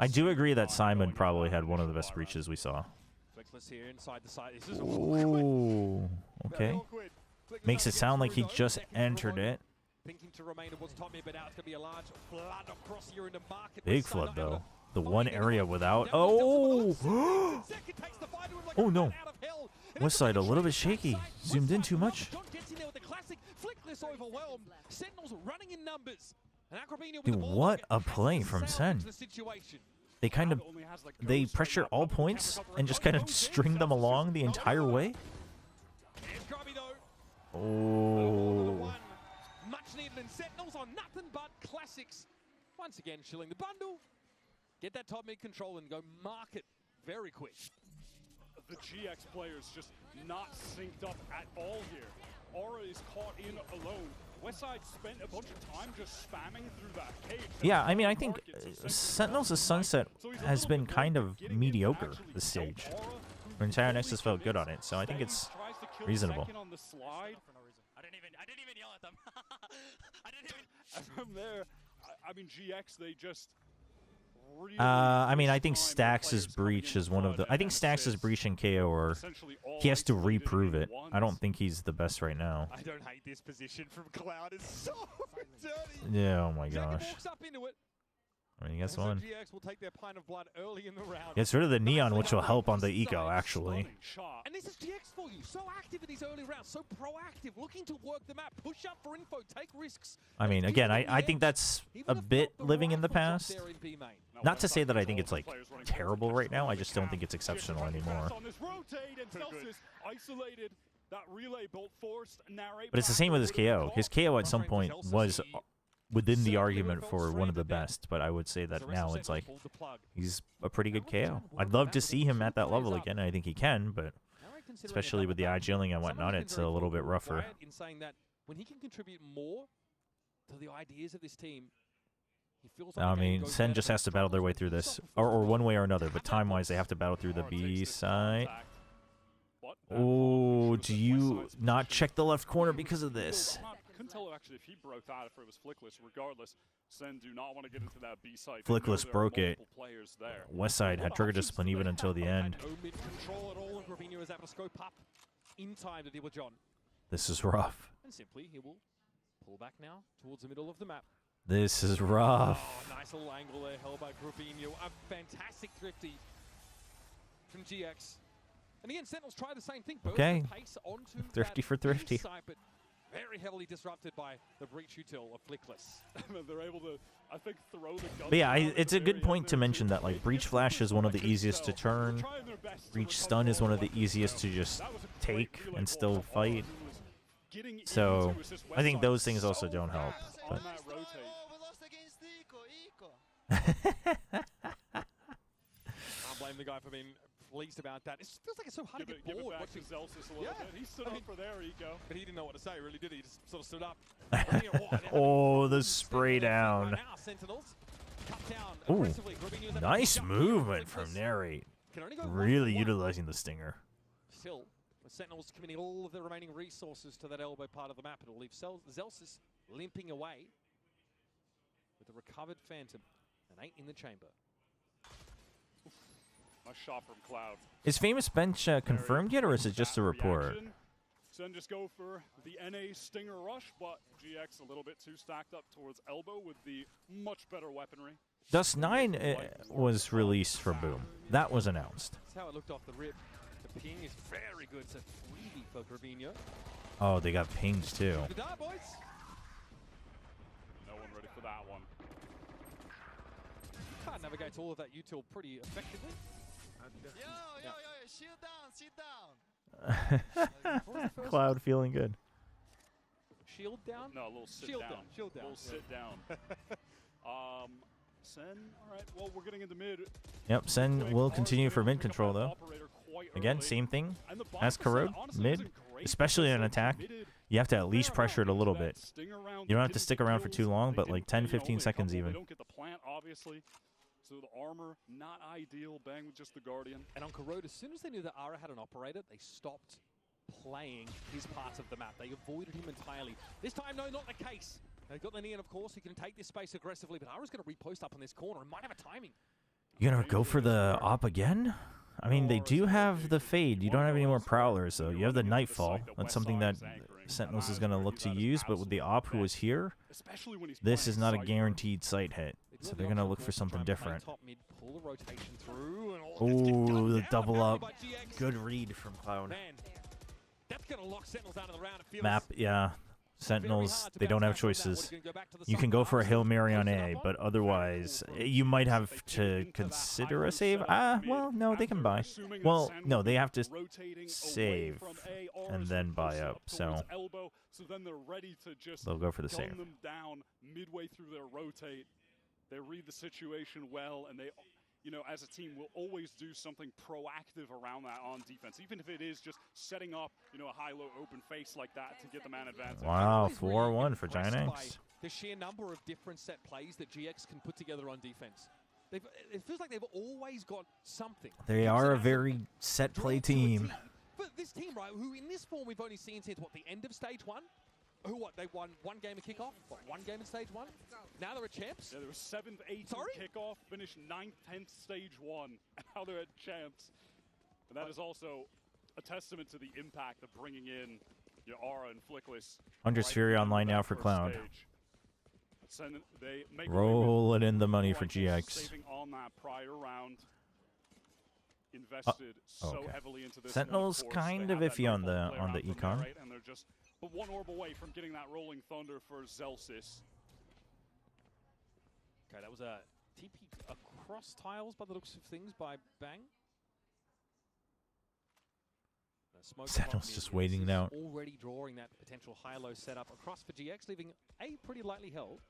I do agree that Simon probably had one of the best breaches we saw. Ooh, okay. Makes it sound like he just entered it. Big flood, though. The one area without... Oh! Oh, no. West side a little bit shaky. Zoomed in too much. Dude, what a play from SEN. They kind of... They pressure all points and just kind of string them along the entire way. Oh. Much needed in Sentinels on nothing but classics. Once again, chilling the bundle. Get that top mid control and go mark it very quick. The GX players just not synced up at all here. Aura is caught in alone. Westside spent a bunch of time just spamming through that cage. Yeah, I mean, I think Sentinels' Sunset has been kind of mediocre this stage. Entire Nexus felt good on it, so I think it's reasonable. I didn't even yell at them. And from there, I mean, GX, they just really... I mean, I think Stax' breach is one of the... I think Stax' breach and KO are... He has to reprove it. I don't think he's the best right now. I don't hate this position from Cloud. It's so dirty. Yeah, oh my gosh. I mean, he gets one. GX will take their pint of blood early in the round. Gets rid of the neon, which will help on the eco, actually. And this is GX for you. So active in these early rounds, so proactive, looking to work the map, push up for info, take risks. I mean, again, I think that's a bit living in the past. Not to say that I think it's, like, terrible right now. I just don't think it's exceptional anymore. But it's the same with his KO. His KO at some point was within the argument for one of the best, but I would say that now it's like he's a pretty good KO. I'd love to see him at that level again. I think he can, but especially with the IGLing and whatnot, it's a little bit rougher. In saying that when he can contribute more to the ideas of this team, he feels like I mean, SEN just has to battle their way through this, or one way or another, but time-wise, they have to battle through the B side. Oh, do you not check the left corner because of this? I couldn't tell actually if he broke that, if it was Flickless. Regardless, SEN do not want to get into that B side. Flickless broke it. Westside had trigger discipline even until the end. No mid-control at all, and Robinho is able to scope up in time to deal with John. This is rough. And simply, he will pull back now towards the middle of the map. This is rough. Oh, nice little angle there held by Robinho. A fantastic thrifty from GX. And again, Sentinels try the same thing. Okay. Pace onto Thrifty for thrifty. Side, but very heavily disrupted by the breach util of Flickless. They're able to, I think, throw the gun. But yeah, it's a good point to mention that like Breach Flash is one of the easiest to turn. Breach Stun is one of the easiest to just take and still fight. So I think those things also don't help. But. Can't blame the guy for being pleased about that. It feels like it's so hard to get bored watching Zelsis a little bit. He stood up for there you go. But he didn't know what to say, really, did he? He just sort of stood up. Oh, the spray down. Now, Sentinels cut down Ooh, aggressively. nice movement from Neri. Really utilizing the stinger. Still, the Sentinels committing all of their remaining resources to that elbow part of the map. It'll leave Zelsis limping away with a recovered Phantom. An 8 in the chamber. Nice shot from Cloud. Is Famous Bench confirmed yet, or is it just a report? SEN just go for the NA Stinger Rush, but GX a little bit too stacked up towards elbow with the much better weaponry. Dust 9 was released for Boom. That was announced. That's how it looked off the rip. The ping is very good. It's a freebie for Gravino. Oh, they got pinged too. Good job, boys. No one ready for that one. Can't navigate all of that util pretty effectively. Cloud feeling good. Shield down? No, a little sit Shield down. down. Shield down. A little sit down. SEN, all right, well, we're getting into mid. Yep, SEN will continue for mid control though. Again, same thing as Corrode, mid, especially in attack. You have to at least pressure it a little bit. You don't have to stick around for too long, but like 10-15 seconds even. They don't get the plant, obviously. So the armor, not ideal. Bang with just the Guardian. And on Corrode, as soon as they knew that Ara had an operator, they stopped playing his parts of the map. They avoided him entirely. This time, no, not the case. They've got the Neon, of course, who can take this space aggressively, but Ara's going to repost up on this corner and might have a timing. You gonna go for the op again? I mean, they do have the Fade. You don't have any more Prowlers, though. You have the Nightfall. That's something that Sentinels is going to look to use, but with the op who is here, this is not a guaranteed sight hit. So they're going to look for something different. Oh, the double up. Good read from Cloud. Map, yeah. Sentinels, they don't have choices. You can go for a Hail Mary on A, but otherwise, you might have to consider a save. Well, no, they can buy. Well, no, they have to save and then buy up, so they'll go for the save. Them down midway through their rotate. They read the situation well, and they, you know, as a team, will always do something proactive around that on defense, even if it is just setting up, you know, a high-low open face like that to get the man advantage. Wow, 4-1 for Giant X. The sheer number of different set plays that GX can put together on defense. It feels like they've always got something. They are a very set play team. But this team, right, who in this form we've only seen since, what, the end of stage 1? Who, what, they won one game of kickoff? What, one game in stage 1? Now they're at champs? Yeah, they were 7th, 8th in kickoff, finished 9th, 10th stage 1, and now they're at champs. And that is also a testament to the impact of bringing in your Aura and Flickless. Hunter's Fury online now for Cloud. They make Rolling in the money for GX. Saving on that prior round. Invested so heavily into this. Sentinels kind of iffy on the econ. Right? And they're just one orb away from getting that Rolling Thunder for Zelsis. Okay, that was a TP across tiles by the looks of things by Bang. Sentinels just waiting it out. Already drawing that potential high-low setup across for GX, leaving A pretty lightly held.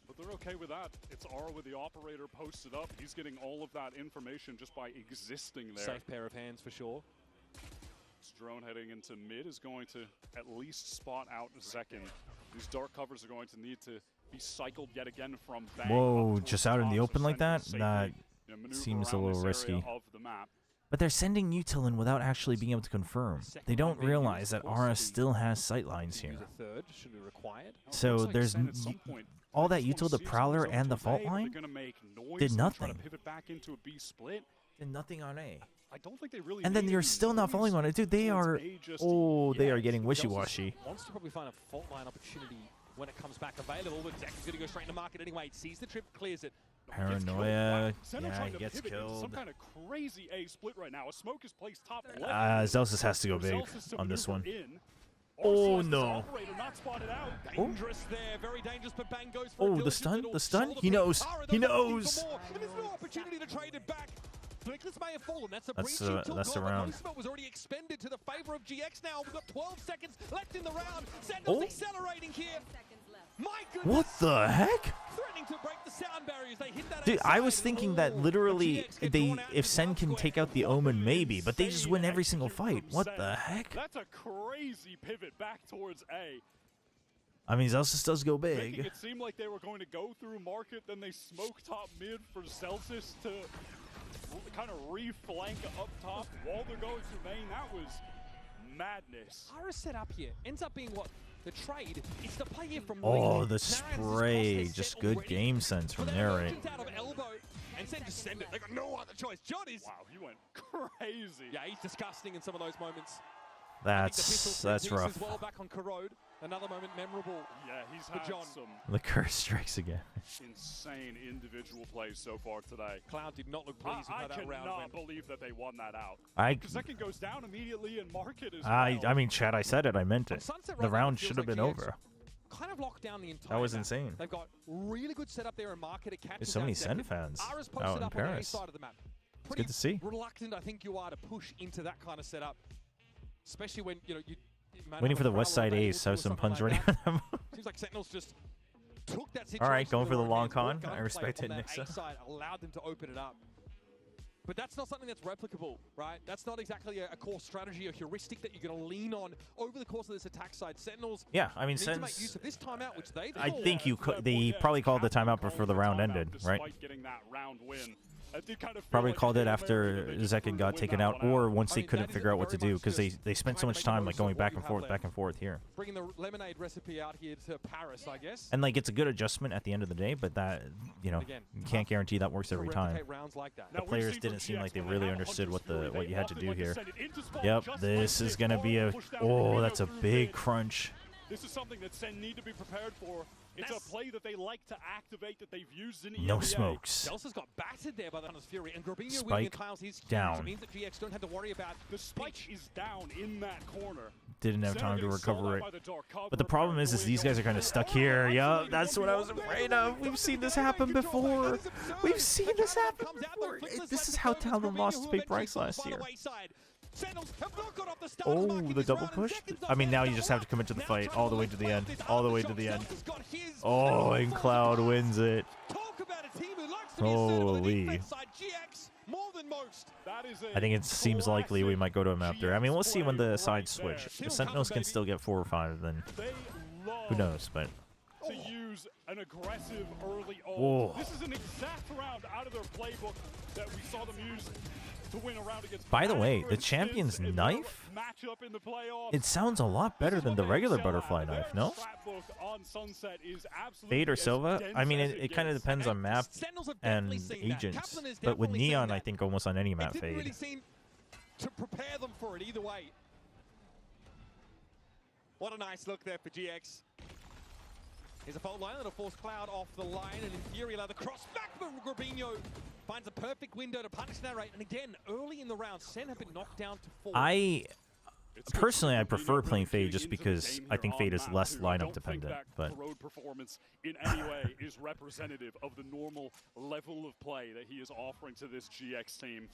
But they're okay with that. It's R with the operator posted up. He's getting all of that information just by existing there. Safe pair of hands for sure. This drone heading into mid is going to at least spot out Zekin. These dark covers are going to need to be cycled yet again from Bang. Whoa, just out in the open like that? That seems a little risky. But they're sending util in without actually being able to confirm. They don't realize that RS still has sightlines here. So there's all that util, the Prowler and the fault line, did nothing. Did nothing on A. I don't think they really and then you're still not falling on it. Dude, they are, they are getting wishy-washy. Wants to probably find a fault line opportunity when it comes back available, but Zach is going to go straight into market anyway. Sees the trip, clears it. Paranoia, yeah, he gets killed. Some kind of crazy A split right now. A smoke is placed top left. Zelsis has to go big on this one. Oh no! Dangerous there, very dangerous, but Bang goes for oh, the stun, He knows, he knows. And there's no opportunity to trade it back. Flickless may have fallen. That's a that's the round. Was already expended to the favor of GX now. We've got 12 seconds left in the round. Sentinel's accelerating here. My goodness. What the heck? Threatening to break the sound barriers. They hit that. Dude, I was thinking that literally if Sen can take out the Omen, maybe, but they just win every single fight. What the heck? That's a crazy pivot back towards A. I mean, Zelsis does go Making big. it seemed like they were going to go through market, then they smoke top mid for Zelsis to kind of re-flank up top while they're going through main. That was madness. Ara set up here ends up being what the trade is to play here from the spray, just good game sense from there, right? Out of elbow and Sen just send it. They got no other choice. John is he went crazy. Yeah, he's disgusting in some of those moments. That's rough. As well back on Corrode. Another moment memorable. Yeah, he's for had John. some The curse strikes again. insane individual plays so far today. Cloud did not look pleased with how that round went. I cannot believe that they won that out. The second goes down immediately and market is I mean, Chad, I said it. I meant it. The round should have been over. Kind of locked down the entire That was map. insane. They've got really good setup there in market. It catches There's so many Sen Sen fans Ara's out posted in up on the A Paris. side of the map. It's good to see. Reluctant, I think you are to push into that kind of setup, especially when you Waiting for the West Side Ace. Have some puns ready for them. Seems like Sentinels just took that situation. All right, going for the long con. con. I respect it, Nixa. Side allowed them to open it up. But that's not something that's replicable, right? That's not exactly a core strategy or heuristic that you're going to lean on over the course of this attack side. Sentinels Yeah, I mean, need to since make use of this timeout, which they I think they probably called the timeout before the round ended, right? Getting that round win. Probably called it after Zekin got taken out, or once they couldn't figure out what to do, because they spent so much time like going back and forth here. Bringing the lemonade recipe out here to Paris, I guess. And like it's a good adjustment at the end of the day, but that you can't guarantee that works every time. The players didn't seem like they really understood what you had to do here. Yep, this is gonna be that's a big crunch. This is something that Sen need to be prepared for. It's a play that they like to activate, that they've used in No smokes. Zelsis got battered there by the Hunter's Fury, and Grabinho Spike winning the Clouds is down. It means that GX don't have to worry about the spike is down in that corner. Didn't have time to recover it. But the problem is these guys are kind of stuck here. Yeah, that's what I was afraid of. We've seen this happen before. We've seen this happen before. This is how Talon lost to PRX last year. Oh, the double push? I mean, now you just have to commit to the fight all the way to the end. All the way to the end. Oh, and Cloud wins it. Holy. I think it seems likely we might go to a map there. I mean, we'll see when the sides switch. If Sentinels can still get 4 or 5, then who knows, but... To use an aggressive early Whoa. This is an exact round out of their playbook that we saw them use to win a round against. By the way, the Champion's knife? It sounds a lot better than the regular butterfly knife, no? Fade or Silva? I mean, it kind of depends on map and agents. But with Neon, I think almost on any map Fade. To prepare them for it either way. What a nice look there for GX. Here's a fault line that'll force Cloud off the line, and in theory allow the cross back for Grabinho. Finds a perfect window to punish Narrate, and again, early in the round, Sen have been knocked down to 4. Personally, I prefer playing Fade just because I think Fade is less lineup dependent. But road performance in any way is representative of the normal level of play that he is offering to this GX team.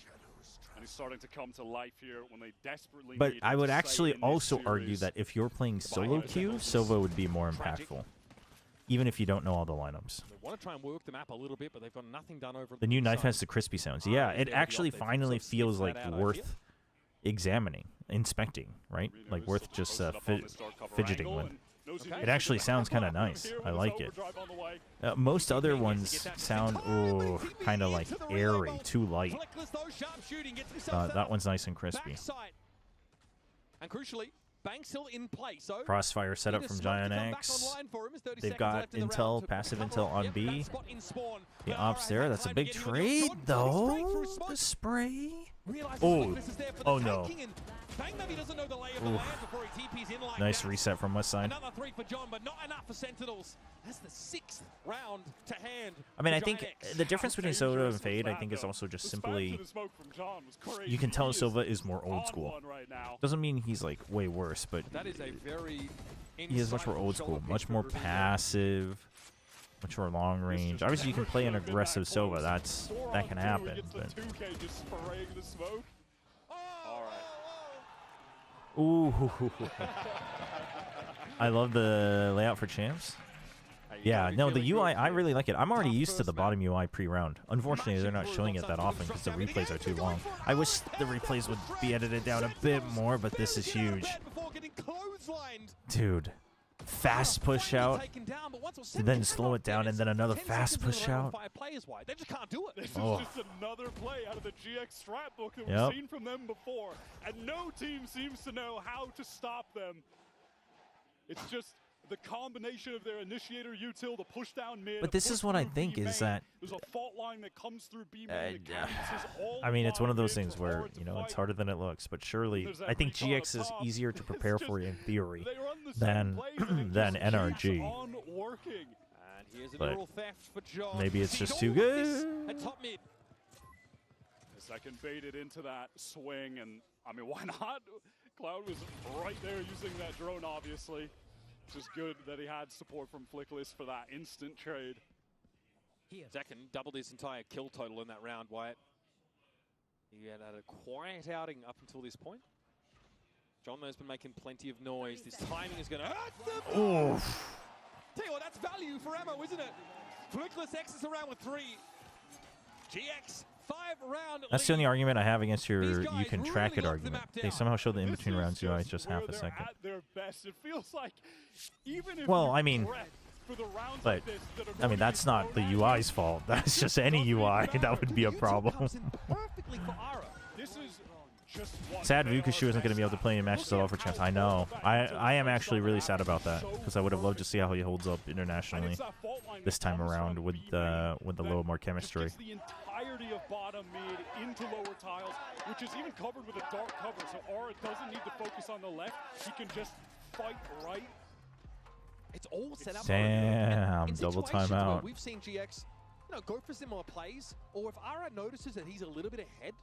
And he's starting to come to life here when they desperately But need I him would to actually stay in this also series. argue that if you're playing solo queue, Silva would be more impactful. even if you don't know all the lineups. They want to try and work the map a little bit, but they've got nothing done over. The new knife has the crispy sounds. Yeah, it actually finally feels like worth examining, inspecting, right? Like worth just fidgeting with. It actually sounds kind of nice. I like it. Most other ones sound kind of like airy, too light. That one's nice and crispy. And crucially, Bank still in play. So Crossfire setup from Giant X. They've got intel, passive intel on B. The ops there. That's a big trade, though. The spray. Oh, oh no. Nice reset from West Side. Another 3 for John, but not enough for Sentinels. That's the 6th round to hand. I mean, I think the difference between Soda and Fade, I think, is also just simply you can tell Silva is more old school. Doesn't mean he's like way worse, but that is a very he is much more old school, much more passive, much more long range. Obviously, you can play an aggressive Silva. That can happen. But ooh, I love the layout for champs. Yeah, no, the UI, I really like it. I'm already used to the bottom UI pre-round. Unfortunately, they're not showing it that often because the replays are too long. I wish the replays would be edited down a bit more, but this is huge. Dude, fast push out, and then slow it down, and then another fast push out. They just can't do it. This is just another play out of the GX strat book that we've seen from them before, and no team seems to know how to stop them. It's just the combination of their initiator util, the push down mid. But this is what I think is that. There's a fault line that comes through B main. I mean, it's one of those things where, you know, it's harder than it looks, but surely I think GX is easier to prepare for in theory than NRG. But maybe it's just too good. Second baited into that swing, and I mean, why not? Cloud was right there using that drone, obviously. Which is good that he had support from Flickless for that instant trade. Second doubled his entire kill total in that round, Wyatt. He had a quiet outing up until this point. John has been making plenty of noise. This timing is going to hurt them. Oh. Tell you what, that's value for ammo, isn't it? Flickless X is around with 3. GX, 5-round. That's the only argument I have against your you can track it argument. They somehow show the in-between rounds UI is just half a second. At their best. It feels like even if well, I mean, but I mean that's not the UI's fault. That's just any UI that would be a problem. Sad Vukushu isn't going to be able to play in matches at all for champs. I know. I am actually really sad about that because I would have loved to see how he holds up internationally this time around with the little more chemistry. The entirety of bottom mid into lower tiles, which is even covered with a dark cover, so Aura doesn't need to focus on the left. He can just fight right. It's all set up. Damn, double timeout. We've seen GX, go for similar plays, or if Ara notices that he's a little bit ahead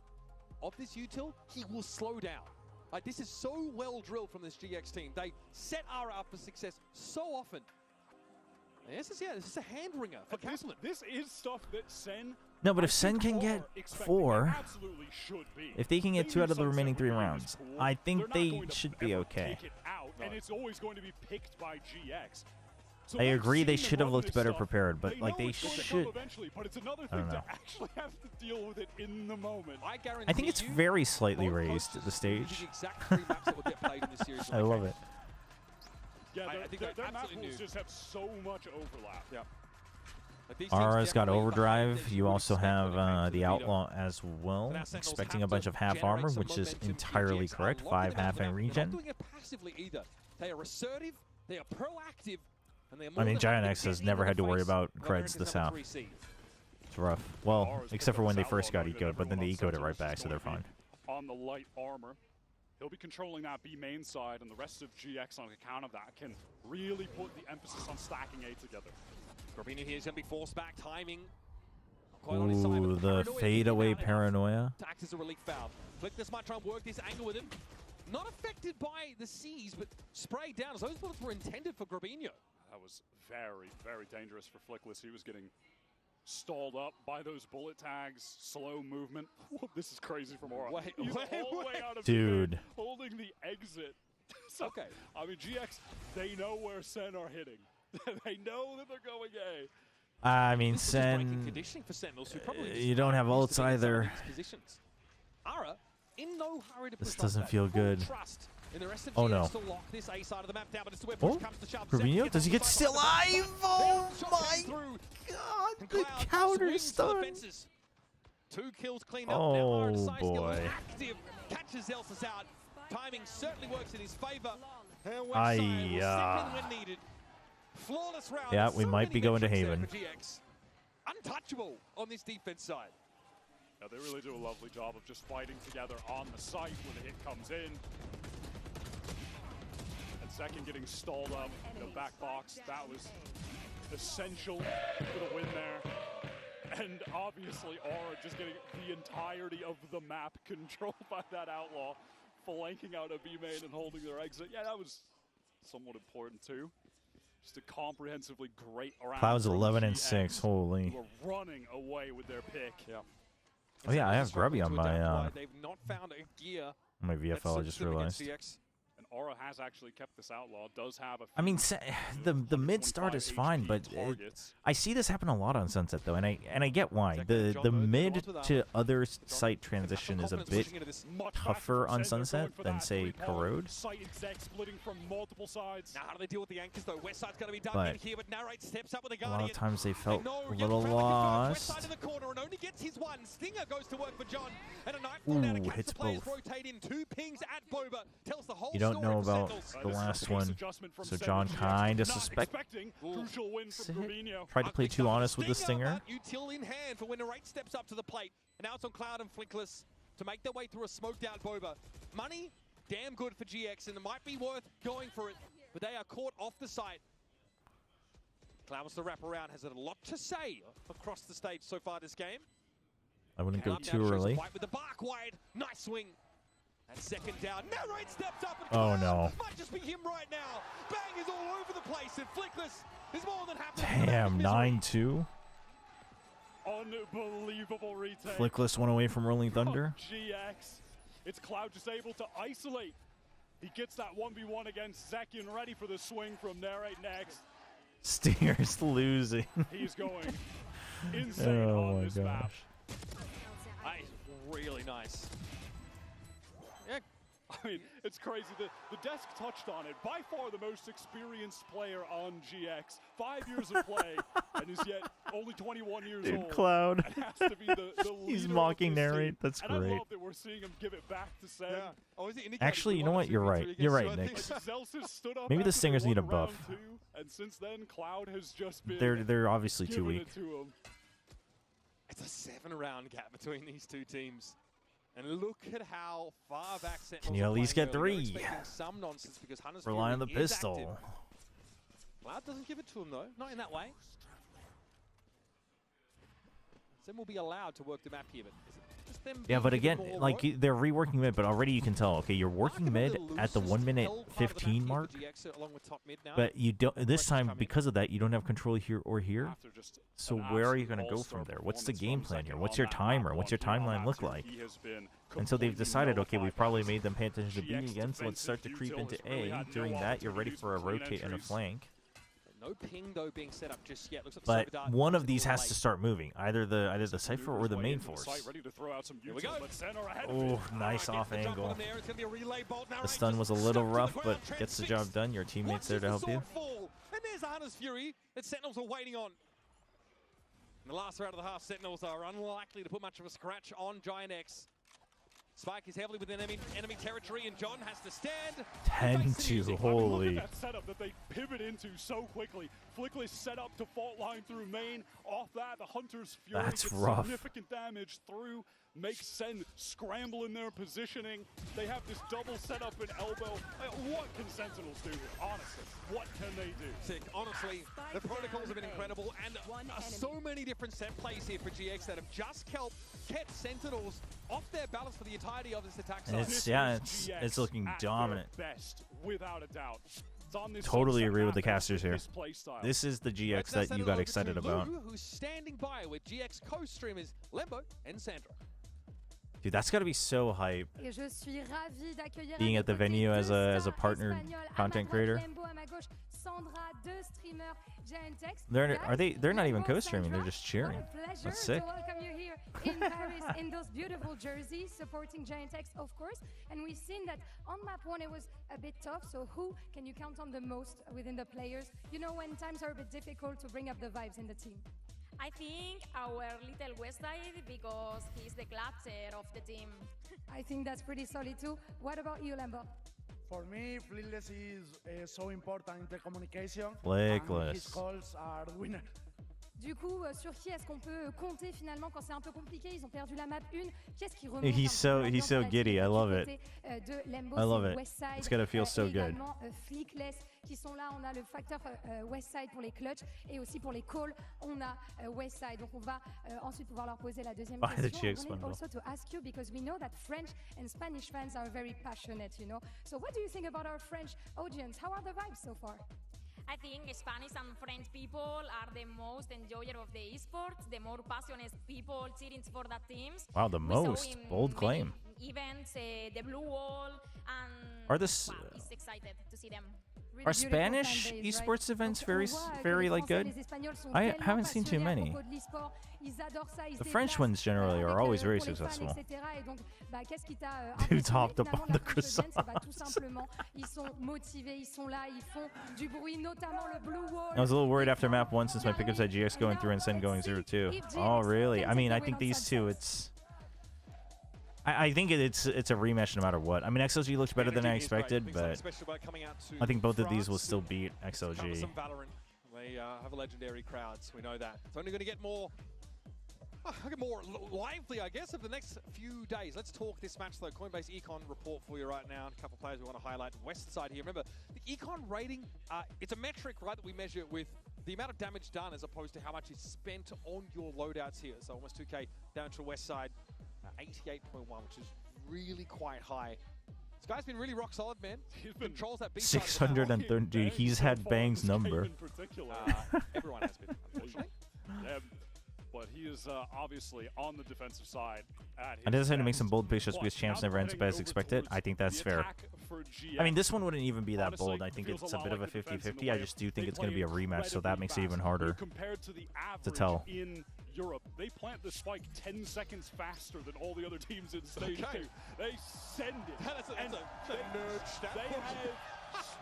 of this util, he will slow down. Like, this is so well drilled from this GX team. They set Ara up for success so often. And this is a hand ringer for Kaplan. This is stuff that SEN. No, but if SEN can get 4, if they can get 2 out of the remaining 3 rounds, I think they should be okay. And it's always going to be picked by GX. So I agree they should have looked better prepared, but like they should. But it's another thing to actually have to deal with it in the moment. I think it's very slightly raised at the stage. I love it. Yeah, their map pools just have so much overlap. Yeah. Ara's got overdrive. You also have the outlaw as well, expecting a bunch of half armor, which is entirely correct. 5 half and regen. They are assertive. They are proactive. I mean, Giant X has never had to worry about creds this half. It's rough. Well, except for when they first got ecoed, but then they ecoed it right back, so they're fine. On the light armor, he'll be controlling that B main side, and the rest of GX on account of that can really put the emphasis on stacking A together. Gravino here is going to be forced back, timing. Ooh, the fadeaway paranoia. Tax is a relief foul. Flickless might try and work this angle with him. Not affected by the C's, but sprayed down as those bullets were intended for Gravino. That was very, very dangerous for Flickless. He was getting stalled up by those bullet tags, slow movement. This is crazy from Aura. He's all the way out of dude, holding the exit. So, okay. I mean, GX, they know where SEN are hitting. They know that they're going A. I mean, Sen, conditioning for Sentinels, who probably you don't have ults either. Ara, in no hurry to push This doesn't off that. feel good. Trust in the rest of Oh GX no. to lock this A side of the map down, but it's where push Oh, comes to shove. Rubinho, does he get still alive? Oh my God, the counter stun. 2 kills cleaned up. Now Oh Aaron Sai's still boy. active. Catches Zelsis out. Timing certainly works in his favor. Aye, When needed. Flawless round. Yeah, we So might many be going to metrics there Haven. for GX. Untouchable on this defense side. Yeah, they really do a lovely job of just fighting together on the site when the hit comes in. And second getting stalled up in the back box. That was essential for the win there. And obviously Aura just getting the entirety of the map controlled by that outlaw, flanking out a B main and holding their exit. Yeah, that was somewhat important too. Just a comprehensively great round. Cloud's from 11 and GX, 6. Holy. who are running away with their pick. Yeah. Oh yeah, I have Grubby on They've not found a gear. my VFL. I just realized. And Aura has actually kept this outlaw. Does have a I mean, the mid start is fine, but I see this happen a lot on Sunset though, and I get why. The mid to other site transition is a bit tougher on Sunset than say Corrode. Site exec splitting from multiple sides. Now how do they deal with the anchors though? West side's going to be done But in here, but Narrate steps up with a a Guardian. lot of times they felt know, a yep, little Bradley confirmed. West lost. side in the corner and only gets his one. Stinger goes to work for John, and a Nightfall now to catch hits the players both. rotate in. 2 pings at Boba tells the whole You don't story know for about Sentinels. the last one, so John kind of Crucial win from Rubinho. tried to play too honest with the stinger. Util in hand for when Narate steps up to the plate. And now it's on Cloud and Flinkless to make their way through a smoked out Boba. Money, damn good for GX, and it might be worth going for it, but they are caught off the site. Cloud wants to wrap around, has a lot to say across the stage so far this game. I wouldn't go Cloud now too shows a early. fight with the bark wide. Nice swing. That second down. Narrate steps up. And Oh Cloud no. might just be him right now. Bang is all over the place, and Flickless is more than happy. Damn, 9-2. Unbelievable retake. Flickless one away from Rolling Thunder. GX. It's Cloud just able to isolate. He gets that 1v1 against Zekian, ready for the swing from Narrate next. Stinger's losing. He's going insane Oh on my this gosh. map. That is really nice. Yeah, I mean, it's crazy. The desk touched on it. By far the most experienced player on GX. 5 years of play, and is yet only 21 years Dude, old. Cloud. And has to be the He's leader mocking of this Narrate. team. That's and great. I love that we're seeing him give it back to Sen. Yeah. Oh, is it indicated Actually, we you know want what? a You're 2v3 right. against You're you, right, I Nix. think? Zelsis stood up Maybe the after Stingers they need a won round buff. 2, and since then, Cloud has just been They're obviously too giving weak. it to him. It's a 7-round gap between these two teams. And look at how far back Sentinels Can you at are least playing get early. They're 3? expecting some nonsense because Hunter's Rely on the Fury is pistol. active. Cloud doesn't give it to him though, not in that way. Sen will be allowed to work the map here, but is it just them Yeah, being but given again, more like work? they're reworking mid, but already you can tell. Okay, you're working mid at the 1 minute Held part of the map 15 here for mark, GX along with top mid now. but you don't. This time, because of that, you don't have control here or here. After just So an where are you absolute going to go all-star from there? What's the performance game from plan here? Zekian What's on your that timer? map What's your launch. timeline look He like? has been And so they've completely decided, okay, we've nullified probably by made them pay attention to B GX again, so let's start to defensive creep into util has really A. had no During that, you're ready opportunities for a for clean rotate and a entries. flank. No ping though being set up just yet. Looks like But the Cyber Dart one comes of in these a has little to late. start moving, either the Cypher or the Way main into the force. site, ready to throw out some Here we util, go. but Sen are ahead of Oh, it. nice off Gets the jump on angle. him there. It's gonna be a relay bolt. Now The stun was a Rangers little stuck to the rough, ground. but gets the job done. Your teammates there to help you. Fall. And there's the Hunter's Fury that Sentinels are waiting on. In the last round of the half, Sentinels are unlikely to put much of a scratch on Giant X. Spike is heavily within enemy territory, and John has to stand. 10-2, Look holy. at that setup that they pivot into so quickly. Flickless set up to fault line through main. Off that, the Hunter's Fury That's gets rough. significant damage through. Makes Sen scramble in their positioning. They have this double setup in elbow. What can Sentinels do here? Honestly, what can they do? Sick. Honestly, the protocols have been incredible, and so many different set plays here for GX that have just kept Sentinels off their balance for the entirety of this attack And side. it's looking at dominant. their best, without a doubt. It's on this Totally sunset agree with the map, casters here. this play style. This is the GX Let's now that send you it got over excited to about. Lou, who's standing by with GX co-streamers Lembo and Sandra. Dude, that's gotta be so hype. Et je suis ravie d'accueillir Being at the venue as a partnered content creator. They're not even co-streaming, they're just cheering. That's sick. To welcome you here in Paris in those beautiful jerseys supporting Giant X, of course. And we've seen that on map 1 it was a bit tough, so who can you count on the most within the players? You know, when times are a bit difficult, to bring up the vibes in the team. I think our little Westside, because he's the clutcher of the team. I think that's pretty solid too. What about you, Lambo? For me, Flickless is so important in the communication. Flickless. And his calls are winner. Du coup, sur qui est-ce qu'on peut compter finalement quand c'est un peu compliqué? Ils ont perdu la map 1. Qu'est-ce qui remonte? He's so giddy. I love it. I love it. It's gonna feel so good. Flickless qui sont là. On a le facteur Westside pour les clutch et aussi pour les calls. On a Westside. Donc on va ensuite pouvoir leur poser la deuxième question. I also to ask you because we know that French and Spanish fans are very passionate, you know. So what do you think about our French audience? How are the vibes so far? I think Spanish and French people are the most enjoyer of the esports, the more passionate people cheering for that teams. Wow, the most bold claim. Events, the blue wall, and are this? It's excited to see them. Are Spanish esports events very like good? I haven't seen too many. The French ones generally are always very successful. Dude's hopped up on the croissant. I was a little worried after map 1 since my pickups had GX going through and SEN going 0-2. Oh, really? I mean, I think these two, it's... I think it's a rematch no matter what. I mean, XLG looked better than I expected, but I think both of these will still beat XLG. They have a legendary crowds. We know that. It's only going to get more lively, I guess, over the next few days. Let's talk this match, though. Coinbase Econ report for you right now. A couple of players we want to highlight. West side here. Remember, the Econ rating, it's a metric, right, that we measure with the amount of damage done as opposed to how much is spent on your loadouts here. So almost 2K down to West side. 88.1, which is really quite high. This guy's been really rock solid, man. He controls that B side. 630. Dude, he's had Bang's number. Everyone has been, unfortunately. Yeah, but he is obviously on the defensive side. I just had to make some bold picks just because champs never ends up as expected. I think that's fair. I mean, this one wouldn't even be that bold. I think it's a bit of a 50-50. I just do think it's going to be a rematch, so that makes it even harder to tell. In Europe, they plant the spike 10 seconds faster than all the other teams in stage 2. They send it.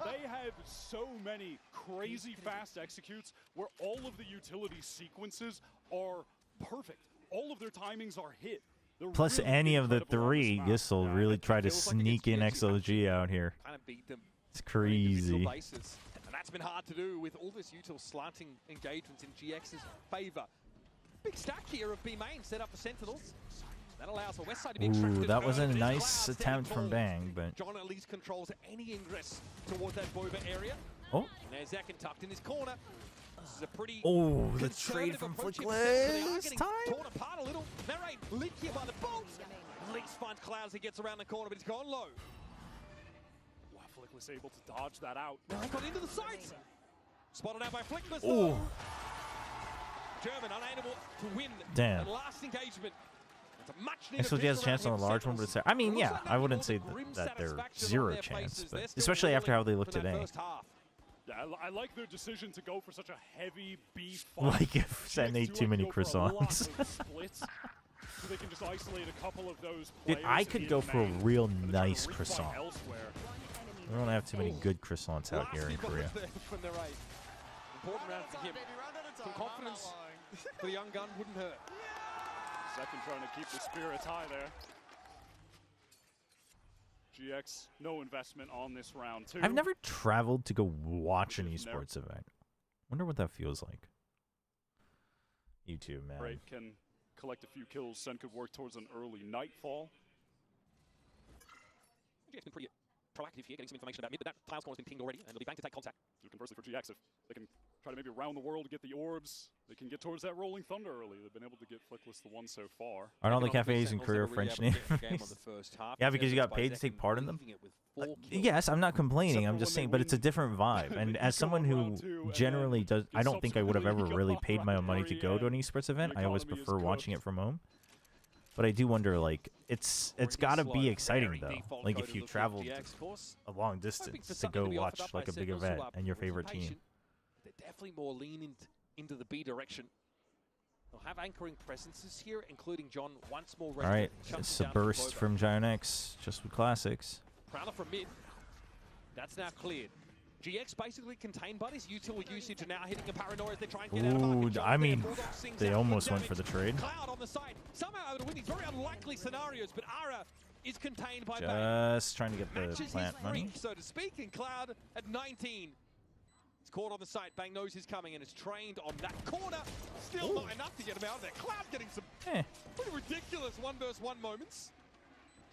They have so many crazy fast executes where all of the utility sequences are perfect. All of their timings are hit. Plus any of the three, this will really try to sneak in XLG out here. It's crazy. And that's been hard to do with all this util slanting engagements in GX's favor. Big stack here of B main set up for Sentinels. That allows the West side to be extracted. Ooh, that was a nice attempt from Bang, but John at least controls any ingress towards that Boba area. Oh. And there's Zakin tucked in his corner. This is a pretty the trade from Flickless. Torn apart a little. Narrate lit here by the bolts. At least finds Clouds. He gets around the corner, but he's gone low. Wow, Flickless able to dodge that out. Now got into the sights. Spotted out by Flickless. Ooh. German unable to win Damn. the last engagement. XLG has a chance on a large one, but it's I mean, yeah, I wouldn't say that they're zero chance, but especially after how they look today. Yeah, I like their decision to go for such a heavy B fight. Like if Sen ate too many croissants. So they can just isolate a couple of those Dude, I could go for a real nice croissant. We don't have too many good croissants out here in Korea. From the right. Important round for him. Some confidence for the young gun wouldn't hurt. Second trying to keep the spirits high there. GX, no investment on this round too. I've never traveled to go watch an esports event. Wonder what that feels like. You too, man. Break can collect a few kills. Sen could work towards an early nightfall. GX been pretty proactive here, getting some information about mid, but that cloud score has been pinged already, and they'll be back to take contact. So conversely for GX, if they can try to maybe round the world to get the orbs, they can get towards that rolling thunder early. They've been able to get Flickless the one so far. Aren't all the cafes in Korea French names? Yeah, because you got paid to take part in them? Yes, I'm not complaining. I'm just saying, but it's a different vibe. And as someone who generally does, I don't think I would have ever really paid my own money to go to an esports event. I always prefer watching it from home. But I do wonder, like, it's got to be exciting though. Like if you traveled a long distance to go watch like a big event and your favorite team. They're definitely more lean into the B direction. They'll have anchoring presences here, including John once more. All right, it's a burst from Giant X, just with classics. Prowler from mid. That's now cleared. GX basically contained buddies. Util usage are now hitting a paranoia as they try and get out of market. I mean, they almost went for the trade. Cloud on the side. Somehow able to win these very unlikely scenarios, but Ara is contained by just trying to get the plant money, so to speak, and Cloud at 19. It's caught on the site. Bang knows he's coming and is trained on that corner. Still not enough to get him out of there. Cloud getting some pretty ridiculous 1v1 moments.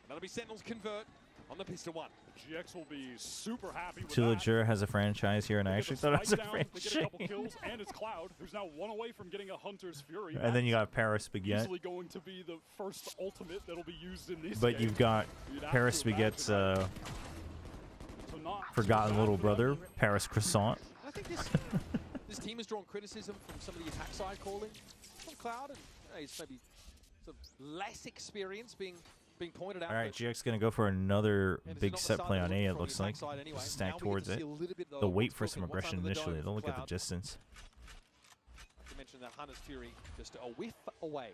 And that'll be Sentinels convert on the pistol one. GX will be super happy with Villager has a franchise here, and I actually thought it was a franchise. Get a couple kills, and it's Cloud, who's now one away from getting a Hunter's Fury. And then you got Paris Baguette. Easily going to be the first ultimate that'll be used in this But game. you've got Paris Baguette's forgotten little brother, Paris Croissant. I think this team has drawn criticism from some of the attack side calling from Cloud, and it's maybe sort of less experience being pointed out. All right, GX going to go for another big set play on A, it looks like. Just stack towards it. They'll wait for some aggression initially. They'll look at the distance. You mentioned that Hunter's Fury just a whiff away.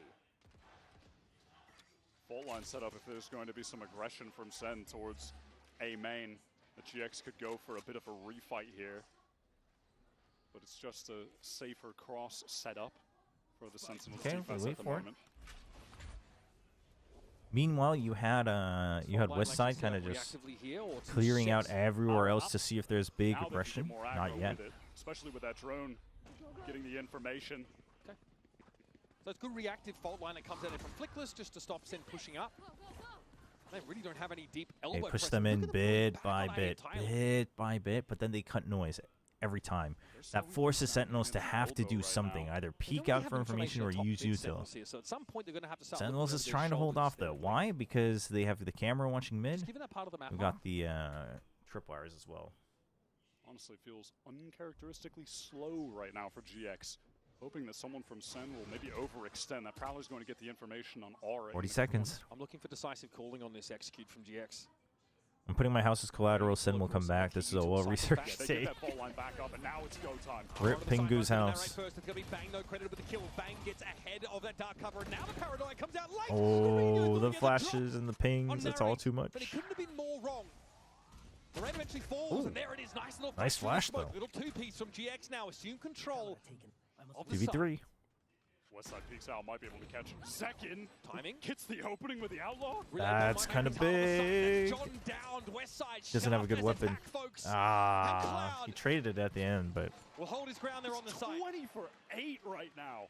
Fault line set up if there's going to be some aggression from SEN towards A main. The GX could go for a bit of a refight here. But it's just a safer cross setup for the Sentinels defense at the moment. Meanwhile, you had West Side kind of just clearing out everywhere else to see if there's big aggression. Not yet. Especially with that drone getting the information. Okay. So it's good reactive fault line that comes out from Flickless just to stop SEN pushing up. They really don't have any deep elbow. They push them in bit by bit, but then they cut noise every time. That forces Sentinels to have to do something, either peek out for information or use util. So at some point they're going to have to Sentinels is trying to hold off though. Why? Because they have the camera watching mid. We've got the tripwires as well. Honestly feels uncharacteristically slow right now for GX. Hoping that someone from SEN will maybe overextend. That Prowler's going to get the information on aura. 40 seconds. I'm looking for decisive calling on this execute from GX. I'm putting my house as collateral. SEN will come back. This is a well-researched take. Rip Pingu's house. Oh, the flashes and the pings. It's all too much. The red eventually falls, and there it is. Nice flash, though. Little two-piece from GX now. Assume control. 2v3. Westside peeks out, might be able to catch him. Second timing gets the opening with the outlaw. That's kind of big. Doesn't have a good weapon. He traded it at the end, but will hold his ground there on the side. 20 for 8 right now.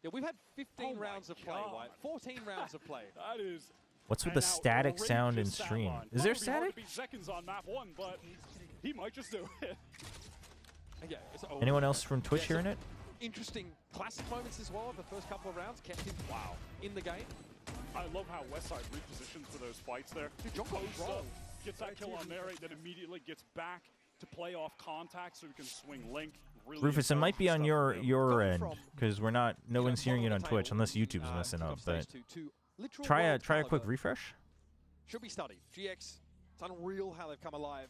Yeah, we've had 15 rounds of play, right? 14 rounds of play. That is. What's with the static sound in stream? Is there static? Seconds on map 1, but he might just do it. Yeah, anyone else from Twitch hearing it? Interesting classic moments as well. The first couple of rounds kept him in the game. I love how Westside repositions for those fights there. Gets that kill on Narrate, then immediately gets back to play off contact so he can swing Link. Really Rufus, it might be on your end because no one's hearing it on Twitch unless YouTube's messing up. But try a quick refresh. Should be studied. GX, it's unreal how they've come alive.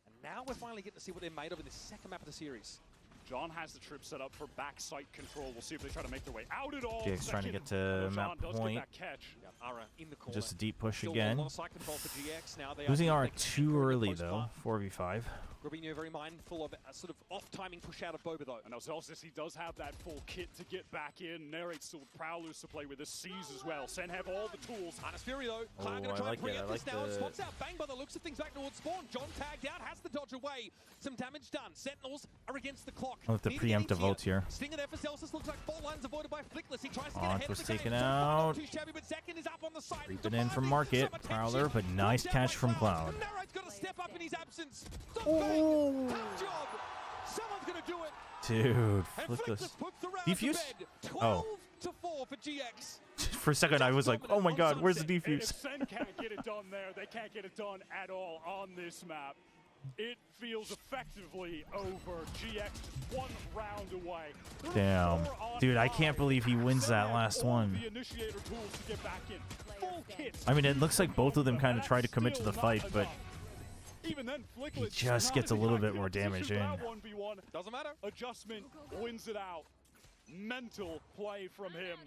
And now we're finally getting to see what they're made of in the second map of the series. John has the trip set up for back site control. We'll see if they try to make their way out at all. GX trying to get to map point. Just a deep push again. Losing R too early though. 4v5. Robinho very mindful of a sort of off-timing push out of Boba though. And Zelsis, he does have that full kit to get back in. Narrate's still Prowlers to play with the C's as well. SEN have all the tools. Hunter's Fury though. Cloud gonna try and preempt this now. Spots out Bang by the looks of things back towards spawn. John tagged out, has the dodge away. Some damage done. Sentinels are against the clock. I'll have to preempt a vault here. Stinger there for Zelsis. Looks like fault lines avoided by Flickless. He tries to get ahead was of the taken game. out. Second is up on the side. Creeping in from Market. Prowler, but nice catch from Cloud. Narrate's got to step up in his absence. Oh. Job. Someone's gonna do it. Dude, Flickless. Defuse? Oh. 12-4 for GX. For a second, I was like, oh my god, where's the defuse? If SEN can't get it done there, they can't get it done at all on this map. It feels effectively over. GX just 1 round away. Damn. Dude, I can't believe he wins that last one. The initiator tools to get back in. Full kits. I mean, it looks like both of them kind of try to commit to the fight, but even then, he just gets a little bit more damage in. 1v1. Doesn't matter. Adjustment wins it out. Mental play from him.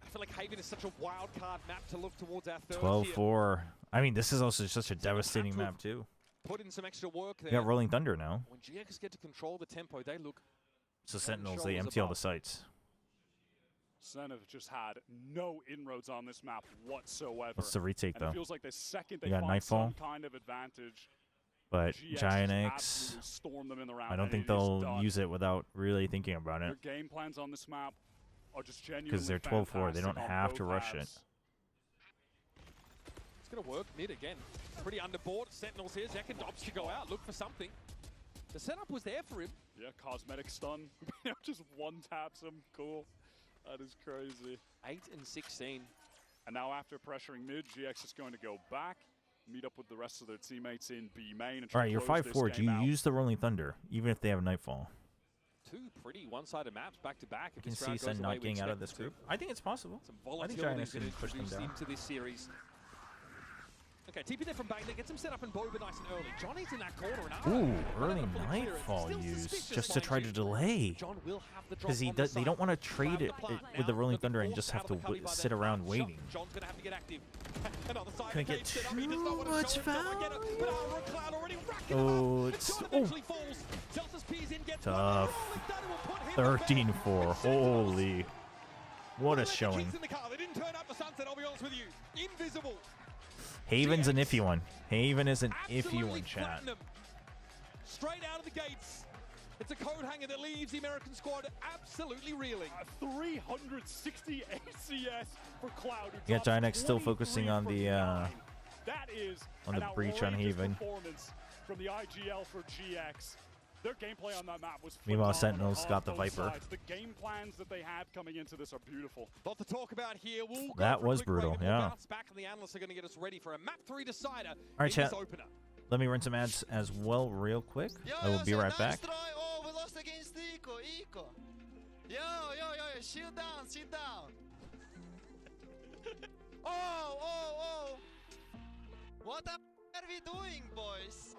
I feel like Haven is such a wild card map to look towards our third 12-4. I mean, this is also such a devastating map, too. Put in some extra work there. We got Rolling Thunder now. When GX get to control the tempo, they look... So Sentinels, they empty all the sites. SEN have just had no inroads on this map whatsoever. What's the retake, and though? It feels like the second We they got find Nightfall. some kind of advantage, But GX Giant just X, absolutely storm them in the round, I don't and think it is they'll done. use it without really thinking about it. Their game plans on this map are just genuinely Because they're 12-4. They don't fantastic on have to both rush it. halves. It's going to work mid again. Pretty underboard. Sentinels here. Zek opts to go out. Look for something. The setup was there for him. Yeah, cosmetic stun. Just one taps him. Cool. That is crazy. 8 and 16. And now after pressuring mid, GX is going to go back, meet up with the rest of their teammates in B main. And All right, you're close this 5-4. Do game you out. use the Rolling Thunder, even if they have Nightfall? Two pretty one-sided maps back to back. I can see Sen not getting out of this group. I think it's possible. Some I think Giant X volatility can push them down. into this series. Okay, TP there from Bagner, gets him set up in Boba nice and early. Johnny's in that corner and Ooh, early Nightfall use just to try to delay. Because they don't want to trade it with the Rolling Thunder and just have to sit around waiting. John's gonna have to get active. Gonna get too much foul. Oh, it's tough. 13-4. Holy. What a showing. Haven's an iffy one. Haven is an iffy one, chat. Straight out of the gates. It's a code hanger that leaves the American squad absolutely reeling. 360 ACS for Cloud. You got Giant X still focusing on the breach on Haven. Performance from the IGL for GX. Their gameplay on that map was Meanwhile, phenomenal Sentinels got the on both Viper. sides. The game plans that they had coming into this are beautiful. Lot to talk about here. We'll That was brutal, yeah. bounce back, and the analysts are going to get us ready for a map 3 decider. All right, chat. Opener. Let me run some ads as well real quick. I will be right back. Oh, we lost against Ico. Yo, shield down, sit down. oh. What are we doing, boys?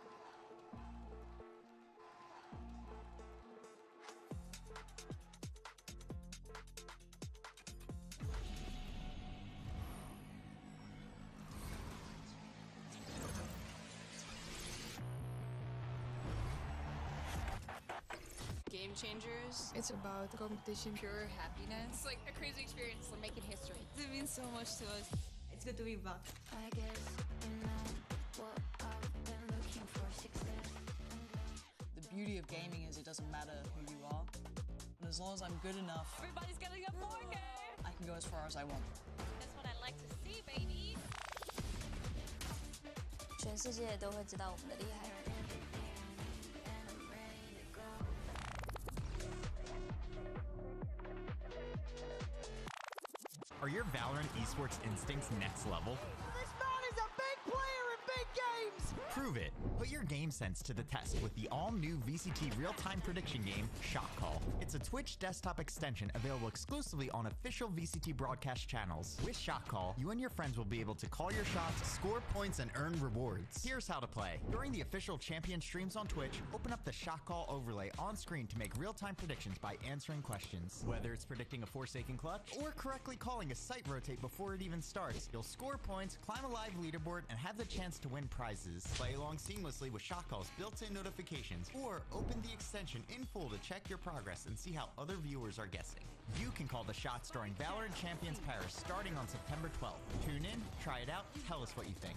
Game changers. It's about competition, pure happiness. It's like a crazy experience. We're making history. It means so much to us. It's good to be back. I guess I'm not what I've been looking for. Success. The beauty of gaming is it doesn't matter who you are. And as long as I'm good enough, Everybody's getting a 4K. I can go as far as I want. That's what I like to see, baby. 全世界都会知道我们的厉害。 Are your Valorant esports instincts next level? This man is a big player in big games! Prove it. Put your game sense to the test with the all-new VCT real-time prediction game, Shot Call. It's a Twitch desktop extension available exclusively on official VCT broadcast channels. With Shot Call, you and your friends will be able to call your shots, score points, and earn rewards. Here's how to play. During the official champion streams on Twitch, open up the Shot Call overlay on screen to make real-time predictions by answering questions. Whether it's predicting a Forsaken clutch or correctly calling a site rotate before it even starts, you'll score points, climb a live leaderboard, and have the chance to win prizes. Play along seamlessly with Shot Call's built-in notifications, or open the extension in full to check your progress and see how other viewers are guessing. You can call the shots during VALORANT Champions Paris starting on September 12th. Tune in, try it out, tell us what you think.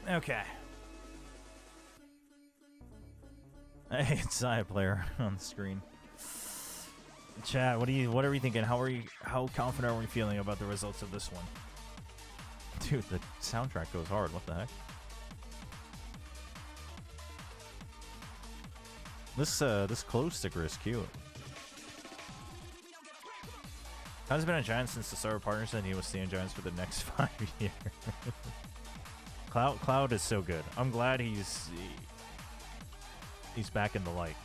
Okay. Hey, it's Zaya player on the screen. Chat, what are we thinking? How confident are we feeling about the results of this one? Dude, the soundtrack goes hard. What the heck? This close sticker is cute. Cloud's been a Giant since the start of partnership, and he was staying Giants for the next 5 years. Cloud is so good. I'm glad he's back in the light.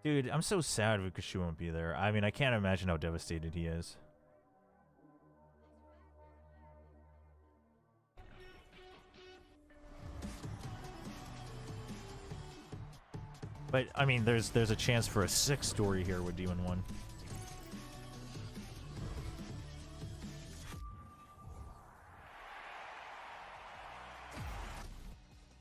Dude, I'm so sad Vukashu won't be there. I mean, I can't imagine how devastated he is. But I mean, there's a chance for a 6 story here with Demon 1.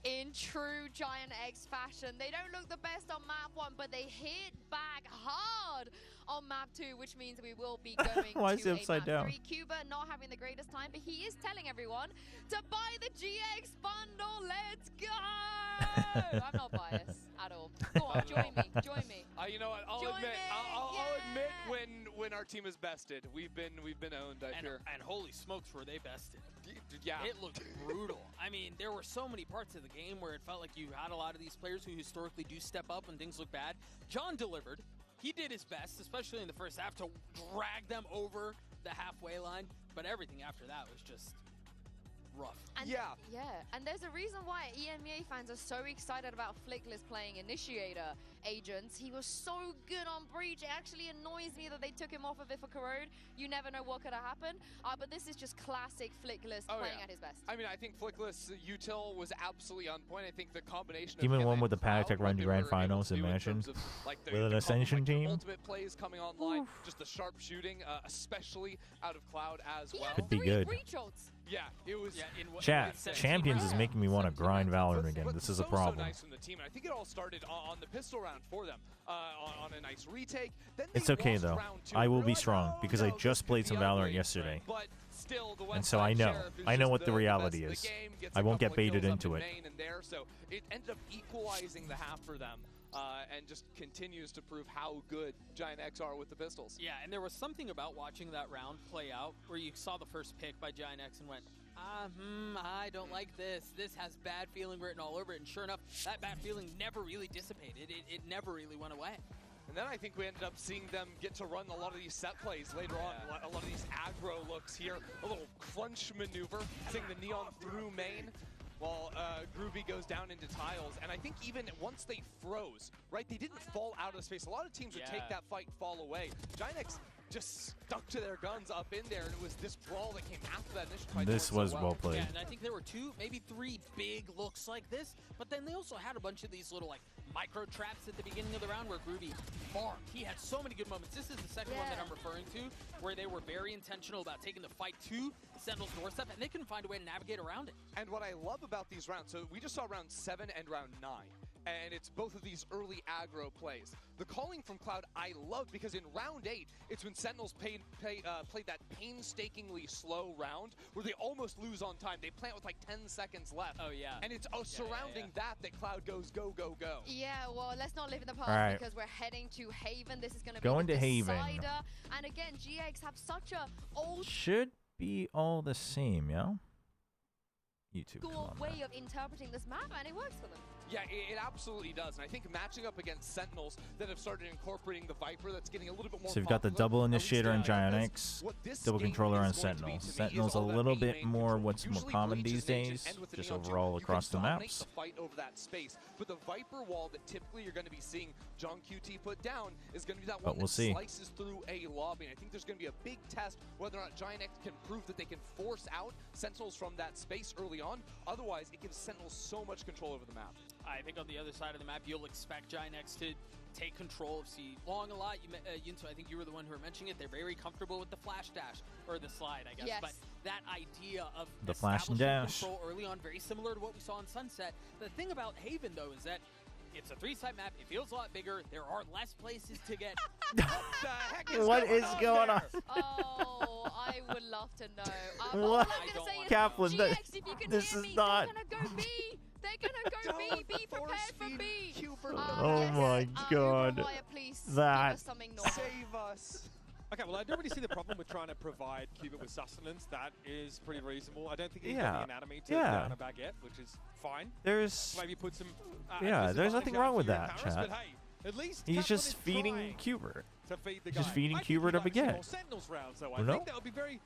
In true Giant X fashion, they don't look the best on map 1, but they hit back hard on map 2, which means we will be going Why is to he upside map down? 3. Cuba not having the greatest time, but he is telling everyone to buy the GX bundle. Let's go! I'm not biased at all. Go on, join me. Join me. You know what? I'll admit when our team is bested. We've been owned. I fear. And holy smokes, were they bested? Yeah. It looked brutal. I mean, there were so many parts of the game where it felt like you had a lot of these players who historically do step up when things look bad. John delivered. He did his best, especially in the first half, to drag them over the halfway line. But everything after that was just rough. And yeah, and there's a reason why EMEA fans are so excited about Flickless playing Initiator agents. He was so good on Breach. It actually annoys me that they took him off of it for Corrode. You never know what could have happened. But this is just classic Flickless playing at his best. I mean, I think Flickless util was absolutely on point. I think the combination Demon of 1 with the Panic Tech run to grand finals, imagine. With an Ascension team. Ultimate plays coming online, just the sharp shooting, especially out of Cloud as well. Could be good. Yeah, it was. Chat, Champions is making me want to grind Valorant again. This is a problem. So nice from the team. I think it all started on the pistol round for them, on a nice retake. Then It's okay though. I will be strong because I just played some Valorant yesterday. And so I know what the reality is. I won't get baited into it. So it ended up equalizing the half for them. And just continues to prove how good Giant X are with the pistols. Yeah, and there was something about watching that round play out where you saw the first pick by Giant X and went, I don't like this. This has bad feeling written all over it. And sure enough, that bad feeling never really dissipated. It never really went away. And then I think we ended up seeing them get to run a lot of these set plays later on. A lot of these aggro looks here. A little crunch maneuver, seeing the Neon through main. While Groovy goes down into tiles. And I think even once they froze, right, they didn't fall out of space. A lot of teams would take that fight, fall away. Giant X just stuck to their guns up in there, and it was this brawl that came after that initial fight. This was well played. Yeah, and I think there were 2, maybe 3 big looks like this, but then they also had a bunch of these little like micro traps at the beginning of the round where Groovy farmed. He had so many good moments. This is the second one that I'm referring to, where they were very intentional about taking the fight to Sentinel's doorstep, and they couldn't find a way to navigate around it. And what I love about these rounds, so we just saw round 7 and round 9. And it's both of these early aggro plays. The calling from Cloud I love because in round 8, it's when Sentinels played that painstakingly slow round where they almost lose on time. They plant with like 10 seconds left. Oh yeah. And it's surrounding that Cloud goes go, go, go. Yeah, well, let's not live in the past because we're heading to Haven. This is going to be Going to Haven. And again, GX have such a old Should be all the same, yeah? YouTube, school way of interpreting this map, and it works for them. Yeah, it absolutely does. And I think matching up against Sentinels that have started incorporating the Viper, that's getting a little bit more So you've got the double Initiator on Giant X, double controller on Sentinels. Sentinels a little bit more what's more common these days, just overall across the maps. Fight over that space. But the Viper wall that typically you're going to be seeing John QT put down is going to be that one that slices through a lobby. And I think there's going to be a big test whether or not Giant X can prove that they can force out Sentinels from that space early on. Otherwise, it gives Sentinels so much control over the map. I think on the other side of the map, you'll expect Ginex to take control of C long a lot. Yunto, I think you were the one who were mentioning it. They're very comfortable with the flash dash, or the slide, I guess. Yes. But that idea of The flash and establishing dash. control early on, very similar to what we saw in Sunset. The thing about Haven, though, is that it's a 3-side map. It feels a lot bigger. There are less places to get. What the heck is What is going on? Oh, I would love to know. What? All I'm gonna say is, Kaplan, GX, if you can this hear is me, not. they're gonna go B. They're gonna go B. Be prepared for B. Oh my God. Wire, please That. give us something normal. Save us. Okay, well, I don't really see the problem with trying to provide Cubit with sustenance. That is pretty reasonable. I don't think he's got the anatomy to down a baguette, which is fine. There's Maybe put some. there's nothing wrong with that, Paris, chat. but hey, at least He's Kaplan just is feeding trying Cubert. to feed the He's just guy. feeding I think Cubert we'd a like to see baguette. more Sentinels rounds, though. I No. think that would be very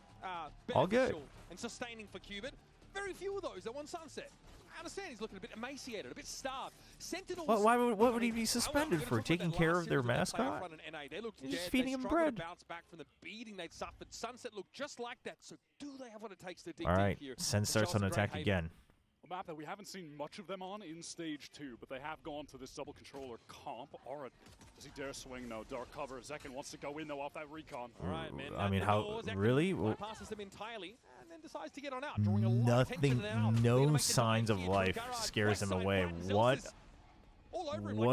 All good. beneficial and sustaining for Cubit. Very few of those at one Sunset. I understand he's looking a bit emaciated, a bit starved. Sentinels. What would he be suspended for? Taking care of their mascot? They looked He's just dead. feeding They him struggled bread. to bounce back from the beating they'd suffered. Sunset looked just like that. So do they have what it takes to dig All right, deep here? Sen and starts show us on a great attack Haven? again. A map that we haven't seen much of them on in Stage 2, but they have gone to this double controller comp. Aura, does he dare swing? No. Dark cover. Zekken wants to go in, though, off that recon. All right, man. I mean, how really? Bypasses them entirely and then decides to get on out, drawing a lot of Nothing, attention now. no signs of life scares him away. What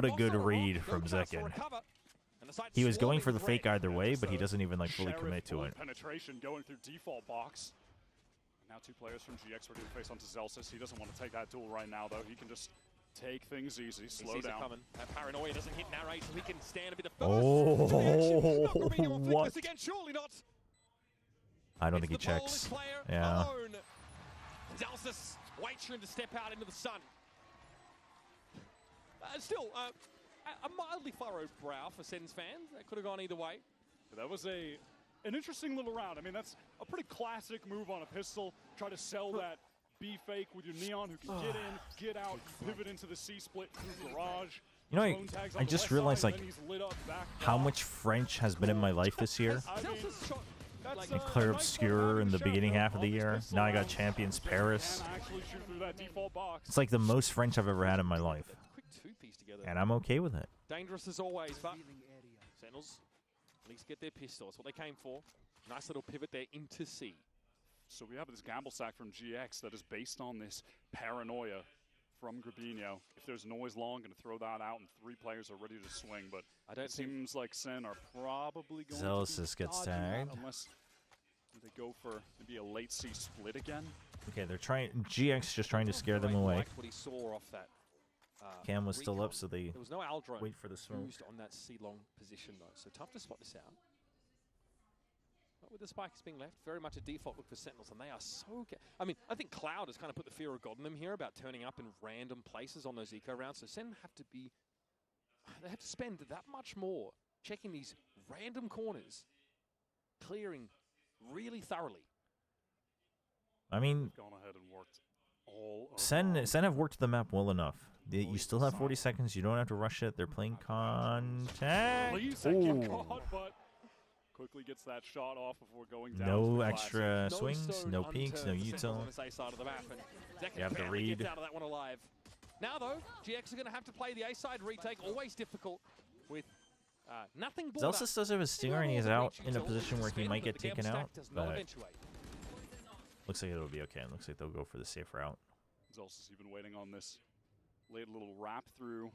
a good read from Zekken. He was going for the fake either way, but he doesn't even like fully commit to it. Penetration going through default box. Now 2 players from GX ready to face onto Zelsis. He doesn't want to take that duel right now, though. He can just take things easy, slow down. Coming. That paranoia doesn't hit narrate, so he can stand a bit of What? Again, surely not. I don't think he checks. Yeah. Zelsis waits for him to step out into the sun. Still, a mildly furrowed brow for Sen's fans. That could have gone either way. That was an interesting little round. I mean, that's a pretty classic move on a pistol. Try to sell that B fake with your Neon, who can get in, get out, pivot into the C split through garage. You know, I just realized like how much French has been in my life this year. Like Claire Obscure in the beginning half of the year. Now I got Champions Paris. It's like the most French I've ever had in my life. And I'm okay with it. Dangerous as always, but Sentinels at least get their pistols. What they came for. Nice little pivot there into C. So we have this gamble sack from GX that is based on this paranoia from Grabinho. If there's noise long, going to throw that out, and 3 players are ready to swing. But it seems like Sen are probably going Zelsis to be gets dodging that tagged. unless they go for maybe a late C split again. Okay, they're trying. GX just trying to scare them away. Liked what he saw off that. Cam was still up, so they there was no Aldrone wait for the smoke. used on that C-long position, though, so tough to spot this out. But with the spikes being left, very much a default look for Sentinels, and they are so... I mean, I think Cloud has kind of put the fear of God in them here about turning up in random places on those eco rounds, so Sen have to be... They have to spend that much more checking these random corners, clearing really thoroughly. I mean, Gone ahead and worked all Sen have worked the map well enough. You still have 40 seconds. You don't have to rush it. They're playing contact. Ooh. But quickly gets that shot off before going down. No extra swings, no peeks, no util. You have to read. Out of that one alive. Now though, GX are going to have to play the A side retake. Always difficult with nothing. Zelsis does have a stinger and he's out in a position where he might get taken out, but looks like it'll be okay. It looks like they'll go for the safe route. Zelsis even waiting on this late little wrap through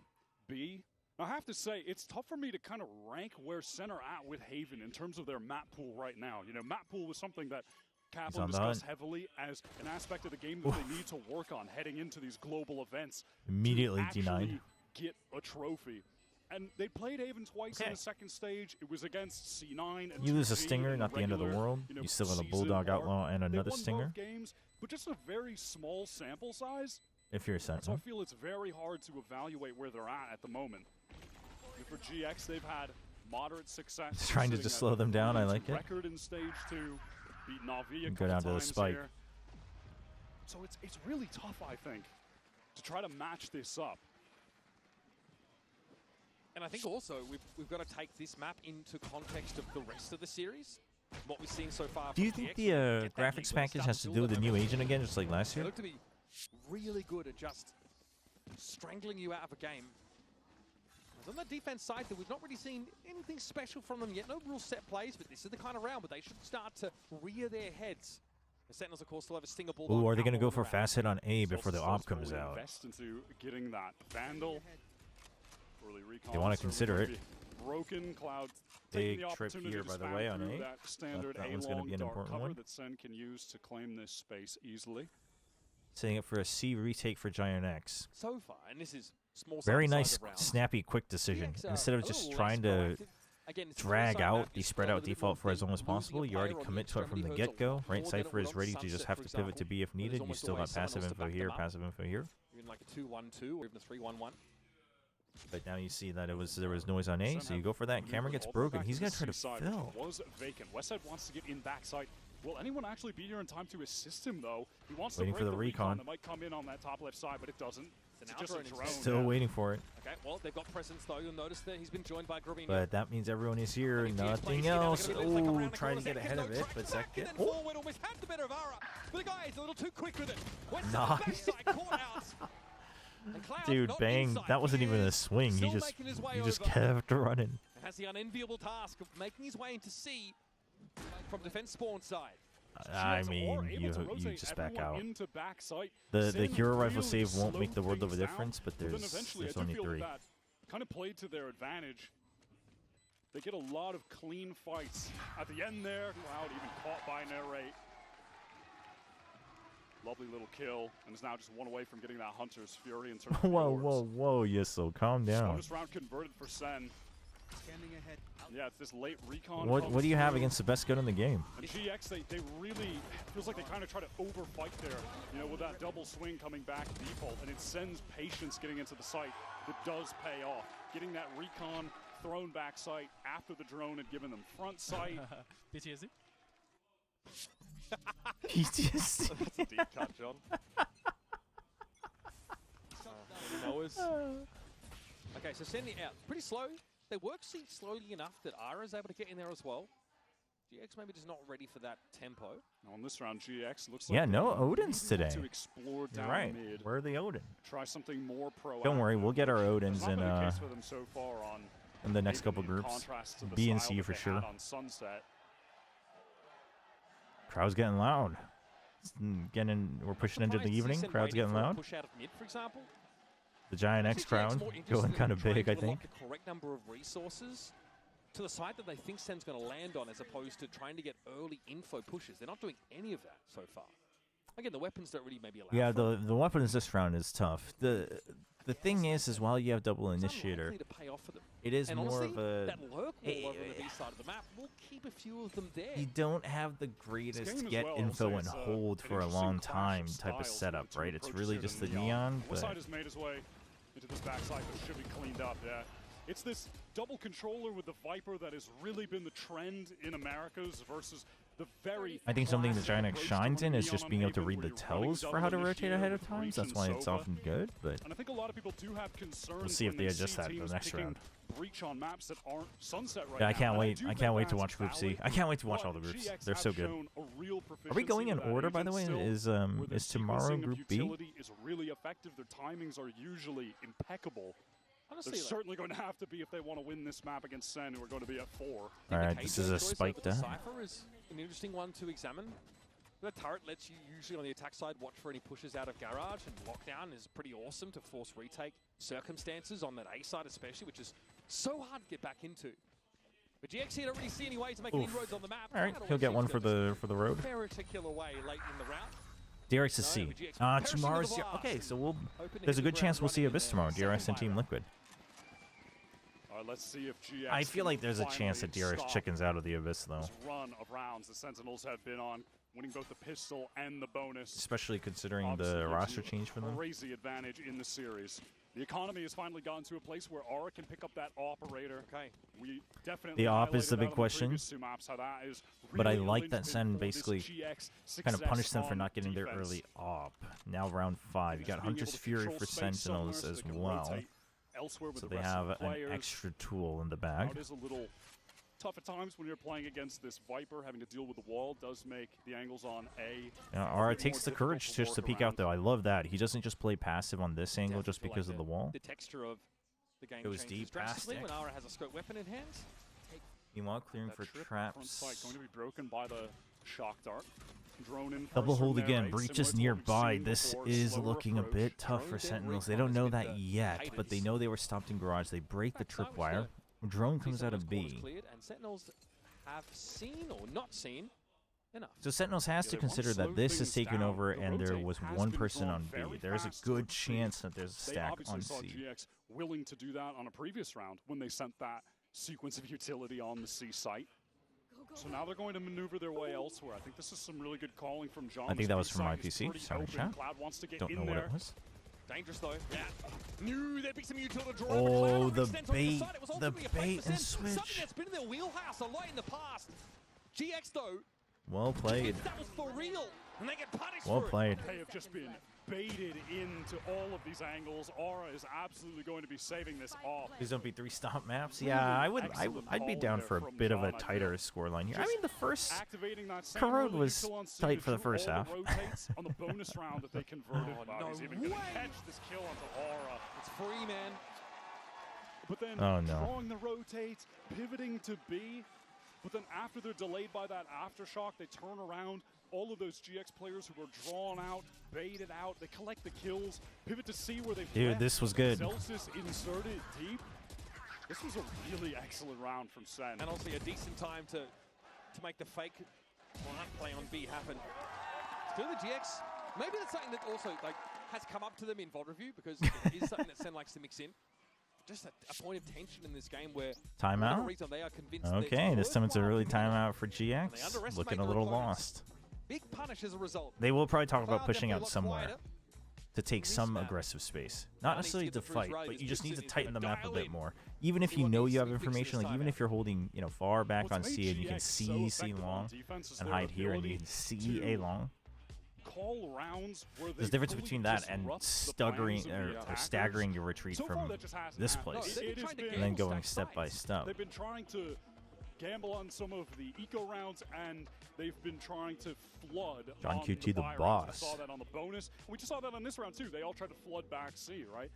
B. I have to say, it's tough for me to kind of rank where Sen are at with Haven in terms of their map pool right now. You know, map pool was something that Kaplan discussed heavily as an aspect of the game that they need to work on heading into these global events. Immediately to denied. Get a trophy. And they played Haven twice in the second stage. It was against C9. And You lose a 2G stinger, in not the end of the regular, world. you know, You still got a season Bulldog arc. Outlaw and They another won stinger. both games, but just a very small sample size. If you're a So I Sentinel. feel it's very hard to evaluate where they're at the moment. For GX, they've had moderate success. It's trying to just slow them down. I like it. Record in stage 2, beat Navi a Go down to the spike. here. So it's really tough, I think, to try to match this up. And I think also we've got to take this map into context of the rest of the series. What we've seen so far. Do you think the graphics package has to do with the new agent again, just like last They year? look to be really good at just strangling you out of a game. On the defense side, we've not really seen anything special from them yet. No real set plays, but this is the kind of round where they should start to rear their heads. The Sentinels, of course, still have a stinger ball. Ooh, are they going to go for a fast hit on A before the op comes out? Invest into getting that Vandal. They want to consider it. Broken Cloud. Big trip here, by the way, on A. That one's going to be an important one. That SEN can use to claim this space easily. Setting up for a C retake for Giant X. So far, and this is small. Very nice, snappy, quick decision. Instead of just trying to drag out the spread out default for as long as possible, you already commit to it from the get-go. Right, Cypher is ready to just have to pivot to B if needed. You still got passive info here, passive info here. You're in like a 2-1-2 or even a 3-1-1. But now you see that there was noise on A, so you go for that. Camera gets broken. He's going to try to fill. Was vacant. Westside wants to get in backside. Will anyone actually be here in time to assist him, though? He wants waiting to for the recon. That might come in on that top left side, but it doesn't. It's just a drone. Still waiting for it. Okay, well, they've got presence, though. You'll notice that he's been joined by Grubini. But that means everyone is here, nothing else. Oh, trying to get ahead of it, but Zach get... Oh. Almost had the better of Ara, but the guy is a little too quick with it. Nice. Dude, bang. That wasn't even a swing. He just kept running. Has the unenviable task of making his way into C from defense spawn side. I mean, you just back out. The hero rifle save won't make the world of a difference, but there's only 3. Kind of played to their advantage. They get a lot of clean fights. At the end there, Cloud even caught by Narrate. Lovely little kill, and is now just one away from getting that Hunter's Fury in terms of whoa, yes, so calm down. Bonus round converted for SEN. Scanning ahead. Yeah, it's this late recon. What do you have against the best gun in the game? And GX, they really, feels like they kind of try to overfight there, you know, with that double swing coming back default, and it sends patience getting into the site that does pay off. Getting that recon thrown back sight after the drone had given them front sight. PTSD? PTSD. That's a deep cut, John. Okay, so sending out. Pretty slow. They work seat slowly enough that Ara's able to get in there as well. GX maybe just not ready for that tempo. On this round, GX looks like no Odins Odins today. To explore down right. mid. Where are the Odin? Try something more proactive. Don't worry, we'll get our Odins in so far on in the next couple groups. B and C for sure. On Sunset. Crowd's getting loud. We're pushing into the evening. Crowd's getting loud. Push out of mid, for example. The Giant X crowd going kind of big, I think. The correct number of resources to the side that they think SEN's going to land on, as opposed to trying to get early info pushes. They're not doing any of that so far. Again, the weapons don't really maybe allow. Yeah, the weapons this round is tough. The thing is while you have double initiator, it is and more honestly, of a. That lurk wall over the B side of the map will keep a few of them there. You don't have the greatest get info and hold for a long time type of setup, right? It's really just the neon. But side has made his way into this backside that should be cleaned up. Yeah, it's this double controller with the Viper that has really been the trend in Americas versus the very. I think something that Giant X shines in is just being able to read the tells for how to rotate ahead of times. That's why it's often good. But and I think a lot of people do have concerns. We'll see if they adjust that the next round. Breach on maps that aren't Sunset right yeah, I can't wait. I can't wait to watch Group C. I can't wait to watch all the groups. They're so good. Are we going in order, by the way? Is tomorrow Group B? Is really effective. Their timings are usually impeccable. Honestly, they're certainly going to have to be if they want to win this map against SEN, who are going to be at 4. All right, this is a spike death. Cypher is an interesting one to examine. The turret lets you usually on the attack side watch for any pushes out of garage, and lockdown is pretty awesome to force retake circumstances on that A side especially, which is so hard to get back into. But GX here don't really see any way to make any inroads on the map. All right, he'll get one for the road. Very particular way late in the round. DRX is C. Tomorrow's okay, so there's a good chance we'll see Abyss tomorrow. DRX and Team Liquid. All right, let's see if GX I feel like there's a chance that DRX chickens out of the Abyss, though. This run of rounds the Sentinels have been on, winning both the pistol and the bonus. Especially considering the roster change for them. Crazy advantage in the series. The economy has finally gotten to a place where Aura can pick up that operator. Okay. We definitely the op is the big question. Maps, how that is but I really like that SEN basically kind of punished them for not getting their early op. Now round 5. You got Hunter's Fury for Sentinels as well. So they have an extra tool in the bag. It is a little tough at times when you're playing against this Viper. Having to deal with the wall does make the angles on A. Yeah, Aura takes the courage just to peek out, though. I love that. He doesn't just play passive on this angle just because of the wall. The texture of the game goes changes deep drastically past when Aura has a scope weapon in hand. Meanwhile, clearing for Front traps. sight going to be broken by the shock dart. Drone in Double first hold from again. there, Breach similar is to what we've nearby. seen This before, is slower looking a approach. bit tough for Sentinels. They don't know that yet, but they know they were stopped in garage. They break the tripwire. Drone comes out of B. Cleared, and Sentinels have seen or not seen enough. So Sentinels has to consider that this is taken over and there was one person on B. There's a good chance that there's a They stack obviously on saw C. GX willing to do that on a previous round when they sent that sequence of utility on the C site. So now they're going to maneuver their way elsewhere. I think this is some really good calling from John. I think that was from Side is IPC. pretty Sorry, open. chat. Cloud wants to get Don't in know what there. it was. Dangerous though. Yeah. Knew there'd be some utility draw. Oh, the bait. The bait and switch. Something that's been in their wheelhouse a lot in the past. GX though. Well played. That was for real. And they get punished Well for played. They have just been baited into all of these angles. Aura is absolutely going to be saving this off. Please don't be 3-stop maps. Yeah, I'd be down for a bit of a tighter scoreline here. I mean, the first Corrode was tight for the first half. On the bonus round that they converted. no He's even going to way. catch this kill onto Aura. It's free, man. But then Oh, no. drawing the rotates, pivoting to B. But then after they're delayed by that aftershock, they turn around. All of those GX players who were drawn out, baited out, they collect the kills, pivot to C where they've Dude, left. this was good. Celsius inserted deep. This was a really excellent round from Sen. And also a decent time to make the fake plant play on B happen. Still the GX. Maybe that's something that also has come up to them in VOD review because it is something that Sen likes to mix in. Just a point of tension in this game where for whatever Timeout? reason they are convinced Okay, this time it's a worthwhile really commitment. timeout for GX. Looking a little lost. Big punish as a result. They will probably talk about Cloud pushing definitely out looks somewhere quieter. to take some aggressive space. Not necessarily to fight, but you just need to tighten the map a bit more. Even if you know you have information, like even if you're holding, you know, far back on C and you can see C long and hide here and you can see A long. Call rounds where There's a difference between that and staggering your retreat from this place and then going step by step. They've been trying to gamble on some of the eco rounds and they've been trying to flood John on QT the the buy rounds. boss. We saw that on the bonus. We just saw that on this round too. They all tried to flood back C, right?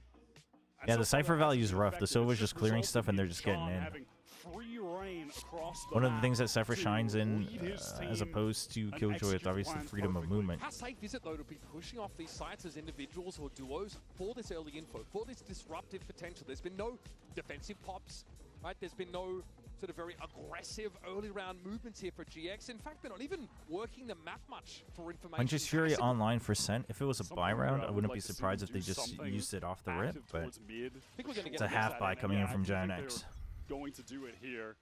And Yeah, so the far Cypher that value is hasn't rough. The affected. Silver's It's just clearing resulted stuff and they're in just getting John in. having free reign across the One of the map things that Cypher to shines in, lead his as team opposed to and Killjoy, is execute obviously plan freedom of perfectly. movement. How safe is it though to be pushing off these sites as individuals or duos for this early info, for this disruptive potential? There's been no defensive pops, right? There's been no sort of very aggressive early round movements here for GX. In fact, they're not even working the map much for information. Huntress Fury passing. online for Sent. If it was a buy round, I would wouldn't like be to see surprised them if they do just something used it off the rip, active but towards mid. I think we're going to it's get a half buy coming in from Giant I think X. they're going to do it here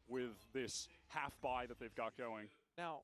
with this half buy that they've got going. Now,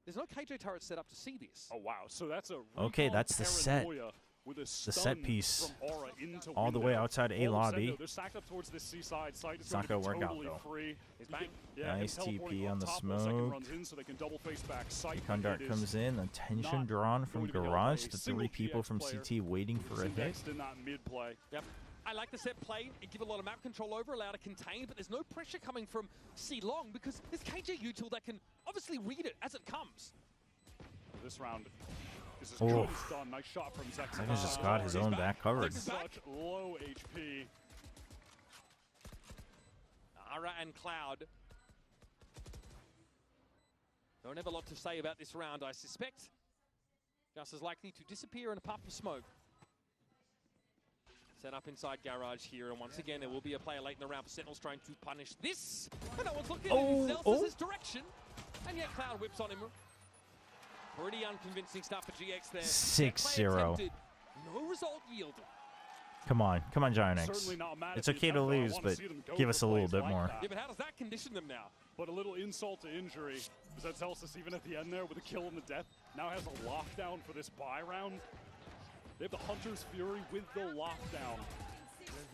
there's no KJ turret set up to see this. Oh wow, so that's a Okay, recon that's the set. paranoia with a The stun set piece. from Aura into All the way window. outside A All of lobby. Sendo, they're stacked up towards this seaside site. It's not gonna work out, totally though. Free. He's back. Yeah, Nice and teleporting TP on the top, second smoke. runs in so they can double face back sight. Recon Dart comes in. Attention not drawn from going to be able to Garage. play The a single 3 people GX from player CT waiting for a hit. indexed in that mid play. Yep. I like the set play. It give a lot of map control over, allow to contain, but there's no pressure coming from C long because there's KJ util that can obviously read it as it comes. This round is as Oh. good as done. Nice shot from Zek. Zekon's just got his own back covered. Such low HP. Ara and Cloud don't have a lot to say about this round, I suspect. Just as likely to disappear in a puff of smoke. Set up inside Garage here, and once again, there will be a player late in the round for Sentinels trying to punish this. And no one's looking in Zelsa's direction. And yet Cloud whips on him. Pretty unconvincing stuff for GX there. 6-0. No result yielded. Come on, Giant X. Certainly not mad It's at the okay to attempt, though. I lose, wanna but see them go give for us a little plays bit like more. that. Yeah, but how does that condition them now? But a little insult to injury is that Celsius, even at the end there with a kill and the death, now has a lockdown for this buy round. They have the Hunter's Fury with the lockdown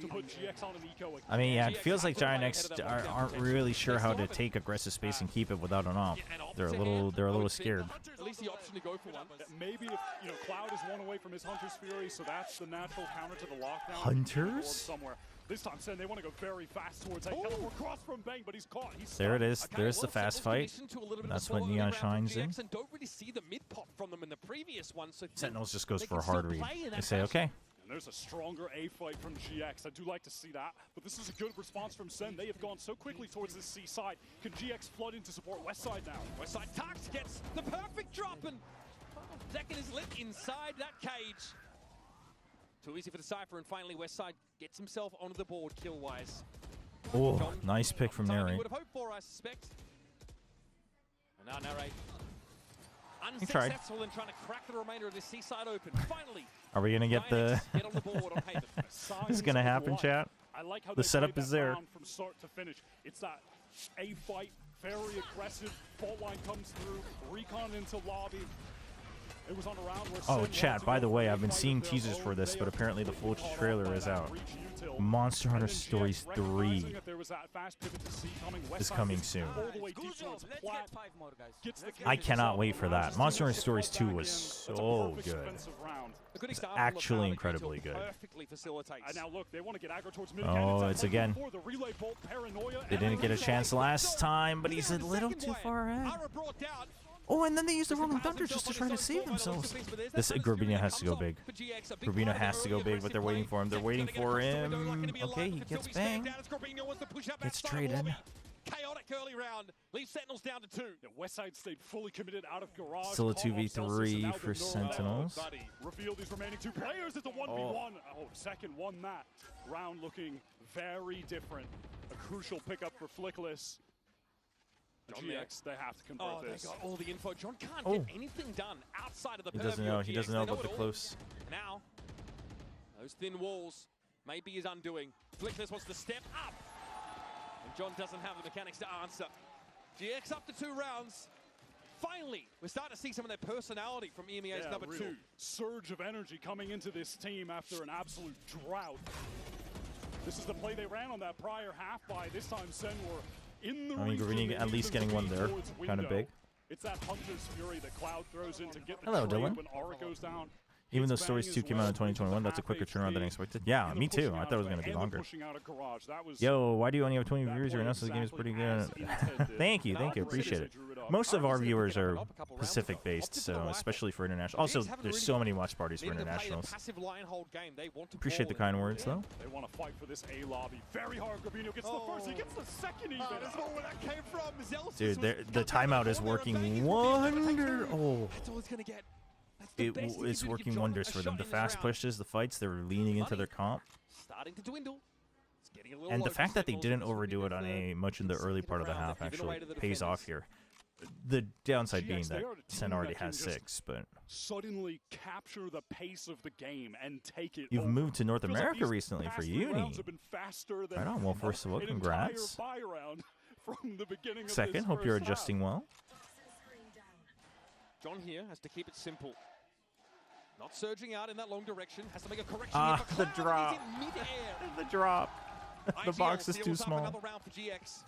to put GX on an eco. I mean, yeah, it feels like Giant X aren't really sure how to take aggressive space and keep it without an op. They're a little scared. At least the option to go for one. Maybe if Cloud is one away from his Hunter's Fury, so that's the natural counter to the lockdown. Hunters? Somewhere. This time, Sen, they want to go very fast towards A. Cross from Bang, but he's caught. He's There it is. Okay, There's well, the fast fight. That's what Neon shines in. And don't really see the mid pop from them in the previous one. So Sentinels just goes for a hard read. They say, okay. And there's a stronger A fight from GX. I do like to see that, but this is a good response from Sen. They have gone so quickly towards this C side. Can GX flood in to support West side now? West side Tux gets the perfect drop, and Zekken is lit inside that cage. Too easy for the Cypher, and finally Westside gets himself onto the board kill-wise. Oh, nice pick from Narrate. Would have hoped for, I suspect. And now Narrate He tried. unsuccessful in trying to crack the remainder of this seaside open. Finally, Are we gonna get the? get on the board on Haven. This is gonna happen, chat. I like how The they setup played is that there. round from start to finish. It's that A fight, very aggressive. Fault line comes through, recon into lobby. It was on a round where Oh, Sen chat, wanted to by go the way, for I've been A seeing fight of teasers their for own. this, They but have apparently the full called trailer out is by that out. reach util. Monster Hunter And then Stories GX recognizing 3 that there was that fast pivot to C coming. is Westside coming gets soon. all the way deep towards plat. Gets the I kill cannot himself, wait for allows that. his Monster Hunter teammates to Stories fall 2 back was in. It's a so perfect good. defensive round. It's actually incredibly good. Perfectly facilitates. And now look, they want to get aggro towards mid. Oh, it's again. The relay bolt, paranoia, They didn't get a chance last time, but he's a little too far ahead. Oh, and then they used the Rolling Thunder just to try to save themselves. This Grabino has to go big. Grabino has to go big, but they're waiting for him. They're waiting for him. Okay, he gets banged. Gets traded. Chaotic early round. Leaves Sentinels down to 2. Yeah, Westside stayed fully committed out of garage. Still a Caught off Celsius, and 2v3 now for the Nora Sentinels. Reveal these remaining 2 players. It's a 1v1. Oh, second won that. Round looking very different. A crucial pickup for Flickless. GX, they have to convert They this. got all the info. John can't Oh. get anything done outside of the He doesn't purview know. of He GX. doesn't know They about the it all. close. Now, those thin walls may be his undoing. Flickless wants to step up. And John doesn't have the mechanics to answer. GX up to 2 rounds. Finally, we're starting to see some of their personality from EMEA's Yeah, number real 2. surge of energy coming into this team after an absolute drought. This is the play they ran on that prior half by. This time Sen were in the I mean, region, Grabino at least getting one there. Kind of big. It's that Hunter's Fury that Cloud throws in to get the Hello, trade Dylan. when Aura goes down. Even though Stories 2 came out in 2021, that's a quicker turnaround than I expected. Yeah, me too. I thought it was going to be longer. Yo, why do you only have 20 viewers? Your analysis of the game is pretty good. Thank you, appreciate it. Most of our viewers are Pacific-based, so especially for international. Also, there's so many watch parties for internationals. Appreciate the kind words, though. They want to fight for this A lobby. Very hard. Grabino gets the first. He gets the second even. That's not where that came from. Dude, the timeout is working wonder. Oh. That's all it's going to get. It's working wonders for them. The fast pushes, the fights, they're leaning into their comp. Starting to dwindle. It's getting a little And the low fact for that they Sentinels. didn't overdo it on much in the early part of the half actually pays off here. The downside being that Sen already has 6, but suddenly capture the pace of the game and take it. you've over. moved to North Feels like America these recently for past 3 uni. rounds have been faster than Right on. Well, first of all, an congrats. entire buy round from the beginning of Second, this hope you're first half. adjusting well. John here has to keep it simple. Not surging out in that long direction. Has to make a correction Ah, here for the Cloud. drop. He's in midair. The drop. The box is IGL too seals up small. another round for GX.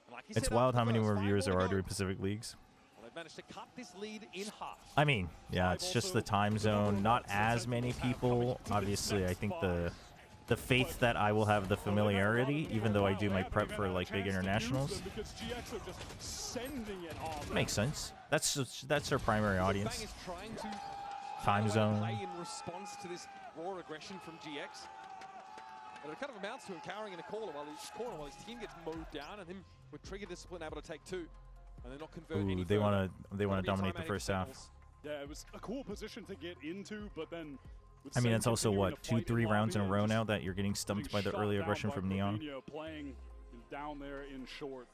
And like he It's said wild after how the many first, more 5 viewers more there to are go. doing Pacific leagues. Well, they've managed to cut this lead in half. I mean, yeah, it's just the time zone. Not as many people. Obviously, I think the faith that I will have the familiarity, even though I do my prep for like big internationals. Because GX are just sending it on. Makes sense. That's their primary Bang audience. is trying to Time zone. play in response to this raw aggression from GX. But it kind of amounts to him cowering in a corner while his team gets mowed down, and him with trigger discipline able to take 2, and they're not converting. Ooh, they want to dominate the first half. Yeah, it was a cool position to get into, but then. I mean, it's also what 2-3 rounds in a row now that you're getting stumped by the early aggression from Neon. Playing down there in short.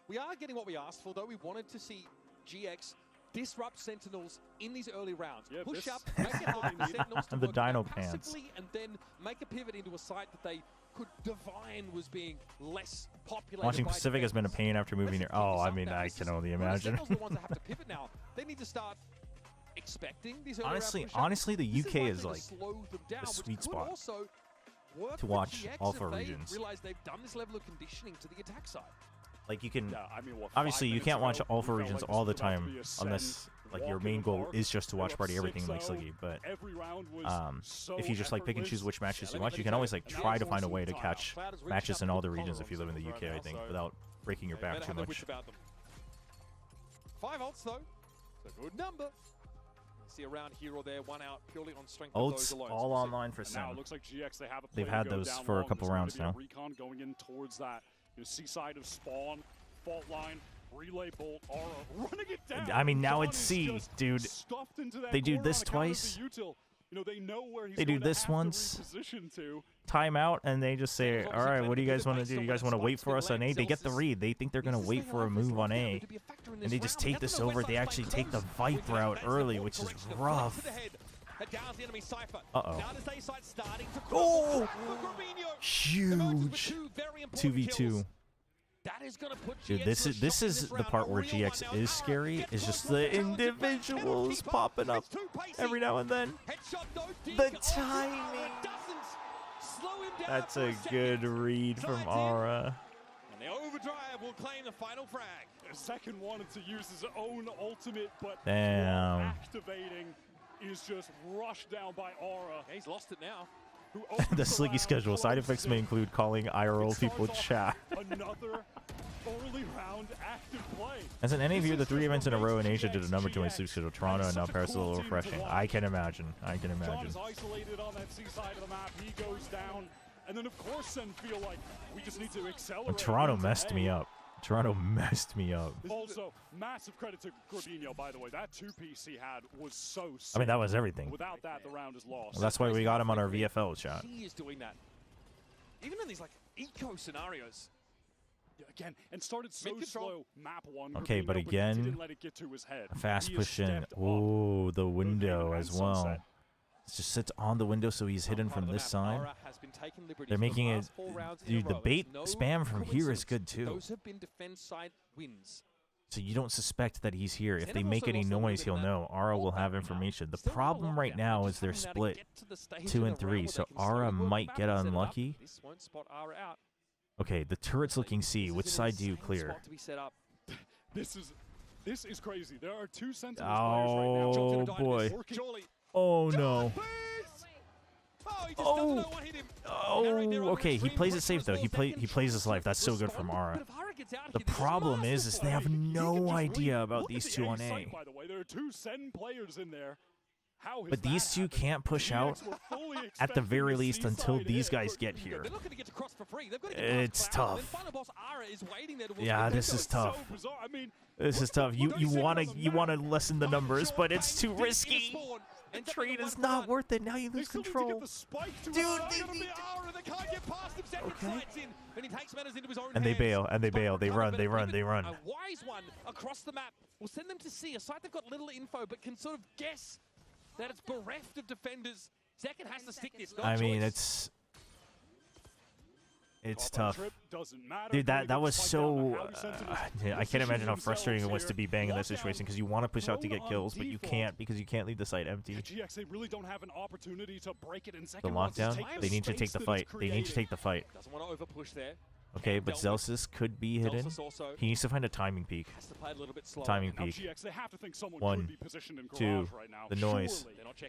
We are getting what we asked for, though. We wanted to see GX disrupt Sentinels in these early rounds. Yeah, push up, make it hard for Sentinels to The work Dino out Pants. passively, and then make a pivot into a site that they could divine was being less populated. Watching by Pacific has been a pain after moving here. Oh, I mean, I can only imagine. Sentinels are the ones that have to pivot now. They need to start expecting these early round push-ups. Honestly, the This UK is likely like to slow them down, the which sweet could spot also work to for watch GX alpha if they regions. realize they've done this level of conditioning to the attack side. Like you can, Yeah, I mean, what, obviously 5 you can't minutes watch ago, alpha we felt regions like this all the was about to time be a SEN unless like your main goal is just to watch party everything like Sliggy. But if you just like pick and choose which matches you watch, you can always like try to find a way to catch matches in all the regions if you live in the UK, I think, without breaking your back too much. 5 ults though, it's a good number. See around here or there, one out purely on strength. Ults all online for SEN. Now it looks like GX, They've had those for a couple rounds now. Recon going in towards that seaside of spawn, fault line, relay bolt, Aura running it down. I mean, now it's C, dude. They do this twice. They do this once. Timeout, and they just say, all right, what do you guys want to do? You guys want to wait for us on A? They get the read. They think they're going to wait for a move on A. And they just take this over. They actually take the Viper out early, which is rough. Uh-oh. Oh! Huge 2v2. Dude, this is the part where GX is scary. Is just the individuals popping up every now and then. The timing. That's a good read from Aura. And the overdrive will claim the final frag. Second wanted to use his own ultimate, but activating is just rushed down by Aura. Yeah, he's lost it now. The Sliggy schedule. Side effects may include calling IRL people chat. Another early round active play. As in any of you, the 3 events in a row in Asia did a number 2 in sleep schedule. Toronto and now Paris is a little refreshing. I can imagine. I can imagine. John is isolated on that seaside of the map. He goes down. And then, of course, SEN feel like we just need to accelerate. And Toronto messed me up. Toronto messed me up. Also, massive credit to Corbino, by the way. That 2-piece he had was so sick. I mean, that was everything. Without that, the round is lost. Well, that's why we got him on our VFL chat. He is doing that. Even in these, like, eco scenarios. Again, and started so slow. Map 1. Okay, but again, didn't let it get to his head. Fast push in. Ooh, the window as well. It just sits on the window, so he's hidden from this side. They're making it. Dude, the bait spam from here is good too. Those have been defense side wins. So you don't suspect that he's here. If they make any noise, he'll know. Aura will have information. The problem right now is they're split 2 and 3, so Aura might get unlucky. Okay, the turret's looking C. Which side do you clear? This is crazy. There are 2 Sentinels players right now. Oh boy. Oh no. Oh, okay. He plays it safe though. He plays his life. That's so good from Aura. The problem is they have no idea about these 2 on A. By the way, there are 2 SEN players in there. But these 2 can't push out at the very least until these guys get here. It's tough. Yeah, this is tough. This is tough. You wanna lessen the numbers, but it's too risky. The trade is not worth it. Now you lose control. Dude, okay. And they bail, and they bail. They run. A wise one across the map will send them to see a site they've got little info, but can sort of guess that it's bereft of defenders. Second has to stick this. I mean, it's tough. Dude, that was so... I can't imagine how frustrating it was to be Bang in that situation, because you want to push out to get kills, but you can't because you can't leave the site empty. GX, they really don't have an opportunity to break it in The lockdown, they need to take the fight. They need to take the fight. Doesn't want to overpush there. Okay, but Zelsis could be hidden. He needs to find a timing peak. Timing peak. 1, 2, the noise.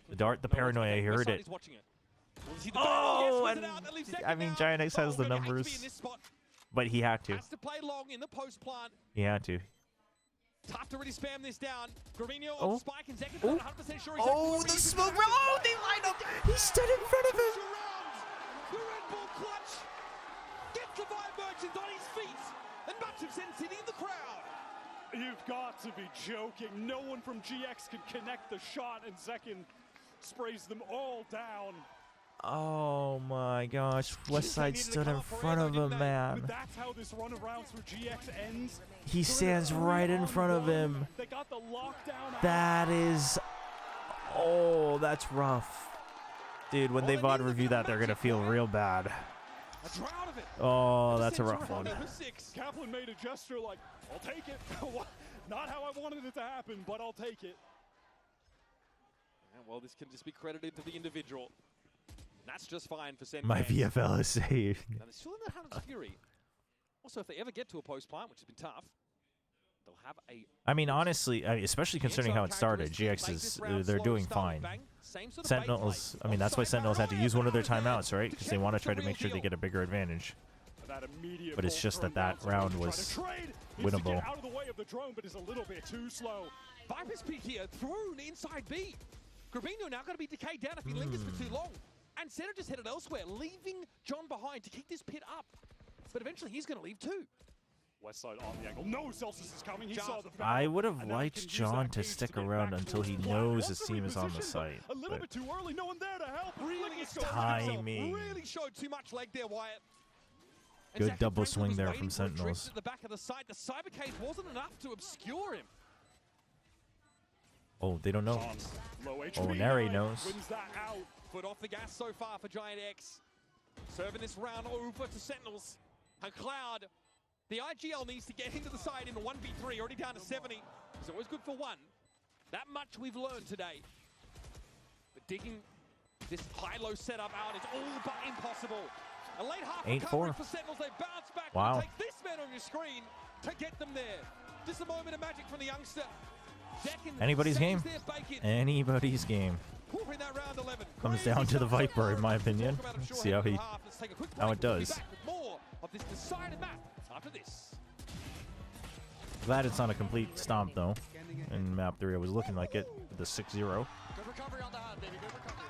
The dart, the paranoia, he heard it. Oh, and I mean, Giant X has the numbers, but he had to. He had to. Tough to really spam this down. Corbino on spike and Zekin not 100% sure. Oh, the smoke! Oh, they line up. He stood in front of him. The Red Bull clutch gets the Vibe Merchant on his feet, and much of Sen City in the crowd. You've got to be joking. No one from GX could connect the shot, and Zekin sprays them all down. Oh my gosh, Westside stood in front of him, man. That's how this run of rounds for GX ends. He stands right in front of him. They got the lockdown. That is... Oh, that's rough. Dude, when they VOD review that, they're going to feel real bad. Oh, that's a rough one. Kaplan made a gesture like, I'll take it. Not how I wanted it to happen, but I'll take it. Yeah, well, this can just be credited to the individual. That's just fine for SEN. My VFL is saved. Now, they're still in the Hunter's Fury. Also, if they ever get to a post plant, which has been tough, they'll have a... I mean, honestly, especially considering how it started, GX is they're doing fine. Sentinels, I mean, that's why Sentinels had to use one of their timeouts, right? Because they want to try to make sure they get a bigger advantage. But it's just that round was winnable. Out of the way of the drone, but is a little bit too slow. Viper's Peak here, thrown inside B. Grabino now going to be decayed down if he lingers for too long. And Senna just headed elsewhere, leaving John behind to keep this pit up. But eventually he's going to leave too. West side on the angle. No, Celsius is coming. He saw the I would have liked John to stick around until he knows his team is on the site. A little bit too early. No one there to help. Really timing. Really showed too much leg there, Wyatt. Good double swing there from Sentinels. At the back of the side, the Cybercade wasn't enough to obscure him. Oh, they don't know. Oh, Neri knows. Wins that out. Foot off the gas so far for Giant X. Serving this round over to Sentinels. And Cloud, the IGL needs to get into the side in the 1v3, already down to 70. It's always good for one. That much we've learned today. But digging this high-low setup out is all but impossible. A late half recovery for Sentinels. They bounce back. Wow. Take this man on your screen to get them there. Just a moment of magic from the youngster. Anybody's game. Anybody's game. Comes down to the Viper, in my opinion. Let's see how it does. Glad it's not a complete stomp though. In map 3, it was looking like it with the 6-0. Good recovery on the hand, baby. Good recovery.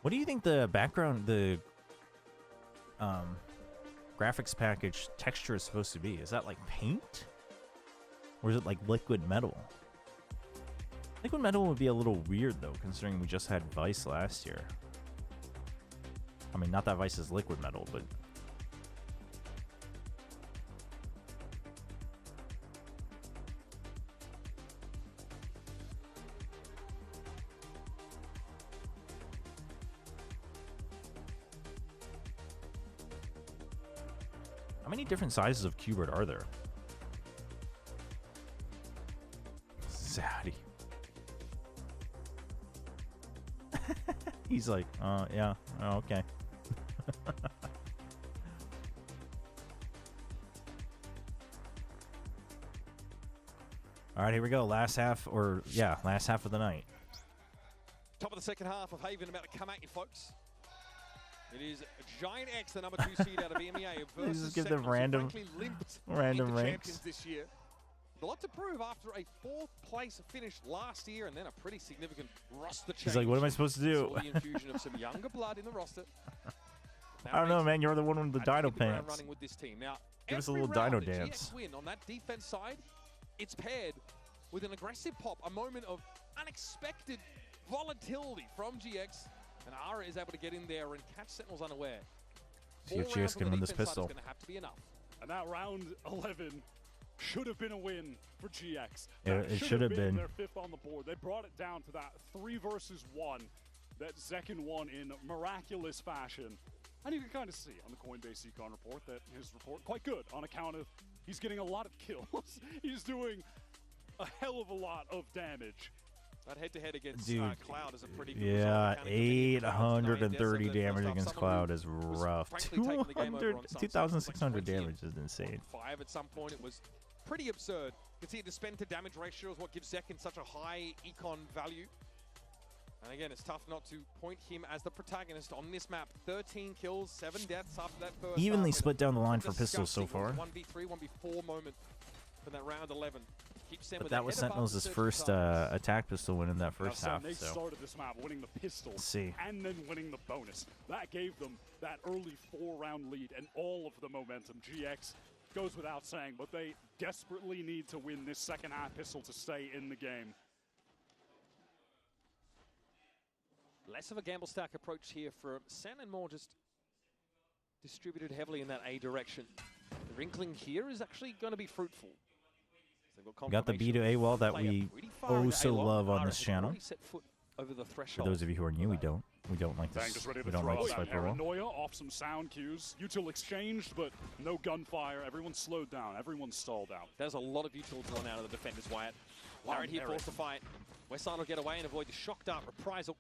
What do you think the background, the graphics package texture is supposed to be? Is that like paint? Or is it like liquid metal? Liquid metal would be a little weird though, considering we just had Vice last year. I mean, not that Vice is liquid metal, but... How many different sizes of Qbert are there? Zaddy. He's like, yeah, oh, okay. All right, here we go. Last half, or yeah, last half of the night. Top of the second half of Haven about to come at you, folks. It is Giant X, the number 2 seed out of EMEA. Let's just give them random ranks. This year. A lot to prove after a 4th place finish last year and then a pretty significant roster change. He's like, what am I supposed to do? So the infusion of some younger blood in the roster. I don't know, man. You're the one with the dino pants. Running with this team. Now, give us a little dino dance. GX win on that defense side, it's paired with an aggressive pop, a moment of unexpected volatility from GX. And Ara is able to get in there and catch Sentinels unaware. See if GX can win this pistol. Going to have to be enough. And that round 11 should have been a win for GX. Yeah, it should have been. Their 5th on the board. They brought it down to that 3 versus 1 that Zekken won in miraculous fashion. And you can kind of see on the Coinbase Econ report that his report quite good on account of he's getting a lot of kills. He's doing a hell of a lot of damage. That head-to-head against Cloud is a pretty good yeah, 830 damage against Cloud is rough. 2,600 damage is insane. 5 at some point, it was pretty absurd. You can see the spend to damage ratio is what gives Zekken such a high econ value. And again, it's tough not to point him as the protagonist on this map. 13 kills, 7 deaths after that first. Evenly split down the line for pistols so far. 1v3, 1v4 moment from that round 11. But that was Sentinels' first attack pistol win in that first half. They started this map winning the pistol and then winning the bonus. That gave them that early 4-round lead and all of the momentum. GX goes without saying, but they desperately need to win this second half pistol to stay in the game. Less of a gamble stack approach here for SEN and more just distributed heavily in that A direction. The wrinkling here is actually going to be fruitful. We got the B to A wall that we so love on this channel. For those of you who are new, we don't like this. We don't like the swiper wall. Paranoia off some sound cues. Util exchanged, but no gunfire. Everyone slowed down. Everyone stalled out. There's a lot of Util drawn out of the defenders, Wyatt. Larrett here forced to fight. Westside will get away and avoid the shock dart reprisal.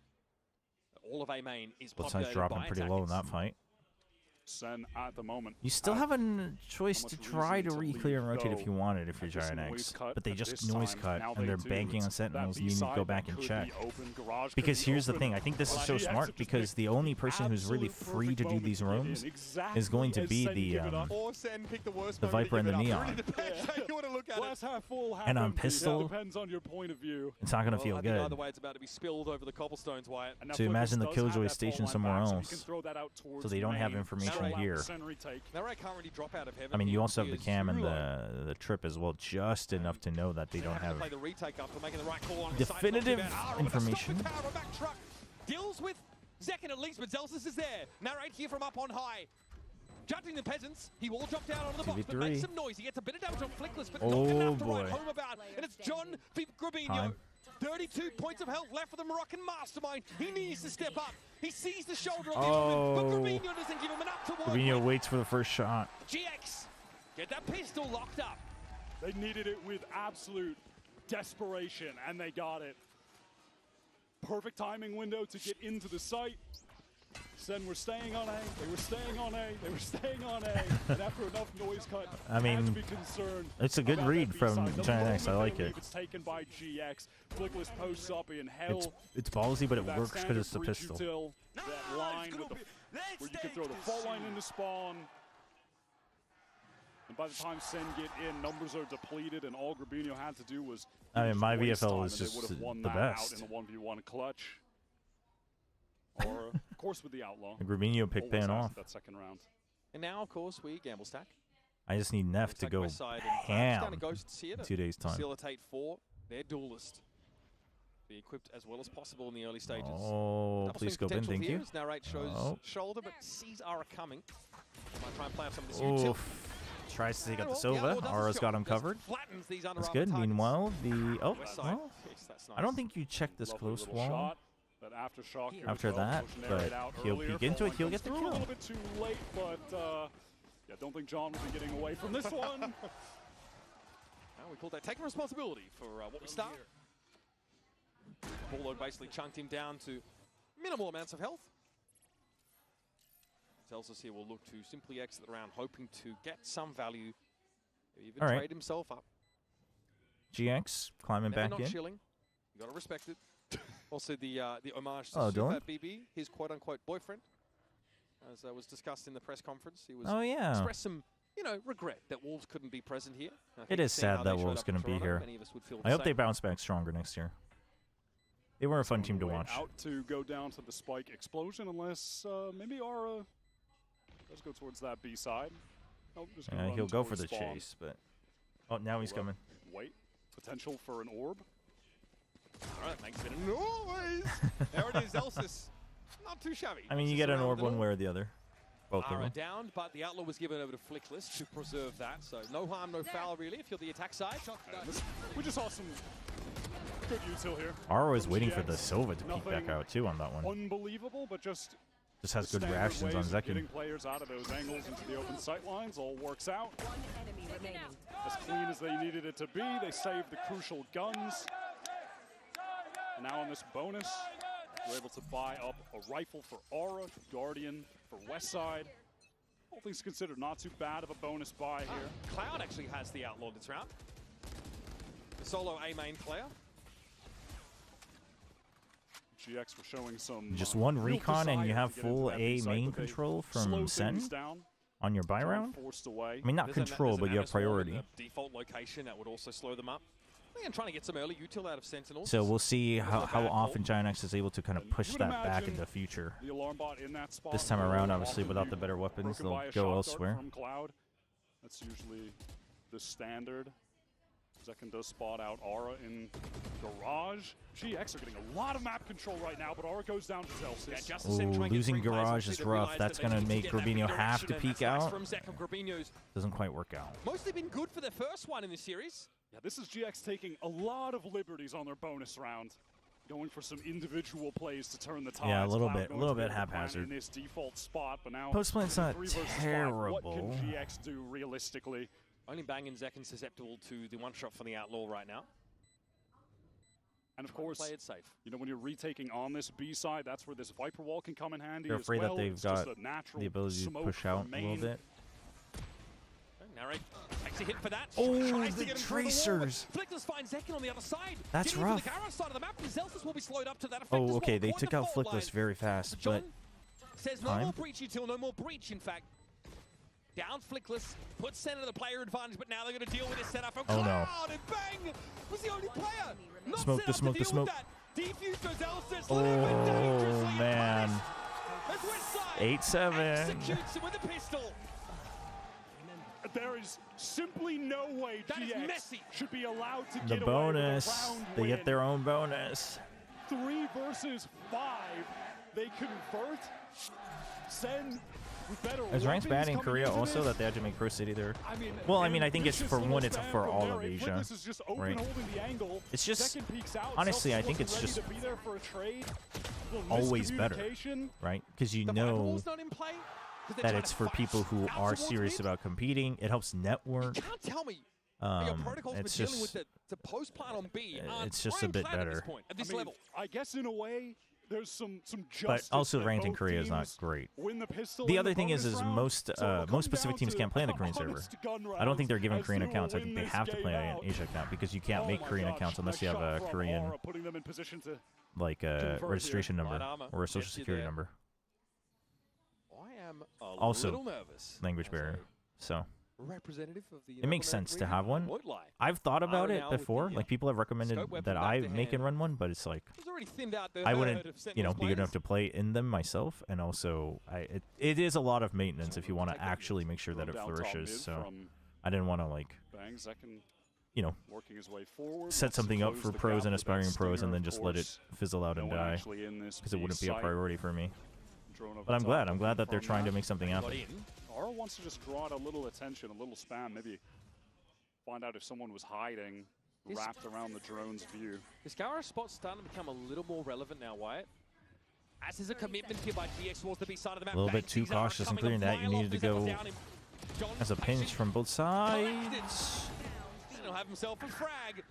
All of A main is Both sides populated dropping by pretty low in that fight. SEN at the moment. You still have a choice to try to re-clear and rotate if you wanted, if you're Giant X. But they just noise cut, and they're banking on Sentinels, and you need to go back and check. Because here's the thing, I think this is so smart, because the only person who's really free to do these rooms is going to be the Viper and the Neon. And on Pistol, it's not going to feel good. Either way, it's about to be spilled over the cobblestones, Wyatt. So imagine the Killjoy stationed somewhere else, so they don't have information here. I mean, you also have the cam and the trip as well, just enough to know that they don't have definitive information. Deals with Zekken at least, but Zelsis is there. Narrate here from up on high. Judging the peasants, he will drop down onto the box, but makes some noise. He gets a bit of damage on Flickless, but not enough to write home about. And it's John Grabinho. 32 points of health left for the Moroccan mastermind. He needs to step up. He sees the shoulder of the opponent, but Grabinho doesn't give him enough to work Grabinho with. waits for the first shot. GX, get that pistol locked up. They needed it with absolute desperation, and they got it. Perfect timing window to get into the site. SEN were staying on A, they were staying on A, they were staying on A, and after enough noise cut, I mean, it's a good read from Giant X. I like it. It's taken by GX. Flickless posts up in hell. It's ballsy, but it works because it's the pistol. That line with the, where you can throw the fault line into spawn. And by the time SEN get in, numbers are depleted, and all Grabinho had to do was. I mean, my waste VFL time, is and just they would have won the that best. Out in the 1v1 clutch. Or, of course, with the Outlaw. The Grabinho pick paying off. That second round. And now, of course, we gamble stack. I just need Neff to go ham in 2 days' time. Facilitate for their duelist. Be equipped as well as possible in the early stages. Oh, please go in, thank you. Narrate shows shoulder, but sees Aura coming. Might try and play off some of this utility. Tries to take out the Silva. Aura's got him covered. That's good. Meanwhile, the well, I don't think you checked this close wall. After that, but he'll peek into it. He'll get the A kill. little bit too late, but yeah, don't think John will be getting away from this one. Now we call that taking responsibility for what we start. Ball load basically chunked him down to minimal amounts of health. Zelsis here will look to simply exit the round, hoping to get some value. Even trade himself up. GX climbing back not in. Shilling. You gotta respect it. Also the homage to Dylan? BB, his quote-unquote boyfriend, as was discussed in the press conference. He was expressed some, regret that Wolves couldn't be present here. It is sad that Wolves couldn't be here. I hope they bounce back stronger next year. They were a fun team to watch. Out to go down to the spike explosion, unless maybe Aura does go towards that B side. Oh, just Yeah, he'll go for the chase, but now he's coming. Wait, potential for an orb. All right, makes a bit of noise. There it is, Zelsis. Not too shabby. I mean, you get an orb one way or the other. Both of Aura them. down, but the Outlaw was given over to Flickless to preserve that. So no harm, no foul, really, if you're the attack side. We just saw some good util here. Aura was waiting for the Silva to peek back out, too, on that one. Unbelievable, but just has good standard reactions ways on of Zekken. Getting players out of those angles into the open sight lines all works out. As clean as they needed it to be, they saved the crucial guns. And now on this bonus, we're able to buy up a rifle for Aura, Guardian for Westside. All things considered, not too bad of a bonus buy here. Cloud actually has the Outlaw this round. The solo A main player. GX were showing some. Just one real recon and you desire have to get into full that A B site, main but they control slowed from SEN things down. on your buy round? Forced away. I mean, not control, but you have priority. Default location that would also slow them up. I'm trying to get some early util out of Sentinels. So we'll see how often Giant X is able to kind of push that back in the future. The alarm bot in that spot This time around, obviously, without the better weapons, they'll go elsewhere. From Cloud. That's usually the standard. Zekken does spot out Aura in Garage. GX are getting a lot of map control right now, but Aura goes down to Zelsis. Ooh, losing Garage is rough. That's going to make Grabinho have to peek out. Doesn't quite work out. Mostly been good for the first one in this series. Yeah, this is GX taking a lot of liberties on their bonus round. Going for some individual plays to turn the tides. Yeah, a little Cloud bit in haphazard. this default spot, but now Postplant's not 3 versus 5. terrible. What can GX do realistically? Only Bang and Zekken susceptible to the one shot from the Outlaw right now. And of course, play it safe. You know, when you're retaking on this B side, that's where this Viper wall can come in handy. They're as afraid well. that they've It's just got a natural the ability to smoke push out from a little main. bit. Narrate takes a hit for that. Oh, Tries to the get him through tracers. The wall, but Flickless finds Zekin on the other side. That's Getting rough. To the garage side of the map, and Zelsus will be slowed up to that effect Oh, as okay, well. they Going took to out fault Flickless line. very fast, John but says no time. more breach until no more breach, in fact. Down Flickless, puts Sen to the player advantage, but now they're going to deal with this setup from Oh, no. Cloud, and bang! Was the only player not Smoke, set the up smoke, to the deal smoke. with that. Defuse goes Zelsus, Oh, man. As Westside 8-7. executes him with a pistol. There is simply no way That is GX messy. should be allowed to The get bonus. away with a round They win. get their own bonus. 3 versus 5. They convert. Sen with better Is ranks weapons bad in coming Korea into also this. that they had to make Pro City there? I mean, Well, I mean, I think it's ambitious for little one, it's spam for from all there. of Asia, Flickless is just open right? holding the angle. It's just, Zekin peeks out. honestly, I Zelsus think it's wasn't just ready to be there for a trade. Little always better, miscommunication. right? Because you The know Firewall's not in play, 'cause they're that trying it's to for fight people who out are towards serious mid. about competing. It helps network. You can't tell me your protocols It's been dealing just, with the post plant on B. it's just a bit At this better. point, at this I mean, level. I guess in a way, there's some justice. But also that ranked in both Korea is not teams great. win the pistol The in other thing is bonus round. most So it'll come most Pacific down teams to can't play in the Korean server. honest gun I don't think they're given rounds Korean as who accounts. I will think win they this have to play game an out. Asia account because you can't Oh make my Korean gosh, accounts unless nice you have shot a from Korean Aura, putting them in position to like convert here. registration number Light armor or a social gets you security there. number. I am a Also, little nervous. language barrier. So Representative of the it makes sense to have one. Won't lie. I've thought about Ara it now with before. the, Like people have recommended scope weapon that back I to make and hand. run one, but it's like He's already thinned out the I herd wouldn't, of be Sentinels good enough players. to play in them myself, and also it is a lot of maintenance if you want to actually make sure that it down top flourishes. mid So from I didn't want to like Bang. Zekin you know working his way forward. set wants to something up close for the pros gap and with that aspiring pros stinger, and then of just let it course. fizzle out No and one die actually in this because it B wouldn't be a site. priority for me. Drone over But I'm top, glad. I'm glad that they're confirm trying to that. make something happen. Aura wants to just draw out a little attention, a little spam, maybe find out if someone was hiding wrapped around the drone's view. The Scour spot's starting to become a little more relevant now, Wyatt. As is a commitment here by GX towards the B side of the map. A little bit Bang too sees Aura cautious in coming, clearing a that. You mile needed off, to Mizzet was go down him. John as a pinch from both sides. And he'll have himself a frag.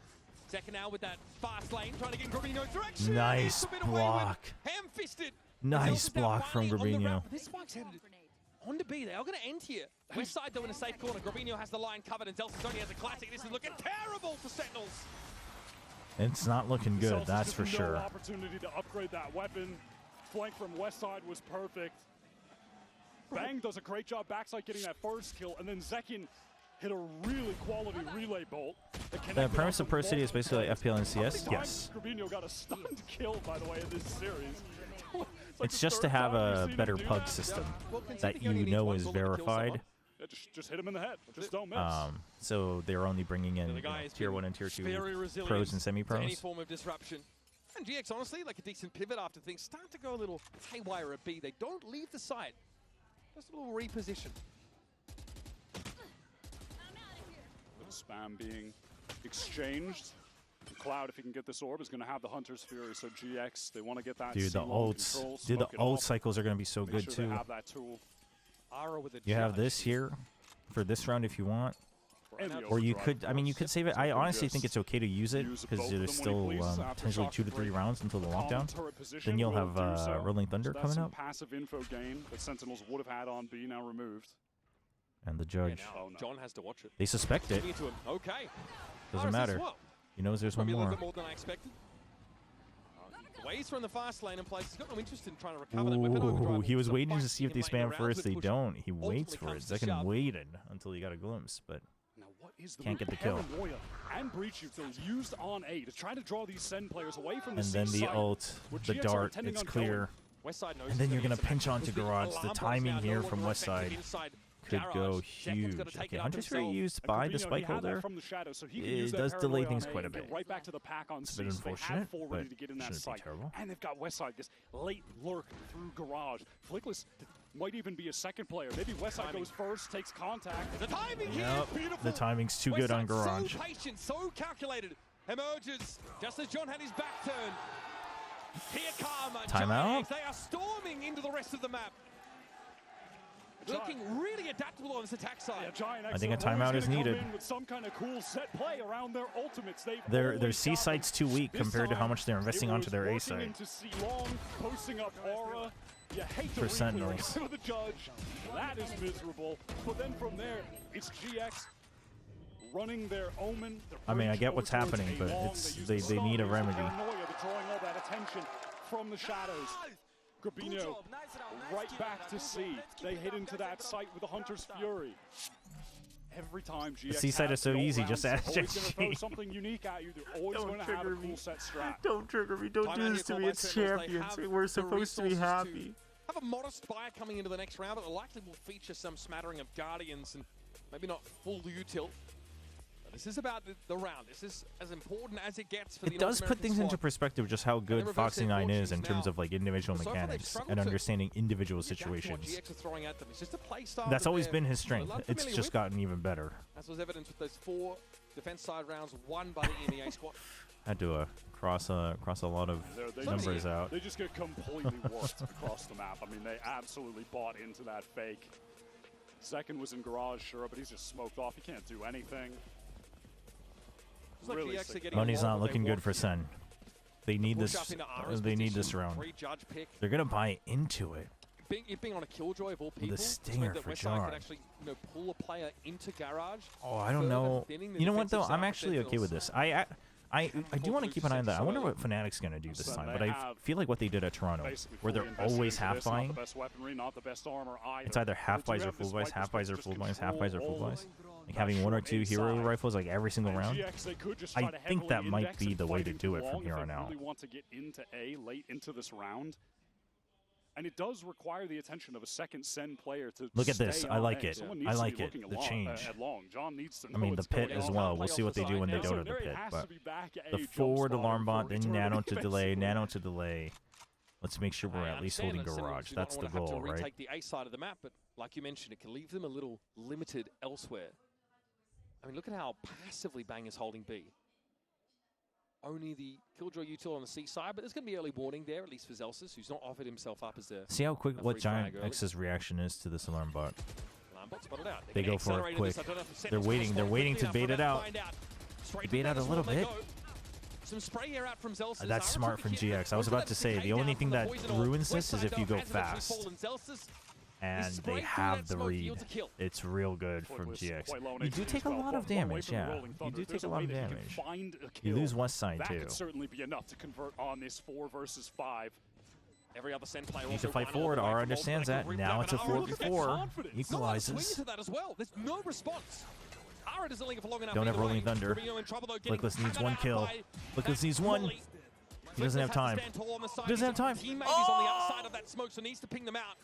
Second now with that fast lane, trying to get Grabino's direction. Nice block. Ham-fisted. Nice block from Grabino. This spike's headed on to B. They are going to end here. West side though in a safe corner. Grabino has the line covered and Zelsus only has a classic. This is looking terrible for Sentinels. It's not looking good, Celtics that's just for no sure. opportunity to upgrade that weapon. Flank from west side was perfect. Bang does a great job backside getting that first kill, and then Zekin hit a really quality relay bolt. The premise of Pro City is basically like FPL and CS. Yes. Grabino got a stunned kill, by the way, in this series. It's just to have a better pug system that you know is verified. Yeah, just hit him in the head. Just don't miss. So they're only bringing in tier 1 and tier 2 pros and semi-pros. Any form of disruption. And GX, honestly, like a decent pivot after things start to go a little haywire at B. They don't leave the site. Just a little reposition. Spam being exchanged. Cloud, if he can get this orb, is going to have the Hunter's Fury. So GX, they want to get that. Dude, the C1 ults. control, Dude, the smoke it ult off, cycles are going to be so make good sure too. They have that tool. You have this here for this round if you want. Or you could, I mean, you could save it. I honestly think it's okay to use it because there's still potentially 2 to 3 rounds until the lockdown. Then you'll have Rolling Thunder so coming up. Passive info gain that Sentinels would have had on B now removed. And the judge. John has to watch it. They suspect it. Okay. Doesn't matter. He knows there's one Maybe a little more. bit more than I expected. Ways from the fast lane in place. He's got no interest in trying to recover that weapon overdrive. Ooh, he was The waiting to fight see if they him later spam first. rounds They with don't. He ultimately waits for it. comes to Zekin shove. waited until he got a glimpse, but can't get the kill. Paranoia and breach utils used on A to try to draw these Sen players away from the And then the site, ult, where the GX are dart, intending it's on clear. Westside knows And then he's you're gonna going to get pinch some onto action. Garage. Alarm The bombs timing now, here no from longer Westside effective inside could Garage. go Zekin's huge. gonna take Okay, it up Hunter's Fury himself. used And by the Grabino, he spike had that holder. from the shadow, so he can It use that does delay paranoia things on A quite a and get bit. right back to the pack on It's a C. bit So they have unfortunate, full but ready to get in that shouldn't be site. terrible. And they've got Westside, this late lurk through Garage. Flickless might even be a second player. Maybe Westside goes first, takes contact. The timing here Yep, is beautiful. the timing's too good on Westside Garage. So patient, so calculated. Emerges just as John had his back turned. Here come Timeout? Giants. They are storming into the rest of the map. looking really adaptable on this attack side. I think a timeout is needed. With some kind of cool set play around their ultimates. Their C site's too weak compared to how much they're investing onto their A site. Posting up aura. You hate For Sentinels. To the judge. That is miserable. But then from there, it's GX running their Omen. I mean, I get what's happening, but it's they need a remedy. Drawing all that attention from the shadows. Grabino right back to C. They hit into that site with the Hunter's Fury. Every time GX C site is so easy, just ask throw something unique at you. They're always going to have a cool set strat. Don't trigger me. Don't do this to me. It's Champions. We're supposed to be happy. Have a modest buy coming into the next round, but it likely will feature some smattering of Guardians and maybe not full util. This is about the round. This is as important as it gets for the It does put things into perspective just how good Foxy 9 is in terms of like individual mechanics and understanding individual situations. That's always been his strength. It's just gotten even better. As was evident with those 4 defense side rounds won by the EMEA squad. Had to cross a lot of numbers out. They just get completely warped across the map. I mean, they absolutely bought into that fake. Second was in garage, sure, but he's just smoked off. He can't do anything. Really Money's not looking good for Sen. They need this. They need this round. They're gonna buy into it. Being on a Killjoy of all people, with a stinger for John. John. Could actually, pull a player into garage. Oh, I don't know. You know what though? I'm actually okay with this. I do want to keep an eye on that. I wonder what Fnatic's gonna do this time. But I feel like what they did at Toronto, where they're always half buying. It's either half buys or full buys, half buys or full buys, half buys or full buys. Like having 1 or 2 hero rifles like every single round. I think that might be the way to do it from here on out. Really want to get into A late into this round, and it does require the attention of a second Sen player to look at this. I like it. Someone I needs to like be it. looking The along, change. John needs to know I mean, the what's pit going as on. well. We'll see what they do when they go to the pit. But the forward alarm bot, then nano to delay, nano to delay. Let's make sure we're at least holding garage. That's the goal, right? Retake the A side of the map, but like you mentioned, it can leave them a little limited elsewhere. I mean, look at how passively Bang is holding B. Only the Killjoy util on the C side, but there's going to be early warning there, at least for Zelsis, who's not offered himself up as a... See how quick what Giant X's reaction is to this alarm bot. They go for it quick. They're waiting to bait it out. Bait out a little bit. Some spray air out from Zelsis. That's smart from GX. I was about to say, the only thing that ruins this is if you go fast. And they have the read. It's real good from GX. You do take a lot of damage, yeah. You do take a lot of damage. You lose West Side, too. That could certainly be enough to convert on this 4 versus 5. Every other Sen player Need to fight forward. Aura understands that. Now it's a 4v4. Equalizes. There's no response. Don't have Rolling Thunder. Flickless needs 1 kill. Flickless needs 1. He doesn't have time. He doesn't have time. Teammates on the outside of that smoke, so needs to ping them out.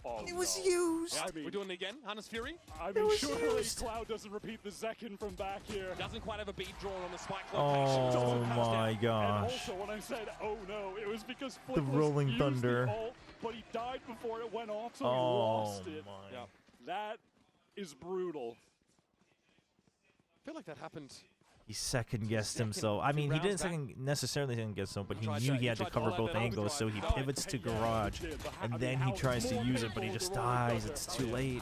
Oh, it was used. Yeah, we're doing it again. Hunter's Fury. I mean, surely Cloud doesn't repeat the second from back here. Doesn't quite have a beat drawn on the spike location. Oh my gosh. And also, when I said, oh no, it was because the Rolling Thunder. The ult, but he died before it went off, so he lost it. My. That is brutal. I feel like that happened. He second-guessed himself. I mean, he didn't necessarily second-guess him, but he knew he had to cover both angles, so he pivots to garage, and then he tries to use it, but he just dies. It's too late.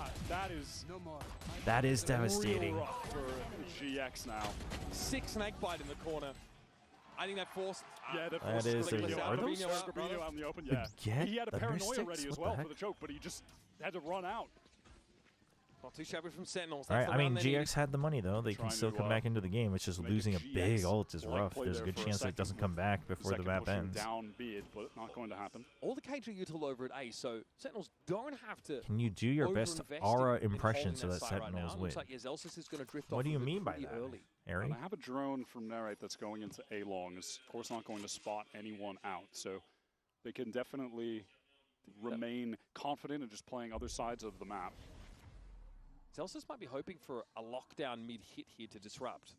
That is devastating. For GX now. 6 snake bite in the corner. I think that forced. Yeah, that is. Are those? Grabino out in the open. Yeah. He had a paranoia ready as well for the choke, but he just had to run out. Not too shabby from Sentinels. All right, I mean, GX had the money, though. They can still come back into the game. It's just losing a big ult is rough. There's a good chance that it doesn't come back before the map ends. Down B, but not going to happen. All the KJ util over at A, so Sentinels don't have to. Can you do your best Aura impression so that Sentinels win? Like Zelsis is going to drift what off do you mean by that, Ari? I have a drone from Narrate that's going into A long. It's, of course, not going to spot anyone out, so they can definitely remain confident in just playing other sides of the map. Zelsis might be hoping for a lockdown mid-hit here to disrupt.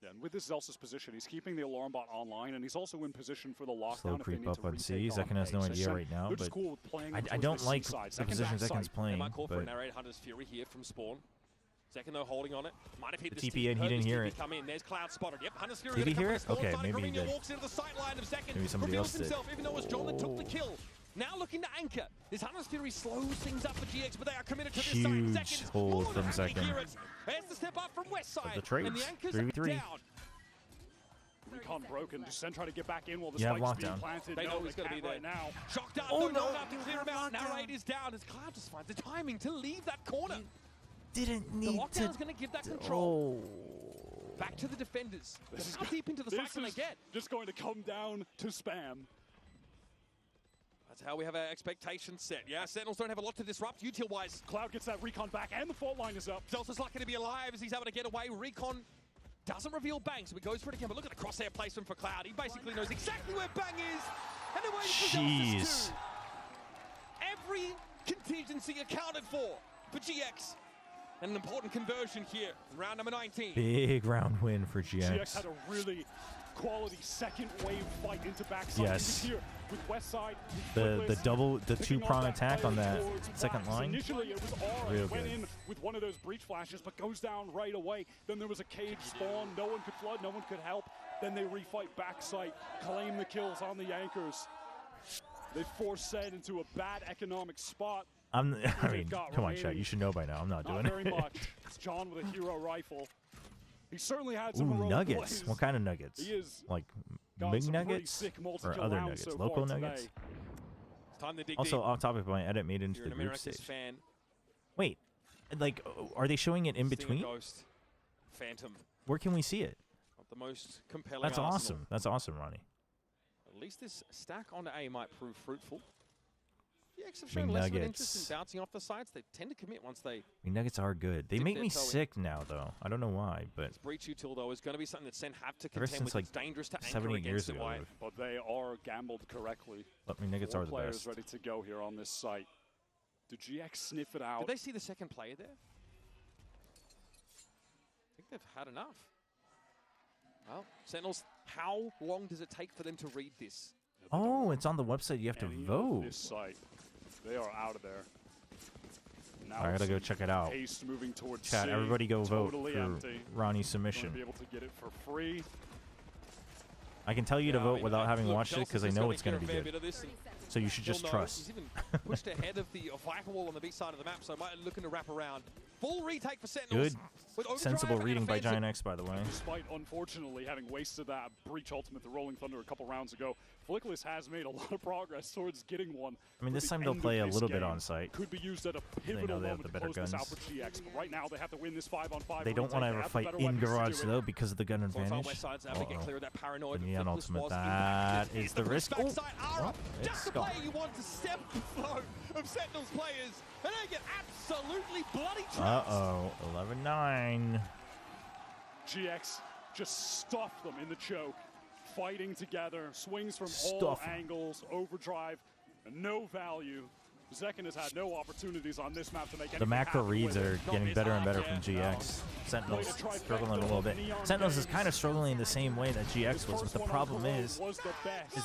Yeah, and with this Zelsis position, he's keeping the alarm bot online, and he's also in position for the lockdown. Slow creep up on C. Zekin has no idea right now, but I don't like the position Zekin's playing. They might call for but a narrate Hunter's Fury here from spawn. Zekin though holding on it. Might have hit the TP in, he didn't hear it. Come in. There's Cloud spotted. Yep, Hunter's Fury. Did he hear it? Okay, maybe he Grabino did. walks into the sight line of Zekin. Maybe somebody else did. Himself, even though it was John that took the kill. Now looking to anchor. This Hunter's Fury slows things up for GX, but they are committed to this Huge side. Seconds, hold from Second. There's the step up from West Side. The trades, and the anchors 3v3. down. Recon broken. Sen trying to get back in while the Yeah, spike's being lockdown. planted. They know No, he's going to be there right now. Shocked up. Oh, no. no. About to clear him out. Narrate is down as Cloud just finds the timing to leave that corner. Didn't The need lockdown's to. going to give that control. Oh. Back to the defenders. This is How deep into the this site can they is get? just going to come down to spam. That's how we have our expectations set. Yeah, Sentinels don't have a lot to disrupt util-wise. Cloud gets that Recon back, and the fault line is up. Delta's lucky to be alive as he's able to get away. Recon doesn't reveal Bang, so he goes for it again. But look at the crosshair placement for Cloud. He basically knows exactly where Bang is. And they're waiting for Delta's too. Every contingency accounted for GX. And an important conversion here in round number 19. Big round win for GX had a really quality second wave fight into backside. Yes. Here with West Side. The two-prong attack on that second line. Initially it was R. Real Went good. in with one of those breach flashes, but goes down right away. Then there was a cage spawn. No one could flood. No one could help. Then they refight backside, claim the kills on the anchors. They force SEN into a bad economic spot. I mean, come on, chat. You should know by now. I'm not doing Not very it. much. It's John with a hero rifle. He certainly had some Ooh, heroic nuggets. plays. What kind of nuggets? He is Like got big some pretty nuggets sick or multi-kill other rounds nuggets? so Local far nuggets? today. It's time to dig Also, deep. off topic, my edit made it into You're the an group Americas stage. fan. Wait, like, are they showing it in Stinger between? Ghost, Phantom. Where can we see it? Not the most compelling That's arsenal. awesome. That's awesome, Ronnie. At least this stack on A might prove fruitful. GX have shown Big less of an nuggets. interest in bouncing off the sides. They tend to commit once they Nuggets are good. They Dip make their me toe in. sick now, though. I don't know why, but breach util though is going to be something that Sen have to Ever contend since, with. like, It's dangerous to 7, anchor 8 years against it. ago, Why? I've- But they are gambled correctly. But Nuggets Four are the players best. ready to go here on this site. Did GX sniff it out? Did they see the second player there? I think they've had enough. Well, Sentinels, how long does it take for them to read this? Oh, it's on the website. You have to Any of vote. This site, they are out of there. Now I gotta go some check it out. Haste moving towards Chat, C, everybody go vote totally for empty. Ronnie's Gonna submission. be able to get it for free. I can tell you to Yeah, I vote mean, without having look, watched it Delta's because I just know gonna it's going to hear be a fair bit of good. this and So you should he'll just know. trust. He's even pushed ahead of the Viper wall on the B side of the map, so might looking to wrap around. Full retake for Sentinels. Good, with overdrive sensible and reading by offensive. Giant X, by the way. Despite, unfortunately, having wasted that breach ultimate to Rolling Thunder a couple rounds ago, Flickless has made a lot of progress towards getting one. I mean, for this the time they'll end play of a this little bit game. on site. Could be used at a They pivotal know they have moment the to better close this out guns. for GX. But right now, they have to win this 5-on-5. They don't want to retake. ever They have the fight better in weapons to garage, do it. though, because of the gun Fortify advantage. West Side's able to get clear of that paranoid. The but Neon Flickless ultimate, was that impacted. is the risk. Oh, Backside, Ara, well, just it's the gone. player you want to stem the flow of Sentinels players, and they get absolutely bloody trapped. Uh-oh, 11-9. GX just stuffed them in the choke, fighting together, swings from all Stuff 'em. angles, overdrive, and no value. Zekin has had no opportunities on this map to make The anything macro happen reads with are it. getting better and better from GX. Sentinels struggling a little bit. Sentinels is kind of struggling the same way that GX was, but the problem is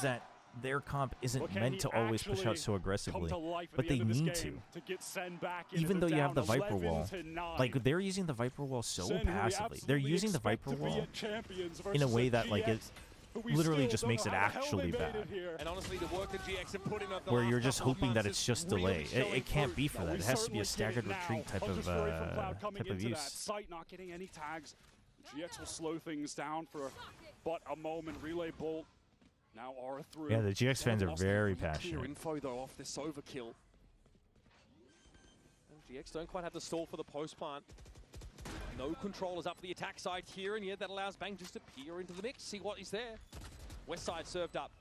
that their comp isn't meant to always push out so aggressively, but they need to. Even though you have the Viper Wall. Like, they're using the Viper Wall so passively. They're using the Viper Wall in a way that, like, it literally just makes it actually bad. And honestly, the work that GX have put in over the Where last you're just couple of hoping that months it's is just really delay. showing It can't fruit. be for that. It has to be a staggered retreat type of use. Site not getting any tags. GX will slow things down for but a moment. Relay bolt. Now Aura through. Yeah, the GX fans are Lost very clear passionate. info though off this overkill. GX don't quite have the stall for the post plant. No controllers up for the attack side here, and yet that allows Bang just to peer into the mix, see what is there. West side served up.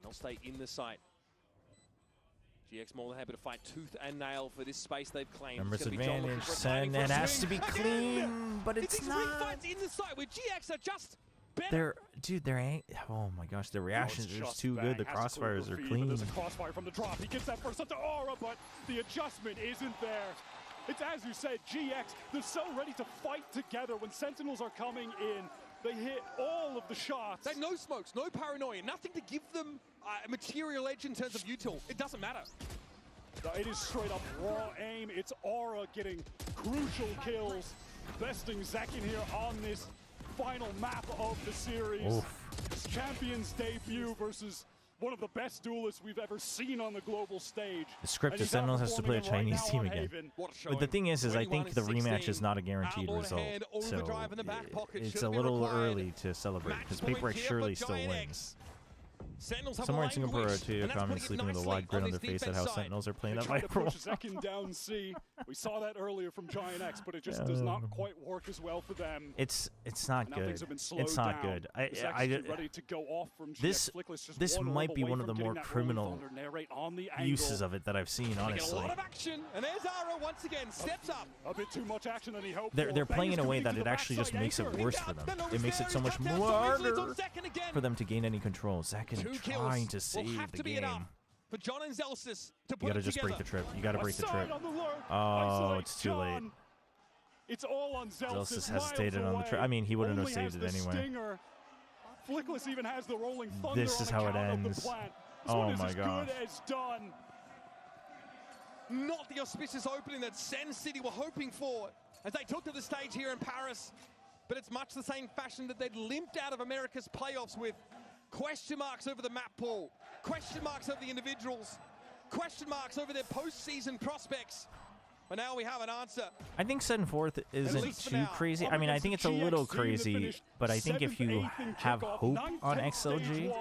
They'll stay in the site. GX more than happy to fight tooth and nail for this space they've claimed. Numbers It's gonna be John looking advantage, for a Sen, timing for a and has swing. to be clean, but it's These not. refights in the site where GX are just better. They're, dude, they're ain't. Oh my gosh, the reactions are just too good. The crossfires are clean. There's a crossfire from the drop. He gets that first up to Aura, but the adjustment isn't there. It's as you said, GX, they're so ready to fight together when Sentinels are coming in. They hit all of the shots. They no smokes, no paranoia, nothing to give them a material edge in terms of util. It doesn't matter. It is straight up raw aim. It's Aura getting crucial kills, besting Zekin here on this final map of the series. Oof. Champions debut versus one of the best duelists we've ever seen on the global stage. The script is Sentinels has to play a Chinese team again. But the thing is I think the rematch is not a guaranteed result. So it's a little early to celebrate because PRX surely still wins. Somewhere in Singapore are two comments sleeping with a wide grin on their face at how Sentinels are playing that Viper. Second down C. We saw that earlier from Giant X, but it just does not quite work as well for them. It's not good. It's not good. This might be one of the more criminal uses of it that I've seen, honestly. A lot of action, and there's Ara once again steps up. A bit too much action than he hoped They're playing in a way that it actually just makes it worse for them. It makes it so much harder for them to gain any control. Zakin trying to save the game. For John and Zelsis to put You gotta just break the trip. You gotta break the trip. Oh, it's too late. It's all on Zelsis hesitated on the trip. I mean, he wouldn't have saved it anyway. Flickless even has the rolling thunder. This is how it ends. Oh my gosh. Not the auspicious opening that Sen City were hoping for as they took to the stage here in Paris. But it's much the same fashion that they'd limped out of America's playoffs with. Question marks over the map pool, question marks over the individuals, question marks over their postseason prospects. But now we have an answer. I think 7-4 isn't too crazy. I mean, I think it's a little crazy, but I think if you have hope on XLG,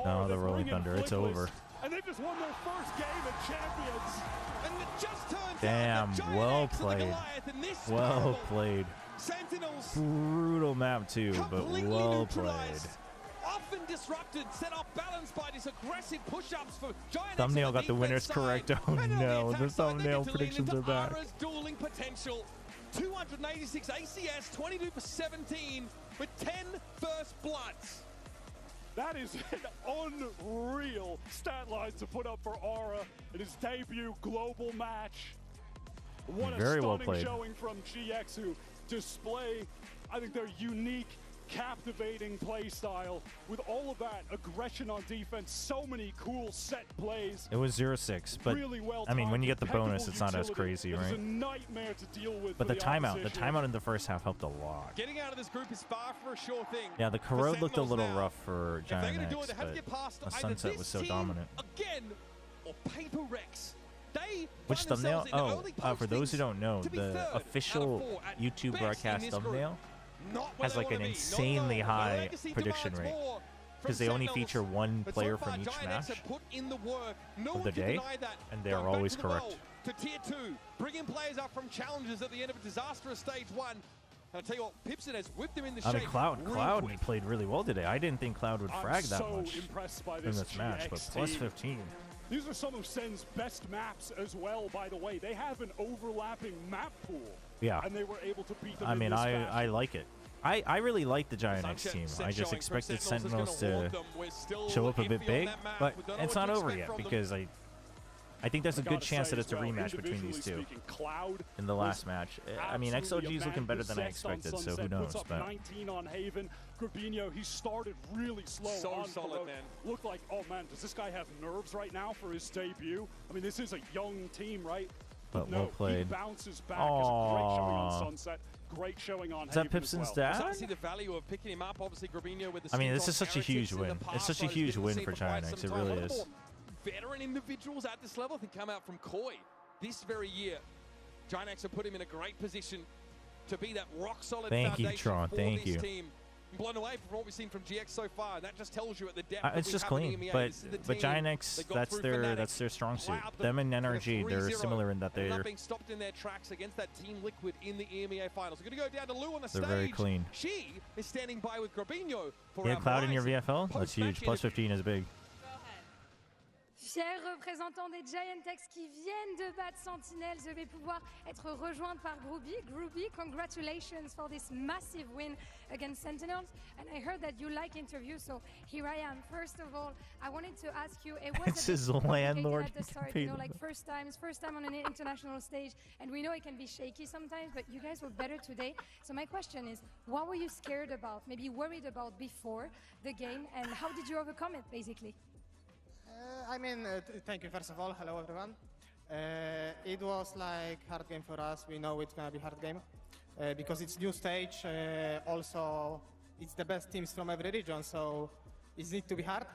oh, the Rolling Thunder, it's over. And they just won their first game at Champions. And it just turns damn, well played. Well played. Sentinels. Brutal map too, but well played. Often disrupted, set off balance by these aggressive push-ups for Giant Thumbnail X got the winners correct. Oh no, the thumbnail predictions are back. Ara's dueling potential. 286 ACS, 22 for 17 with 10 first bloods. That is an unreal stat line to put up for Ara in his debut global match. What Very a well stunning played. showing from GX, who display, I think, their unique, captivating play style with all of that aggression on defense, so many cool set plays. It was 0-6, but really well I mean, when you get the timed, bonus, it's not as crazy, It is right? a nightmare to deal with. But for the timeout opposition. in the first half helped a lot. Getting out of this group is far for a sure thing. Yeah, the For corrode looked a Sentinels little now, rough for Giant gonna do it, X, they have to get but past the either Sunset this was so team dominant. Again, or PRX. They Which find thumbnail? themselves in the Oh, early for those who don't know, to be the third out of official 4 at YouTube best broadcast in this group. thumbnail Not where has they like an wanna be. insanely No, high legacy prediction demands rate more from because they only Sentinels. feature one But player so far, from each Giant match X have put in the work. No of one the can day, deny that. and they are Going back always to the correct. world, to tier 2, bringing players up from challenges at the end of a disastrous stage 1. And I'll tell you what, Pipson has whipped them in the I shape. mean, Cloud real quick. played really well today. I didn't think Cloud would frag that so much impressed by in this this match, but GX plus team. 15. These are some of Sen's best maps as well, by the way. They have an overlapping map pool. Yeah. And they were able to beat them I in mean, this I fashion. like it. I really like the Giant X team. I just expected Sentinels to show up a bit big, but it's not over yet because I think there's a good chance that it's a rematch between these two in the last match. I mean, XLG is looking better than I expected, so who knows? Puts up But 19 on Haven. Grabinho, he started really slow. So on solid, Corrode. man. Looked like, oh man, does this guy have nerves right now for his debut? I mean, this is a young team, right? But no, well played. He bounces back. As a great showing on Sunset. Great showing on Is that Haven as Pipson's well. dad? Starting to see the value of picking him up. Obviously, Grabinho with the I mean, skins this is on such a heretics huge in the win. past, It's such a but he's huge been win seen for for quite Giant X. some It time. really One of the is. more veteran individuals at this level. I think come out from Koi this very year. Giant X have put him in a great position to be that rock solid Thank you, foundation Tron. for Thank this you. team. I'm blown away from what we've seen from GX so far. And that just tells you at the depth that It's we just have in clean, EMEA. but This is the but team Giant X, that got that's through their Fnatic, strong suit. plowed Them and in a NRG, they're 3-0, similar in that ended up they're being stopped in their tracks against that Team Liquid in the EMEA finals. We're going to go down to Lou on the They're stage. very clean. She is standing by with Grabinho for yeah, our Cloud in your Verizon VFL. That's post-match huge. Plus 15 is big. Chers représentants des Giant X qui viennent de battre Sentinel, je vais pouvoir être rejointe par Groovy. Groovy, congratulations for this massive win against Sentinels. And I heard that you like interviews, so here I am. First of all, I wanted to ask you, it was It's a his bit complicated landlord at the start, paid you know, him. like first time on an international stage, and we know it can be shaky sometimes, but you guys were better today. So my question is, what were you scared about, maybe worried about before the game, and how did you overcome it, basically? I mean, thank you first of all. Hello everyone. It was like hard game for us. We know it's gonna be hard game because it's new stage. Also, it's the best teams from every region, so it needs to be hard.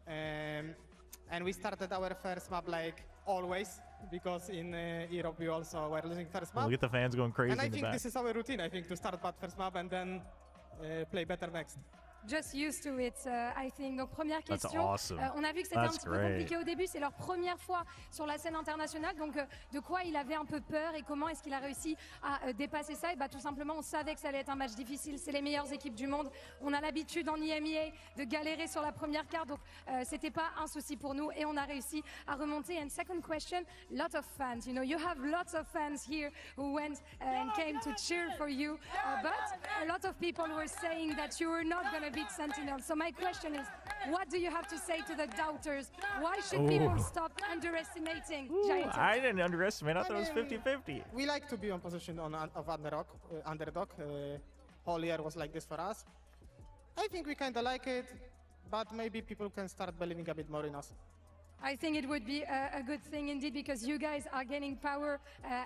And we started our first map like always, because in Europe we also were losing first map. Look at the fans going crazy And I in the think back. this is our routine, I think, to start bad first map and then play better next. Just used to it, I think. Donc première That's question. awesome. On a vu que c'était un That's petit peu great. compliqué au début. C'est leur première fois sur la scène internationale. Donc de quoi il avait un peu peur et comment est-ce qu'il a réussi à dépasser ça? Et bah tout simplement, on savait que ça allait être un match difficile. C'est les meilleures équipes du monde. On a l'habitude en IMEA de galérer sur la première carte. Donc c'était pas un souci pour nous et on a réussi à remonter. And second question, lot of fans. You know, you have lots of fans here who went and came to cheer for you. But a lot of people were saying that you were not going to beat Sentinel. So my question is, what do you have to say to the doubters? Why should people stop underestimating Giants? I didn't underestimate. I thought it was 50-50. We like to be on position of underdog. Whole year was like this for us. I think we kind of like it, but maybe people can start believing a bit more in us. I think it would be a good thing indeed because you guys are gaining power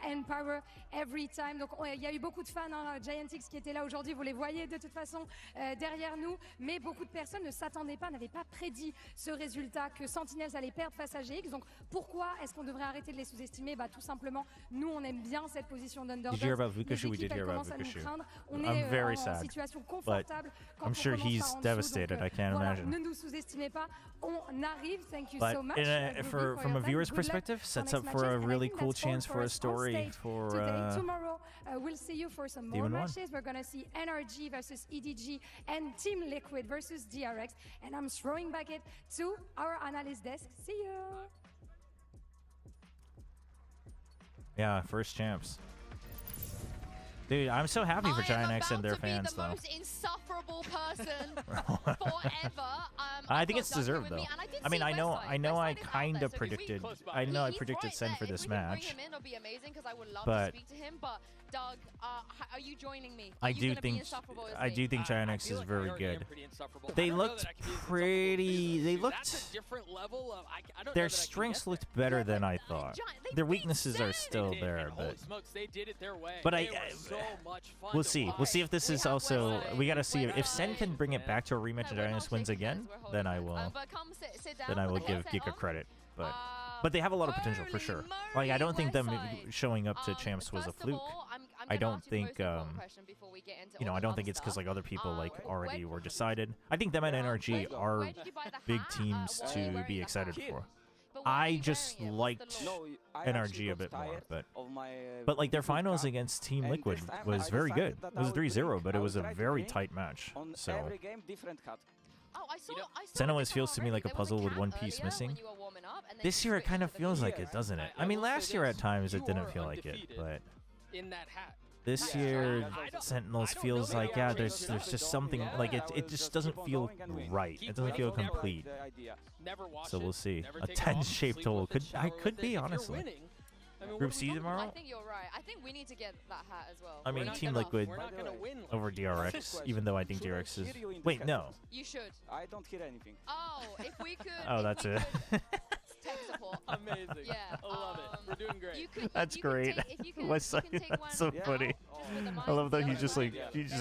and power every time. Donc il y a eu beaucoup de fans, hein, Giantix qui étaient là aujourd'hui, vous les voyez de toute façon derrière nous, mais beaucoup de personnes ne s'attendaient pas, n'avaient pas prédit ce résultat que Sentinels allait perdre face à GX. Donc pourquoi est-ce qu'on devrait arrêter de les sous-estimer? Bah tout simplement, nous on aime bien cette position d'underdog. Did you hear about Vukushu? We did hear about Vukushu. I'm very sad, but I'm sure he's devastated. I can't imagine. Ne nous sous-estimez pas, on arrive. Thank you But so much. From a viewer's perspective, sets up for a really cool chance for a story for tomorrow. We'll see you for some more matches. We're gonna see NRG versus EDG and Team Liquid versus DRX. And I'm throwing back it to our analyst desk. See you. Yeah, first champs. Dude, I'm so happy for Giant X and their fans, though. I am about to be the most insufferable person forever. I think it's deserved, though. I mean, I know I kind of predicted. I know I predicted Sen for this match. But Doug, are you joining me? I do think Giant X is very good. They looked pretty. They looked. Their strengths looked better than I thought. Their weaknesses are still there, but we'll see. We'll see if this is also. We gotta see if Sen can bring it back to a rematch and Giant X wins again. Then I will give Giga credit. But they have a lot of potential for sure. Like I don't think them showing up to champs was a fluke. I don't think I don't think it's because like other people like already were decided. I think them and NRG are big teams to be excited for. I just liked NRG a bit more, but like their finals against Team Liquid was very good. It was 3-0, but it was a very tight match. So Sen always feels to me like a puzzle with one piece missing. This year it kind of feels like it, doesn't it? I mean, last year at times it didn't feel like it, but this year Sentinels feels like there's just something like it just doesn't feel right. It doesn't feel complete. So we'll see. A 10-shaped hole could be honestly. Group C tomorrow? I think you're right. I think we need to get that hat as well. I mean, Team Liquid over DRX, even though I think DRX is... Wait, no. You should. I don't hear anything. Oh, if we could... Oh, that's it. Tech support. Amazing. Yeah. I love it. We're doing great. That's great. West Side, that's so funny. I love that he just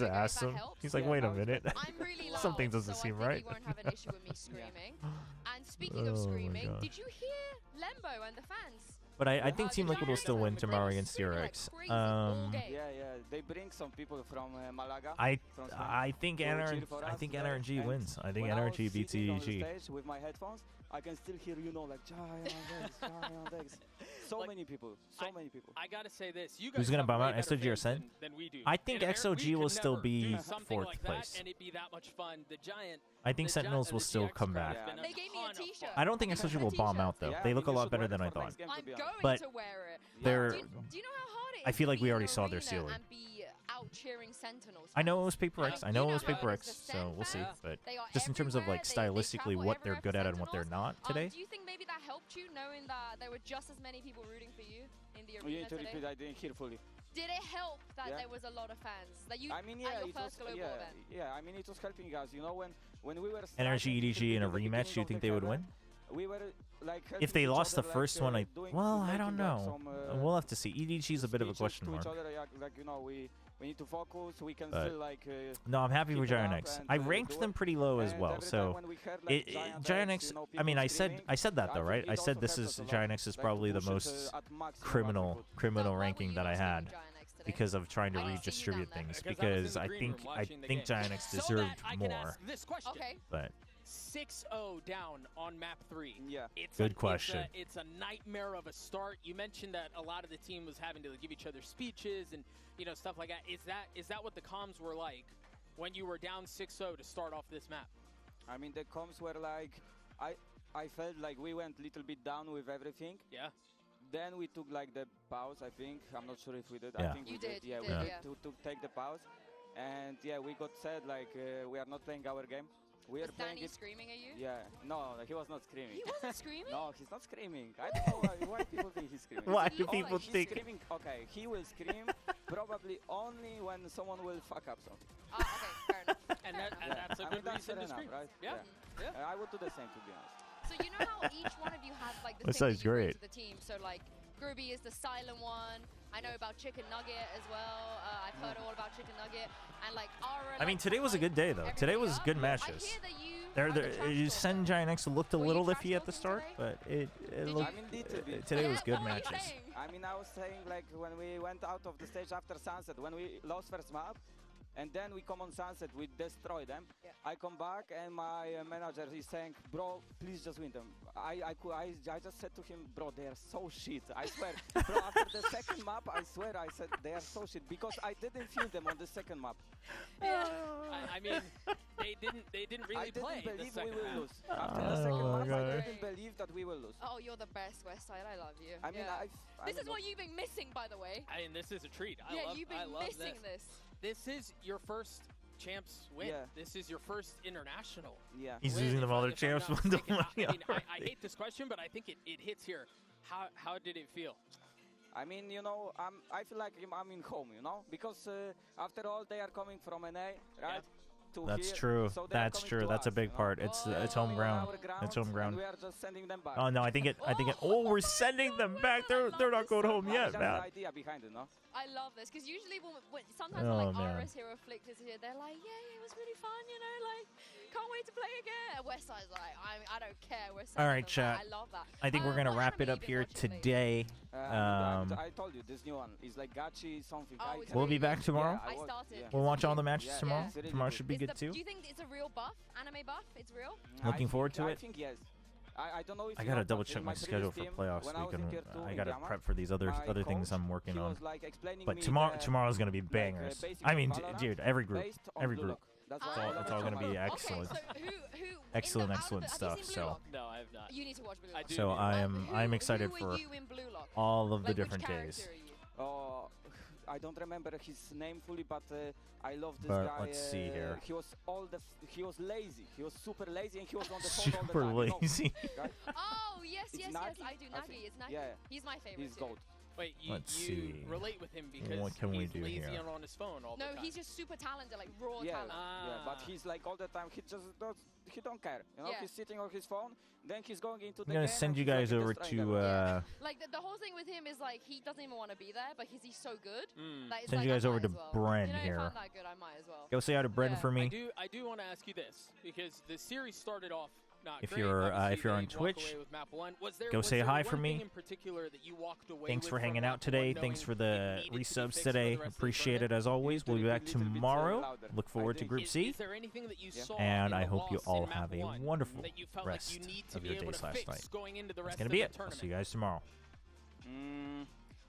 asked him. He's like, wait a minute. Something doesn't seem right. You won't have an issue with me screaming. And speaking of screaming, did you hear Lembo and the fans? But I think Team Liquid will still win tomorrow against DRX. They bring some people from Malaga. I think NRG wins. I think NRG beats EDG. With my headphones, I can still hear like Giant X. So many people. I gotta say this. You guys Who's gonna bomb out, way better XLG or fans SEN? than we do. I think XLG will still be something 4th like place. That, and it'd be that much fun. The Giant. I think Sentinels will still come back. They gave me a t-shirt. I don't think XLG will bomb out though. They look a lot better than I thought. I'm going But to wear it. they're. Do you know how hard it is I feel like we to already be in saw an their arena ceiling. and be out cheering Sentinels? I know it was Paper X. I know it was Paper X. So we'll see. But just in terms of like stylistically what they're good at and what they're not today. Do you think maybe that helped you knowing that there were just as many people rooting for you in the arena today? Repeat, I didn't hear fully. Did it help that there was a lot of fans? That you, I mean, yeah, at your first global event? Yeah, I mean, it was helping us. You know, when we were NRG EDG in a rematch, do you think they would win? We were like if they lost the first one, I don't know. We'll have to see. EDG is a bit of a question mark. Like you know, We need to focus. We can But still like. no, I'm happy keep with it up Giant-X. and, I do ranked it. them pretty low as And well. every time So when we heard, like, Giant-X. you know, I mean, people I said screaming, that though, I right? think I it said also this helps is us a lot, Giant-X is like, to probably the push it, most at maximum criminal ranking that I had because of trying to I didn't see you redistribute down there. things. Because I was in Because the I green think room watching the game. Giant-X So deserved that I can more. ask this question. Okay. But 6-0 down on map 3. Yeah. Good question. It's a nightmare of a start. You mentioned that a lot of the team was having to give each other speeches and stuff like that. Is that what the comms were like when you were down 6-0 to start off this map? I mean, the comms were like, I felt like we went a little bit down with everything. Yeah. Then we took like the pause, I think. I'm not sure if we did. Yeah. I think You we did, Yeah, you we did, did yeah. to take the pause. And yeah, we got said like we are not playing our game. We Was are playing Danny it. screaming at you? Yeah, no, he was not screaming. He wasn't screaming? No, he's not screaming. I don't know why people think he's screaming. Why do Oh, people he's think- Screaming, okay, he will scream probably only when someone will fuck up something. Ah, okay, fair enough. And that's a I good mean, that's reason fair to enough, scream. right? Yeah. I would do the same, to be honest. So you know how each one of you has like the That thing that sounds you bring great. to the team. So like Groovy is the silent one. I know about Chicken Nugget as well. I've heard all about Chicken Nugget and like Ara. I mean, today was a good day though. Today was good matches. I hear that you. You send Giant-X looked a little iffy at the start, but it looked. I mean, little bit. Today was good matches. I mean, I was saying like when we went out of the stage after Sunset, when we lost first map, and then we come on Sunset, we destroy them. Yeah. I come back and my manager is saying, bro, please just win them. I just said to him, bro, they are so shit. I swear. Bro, after the second map, I swear I said they are so shit because I didn't feel them on the second map. I mean, they didn't really play. I didn't believe the we second will half. lose. After the second Oh, map, God. I didn't believe that we will lose. Oh, you're the best, Westside. I love you. I mean, yeah. I This is what you've been missing, by the way. I mean, this is a treat. You've been missing this. This is your first champs win. Yeah. This is your first international. Yeah. He's win, using them if all I- their if I'm champs not bundle mistaken. money I mean, I already. hate this question, but I think it hits here. How did it feel? I mean, I feel like I'm in home, because after all, they are coming from NA, right? To That's here, true. so they are That's coming true. to That's us, a big part. It's home ground. It's home ground. And we are just sending them back. Oh no, I think it. Oh, we're sending them back. They're not going home yet, That's man. the idea behind it, no? I love this because usually when sometimes Oh, like man. RS here or Flick is here, they're like, yeah, it was really fun, like can't wait to play again. Westside's like, I don't care. We're All right, sending them chat. back. I love that. I think we're gonna wrap it up here today. I told you this new one is like gachi something. Oh, it's We'll be really back tomorrow. I started. We'll watch all the matches Yeah, tomorrow. it's really Tomorrow good. should be good too. Do you think it's a real buff, anime buff? It's real? Looking forward to I it. think yes. I don't know if I you gotta know, double but check in my schedule previous for team, playoffs. when I was in tier 2 I in gotta Gamma, prep for these other my things coach, I'm working he on. was, like, explaining But me tomorrow's gonna be like, bangers. basics I of mean, Valorant dude, every group, based on every Blue group. Lock. That's It's why I all, love it's all gonna be Chobra. excellent. Okay, so who Excellent, out of excellent the- have stuff. you seen Blue So, Lock? No, I have not. You need to watch Blue Lock. so I'm excited who for were you in Blue Lock? all of the Like, different which days. character are you? Oh, I don't remember his name fully, but I love this But guy. let's see here. He was lazy. He was super lazy, and he was on the phone all the Super time. lazy. Right? Oh, yes, It's yes, Nagi, I do. I Nagi, think. it's Nagi. Yeah. He's my favorite. He's too. gold. Wait, Let's you see. relate with him because What can we he's do lazy here? and on his phone all the No, time. he's just super talented, like raw Yeah, talent. yeah, but he's like all the time. He don't care. Yeah. He's sitting on his phone. Then he's going into the I'm gonna game send and you he's, like, guys over destroying to. everything. Like the whole thing with him is like he doesn't even want to be there, but he's so good. That it's Send like, you I guys over might to as well. Bren you know, here. If I'm that good, I might as well. Go say hi to Bren for me. I do want to ask you this because the series started off not If great. you're Obviously, if you're on they walk Twitch, away with map 1. Was go say there hi one for me. thing in particular that you walked away Thanks with for from hanging map out today. 1 Thanks for knowing the it needed to be resubs fixed for today. the rest of the Appreciate it tournament? as always. We'll be back tomorrow. Look forward to Group C. Is there anything that you saw And in I the hope you loss all in map have a 1 wonderful that you felt rest like you need to of be your able days to last fix night. going into the That's rest gonna of be the it. I'll tournament? see you guys tomorrow.